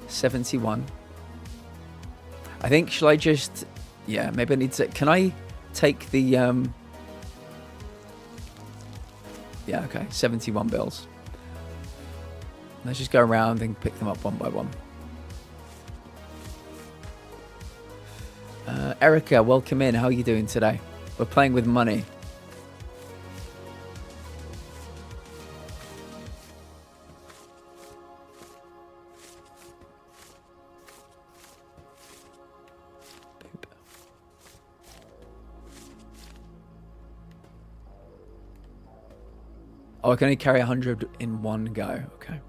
A: $71. I think, shall I just... Yeah, maybe I need to... Can I take the... Yeah, okay. 71 bills. Let's just go around and pick them up one by one. Erica, welcome in. How are you doing today? We're playing with money. Oh, I can only carry 100 in one go. Okay.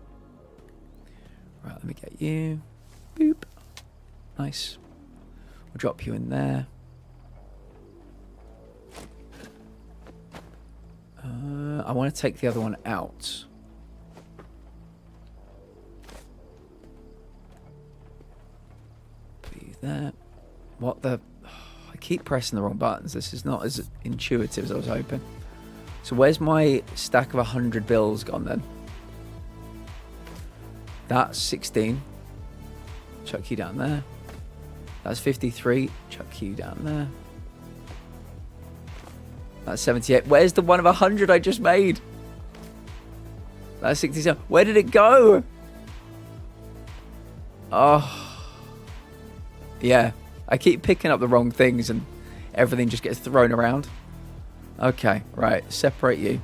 A: Right, let me get you. Boop. Nice. We'll drop you in there. I want to take the other one out. Put you there. What the... I keep pressing the wrong buttons. This is not as intuitive as I was hoping. So where's my stack of 100 bills gone then? That's 16. Chuck you down there. That's 53. Chuck you down there. That's 78. Where's the one of 100 I just made? That's 67. Where did it go? Oh. Yeah. I keep picking up the wrong things and everything just gets thrown around. Okay, right. Separate you.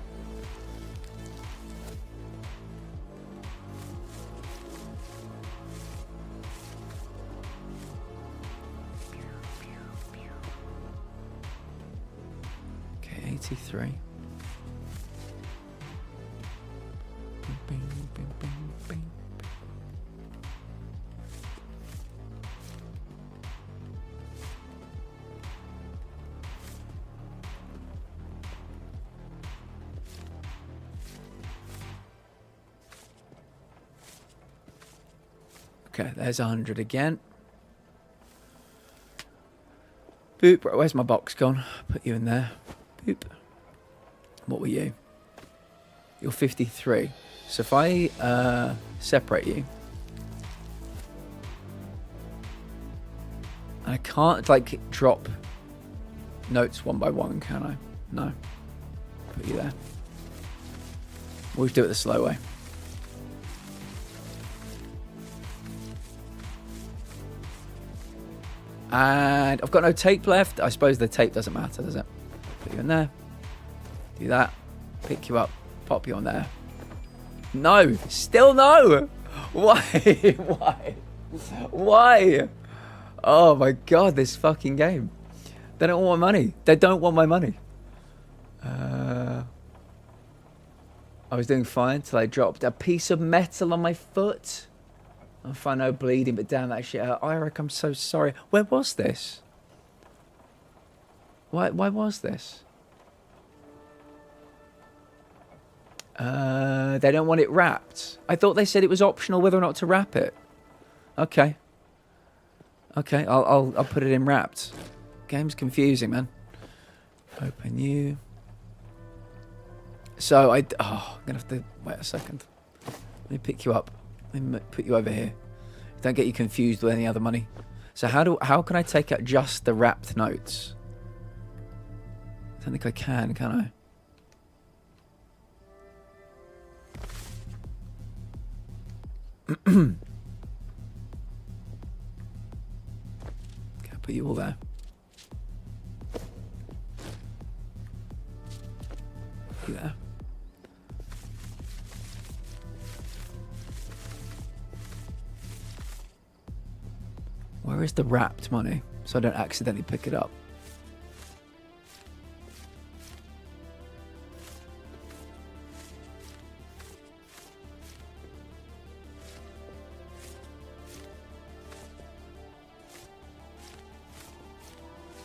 A: Okay, 83. Okay, there's 100 again. Boop. Right, where's my box gone? Put you in there. Boop. What were you? You're 53. So if I separate you, I can't like drop notes one by one, can I? No. Put you there. We'll do it the slow way. And I've got no tape left. I suppose the tape doesn't matter, does it? Put you in there. Do that. Pick you up. Pop you on there. No. Still no. Why? Why? Why? Oh my god, this fucking game. They don't want my money. They don't want my money. I was doing fine till I dropped a piece of metal on my foot. I'm fine, no bleeding, but damn that shit hurt. Eric, I'm so sorry. Where was this? Why was this? They don't want it wrapped. I thought they said it was optional whether or not to wrap it. Okay. Okay, I'll put it in wrapped. Game's confusing, man. Open you. So I'm gonna have to wait a second. Let me pick you up. Let me put you over here. Don't get you confused with any other money. So how can I take out just the wrapped notes? I don't think I can I? Okay, I'll put you all there. Put you there. Where is the wrapped money? So I don't accidentally pick it up.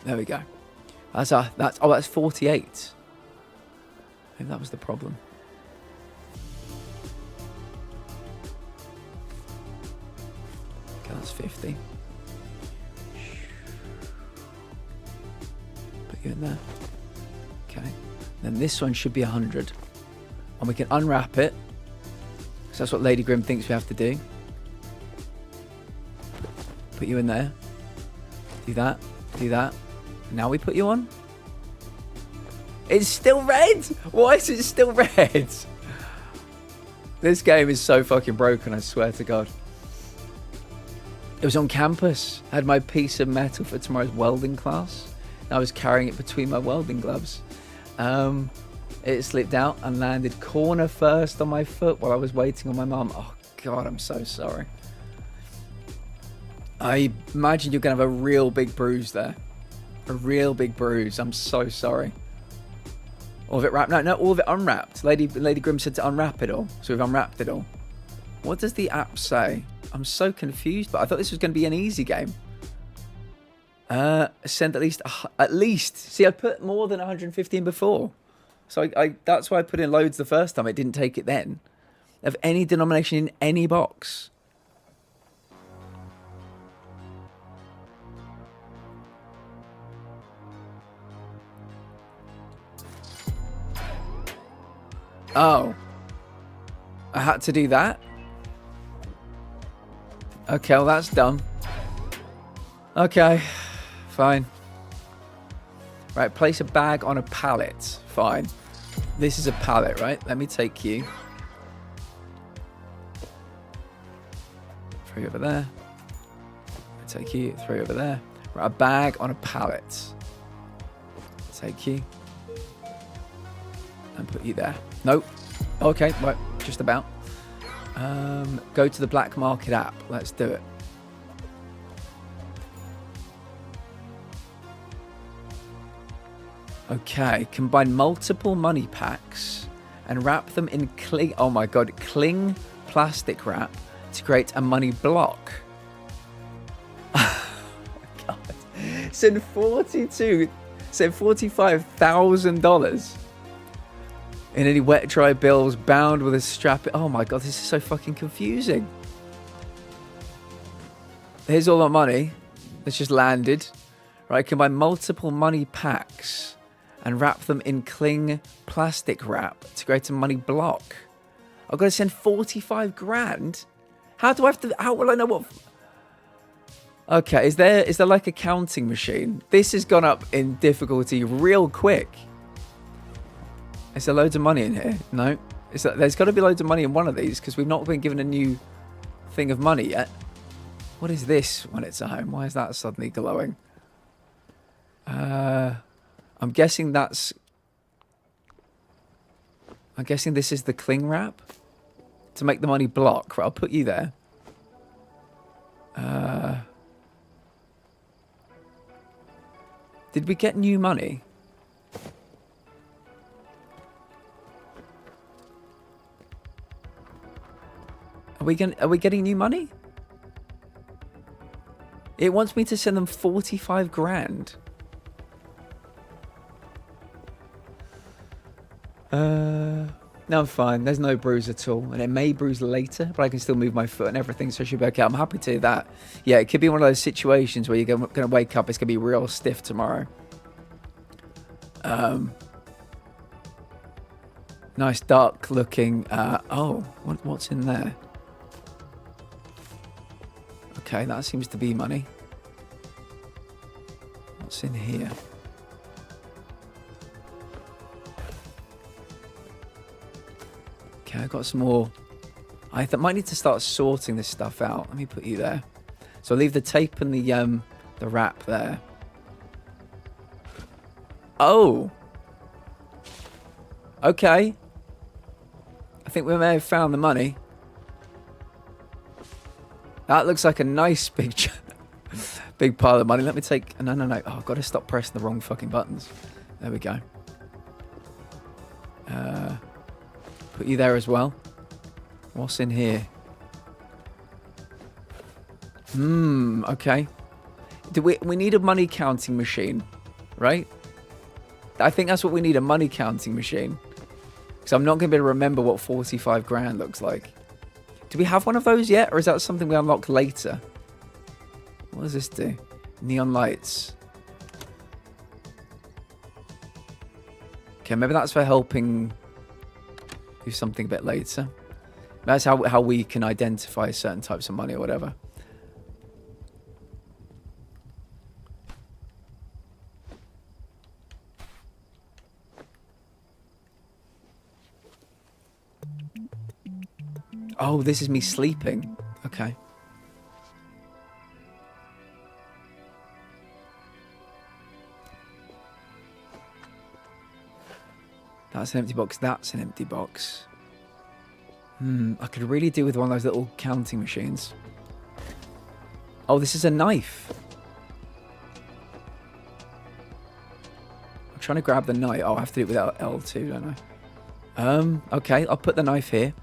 A: There we go. That's 48. Maybe that was the problem. Okay, that's 50. Put you in there. Okay. Then this one should be 100. And we can unwrap it. So that's what Lady Grim thinks we have to do. Put you in there. Do that. Do that. Now we put you on. It's still red. Why is it still red? This game is so fucking broken, I swear to God. It was on campus. I had my piece of metal for tomorrow's welding class. And I was carrying it between my welding gloves. It slipped out and landed corner first on my foot while I was waiting on my mum. Oh God, I'm so sorry. I imagine you're going to have a real big bruise there. A real big bruise. I'm so sorry. All of it wrapped? No, all of it unwrapped. Lady Grim said to unwrap it all. So we've unwrapped it all. What does the app say? I'm so confused, but I thought this was going to be an easy game. Send at least. See, I put more than 150 in before. So that's why I put in loads the first time. It didn't take it then. Of any denomination in any box. Oh. I had to do that? Okay, well that's done. Okay, fine. Right, place a bag on a pallet. Fine. This is a pallet, right? Let me take you. Throw you over there. I take you, throw you over there. Right, a bag on a pallet. Take you. And put you there. Nope. Okay, right, just about. Go to the black market app. Let's do it. Okay, combine multiple money packs and wrap them in cling. Oh my God, cling plastic wrap to create a money block. Oh my God. Send $45,000 in any wet dry bills bound with a strap. Oh my God, this is so fucking confusing. Here's all our money that's just landed. Right, I can buy multiple money packs and wrap them in cling plastic wrap to create a money block. I've got to send 45 grand? How do I have to... How will I know what... Okay, is there like a counting machine? This has gone up in difficulty real quick. Is there loads of money in here? No. There's got to be loads of money in one of these because we've not been given a new thing of money yet. What is this when it's at home? Why is that suddenly glowing? I'm guessing this is the cling wrap to make the money block. Right, I'll put you there. Did we get new money? Are we getting new money? It wants me to send them 45 grand. No, I'm fine. There's no bruise at all. And it may bruise later, but I can still move my foot and everything, so it should be okay. I'm happy to do that. Yeah, it could be one of those situations where you're going to wake up, it's going to be real stiff tomorrow. Nice dark looking... what's in there? Okay, that seems to be money. What's in here? Okay, I've got some more. I might need to start sorting this stuff out. Let me put you there. So I'll leave the tape and the wrap there. Oh. Okay. I think we may have found the money. That looks like a nice big big pile of money. Let me take... No. Oh, I've got to stop pressing the wrong fucking buttons. There we go. Put you there as well. What's in here? Okay. We need a money counting machine, right? I think that's what we need, a money counting machine. Because I'm not going to be able to remember what 45 grand looks like. Do we have one of those yet? Or is that something we unlock later? What does this do? Neon lights. Okay, maybe that's for helping do something a bit later. That's how we can identify certain types of money or whatever. Oh, this is me sleeping. Okay. That's an empty box. That's an empty box. I could really do with one of those little counting machines. Oh, this is a knife. I'm trying to grab the knife. Oh, I have to do it without L2, don't I? Okay, I'll put the knife here.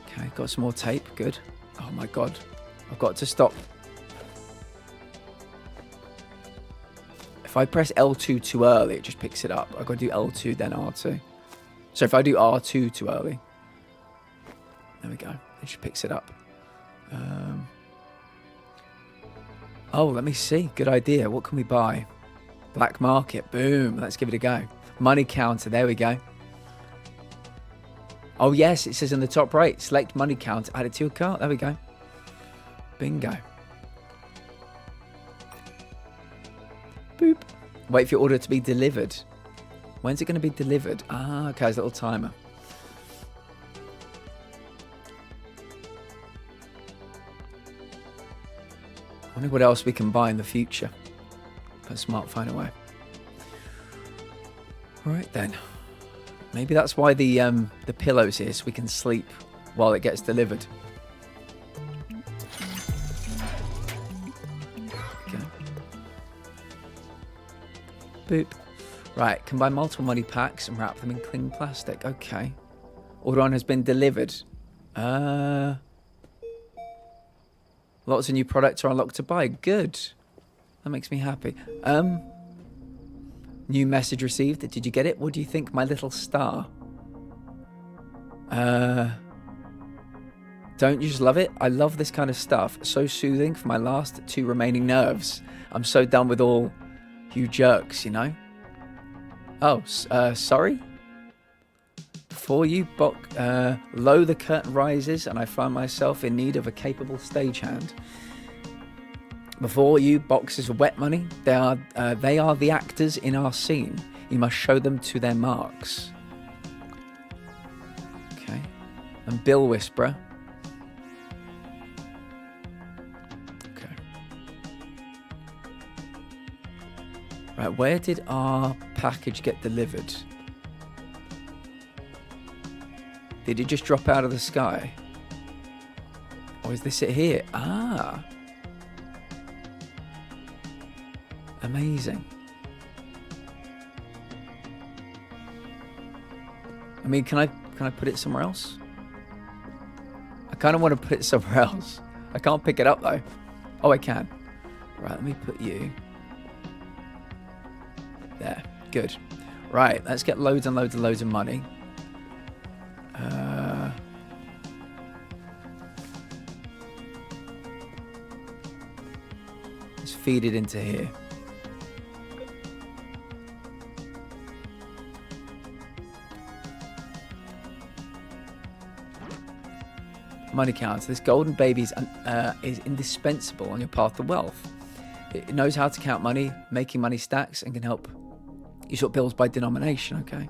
A: Okay, got some more tape. Good. Oh my god. I've got to stop. If I press L2 too early, it just picks it up. I've got to do L2, then R2. So if I do R2 too early... There we go. It just picks it up. Oh, let me see. Good idea. What can we buy? Black market. Boom. Let's give it a go. Money counter. There we go. Oh, yes. It says in the top right, select money counter. Add it to your cart. There we go. Bingo. Boop. Wait for your order to be delivered. When's it going to be delivered? Ah, okay. There's a little timer. I wonder what else we can buy in the future. Put smartphone away. Right then. Maybe that's why the pillow's here, so we can sleep while it gets delivered. Okay. Boop. Right, can buy multiple money packs and wrap them in cling plastic. Okay. Order on has been delivered. Lots of new products are unlocked to buy. Good. That makes me happy. New message received. Did you get it? What do you think, my little star? Don't you just love it? I love this kind of stuff. So soothing for my last 2 remaining nerves. I'm so done with all you jerks, you know? Oh, sorry? Before you low the curtain rises and I find myself in need of a capable stagehand. Before you boxes of wet money, they are the actors in our scene. You must show them to their marks. Okay. And Bill Whisperer. Okay. Right, where did our package get delivered? Did it just drop out of the sky? Or is this it here? Ah. Amazing. I mean, can I put it somewhere else? I kind of want to put it somewhere else. I can't pick it up though. Oh, I can. Right, let me put you there. Good. Right, let's get loads and loads and loads of money. Let's feed it into here. Money counts. This golden baby is indispensable on your path to wealth. It knows how to count money, making money stacks, and can help you sort bills by denomination. Okay.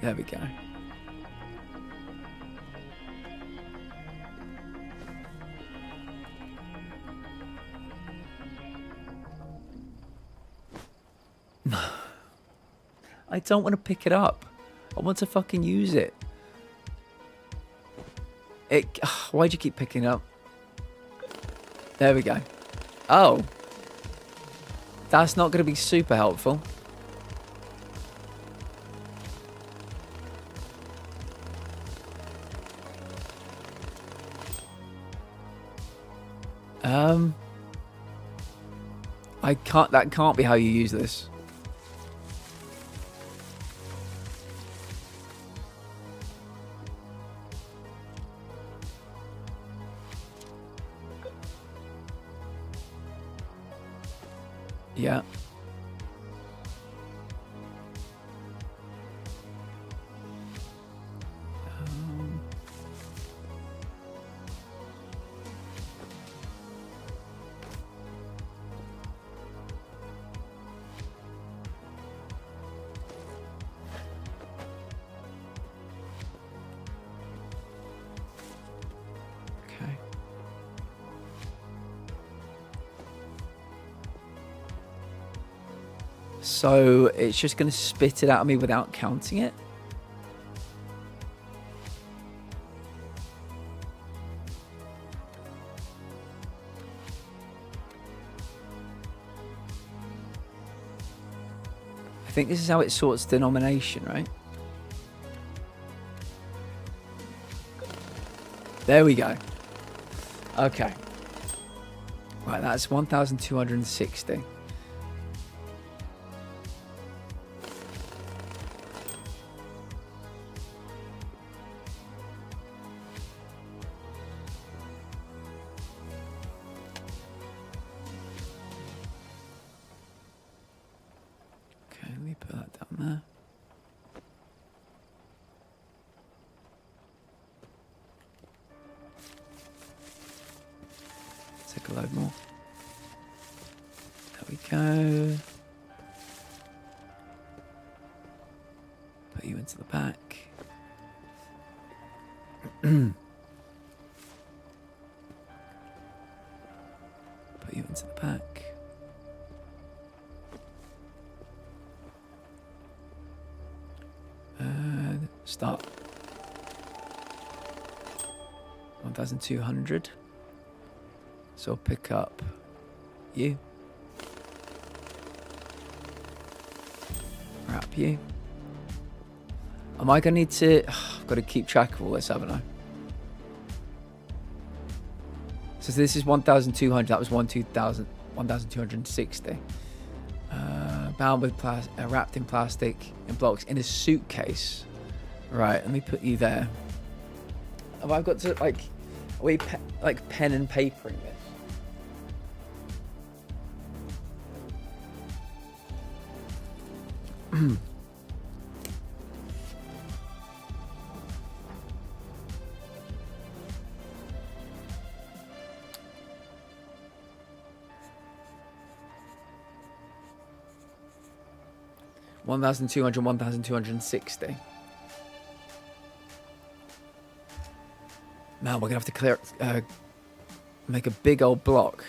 A: There we go. I don't want to pick it up. I want to fucking use it. Why'd you keep picking it up? There we go. Oh. That's not going to be super helpful. That can't be how you use this. Yeah. Okay. So it's just going to spit it out of me without counting it. I think this is how it sorts denomination, right? There we go. Okay. Right, that's 1,260. Take a load more. There we go. Put you into the back. Put you into the back. Start. 1,200. So I'll pick up you. Wrap you. Am I going to need to... I've got to keep track of all this, haven't I? So this is 1,200. That was 1,260. Bound with wrapped in plastic in blocks in a suitcase. Right, let me put you there. Have I got to like, are we like pen and papering this? $1,200, $1,260. Now we're gonna have to clear, make a big old block.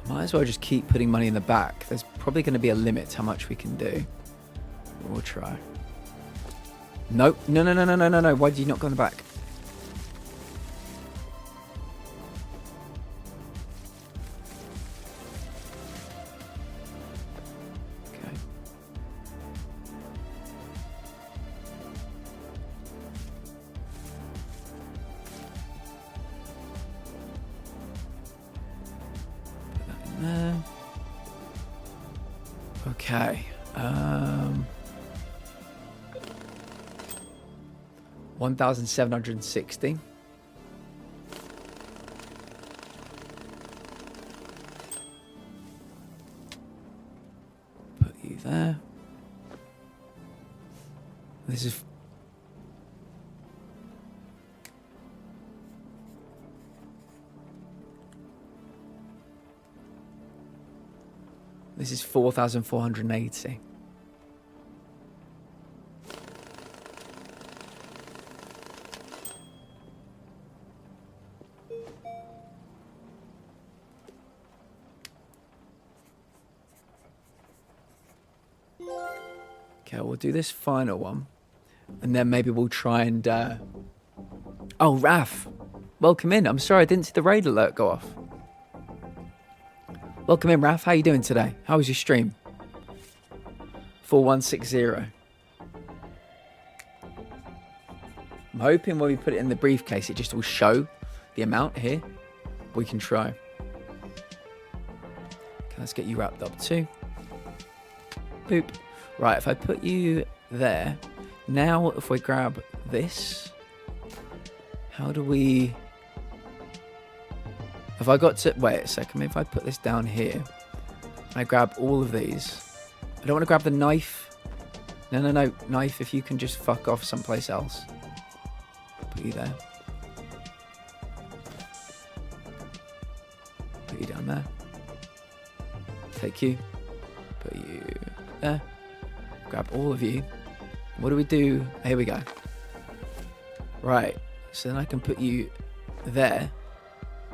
A: Might as well just keep putting money in the back. There's probably going to be a limit to how much we can do. We'll try. Nope. No. Why did you not go in the back? Okay. Put that in there. Okay. 1,760. Put you there. This is This is 4,480. Okay, we'll do this final one, and then maybe we'll try and... Oh, Raf! Welcome in. I'm sorry I didn't see the raid alert go off. Welcome in, Raf. How you doing today? How was your stream? 4160. I'm hoping when we put it in the briefcase, it just will show the amount here. We can try. Okay, let's get you wrapped up too. Boop. Right, if I put you there, now if we grab this, how do we... Have I got to... Wait a second, maybe if I put this down here, I grab all of these. I don't want to grab the knife. No. Knife, if you can just fuck off someplace else. Put you there. Put you down there. Take you. Put you there. Grab all of you. What do we do? Here we go. Right. So then I can put you there.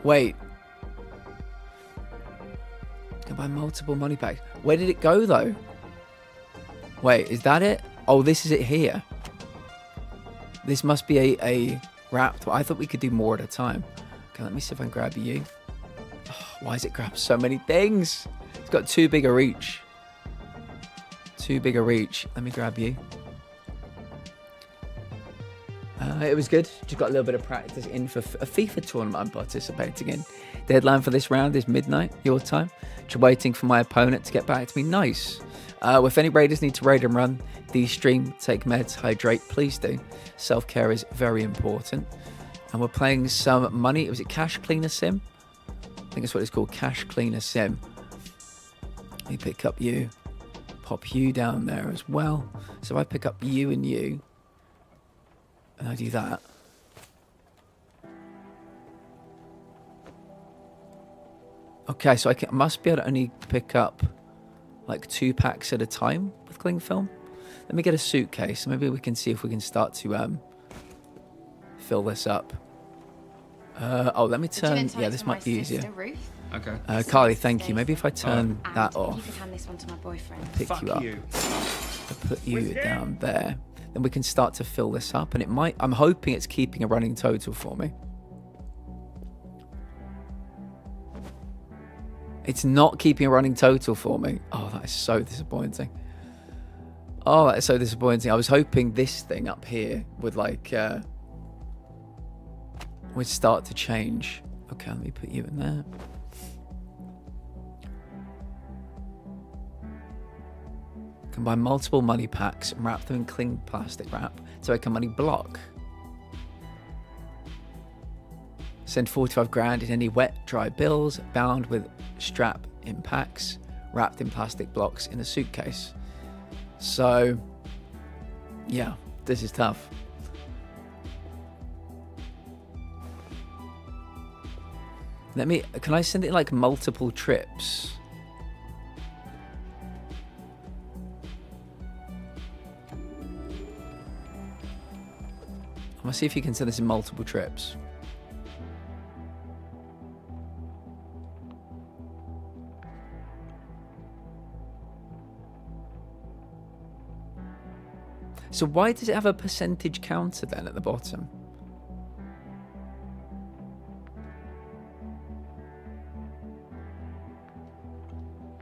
A: Wait. Can buy multiple money packs. Where did it go though? Wait, is that it? Oh, this is it here. This must be a wrapped. I thought we could do more at a time. Okay, let me see if I can grab you. Oh, why does it grab so many things? It's got too big a reach. Too big a reach. Let me grab you. It was good. Just got a little bit of practice in for a FIFA tournament I'm participating in. Deadline for this round is midnight, your time. Just waiting for my opponent to get back to me. Nice. If any raiders need to raid and run, de-stream, take meds, hydrate, please do. Self-care is very important. And we're playing some money. Was it Cash Cleaner Sim? I think that's what it's called, Cash Cleaner Sim. Let me pick up you. Pop you down there as well. So if I pick up you and you, and I do that. Okay, so I must be able to only pick up like 2 packs at a time with cling film. Let me get a suitcase. Maybe we can see if we can start to fill this up. Oh, let me turn. Yeah, this might be easier. Okay. Carly, thank you. Maybe if I turn that off.
B: You could hand this one to my boyfriend.
A: Pick you up. I'll put you down there. Then we can start to fill this up, and it might. I'm hoping it's keeping a running total for me. It's not keeping a running total for me. Oh, that is so disappointing. Oh, that is so disappointing. I was hoping this thing up here would like would start to change. Okay, let me put you in there. Combine multiple money packs and wrap them in cling plastic wrap to make a money block. Send 45 grand in any wet, dry bills bound with strap in packs, wrapped in plastic blocks in a suitcase. So, yeah, this is tough. Can I send it like multiple trips? I'm gonna see if you can send this in multiple trips. So why does it have a percentage counter then at the bottom?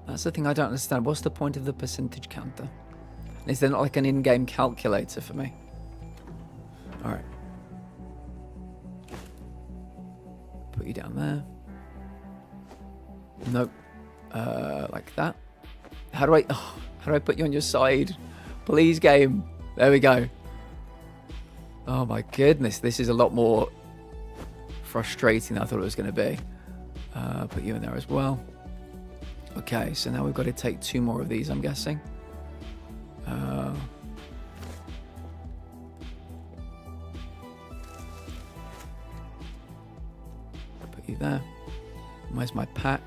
A: That's the thing I don't understand. What's the point of the percentage counter? Is there not like an in-game calculator for me? All right. Put you down there. Nope. Like that. How do I put you on your side? Please, game. There we go. Oh my goodness, this is a lot more frustrating than I thought it was going to be. Put you in there as well. Okay, so now we've got to take 2 more of these, I'm guessing. Put you there. Where's my pack?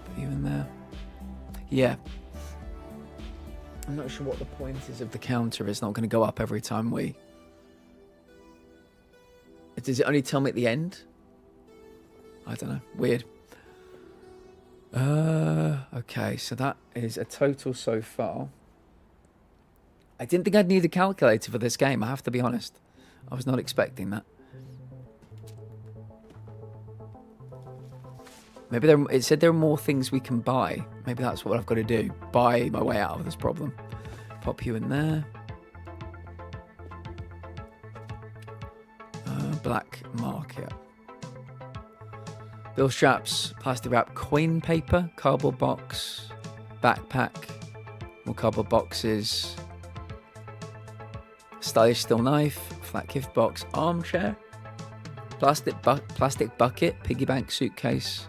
A: Put you in there. Yeah. I'm not sure what the point is of the counter. It's not going to go up every time we... Does it only tell me at the end? I don't know. Weird. Okay, so that is a total so far. I didn't think I'd need a calculator for this game, I have to be honest. I was not expecting that. Maybe it said there are more things we can buy. Maybe that's what I've got to do. Buy my way out of this problem. Pop you in there. Black market. Bill straps, plastic wrap, coin paper, cardboard box, backpack, more cardboard boxes, stylish steel knife, flat gift box, armchair, plastic bucket, piggy bank suitcase,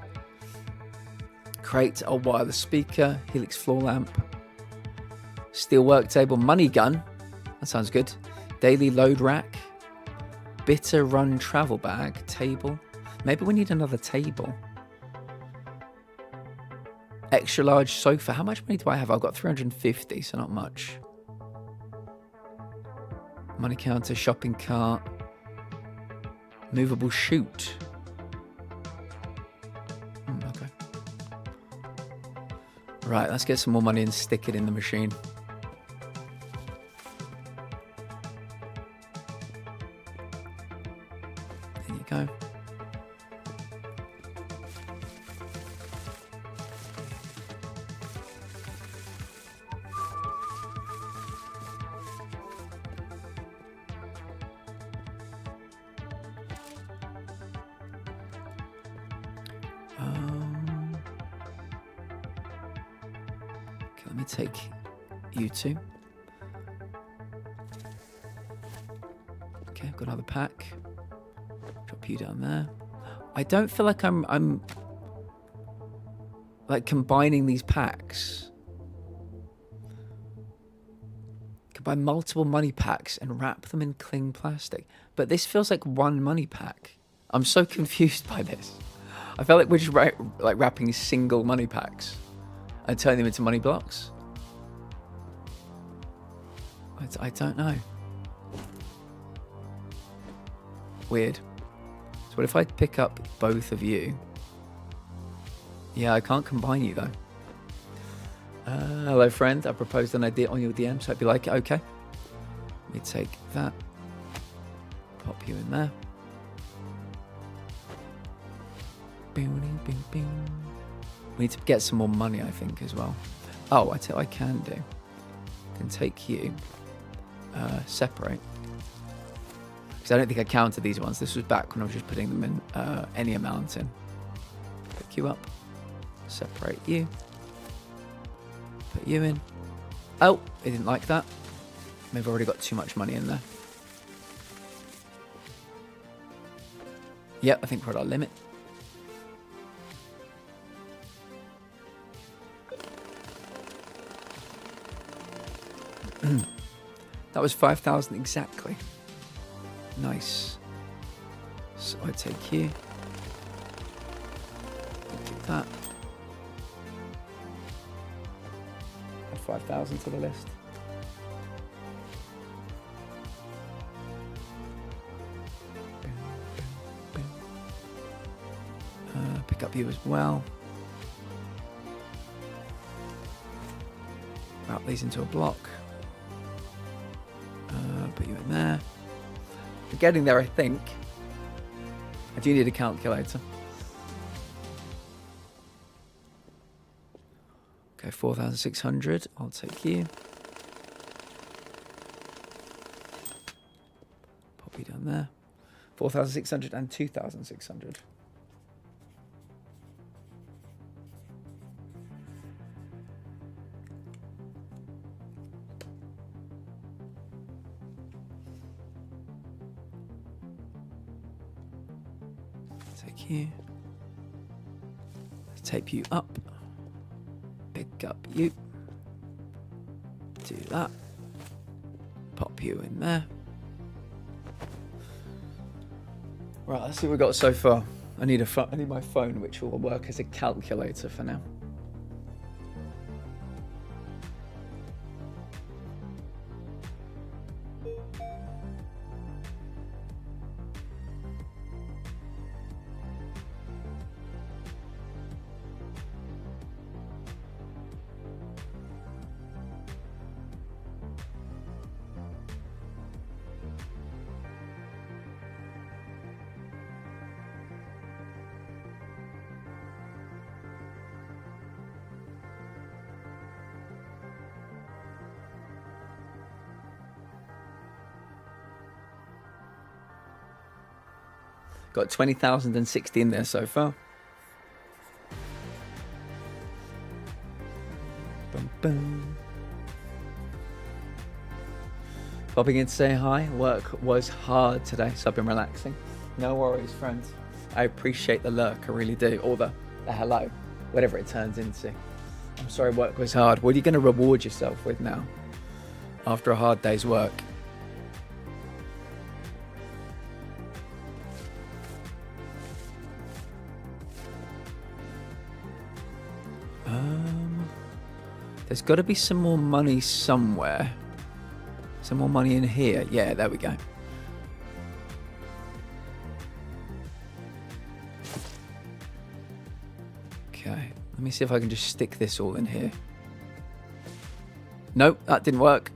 A: crate, a wireless speaker, Helix floor lamp, steel work table, money gun, that sounds good, daily load rack, bitter run travel bag, table. Maybe we need another table. Extra large sofa. How much money do I have? I've got 350, so not much. Money counter, shopping cart, movable chute. Okay. Right, let's get some more money and stick it in the machine. There you go. Let me take you two. Okay, I've got another pack. Drop you down there. I don't feel like I'm like combining these packs. Combine multiple money packs and wrap them in cling plastic. But this feels like one money pack. I'm so confused by this. I felt like we're just like wrapping single money packs and turn them into money blocks. I don't know. Weird. So what if I pick up both of you? Yeah, I can't combine you though. Hello friend, I proposed an idea on your DM, so I'd be like, okay. Let me take that. Pop you in there. We need to get some more money, I think, as well. Oh, I tell you what I can do. I can take you, separate. Because I don't think I counted these ones. This was back when I was just putting them in any amount in. Pick you up. Separate you. Put you in. Oh, they didn't like that. Maybe I've already got too much money in there. Yep, I think we're at our limit. That was 5,000 exactly. Nice. So I take you. Take that. Add 5,000 to the list. Pick up you as well. Wrap these into a block. Put you in there. We're getting there, I think. I do need a calculator. Okay, 4,600. I'll take you. Pop you down there. 4,600 and 2,600. Take you. Tape you up. Pick up you. Do that. Pop you in there. Right, let's see what we've got so far. I need my phone, which will work as a calculator for now. Got 20,060 in there so far. Bum, bum. Popping in to say hi. Work was hard today, so I've been relaxing. No worries, friends. I appreciate the lurk, I really do. Or the hello, whatever it turns into. I'm sorry work was hard. What are you going to reward yourself with now? After a hard day's work? There's got to be some more money somewhere. Some more money in here. Yeah, there we go. Okay, let me see if I can just stick this all in here. Nope, that didn't work.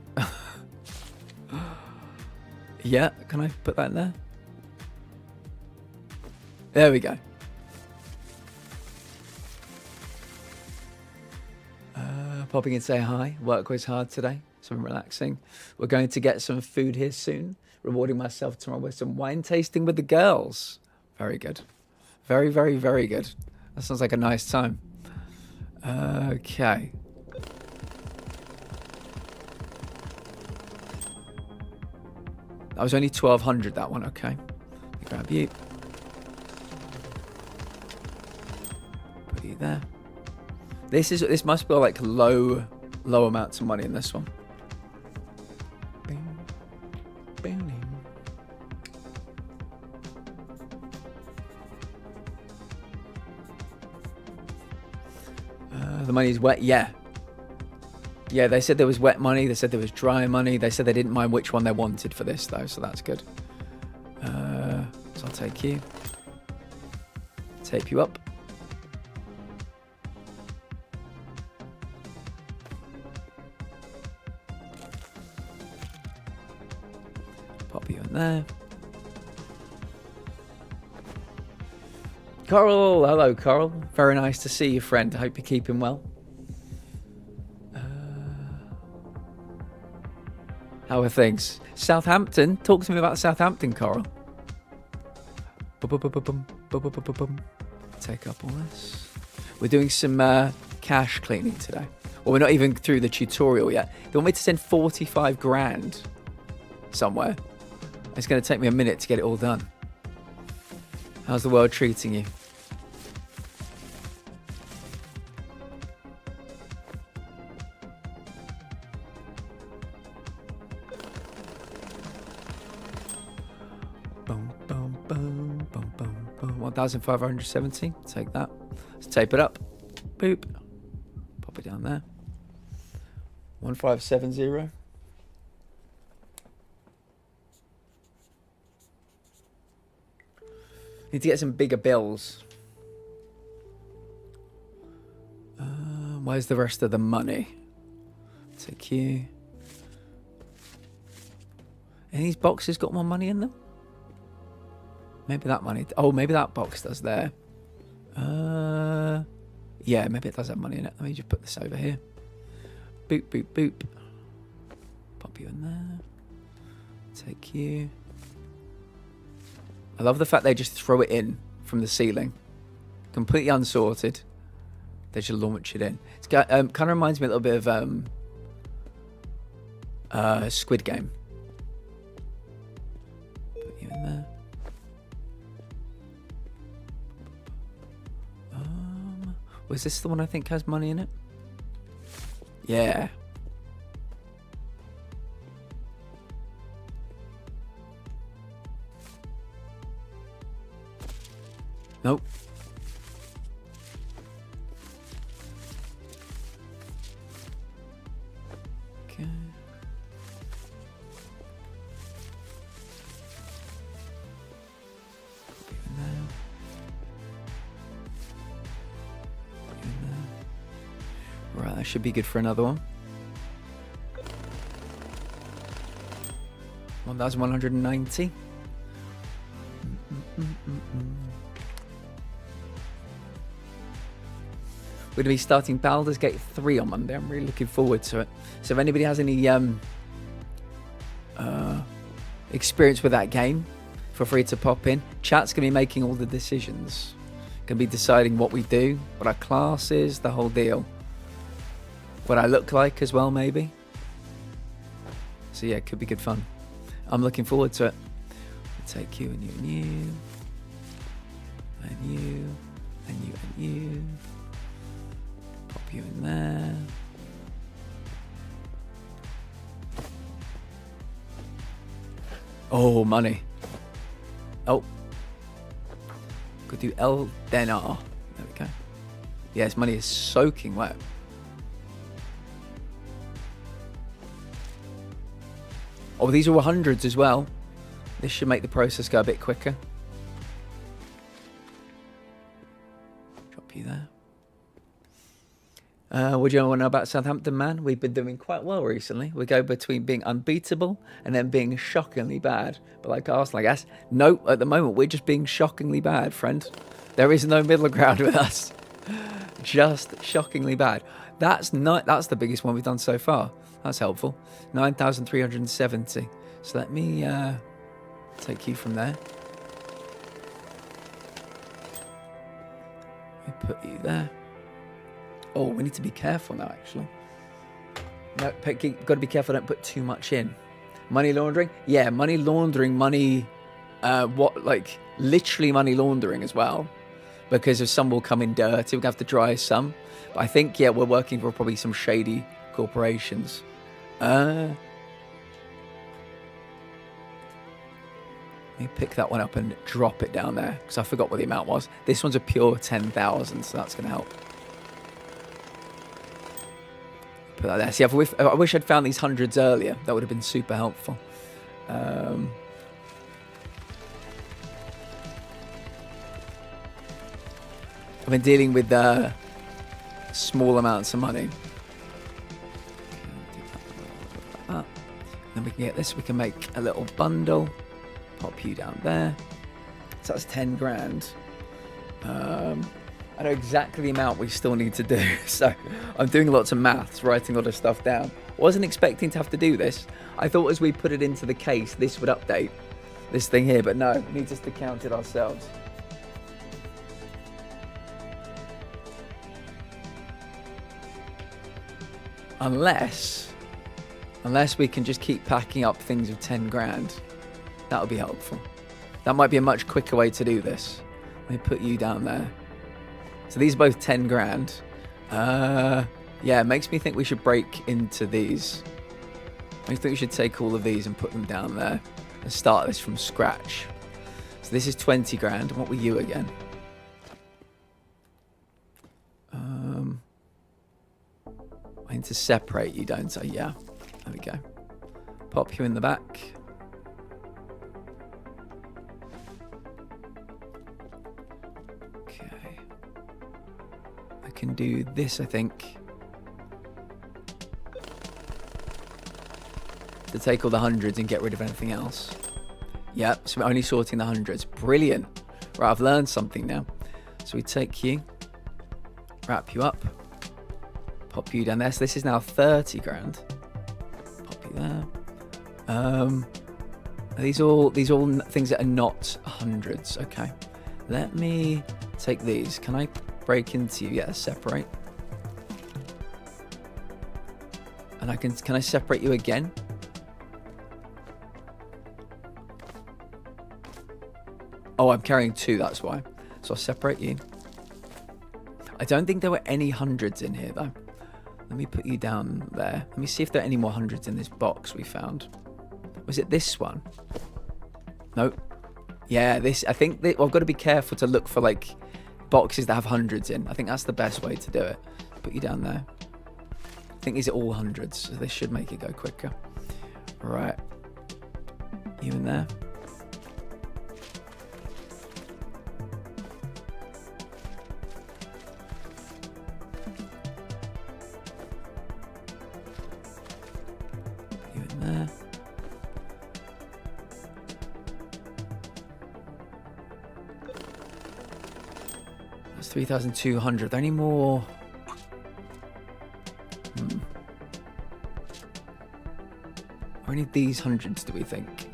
A: Yeah, can I put that in there? There we go. Popping in to say hi. Work was hard today, so I'm relaxing. We're going to get some food here soon. Rewarding myself tomorrow with some wine tasting with the girls. Very good. Very, very, very good. That sounds like a nice time. Okay. That was only 1,200, that one. Okay. Grab you. Put you there. This must be like low amounts of money in this one. Bing, bing, bing. The money's wet. Yeah, they said there was wet money. They said there was dry money. They said they didn't mind which one they wanted for this though, so that's good. So I'll take you. Tape you up. Pop you in there. Coral, hello Coral. Very nice to see you, friend. I hope you're keeping well. How are things? Southampton? Talk to me about Southampton, Coral. Take up all this. We're doing some cash cleaning today. Well, we're not even through the tutorial yet. They want me to send 45 grand somewhere. It's going to take me a minute to get it all done. How's the world treating you? Boom, boom, boom, boom, boom, boom. 1,570. Take that. Let's tape it up. Boop. Pop it down there. 1570. Need to get some bigger bills. Where's the rest of the money? Take you. Any of these boxes got more money in them? Maybe that money. Oh, maybe that box does there. Yeah, maybe it does have money in it. Let me just put this over here. Boop, boop, boop. Pop you in there. Take you. I love the fact they just throw it in from the ceiling. Completely unsorted. They just launch it in. It's got, kind of reminds me a little bit of Squid Game. Put you in there. Was this the one I think has money in it? Yeah. Nope. Okay. Right, that should be good for another one. 1,190. We're going to be starting Baldur's Gate 3 on Monday. I'm really looking forward to it. So if anybody has any experience with that game, feel free to pop in. Chat's going to be making all the decisions. Going to be deciding what we do, what our class is, the whole deal. What I look like as well, maybe. So yeah, it could be good fun. I'm looking forward to it. I'll take you and you and you. And you. And you and you. Pop you in there. Oh, money. Oh. Could do El Denar. There we go. Yes, money is soaking wet. Oh, these are all hundreds as well. This should make the process go a bit quicker. Drop you there. What do you want to know about Southampton, man? We've been doing quite well recently. We go between being unbeatable and then being shockingly bad. But like Arsenal, I guess. No, at the moment, we're just being shockingly bad, friend. There is no middle ground with us. Just shockingly bad. That's the biggest one we've done so far. That's helpful. 9,370. So let me take you from there. Let me put you there. Oh, we need to be careful now, actually. No, got to be careful, don't put too much in. Money laundering? Yeah, money laundering, literally money laundering as well. Because if some will come in dirty, we're going to have to dry some. But I think, yeah, we're working for probably some shady corporations. Let me pick that one up and drop it down there, because I forgot what the amount was. This one's a pure 10,000, so that's going to help. Put that there. See, I wish I'd found these hundreds earlier. That would have been super helpful. I've been dealing with small amounts of money. Then we can get this. We can make a little bundle. Pop you down there. So that's 10 grand. I know exactly the amount we still need to do. So I'm doing lots of maths, writing a lot of stuff down. Wasn't expecting to have to do this. I thought as we put it into the case, this would update this thing here, but no, it needs us to count it ourselves. Unless we can just keep packing up things of 10 grand. That would be helpful. That might be a much quicker way to do this. Let me put you down there. So these are both 10 grand. Yeah, it makes me think we should break into these. I think we should take all of these and put them down there and start this from scratch. So this is 20 grand. What were you again? I need to separate you, don't I? Yeah. There we go. Pop you in the back. Okay. I can do this, I think. To take all the hundreds and get rid of anything else. Yep, so we're only sorting the hundreds. Brilliant. Right, I've learned something now. So we take you, wrap you up, pop you down there. So this is now 30 grand. Pop you there. Are these all things that are not hundreds? Okay. Let me take these. Can I break into you? Yeah, separate. And can I separate you again? Oh, I'm carrying 2, that's why. So I'll separate you. I don't think there were any hundreds in here, though. Let me put you down there. Let me see if there are any more hundreds in this box we found. Was it this one? Nope. Yeah, this. I think I've got to be careful to look for, like, boxes that have hundreds in. I think that's the best way to do it. Put you down there. I think these are all hundreds, so this should make it go quicker. Right. You in there? There. That's 3,200. Are there any more? Are any of these hundreds, do we think?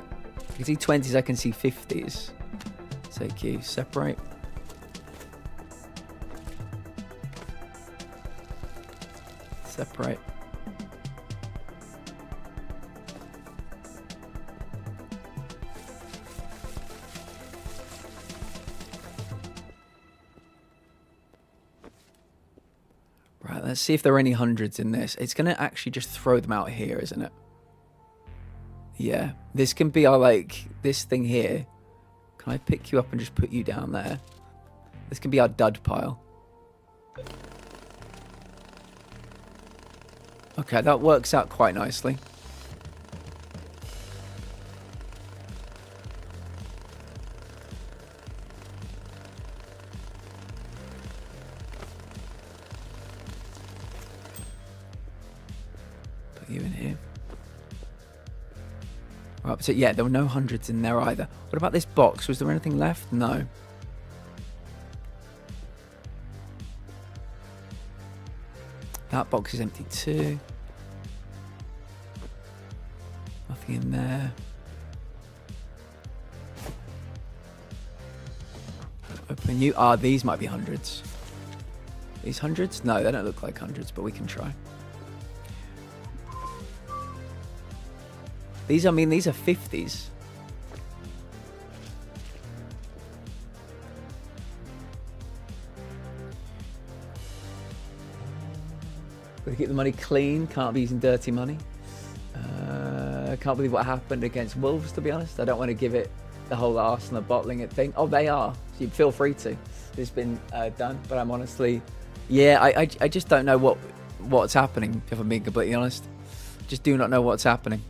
A: I can see 20s, I can see 50s. Take you, separate. Separate. Let's see if there are any hundreds in this. It's going to actually just throw them out here, isn't it? Yeah. This can be our, like, this thing here. Can I pick you up and just put you down there? This can be our dud pile. Okay, that works out quite nicely. You in here. Right, so yeah, there were no hundreds in there either. What about this box? Was there anything left? No. That box is empty too. Nothing in there. Open you. Ah, these might be hundreds. These hundreds? No, they don't look like hundreds, but we can try. These are 50s. Gotta keep the money clean. Can't be using dirty money. Can't believe what happened against Wolves, to be honest. I don't want to give it the whole Arsenal bottling it thing. Oh, they are. So you feel free to. It's been done. But I'm honestly... Yeah, I just don't know what's happening, if I'm being completely honest. Just do not know what's happening.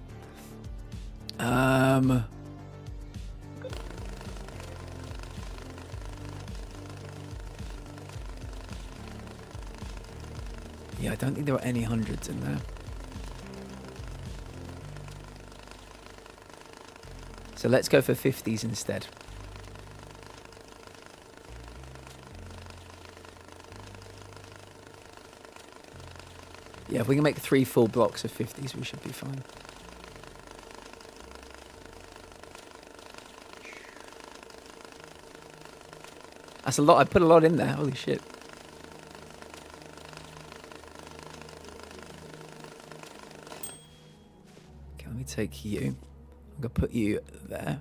A: Yeah, I don't think there were any hundreds in there. So let's go for 50s instead. Yeah, if we can make 3 full blocks of 50s, we should be fine. That's a lot. I put a lot in there. Holy shit. Okay, let me take you. I'm going to put you there.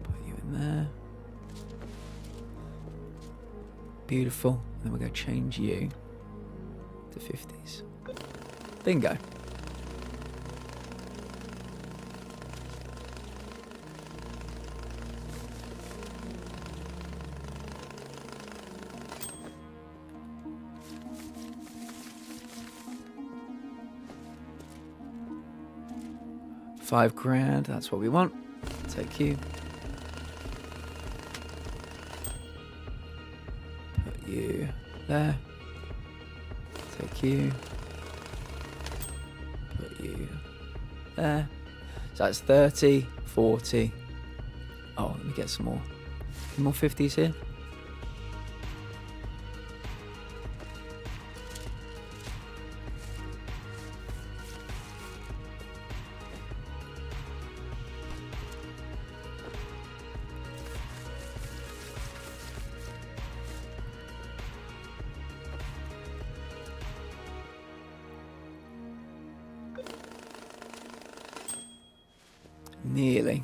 A: Put you in there. Beautiful. And then we're going to change you to 50s. Bingo. $5,000, that's what we want. Take you. Put you there. Take you. Put you there. So that's 30, 40. Oh, let me get some more. Any more 50s here? Nearly.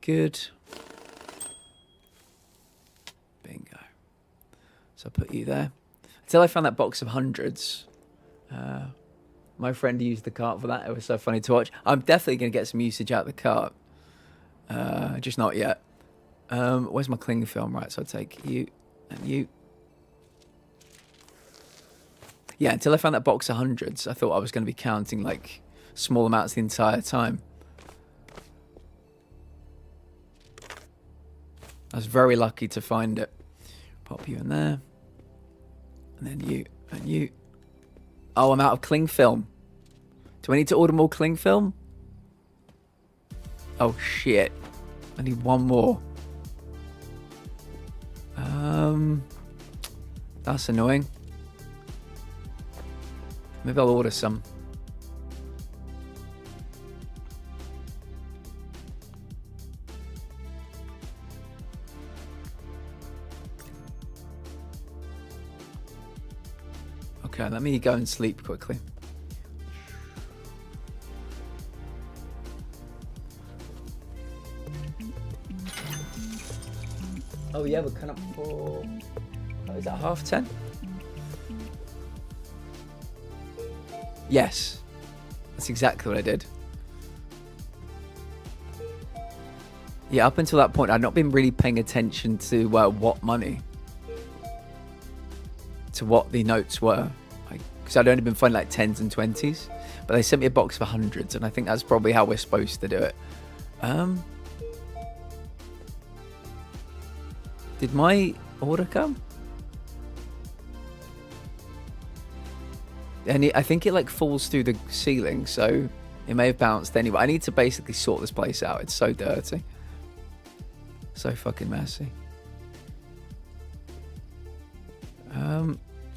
A: Good. Bingo. So I put you there. Until I found that box of hundreds. My friend used the cart for that. It was so funny to watch. I'm definitely going to get some usage out of the cart. Just not yet. Where's my cling film? Right, so I'll take you and you. Yeah, until I found that box of hundreds, I thought I was going to be counting like small amounts the entire time. I was very lucky to find it. Pop you in there. And then you and you. Oh, I'm out of cling film. Do I need to order more cling film? Oh, shit. I need one more. That's annoying. Maybe I'll order some. Okay, let me go and sleep quickly. Oh yeah, we're coming up for... Oh, is that 10:30? Yes. That's exactly what I did. Yeah, up until that point, I'd not been really paying attention to what money. To what the notes were. Because I'd only been finding like 10s and 20s. But they sent me a box of 100s, and I think that's probably how we're supposed to do it. Did my order come? And I think it like falls through the ceiling, so it may have bounced anyway. I need to basically sort this place out. It's so dirty. So fucking messy.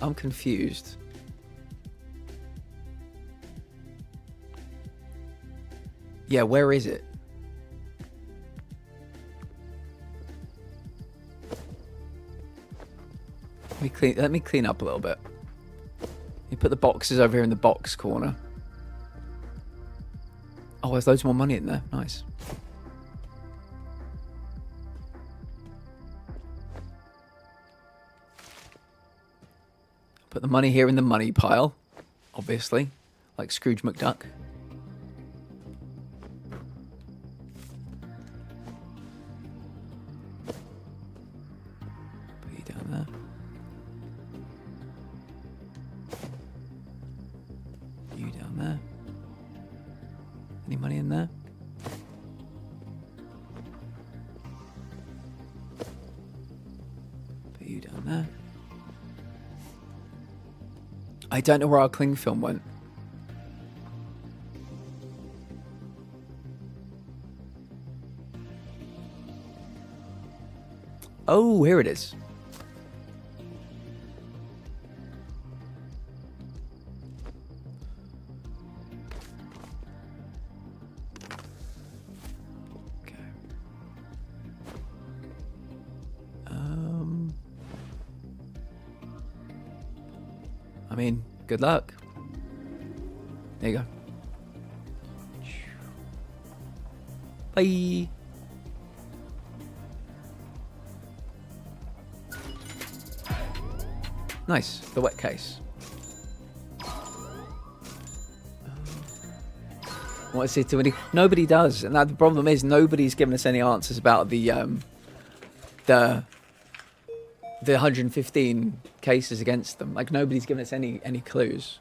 A: I'm confused. Yeah, where is it? Let me clean up a little bit. You put the boxes over here in the box corner. Oh, there's loads more money in there. Nice. Put the money here in the money pile, obviously, like Scrooge McDuck. Put you down there. You down there. Any money in there? Put you down there. I don't know where our cling film went. Oh, here it is. Okay. I mean, good luck. There you go. Bye. Nice, the wet case. What is it doing? Nobody does, and the problem is nobody's given us any answers about the 115 cases against them. Like nobody's given us any clues.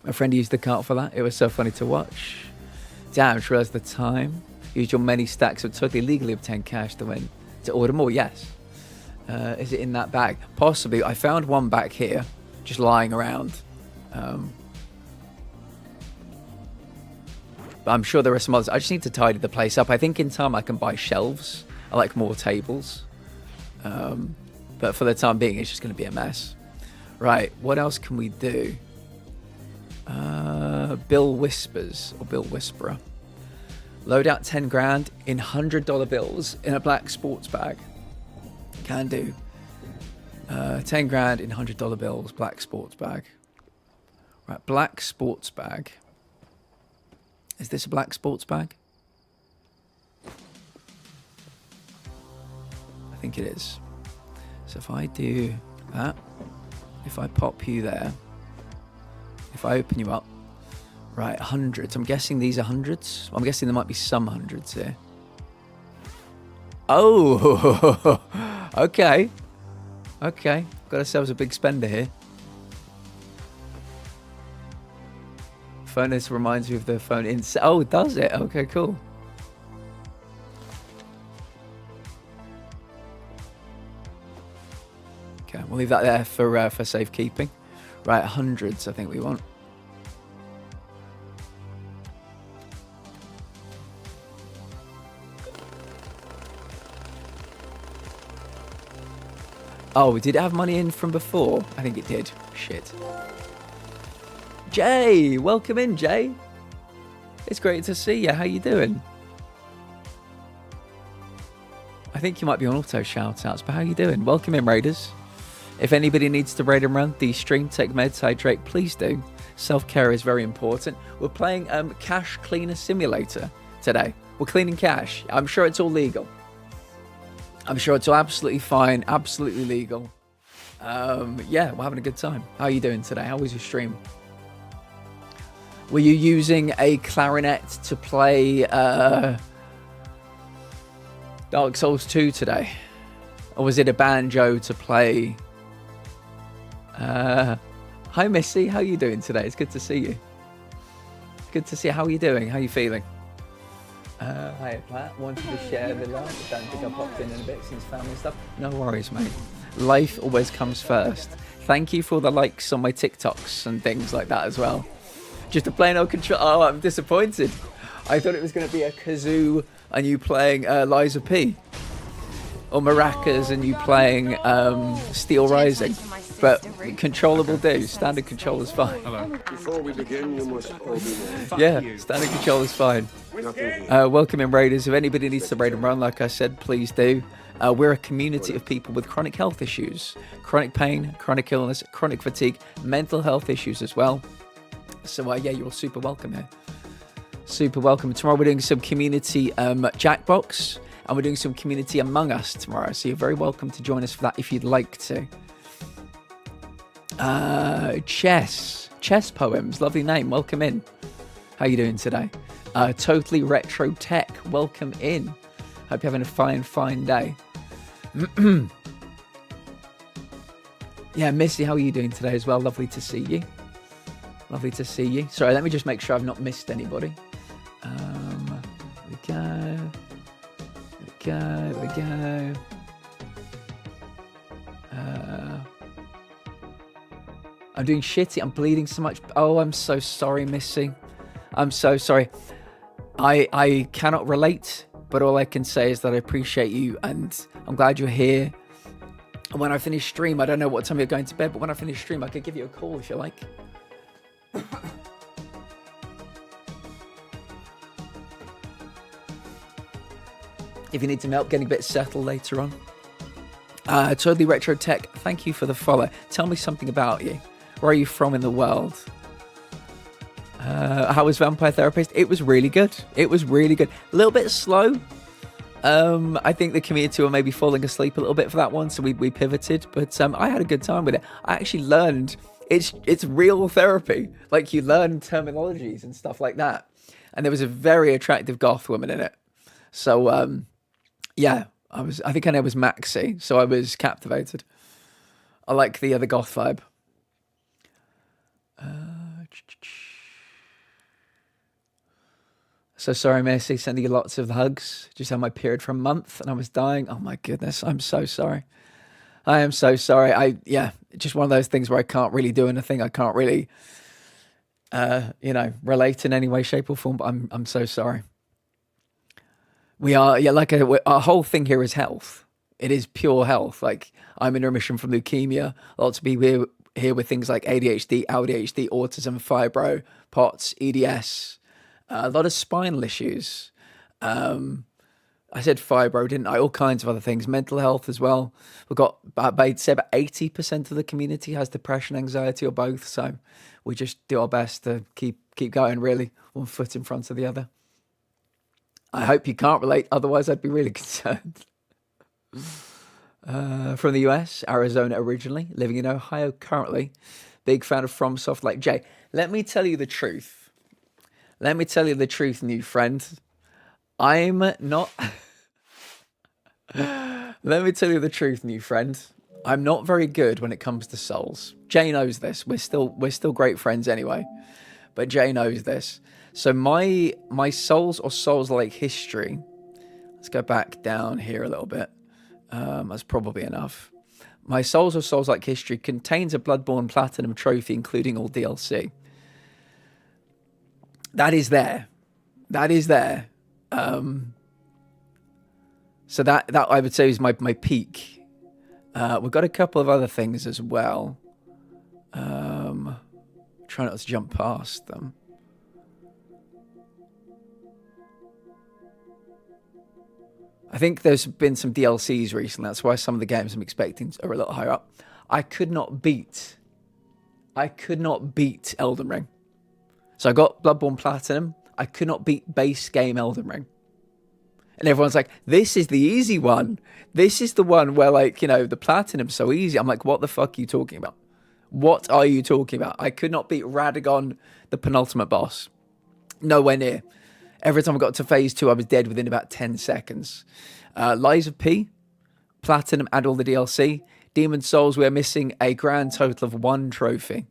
A: My friend used the cart for that. It was so funny to watch. Damn, I realised the time. Used your many stacks of totally legally obtained cash to win to order more. Yes. Is it in that bag? Possibly. I found one back here, just lying around. But I'm sure there are some others. I just need to tidy the place up. I think in time I can buy shelves. I like more tables. But for the time being, it's just going to be a mess. Right, what else can we do? Bill Whispers, or Bill Whisperer. Load out 10 grand in $100 bills in a black sports bag. Can do. 10 grand in $100 bills, black sports bag. Right, black sports bag. Is this a black sports bag? I think it is. So if I do that, if I pop you there, if I open you up, right, hundreds. I'm guessing these are hundreds. I'm guessing there might be some hundreds here. Oh, okay. Okay, got ourselves a big spender here. Phone this reminds me of the phone in. Oh, does it? Okay, cool. Okay, we'll leave that there for safekeeping. Right, hundreds, I think we want. Oh, did it have money in from before? I think it did. Shit. Jay, welcome in, Jay. It's great to see you. How you doing? I think you might be on auto shout-outs, but how you doing? Welcome in, Raiders. If anybody needs to raid and run the stream, take meds, hydrate, please do. Self-care is very important. We're playing Cash Cleaner Simulator today. We're cleaning cash. I'm sure it's all legal. I'm sure it's all absolutely fine, absolutely legal. Yeah, we're having a good time. How are you doing today? How was your stream? Were you using a clarinet to play Dark Souls 2 today? Or was it a banjo to play... Hi Missy, how are you doing today? It's good to see you. Good to see you. How are you doing? How are you feeling? Hi Platt, wanted to share the love, but don't think I popped in a bit since family stuff. No worries, mate. Life always comes first. Thank you for all the likes on my TikToks and things like that as well. Just a plain old control. Oh, I'm disappointed. I thought it was going to be a kazoo and you playing Liza P. Or maracas and you playing Steel Rising. But controller will do. Standard controller's fine.
L: Hello. Before we begin, you must all be there.
A: Yeah, standard controller's fine. Welcome in, Raiders. If anybody needs to raid and run, like I said, please do. We're a community of people with chronic health issues, chronic pain, chronic illness, chronic fatigue, mental health issues as well. So yeah, you're all super welcome here. Super welcome. Tomorrow we're doing some community Jackbox, and we're doing some community Among Us tomorrow. So you're very welcome to join us for that if you'd like to. Chess Poems, lovely name. Welcome in. How you doing today? Totally Retro Tech, welcome in. Hope you're having a fine day. Yeah, Missy, how are you doing today as well? Lovely to see you. Lovely to see you. Sorry, let me just make sure I've not missed anybody. There we go. There we go. I'm doing shitty. I'm bleeding so much. Oh, I'm so sorry, Missy. I'm so sorry. I cannot relate But all I can say is that I appreciate you, and I'm glad you're here. And when I finish stream, I don't know what time you're going to bed, but when I finish stream, I could give you a call if you like. If you need some help getting a bit settled later on. Totally Retro Tech, thank you for the follow. Tell me something about you. Where are you from in the world? How was Vampire Therapist? It was really good. It was really good. A little bit slow. I think the community were maybe falling asleep a little bit for that one, so we pivoted. But I had a good time with it. I actually learned it's real therapy. Like, you learn terminologies and stuff like that. And there was a very attractive goth woman in it. So yeah, I think her name was Maxie, so I was captivated. I like the goth vibe. So sorry, Macy, sending you lots of hugs. Just had my period for a month and I was dying. Oh my goodness, I'm so sorry. I am so sorry. Yeah, just one of those things where I can't really do anything. I can't really, relate in any way, shape or form, but I'm so sorry. We are, yeah, like our whole thing here is health. It is pure health. Like, I'm in remission from leukemia. Lots of people here with things like ADHD, ADHD, autism, fibro, POTS, EDS, a lot of spinal issues. I said fibro, didn't I? All kinds of other things. Mental health as well. We've got, I'd say about 80% of the community has depression, anxiety, or both. So we just do our best to keep going, really, one foot in front of the other. I hope you can't relate, otherwise I'd be really concerned. From the US, Arizona originally, living in Ohio currently. Big fan of FromSoft like Jay. Let me tell you the truth. Let me tell you the truth, new friend. I'm not... Let me tell you the truth, new friend. I'm not very good when it comes to Souls. Jay knows this. We're still great friends anyway. But Jay knows this. So my Souls or Souls-like history... Let's go back down here a little bit. That's probably enough. My Souls or Souls-like history contains a Bloodborne Platinum trophy, including all DLC. That is there. That is there. So that I would say is my peak. We've got a couple of other things as well. Try not to jump past them. I think there's been some DLCs recently. That's why some of the games I'm expecting are a little higher up. I could not beat Elden Ring. So I got Bloodborne Platinum. I could not beat base game Elden Ring. And everyone's like, this is the easy one. This is the one where, like, the Platinum's so easy. I'm like, what the fuck are you talking about? What are you talking about? I could not beat Radagon, the penultimate boss. Nowhere near. Every time I got to phase 2, I was dead within about 10 seconds. Lies of P, Platinum, and all the DLC. Demon Souls, we are missing a grand total of 1 trophy.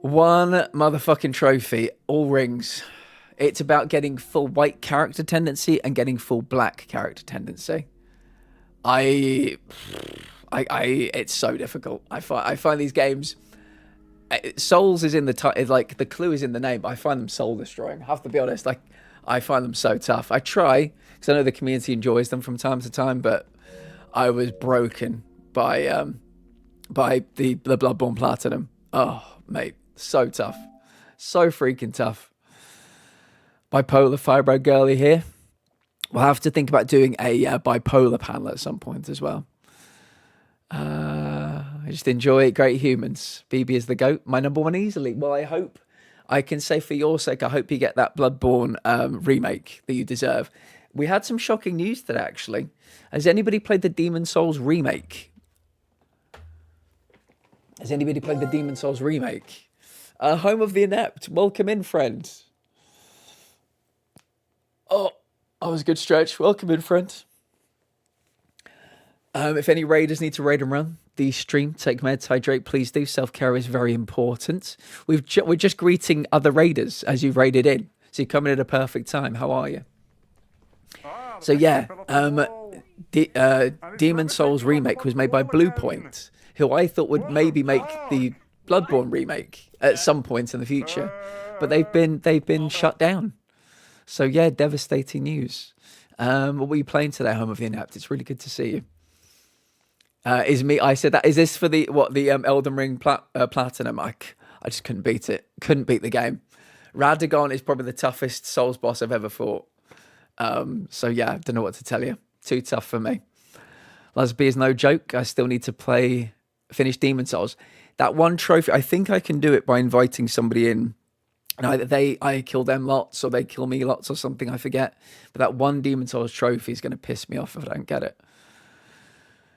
A: 1 motherfucking trophy, all rings. It's about getting full white character tendency and getting full black character tendency. It's so difficult. I find these games... Souls is in the like the clue is in the name, but I find them soul destroying. I have to be honest, like I find them so tough. I try because I know the community enjoys them from time to time, but I was broken by the Bloodborne Platinum. Oh mate, so tough, so freaking tough. Bipolar fibro girly here. We'll have to think about doing a bipolar panel at some point as well. I just enjoy it. Great humans. BB is the GOAT. My number 1 easily. Well, I hope I can say for your sake, I hope you get that Bloodborne remake that you deserve. We had some shocking news today, actually. Has anybody played the Demon Souls remake? Has anybody played the Demon Souls remake? Home of the Inept. Welcome in, friend. Oh, that was a good stretch. Welcome in, friend. If any raiders need to raid and run the stream, take meds, hydrate, please do. Self-care is very important. We're just greeting other raiders as you've raided in. So you're coming at a perfect time. How are you? So yeah, Demon Souls remake was made by Bluepoint, who I thought would maybe make the Bloodborne remake at some point in the future. But they've been shut down. So yeah, devastating news. What were you playing today, Home of the Inept? It's really good to see you. Is me? I said that. Is this for the Elden Ring Platinum? I just couldn't beat it. Couldn't beat the game. Radagon is probably the toughest Souls boss I've ever fought. So yeah, don't know what to tell you. Too tough for me. Lasby is no joke. I still need to finish Demon Souls. That one trophy, I think I can do it by inviting somebody in. And either I kill them lots or they kill me lots or something, I forget. But that one Demon Souls trophy is going to piss me off if I don't get it.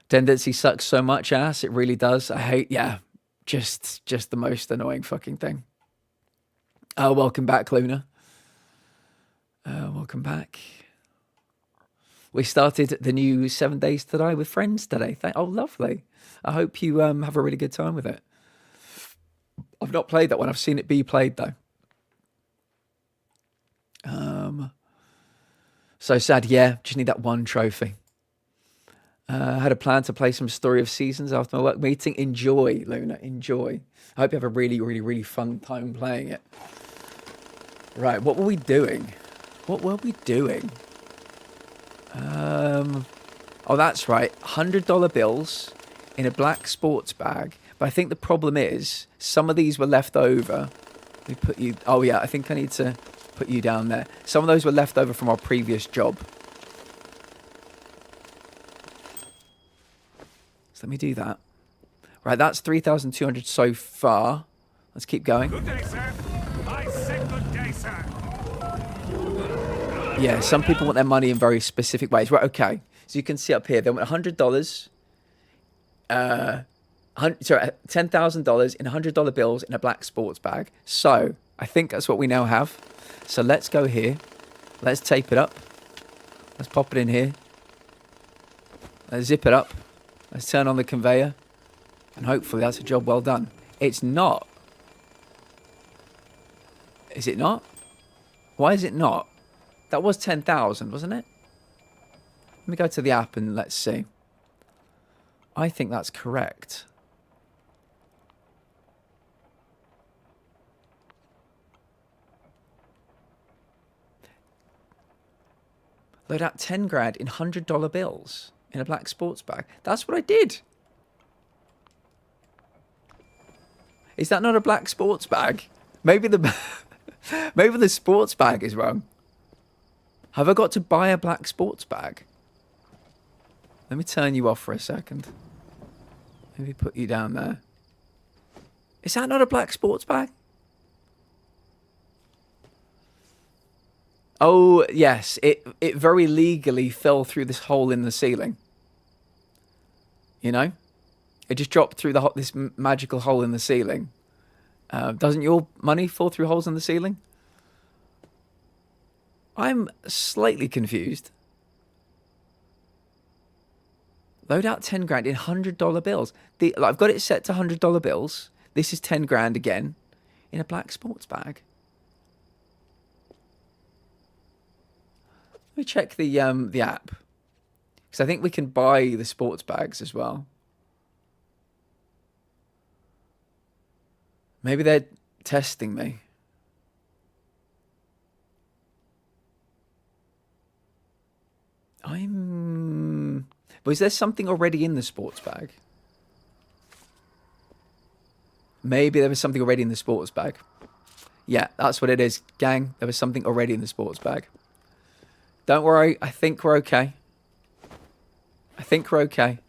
A: Tendency sucks so much ass. It really does. I hate, just the most annoying fucking thing. Welcome back, Luna. Welcome back. We started the new 7 days today with friends today. Oh, lovely. I hope you have a really good time with it. I've not played that one. I've seen it be played, though. So sad. Yeah, just need that one trophy. I had a plan to play some Story of Seasons after my work meeting. Enjoy, Luna. Enjoy. I hope you have a really, really, really fun time playing it. Right, what were we doing? What were we doing? Oh, that's right. $100 bills in a black sports bag. But I think the problem is some of these were left over. Let me put you... Oh, yeah, I think I need to put you down there. Some of those were left over from our previous job. So let me do that. Right, that's 3,200 so far. Let's keep going.
M: Good day, sir. I said good day, sir.
A: Yeah, some people want their money in very specific ways. Right, okay. So you can see up here, they want $100. $10,000 in $100 bills in a black sports bag. So I think that's what we now have. So let's go here. Let's tape it up. Let's pop it in here. Let's zip it up. Let's turn on the conveyor. And hopefully that's a job well done. It's not. Is it not? Why is it not? That was 10,000, wasn't it? Let me go to the app and let's see. I think that's correct. Load out 10 grand in $100 bills in a black sports bag. That's what I did. Is that not a black sports bag? Maybe the maybe the sports bag is wrong. Have I got to buy a black sports bag? Let me turn you off for a second. Maybe put you down there. Is that not a black sports bag? Oh, yes. It very legally fell through this hole in the ceiling. You know? It just dropped through this magical hole in the ceiling. Doesn't your money fall through holes in the ceiling? I'm slightly confused. Load out 10 grand in $100 bills. I've got it set to $100 bills. This is 10 grand again in a black sports bag. Let me check the app. Because I think we can buy the sports bags as well. Maybe they're testing me. Was there something already in the sports bag? Maybe there was something already in the sports bag. Yeah, that's what it is, gang. There was something already in the sports bag. Don't worry. I think we're okay. I think we're okay.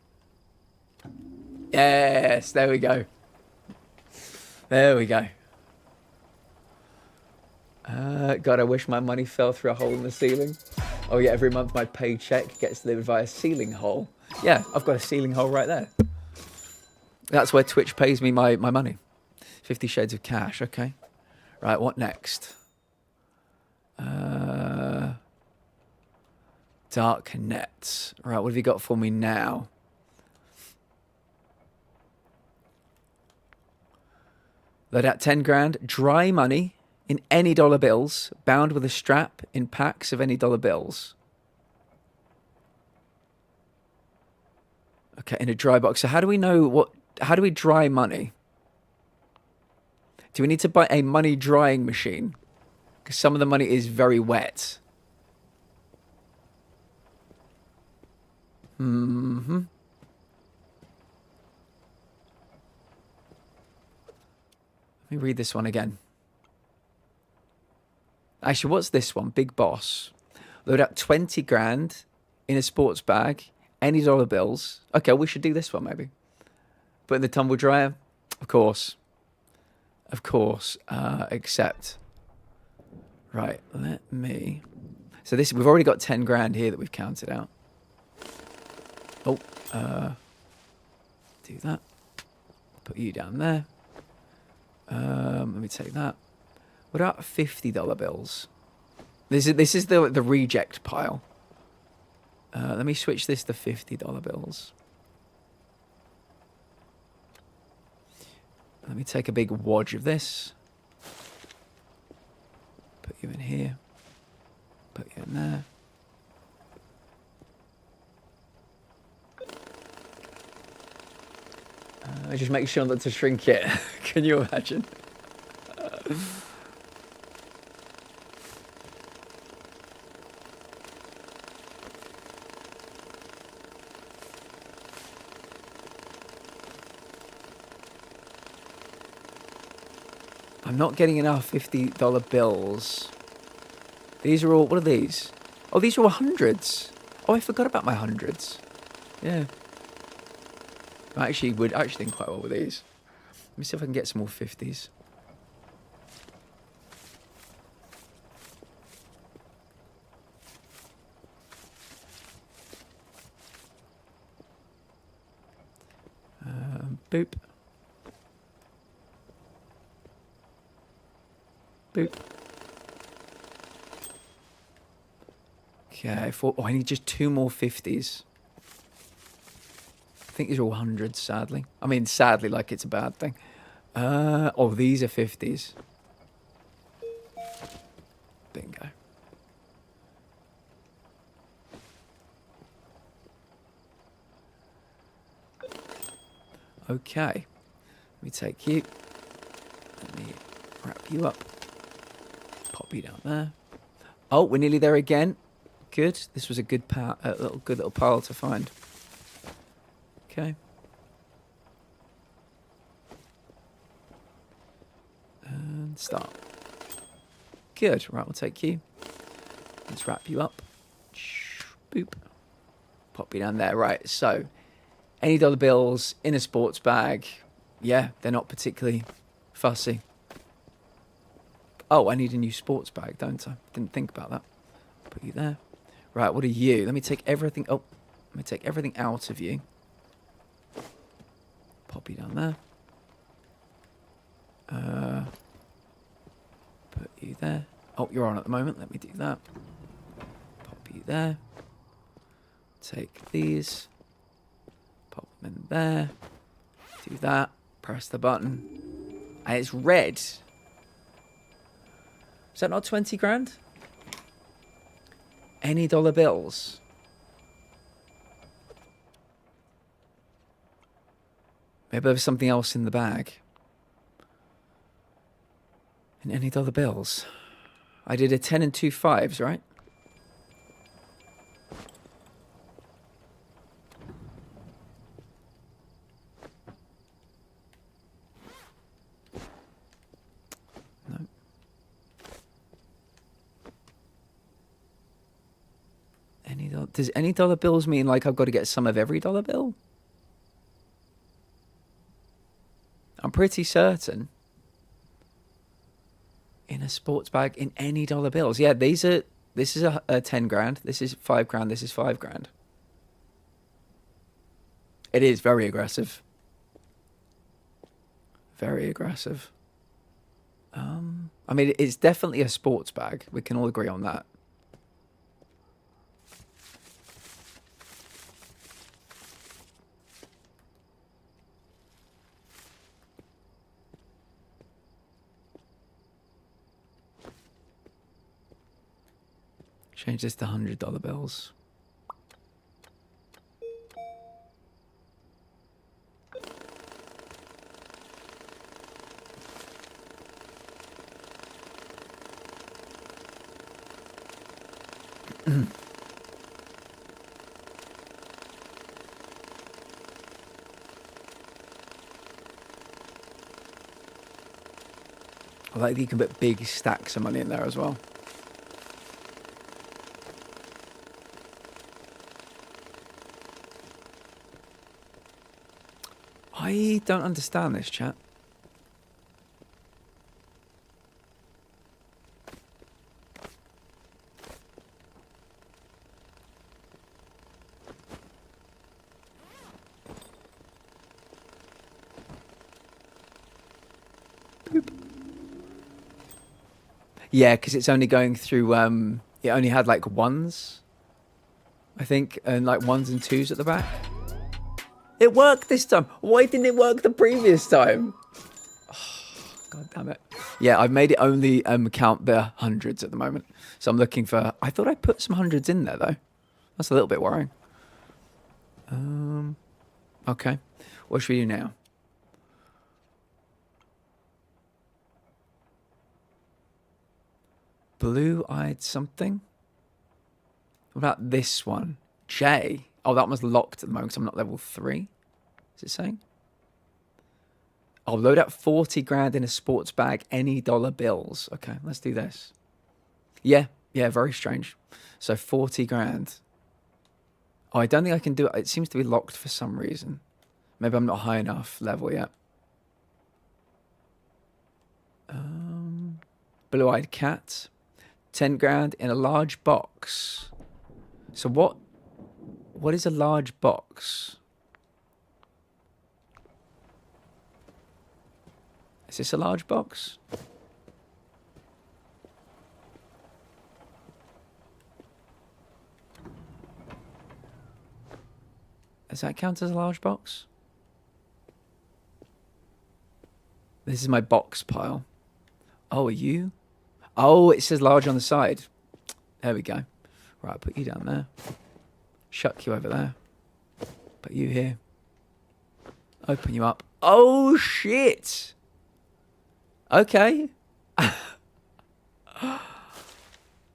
A: Yes, there we go. There we go. God, I wish my money fell through a hole in the ceiling. Oh yeah, every month my paycheck gets delivered via ceiling hole. Yeah, I've got a ceiling hole right there. That's where Twitch pays me my money. 50 Shades of Cash, okay. Right, what next? Dark Nets. Right, what have you got for me now? Load out 10 grand, dry money in any dollar bills, bound with a strap in packs of any dollar bills. Okay, in a dry box. So how do we know how do we dry money? Do we need to buy a money drying machine? Because some of the money is very wet. Mm-hmm. Let me read this one again. Actually, what's this one? Big Boss. Load up 20 grand in a sports bag. Any dollar bills. Okay, we should do this one maybe. Put in the tumble dryer. Of course. Of course. Accept. Right, let me... So this, we've already got 10 grand here that we've counted out. Oh, do that. Put you down there. Let me take that. What about $50 bills? This is the reject pile. Let me switch this to $50 bills. Let me take a big wodge of this. Put you in here. Put you in there. Just make sure not to shrink it. Can you imagine? I'm not getting enough $50 bills. These are all... What are these? Oh, these are all hundreds. Oh, I forgot about my hundreds. Yeah. I actually would think quite well with these. Let me see if I can get some more 50s. Boop. Boop. Okay, I need just 2 more 50s. I think these are all hundreds, sadly. I mean, sadly, like it's a bad thing. Oh, these are 50s. Bingo. Okay. Let me take you. Let me wrap you up. Pop you down there. Oh, we're nearly there again. Good. This was a good little pile to find. Okay. And start. Good. Right, we'll take you. Let's wrap you up. Boop. Pop you down there. Right, so any dollar bills in a sports bag. Yeah, they're not particularly fussy. Oh, I need a new sports bag, don't I? Didn't think about that. Put you there. Right, what are you? Let me take everything... Oh, let me take everything out of you. Pop you down there. Put you there. Oh, you're on at the moment. Let me do that. Pop you there. Take these. Pop them in there. Do that. Press the button. And it's red. Is that not 20 grand? Any dollar bills? Maybe there's something else in the bag. And any dollar bills? I did a 10 and 2 5s, right? No. Does any dollar bills mean like I've got to get some of every dollar bill? I'm pretty certain. In a sports bag, in any dollar bills. Yeah, this is a 10 grand. This is 5 grand. This is 5 grand. It is very aggressive. Very aggressive. I mean, it's definitely a sports bag. We can all agree on that. Change this to $100 bills. I like that you can put big stacks of money in there as well. I don't understand this, chat. Yeah, because it's only going through, it only had like ones, I think, and like ones and twos at the back. It worked this time. Why didn't it work the previous time? Oh, God damn it. Yeah, I've made it only count the hundreds at the moment. So I'm looking for, I thought I put some hundreds in there though. That's a little bit worrying. Okay. What should we do now? Blue-eyed something? What about this one? J. Oh, that one's locked at the moment because I'm not level 3. Is it saying? I'll load up 40 grand in a sports bag, any dollar bills. Okay, let's do this. Yeah, very strange. So 40 grand. Oh, I don't think I can do it. It seems to be locked for some reason. Maybe I'm not high enough level yet. Blue-eyed cat. 10 grand in a large box. So what is a large box? Is this a large box? Does that count as a large box? This is my box pile. Oh, are you? Oh, it says large on the side. There we go. Right, I'll put you down there. Chuck you over there. Put you here. Open you up. Oh, shit. Okay.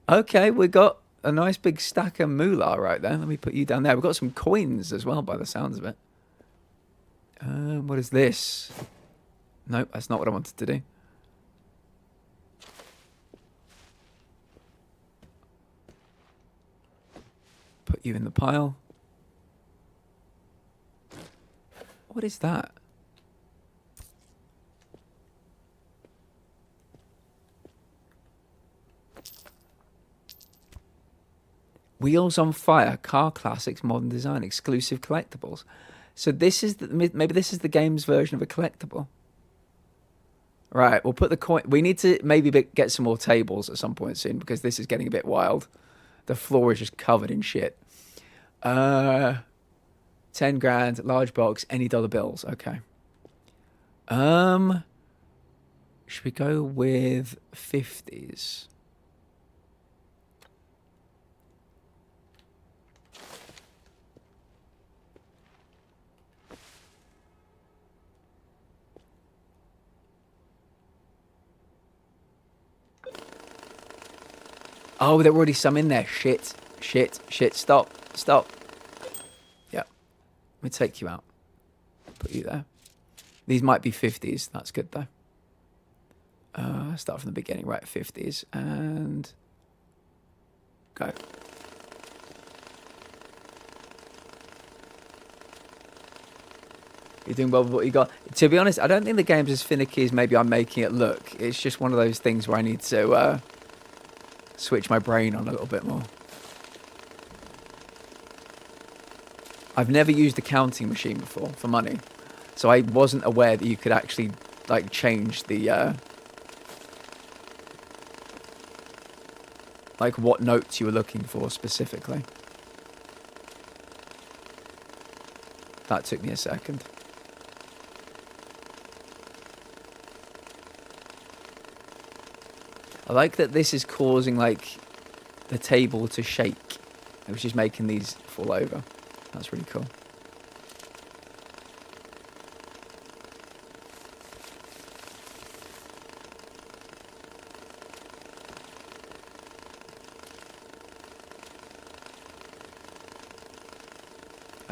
A: Okay, we got a nice big stack of moolah right there. Let me put you down there. We've got some coins as well by the sounds of it. What is this? Nope, that's not what I wanted to do. Put you in the pile. What is that? Wheels on Fire, car classics, modern design, exclusive collectibles. So this is maybe this is the game's version of a collectible. Right, we'll put the coin. We need to maybe get some more tables at some point soon because this is getting a bit wild. The floor is just covered in shit. 10 grand, large box, any dollar bills. Okay. Should we go with 50s? Oh, there were already some in there. Shit. Stop. Yeah. Let me take you out. Put you there. These might be 50s. That's good, though. Start from the beginning. Right, 50s. And go. You're doing well with what you got. To be honest, I don't think the game's as finicky as maybe I'm making it look. It's just one of those things where I need to... switch my brain on a little bit more. I've never used a counting machine before for money, so I wasn't aware that you could actually like change the like what notes you were looking for specifically. That took me a second. I like that this is causing, like, the table to shake, which is making these fall over. That's really cool.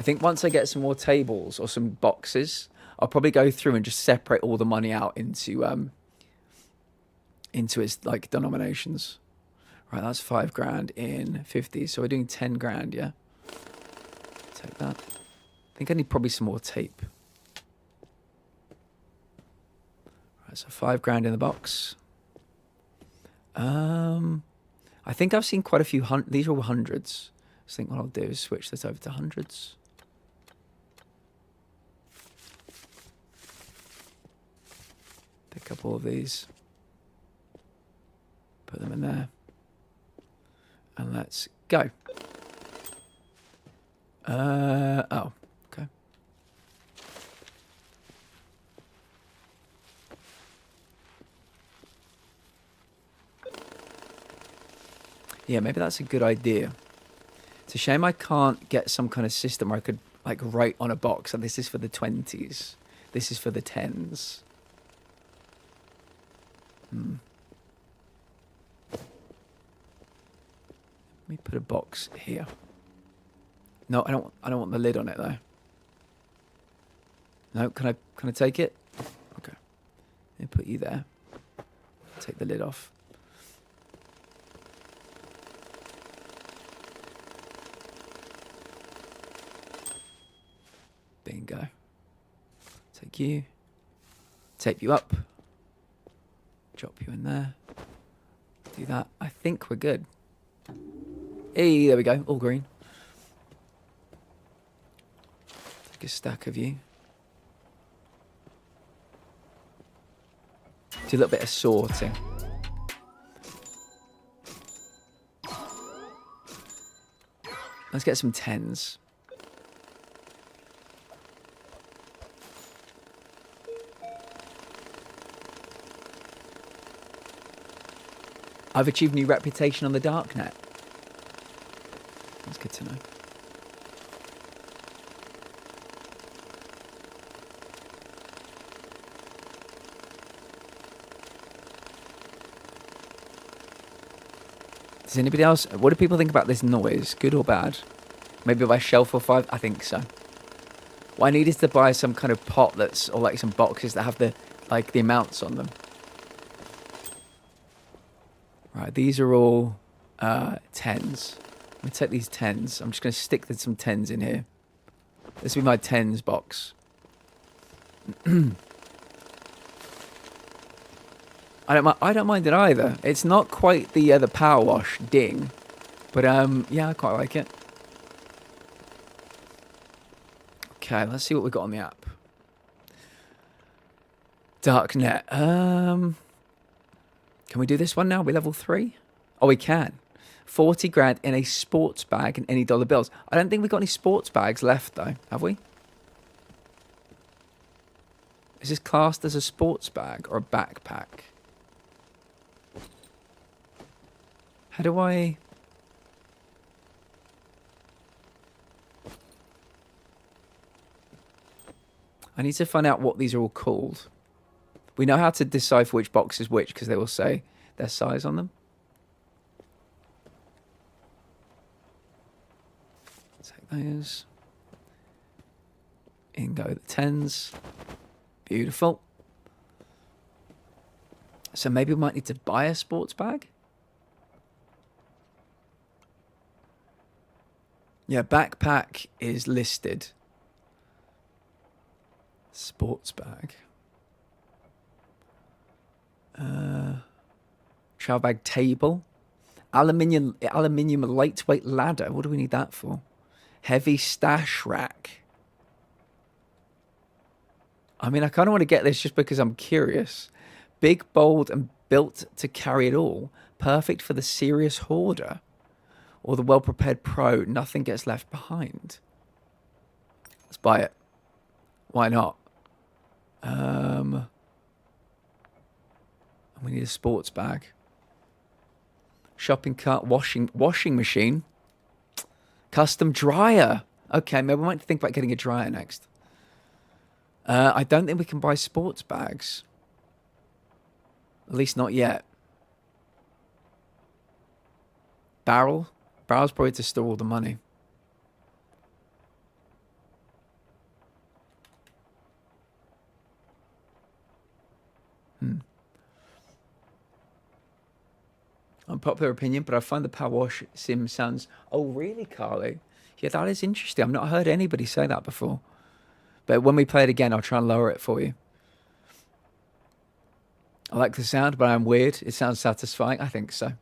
A: I think once I get some more tables or some boxes, I'll probably go through and just separate all the money out into its like denominations. Right, that's 5 grand in 50. So we're doing 10 grand, yeah? Take that. I think I need probably some more tape. Right, so 5 grand in the box. I think I've seen quite a few these are all hundreds. I think what I'll do is switch this over to hundreds. Pick up all of these. Put them in there. And let's go. Oh, okay. Yeah, maybe that's a good idea. It's a shame I can't get some kind of system where I could like write on a box, and this is for the 20s. This is for the 10s. Let me put a box here. No, I don't want the lid on it though. No, can I take it? Okay. Let me put you there. Take the lid off. Bingo. Take you. Tape you up. Drop you in there. Do that. I think we're good. Hey, there we go. All green. Take a stack of you. Do a little bit of sorting. Let's get some 10s. I've achieved new reputation on the darknet. That's good to know. Does anybody else... What do people think about this noise? Good or bad? Maybe buy shelf or 5? I think so. What I need is to buy some kind of pot that's... Or like some boxes that have the... Like the amounts on them. Right, these are all 10s. Let me take these 10s. I'm just going to stick some 10s in here. This will be my 10s box. I don't mind it either. It's not quite the power wash ding, but yeah, I quite like it. Okay, let's see what we got on the app. Darknet. Can we do this one now? We're level 3? Oh, we can. 40 grand in a sports bag and any dollar bills. I don't think we've got any sports bags left, though. Have we? Is this classed as a sports bag or a backpack? How do I... I need to find out what these are all called. We know how to decipher which box is which because they will say their size on them. Take those. In go the 10s. Beautiful. So maybe we might need to buy a sports bag? Yeah, backpack is listed. Sports bag. Travel bag table. Aluminium lightweight ladder. What do we need that for? Heavy stash rack. I mean, I kind of want to get this just because I'm curious. Big, bold, and built to carry it all. Perfect for the serious hoarder. Or the well-prepared pro. Nothing gets left behind. Let's buy it. Why not? We need a sports bag. Shopping cart, washing machine. Custom dryer. Okay, maybe we might think about getting a dryer next. I don't think we can buy sports bags. At least not yet. Barrel. Barrel's probably to store all the money. Unpopular opinion, but I find the power wash sim sounds... Oh, really, Carly? Yeah, that is interesting. I've not heard anybody say that before. But when we play it again, I'll try and lower it for you. I like the sound, but I'm weird. It sounds satisfying. I think so.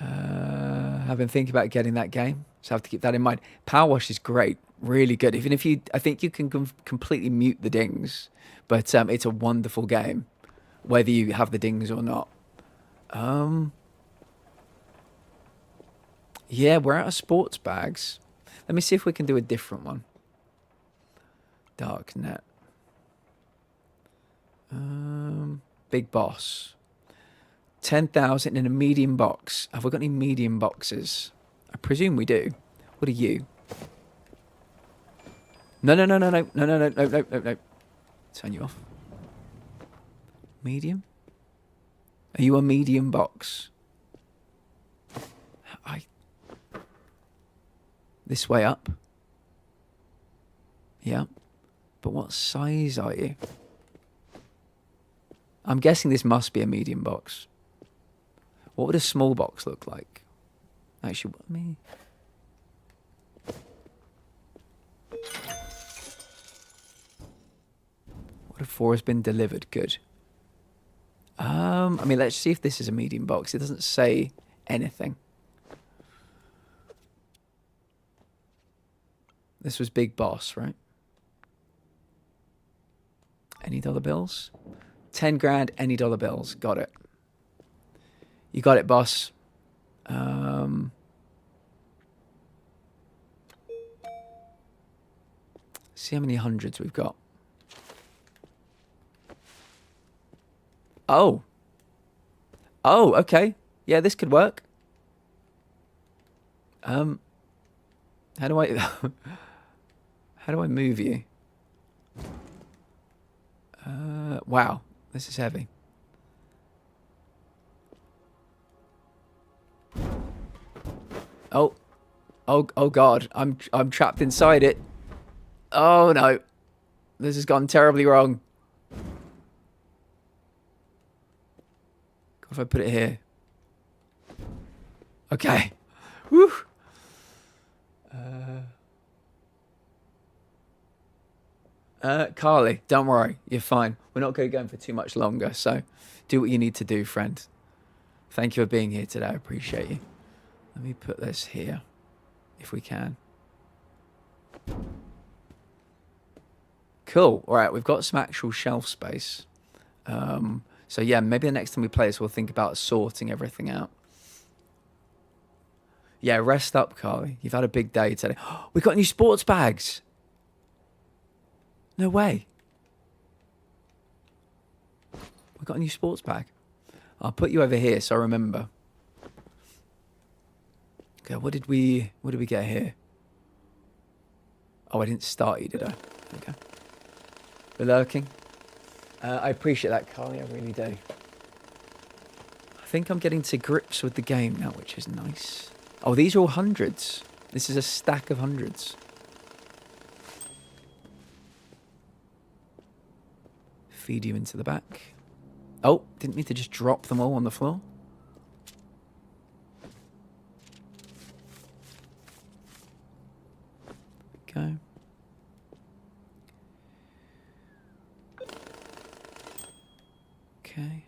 A: I've been thinking about getting that game, so I have to keep that in mind. Power wash is great. Really good. Even if you... I think you can completely mute the dings, but it's a wonderful game, whether you have the dings or not. Yeah, we're out of sports bags. Let me see if we can do a different one. Darknet. Big boss. 10,000 in a medium box. Have we got any medium boxes? I presume we do. What are you? No. Turn you off. Medium? Are you a medium box? This way up? Yeah. But what size are you? I'm guessing this must be a medium box. What would a small box look like? Actually, what me? What if 4 has been delivered? Good. I mean, let's see if this is a medium box. It doesn't say anything. This was Big Boss, right? Any dollar bills? 10 grand, any dollar bills. Got it. You got it, boss. See how many hundreds we've got. Oh. Oh, okay. Yeah, this could work. How do I... How do I move you? Wow. This is heavy. Oh. Oh God. I'm trapped inside it. Oh no. This has gone terribly wrong. If I put it here. Okay. Woo. Carly, don't worry. You're fine. We're not going to go in for too much longer, so do what you need to do, friend. Thank you for being here today. I appreciate you. Let me put this here, if we can. Cool. All right, we've got some actual shelf space. So yeah, maybe the next time we play this, we'll think about sorting everything out. Yeah, rest up, Carly. You've had a big day today. We got new sports bags. No way. We got a new sports bag. I'll put you over here so I remember. Okay, what did we get here? Oh, I didn't start you, did I? Okay. We're lurking. I appreciate that, Carly. I really do. I think I'm getting to grips with the game now, which is nice. Oh, these are all hundreds. This is a stack of hundreds. Feed you into the back. Oh, didn't need to just drop them all on the floor. Okay. Okay.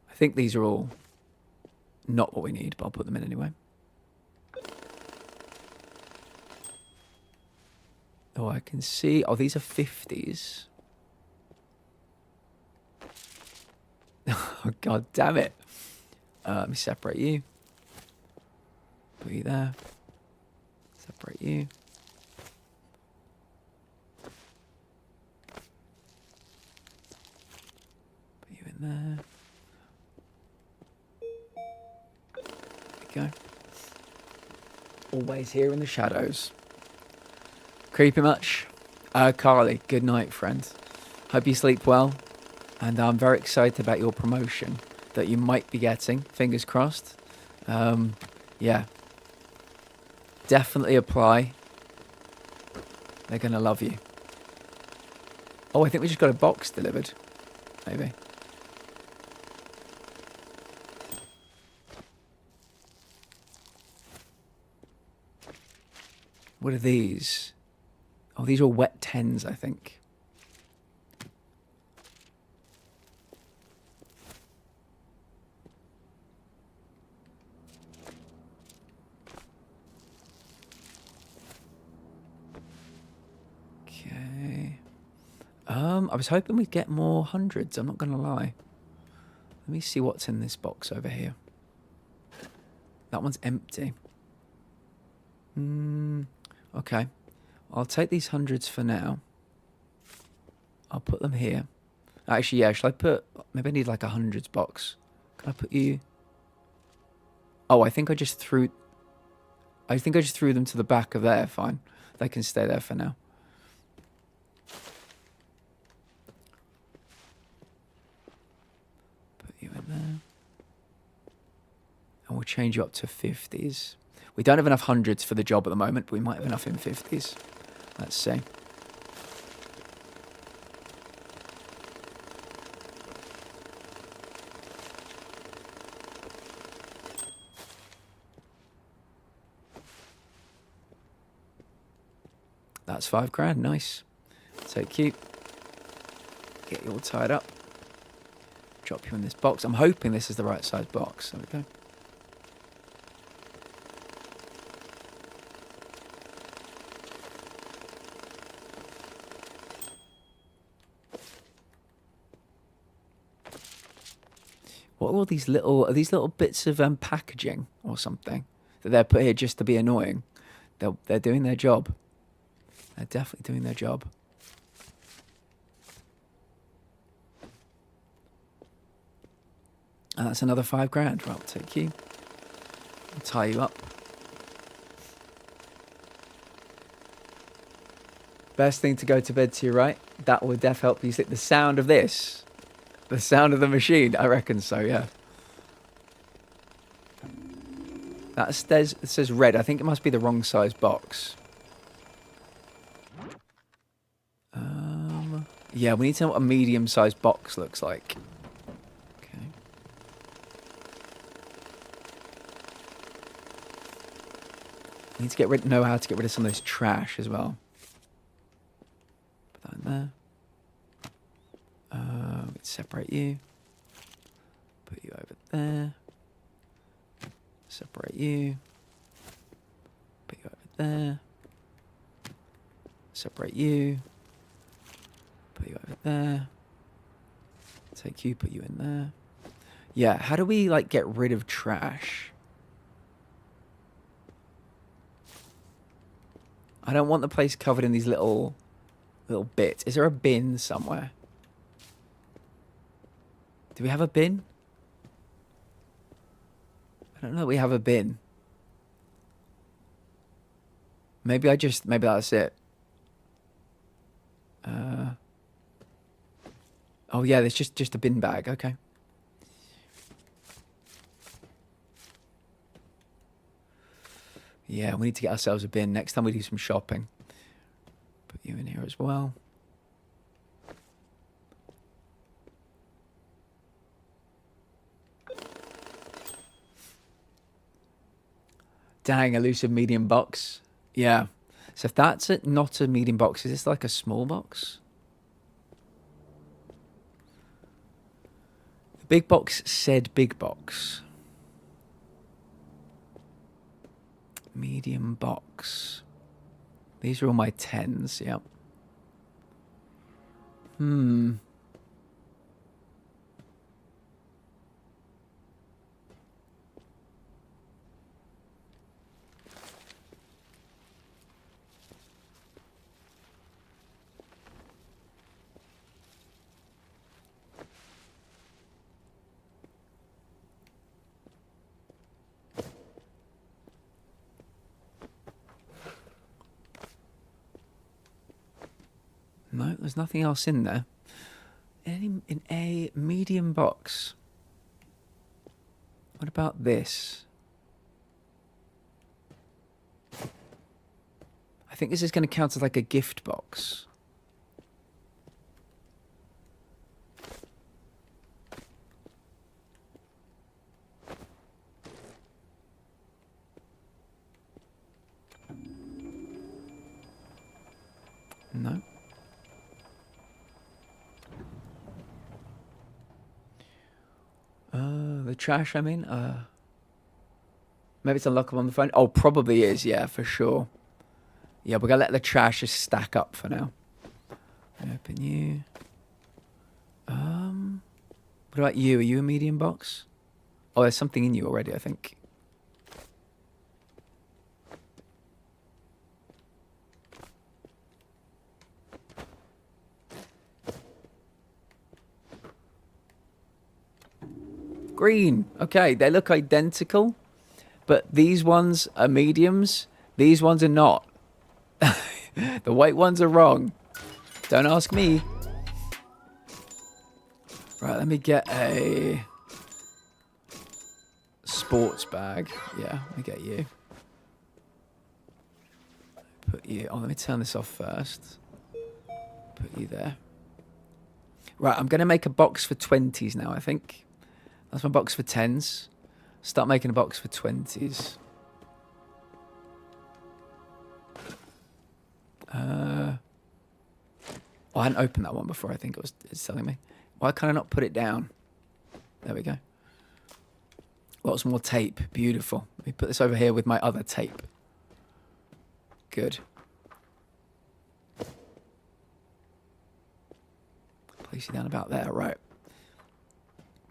A: I think these are all not what we need, but I'll put them in anyway. Oh, I can see. Oh, these are 50s. Oh, God damn it. Let me separate you. Put you there. Separate you. Put you in there. There we go. Always here in the shadows. Creepy much? Carly, good night, friend. Hope you sleep well. And I'm very excited about your promotion that you might be getting. Fingers crossed. Yeah, Definitely apply. They're going to love you. Oh, I think we just got a box delivered. Maybe. What are these? Oh, these are wet 10s, I think. Okay. I was hoping we'd get more hundreds, I'm not going to lie. Let me see what's in this box over here. That one's empty. Okay. I'll take these hundreds for now. I'll put them here. Actually, yeah, should I put... Maybe I need like a hundreds box. Can I put you... Oh, I think I just threw them to the back of there. Fine. They can stay there for now. Put you in there. And we'll change you up to 50s. We don't have enough hundreds for the job at the moment, but we might have enough in 50s. Let's see. That's $5 grand. Nice. Take you. Get you all tied up. Drop you in this box. I'm hoping this is the right size box. There we go. What are all these little... Are these little bits of packaging or something that they're put here just to be annoying? They're doing their job. They're definitely doing their job. And that's another $5 grand. Right, I'll take you. I'll tie you up. Best thing to go to bed to your right. That will def help you sleep. The sound of this. The sound of the machine. I reckon so, yeah. That says red. I think it must be the wrong size box. Yeah, we need to know what a medium-sized box looks like. Okay. We need to know how to get rid of some of this trash as well. Put that in there. Let's separate you. Put you over there. Separate you. Put you over there. Separate you. Put you over there. Take you, put you in there. Yeah, how do we, like, get rid of trash? I don't want the place covered in these little bits. Is there a bin somewhere? Do we have a bin? I don't know that we have a bin. Maybe that's it. Oh yeah, there's just a bin bag. Okay. Yeah, we need to get ourselves a bin next time we do some shopping. Put you in here as well. Dang, elusive medium box. Yeah. So if that's not a medium box, is this like a small box? The big box said big box. Medium box. These are all my 10s, yep. No, there's nothing else in there. In a medium box. What about this? I think this is going to count as like a gift box. No. The trash, I mean. Maybe it's unlockable on the phone. Oh, probably is, yeah, for sure. Yeah, we're going to let the trash just stack up for now. Open you. What about you? Are you a medium box? Oh, there's something in you already, I think. Green. Okay, they look identical, but these ones are mediums. These ones are not. The white ones are wrong. Don't ask me. Right, let me get a sports bag. Yeah, let me get you. Put you... Oh, let me turn this off first. Put you there. Right, I'm going to make a box for 20s now, I think. That's my box for 10s. Start making a box for 20s. Oh, I hadn't opened that one before, I think it's telling me. Why can't I not put it down? There we go. Lots more tape. Beautiful. Let me put this over here with my other tape. Good. Place you down about there, right.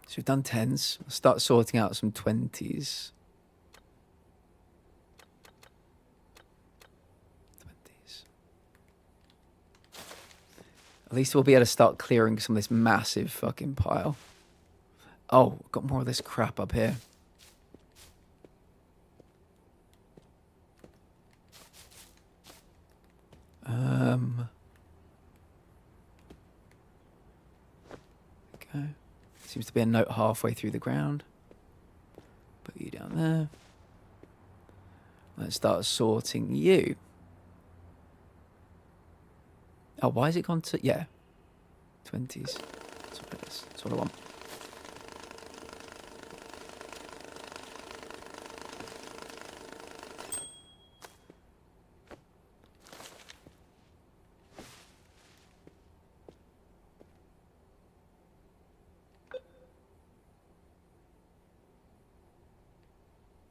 A: So we've done 10s. I'll start sorting out some 20s. 20s. At least we'll be able to start clearing some of this massive fucking pile. Oh, I've got more of this crap up here. Okay. Seems to be a note halfway through the ground. Put you down there. Let's start sorting you. Oh, why has it gone to... Yeah. 20s. That's what it is. That's what I want.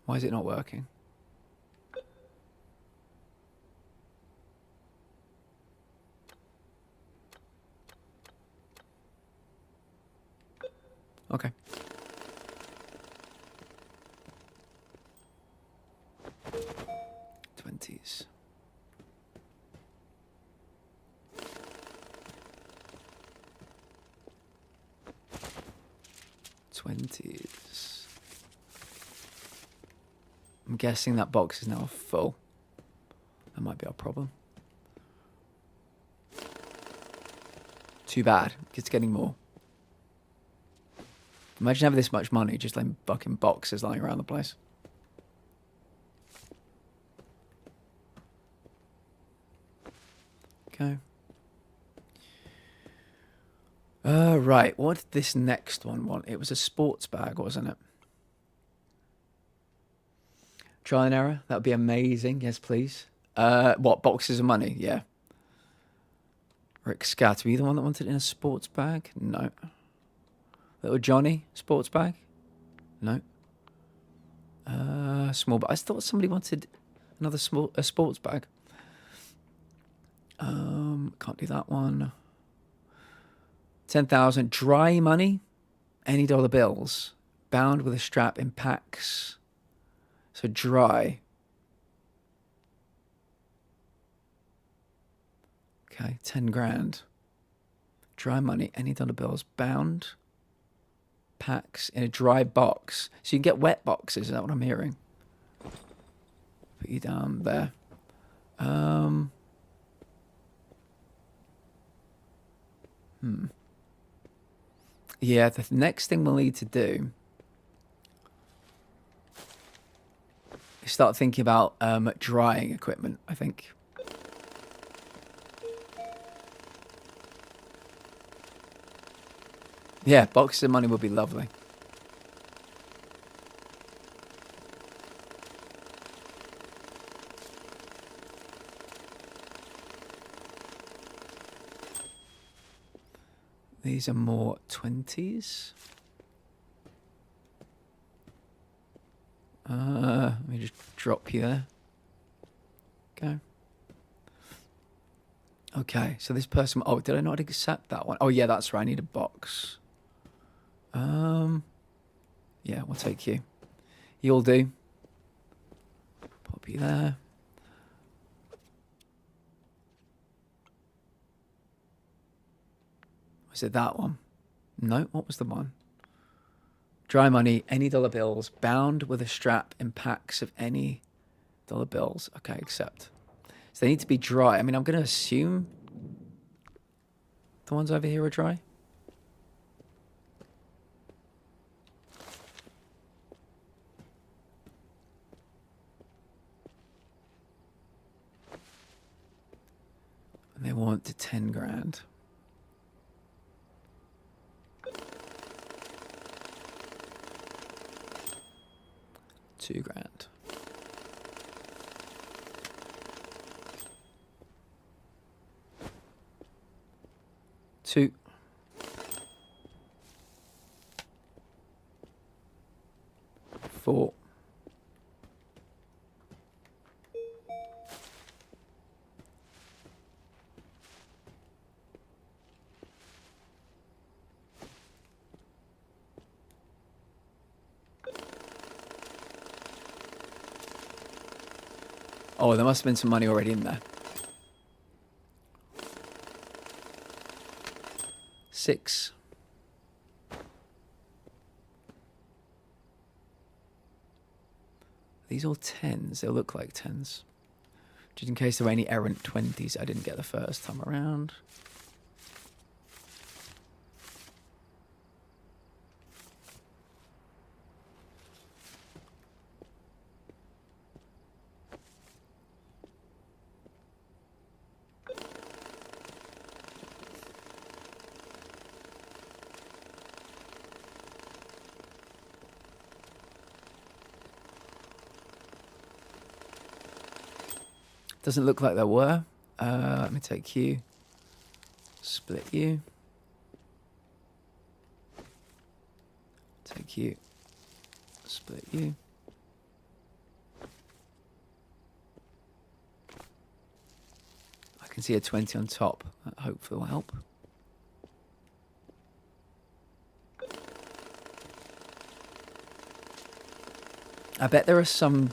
A: Why is it not working? Okay. Twenties. 20s. I'm guessing that box is now full. That might be our problem. Too bad. It's getting more. Imagine having this much money, just like fucking boxes lying around the place. Okay. Right. What did this next one want? It was a sports bag, wasn't it? Trial and error. That would be amazing. Yes, please. What, boxes of money? Yeah. Rick Scatter, were you the one that wanted it in a sports bag? No. Little Johnny, sports bag? No. Small bag. I thought somebody wanted another sports bag. Can't do that one. 10,000. Dry money. Any dollar bills. Bound with a strap in packs. So dry. Okay, 10 grand. Dry money. Any dollar bills. Bound. Packs in a dry box. So you can get wet boxes. Is that what I'm hearing? Put you down there. Yeah, the next thing we'll need to do is start thinking about drying equipment, I think. Yeah, boxes of money would be lovely. These are more 20s. Let me just drop you there. Okay. Okay, so this person... Oh, did I not accept that one? Oh, yeah, that's right. I need a box. Yeah, we'll take you. You'll do. Pop you there. Was it that one? No, what was the one? Dry money, any dollar bills, bound with a strap in packs of any dollar bills. Okay, accept. So they need to be dry. I mean, I'm going to assume the ones over here are dry. And they want 10 grand. $2 grand. Two. Four. Oh, there must have been some money already in there. 6. These all 10s. They look like 10s. Just in case there were any errant 20s I didn't get the first time around. Doesn't look like there were. Let me take you. Split you. Take you. Split you. I can see a 20 on top. That hopefully will help. I bet there are some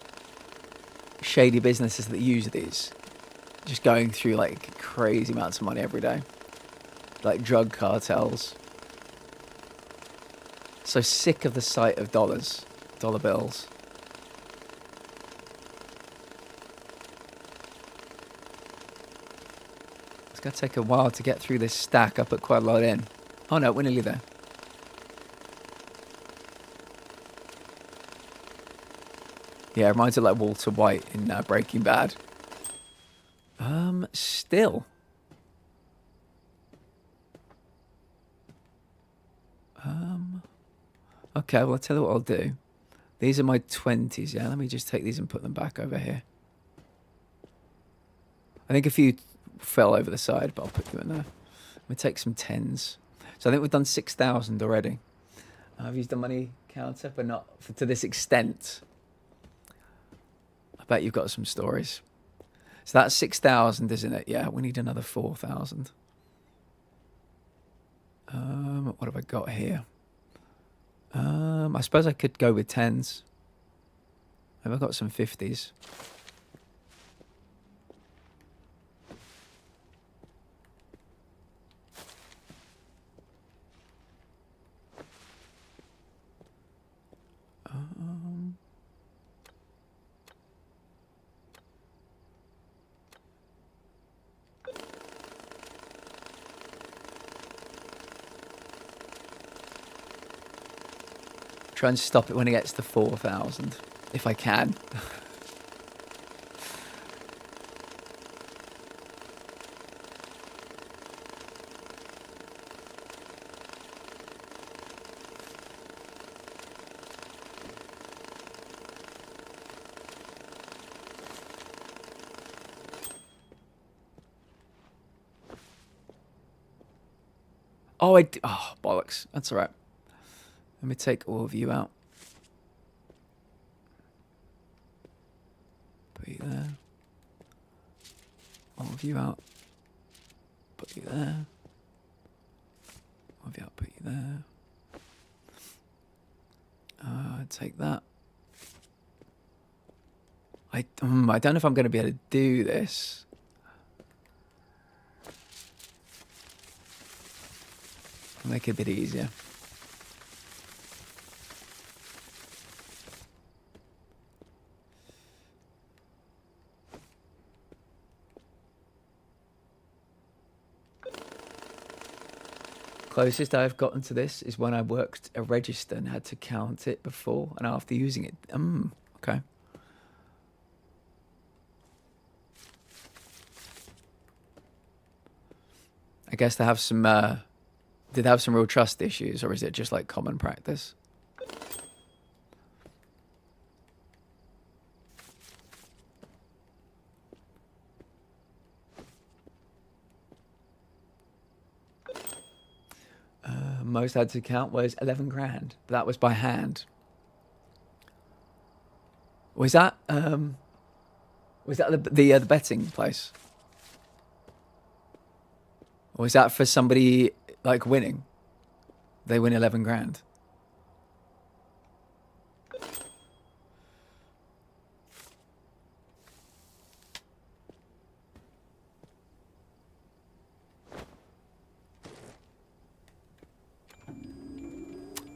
A: shady businesses that use these, just going through like crazy amounts of money every day, like drug cartels. So sick of the sight of dollar bills. It's gonna take a while to get through this stack. I put quite a lot in. Oh no, we're nearly there. Yeah, it reminds me of like Walter White in Breaking Bad. Still. Okay, well, I'll tell you what I'll do. These are my 20s, yeah? Let me just take these and put them back over here. I think a few fell over the side, but I'll put them in there. Let me take some 10s. So I think we've done 6,000 already. I've used the money counter, but not to this extent. I bet you've got some stories. So that's 6,000, isn't it? Yeah, we need another 4,000. What have I got here? I suppose I could go with 10s. Maybe I've got some 50s. Try and stop it when it gets to 4,000, if I can. Oh, oh, bollocks. That's all right. Let me take all of you out. Put you there. All of you out. Put you there. All of you out. Put you there. Take that. I don't know if I'm going to be able to do this. Make it a bit easier. Closest I've gotten to this is when I worked a register and had to count it before and after using it. Okay. I guess they have some, did they have some real trust issues, or is it just like common practice? Most I had to count was 11 grand. That was by hand. Was that the betting place? Or is that for somebody like winning? They win 11 grand.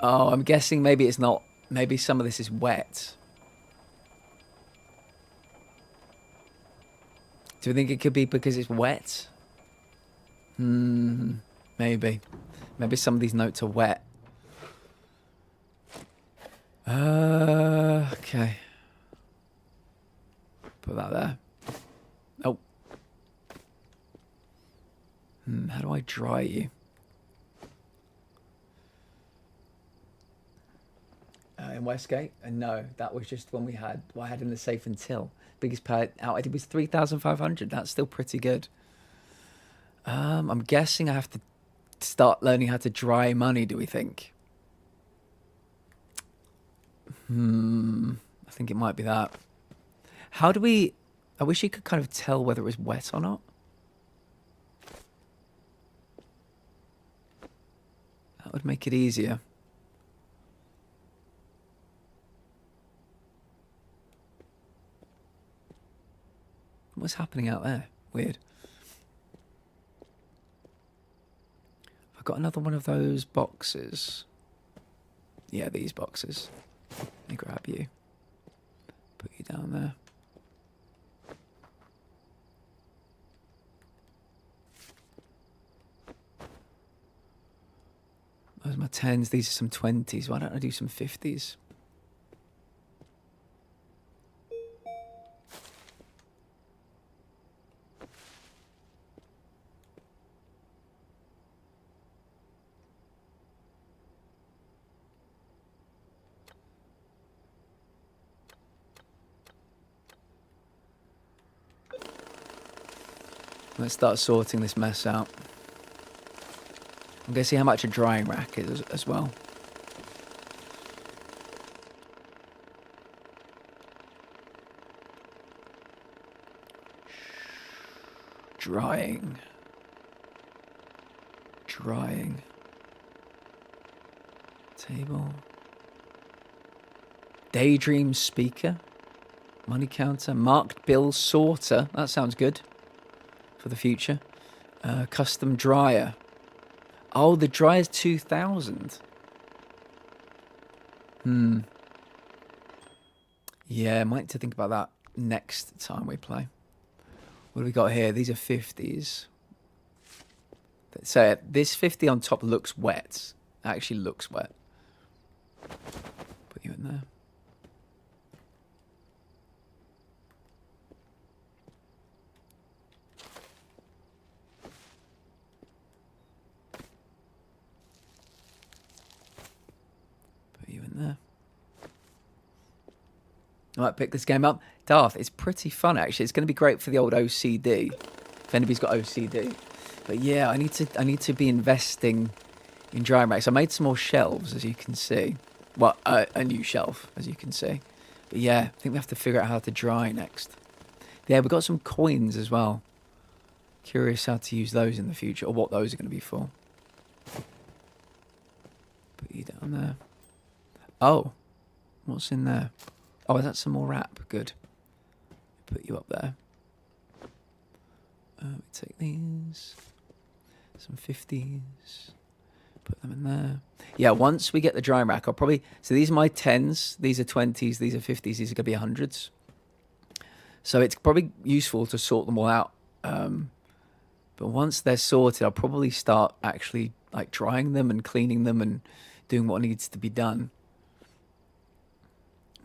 A: Oh, I'm guessing maybe it's not. Maybe some of this is wet. Do you think it could be because it's wet? Maybe. Maybe some of these notes are wet. Okay. Put that there. Oh. How do I dry you? In Westgate? No, that was just when I had in the safe until. Biggest payout I did was 3,500. That's still pretty good. I'm guessing I have to start learning how to dry money, do we think? I think it might be that. How do we... I wish you could kind of tell whether it was wet or not. That would make it easier. What's happening out there? Weird. I've got another one of those boxes. Yeah, these boxes. Let me grab you. Put you down there. Those are my 10s. These are some 20s. Why don't I do some 50s? Let's start sorting this mess out. I'm going to see how much a drying rack is as well. Drying. Table. Daydream speaker. Money counter. Marked bill sorter. That sounds good. For the future. Custom dryer. Oh, the dryer's 2,000. Yeah, I might need to think about that next time we play. What do we got here? These are 50s. So this 50 on top looks wet. Actually looks wet. Put you in there. There. I might pick this game up. Darth, it's pretty fun actually. It's going to be great for the old OCD. If anybody's got OCD. But yeah, I need to be investing in drying racks. I made some more shelves, as you can see. Well, a new shelf, as you can see. But yeah, I think we have to figure out how to dry next. Yeah, we've got some coins as well. Curious how to use those in the future, or what those are going to be for. Put you down there. Oh, what's in there? Oh, that's some more wrap. Good. Put you up there. We take these. Some 50s. Put them in there. Yeah, once we get the drying rack, I'll probably... So these are my 10s. These are 20s. These are 50s. These are going to be 100s. So it's probably useful to sort them all out. But once they're sorted, I'll probably start actually like drying them and cleaning them and doing what needs to be done.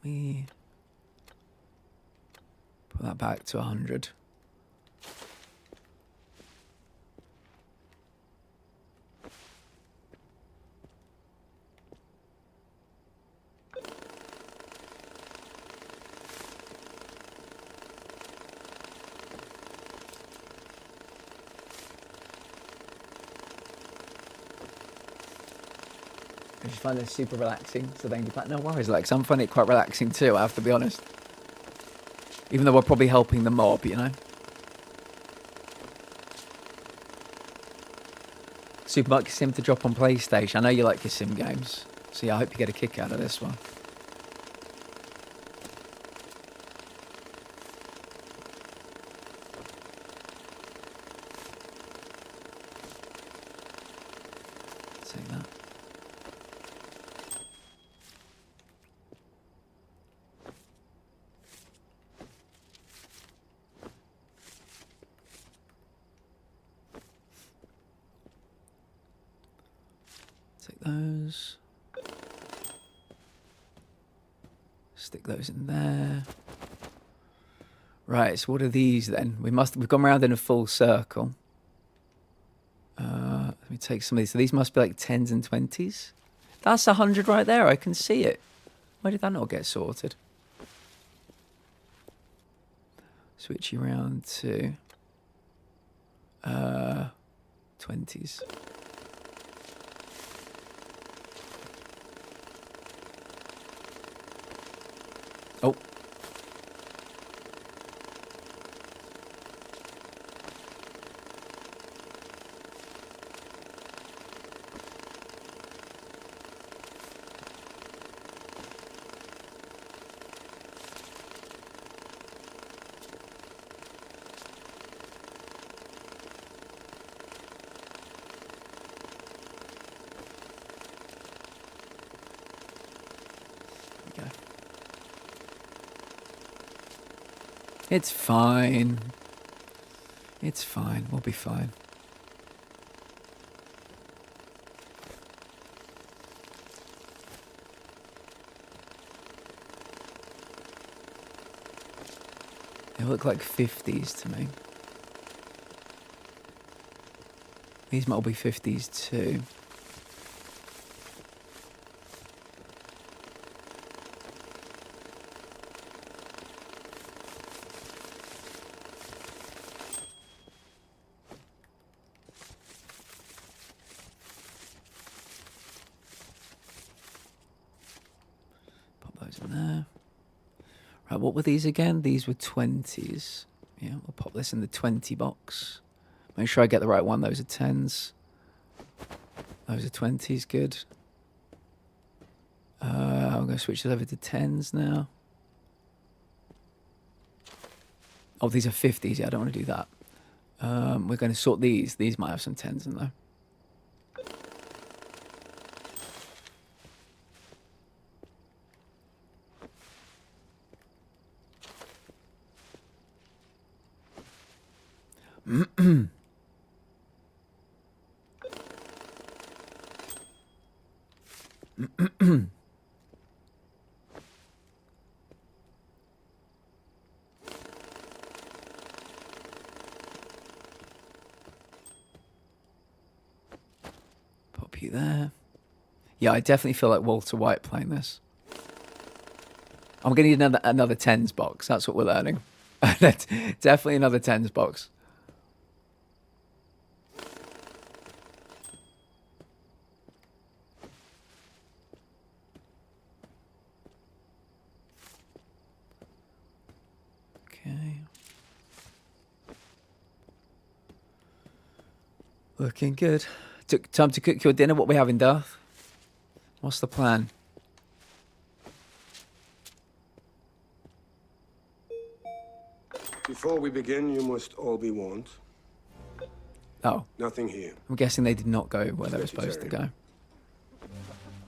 A: We put that back to 100. I just find this super relaxing. So then you're like, no worries, Lex. I'm finding it quite relaxing too, I have to be honest. Even though we're probably helping the mob, you know. Supermarket sim to drop on PlayStation. I know you like your sim games. So yeah, I hope you get a kick out of this one. Take that. Take those. Stick those in there. Right, so what are these then? We've gone around in a full circle. Let me take some of these. So these must be like 10s and 20s. That's 100 right there. I can see it. Why did that not get sorted? Switch you around to 20s. Oh. It's fine. It's fine. We'll be fine. They look like 50s to me. These might all be 50s too. In there. Right, what were these again? These were 20s. Yeah, we'll pop this in the 20 box. Make sure I get the right one. Those are 10s. Those are 20s. Good. I'm going to switch this over to 10s now. Oh, these are 50s. Yeah, I don't want to do that. We're going to sort these. These might have some 10s in there. Pop you there. Yeah, I definitely feel like Walter White playing this. I'm going to need another 10s box. That's what we're learning. Definitely another 10s box. Looking good. Took time to cook your dinner. What we having, Darth? What's the plan?
L: Before we begin, you must all be warned.
A: Oh.
L: Nothing here.
A: I'm guessing they did not go where they were supposed to go.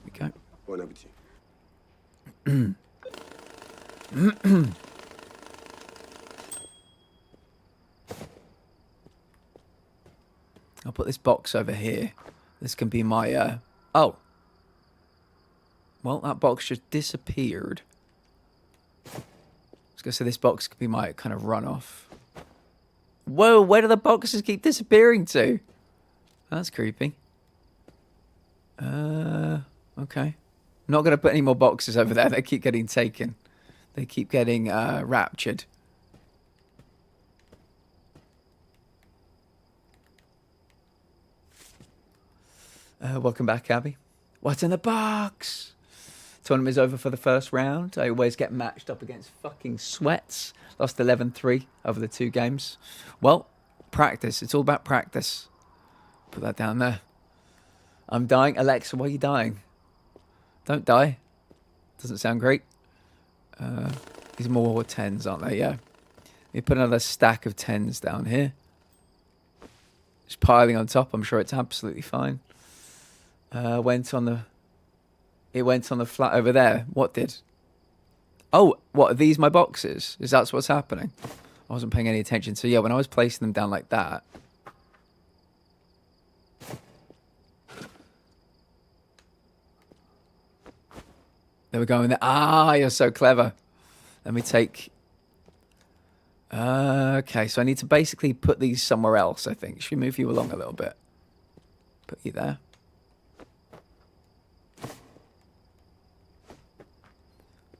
A: We go.
L: Bon appetit.
A: I'll put this box over here. This can be my, oh. Well, that box just disappeared. I was going to say this box could be my kind of runoff. Whoa, where do the boxes keep disappearing to? That's creepy. Okay. Not going to put any more boxes over there. They keep getting taken. They keep getting raptured. Welcome back, Abby. What's in the box? Tournament is over for the first round. I always get matched up against fucking sweats. Lost 11-3 over the 2 games. Well, practice. It's all about practice. Put that down there. I'm dying. Alexa, why are you dying? Don't die. Doesn't sound great. These are more 10s, aren't they? Yeah. Let me put another stack of 10s down here. Just piling on top. I'm sure it's absolutely fine. It went on the flat over there. What did? Oh, what are these my boxes? Is that what's happening? I wasn't paying any attention. So yeah, when I was placing them down like that. They were going there. Ah, you're so clever. Let me take. Okay, so I need to basically put these somewhere else, I think. Should we move you along a little bit? Put you there.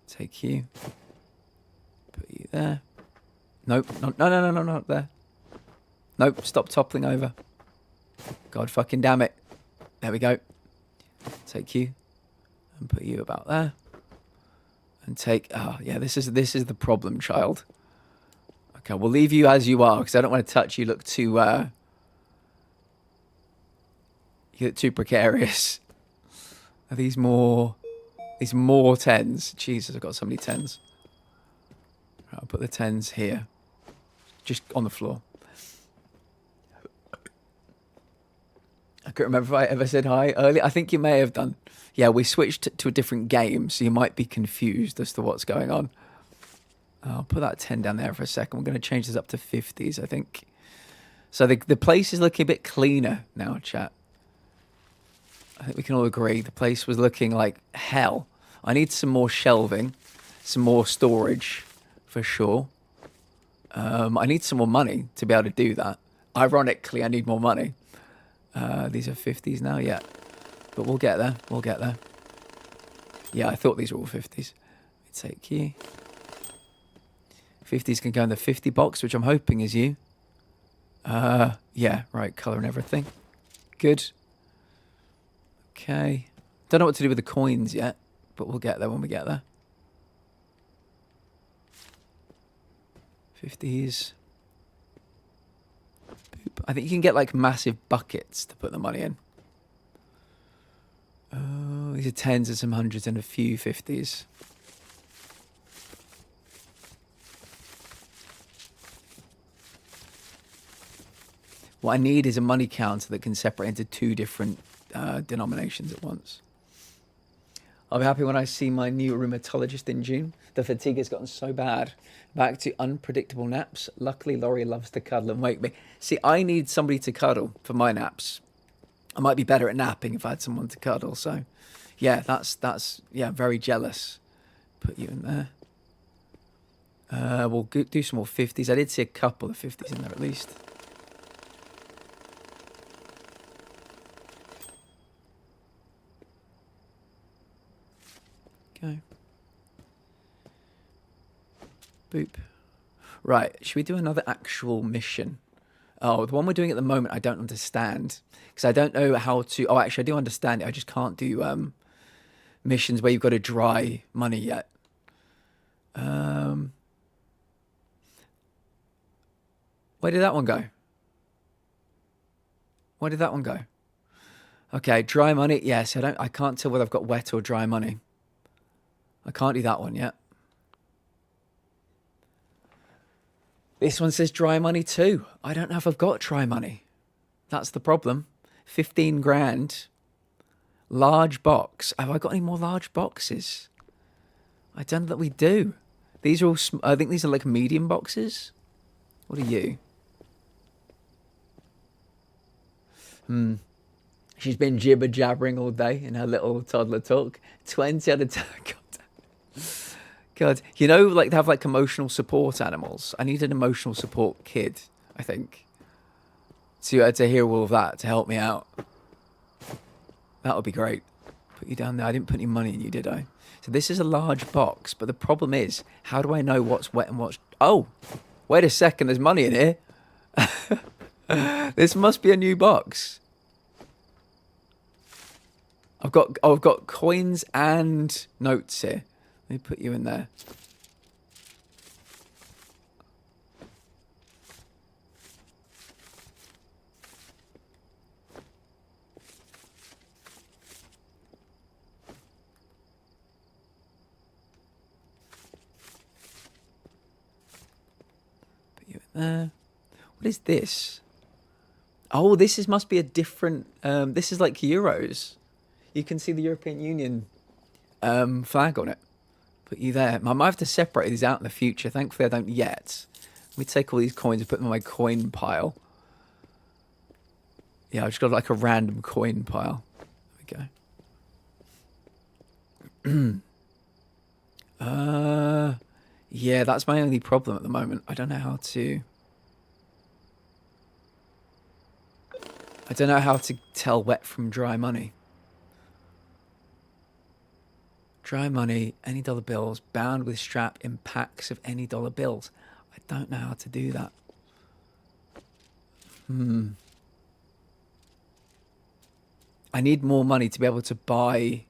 A: Take you. Put you there. Nope. No, not there. Nope. Stop toppling over. God fucking damn it. There we go. Take you. And put you about there. And take... Oh, yeah, this is the problem, child. Okay, we'll leave you as you are, because I don't want to touch you. Look too... you look too precarious. Are these more... These more 10s. Jesus, I've got so many 10s. Right, I'll put the 10s here. Just on the floor. I can't remember if I ever said hi earlier. I think you may have done. Yeah, we switched to a different game, so you might be confused as to what's going on. I'll put that 10 down there for a second. We're going to change this up to 50s, I think. So the place is looking a bit cleaner now, chat. I think we can all agree the place was looking like hell. I need some more shelving, some more storage, for sure. I need some more money to be able to do that. Ironically, I need more money. These are 50s now, yeah. But we'll get there. We'll get there. Yeah, I thought these were all 50s. Take you. 50s can go in the 50 box, which I'm hoping is you. Yeah, right, colour and everything. Good. Okay. Don't know what to do with the coins yet, but we'll get there when we get there. 50s. Boop. I think you can get like massive buckets to put the money in. Oh, these are 10s and some 100s and a few 50s. What I need is a money counter that can separate into 2 different denominations at once. I'll be happy when I see my new rheumatologist in June. The fatigue has gotten so bad. Back to unpredictable naps. Luckily, Laurie loves to cuddle and wake me. See, I need somebody to cuddle for my naps. I might be better at napping if I had someone to cuddle. So, yeah, that's very jealous. Put you in there. We'll do some more 50s. I did see a couple of 50s in there at least. Okay. Boop. Right, should we do another actual mission? Oh, the one we're doing at the moment I don't understand. Because I don't know how to... Oh, actually, I do understand it. I just can't do missions where you've got to dry money yet. Where did that one go? Where did that one go? Okay, dry money. Yes, I can't tell whether I've got wet or dry money. I can't do that one yet. This one says dry money too. I don't know if I've got dry money. That's the problem. 15 grand. Large box. Have I got any more large boxes? I don't know that we do. These are all, I think these are like medium boxes. What are you? She's been jibber jabbering all day in her little toddler talk. 20 out of 10. God. You know, like they have like emotional support animals. I need an emotional support kid, I think. To hear all of that, to help me out. That would be great. Put you down there. I didn't put any money in you, did I? So this is a large box, but the problem is, how do I know what's wet and what's... Oh, wait a second, there's money in here. This must be a new box. I've got coins and notes here. Let me put you in there. What is this? Oh, this must be a different... this is like euros. You can see the European Union flag on it. Put you there. I might have to separate these out in the future. Thankfully, I don't yet. Let me take all these coins and put them in my coin pile. Yeah, I've just got like a random coin pile. There we go. Yeah, that's my only problem at the moment. I don't know how to... I don't know how to tell wet from dry money. Dry money, any dollar bills, bound with strap in packs of any dollar bills. I don't know how to do that. I need more money to be able to buy...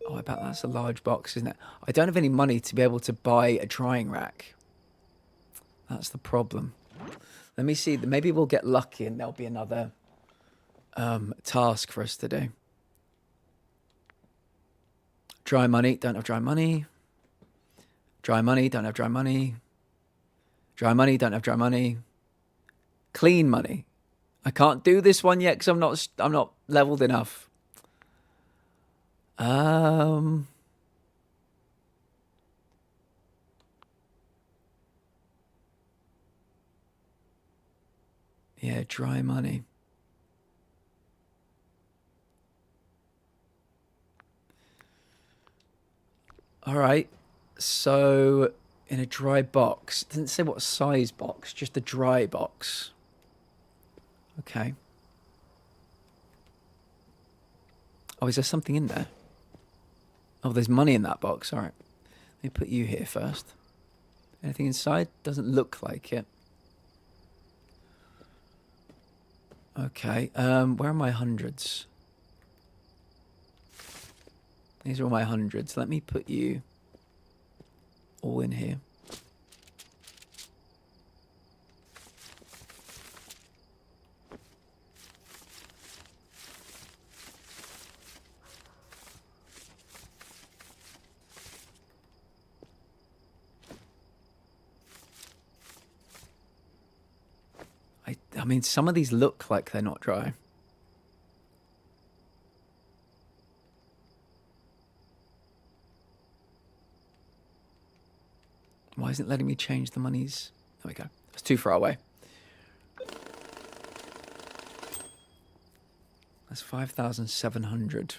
A: Oh, I bet that's a large box, isn't it? I don't have any money to be able to buy a drying rack. That's the problem. Let me see. Maybe we'll get lucky and there'll be another task for us to do. Dry money. Don't have dry money. Dry money. Don't have dry money. Dry money. Don't have dry money. Clean money. I can't do this one yet because I'm not leveled enough. Yeah, dry money. All right. So in a dry box, it didn't say what size box, just a dry box. Okay. Oh, is there something in there? Oh, there's money in that box. All right. Let me put you here first. Anything inside? Doesn't look like it. Okay. Where are my hundreds? These are all my hundreds. Let me put you all in here. I mean, some of these look like they're not dry. Why isn't it letting me change the monies? There we go. It's too far away. That's 5,700.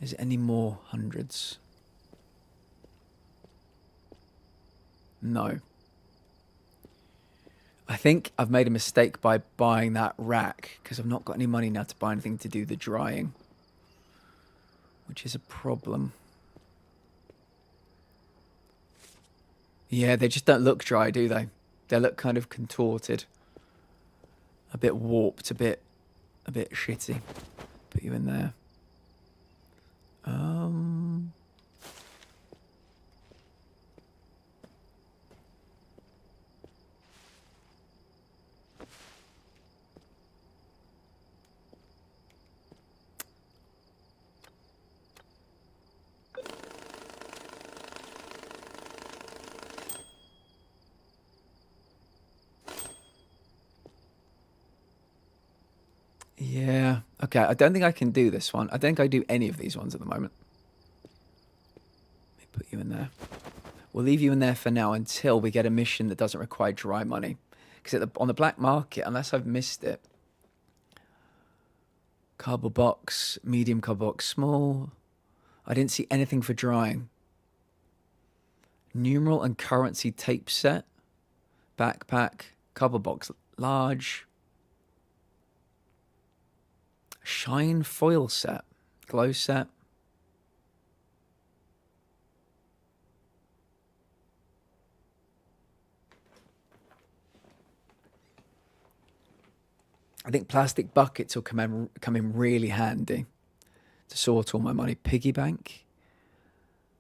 A: Is there any more hundreds? No. I think I've made a mistake by buying that rack because I've not got any money now to buy anything to do the drying, which is a problem. Yeah, they just don't look dry, do they? They look kind of contorted, a bit warped, a bit shitty. Put you in there. Okay, I don't think I can do this one. I don't think I do any of these ones at the moment. Let me put you in there. We'll leave you in there for now until we get a mission that doesn't require dry money. Because on the black market, unless I've missed it, cardboard box, medium cardboard box, small. I didn't see anything for drying. Numeral and currency tape set, backpack, cardboard box, large. Shine foil set, glow set. I think plastic buckets will come in really handy to sort all my money. Piggy bank,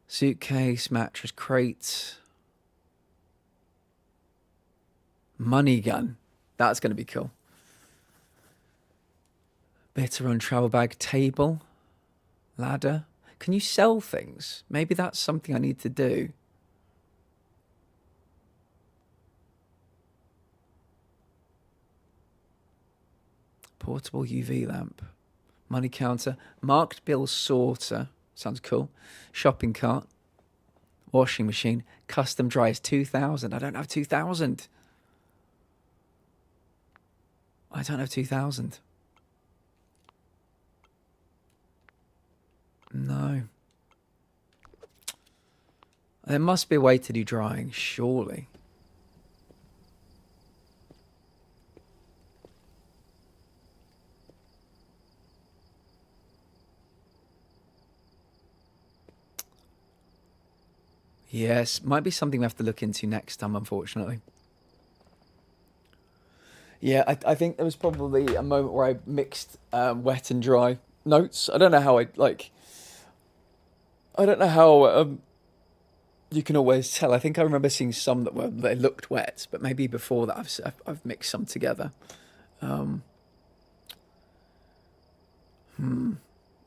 A: suitcase, mattress, crates, money gun. That's going to be cool. Bitter on travel bag, table, ladder. Can you sell things? Maybe that's something I need to do. Portable UV lamp, money counter, marked bill sorter, sounds cool. Shopping cart, washing machine, custom dryers, 2,000. I don't have 2,000. I don't have 2,000. No. There must be a way to do drying, surely. Yes, might be something we have to look into next time, unfortunately. Yeah, I think there was probably a moment where I mixed wet and dry notes. I don't know how I don't know how you can always tell. I think I remember seeing some they looked wet, but maybe before that I've mixed some together.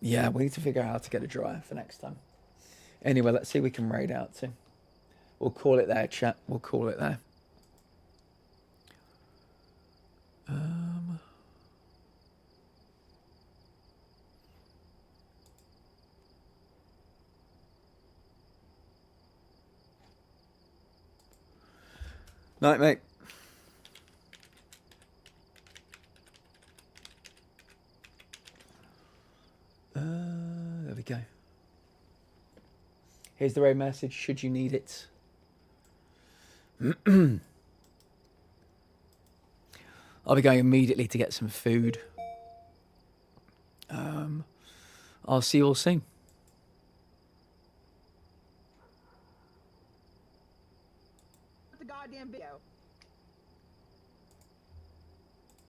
A: Yeah, we need to figure out how to get a dryer for next time. Anyway, let's see if we can raid out to. We'll call it there, chat. We'll call it there. Night, mate. There we go. Here's the raid message, should you need it. I'll be going immediately to get some food. I'll see you all soon.
N: The goddamn video.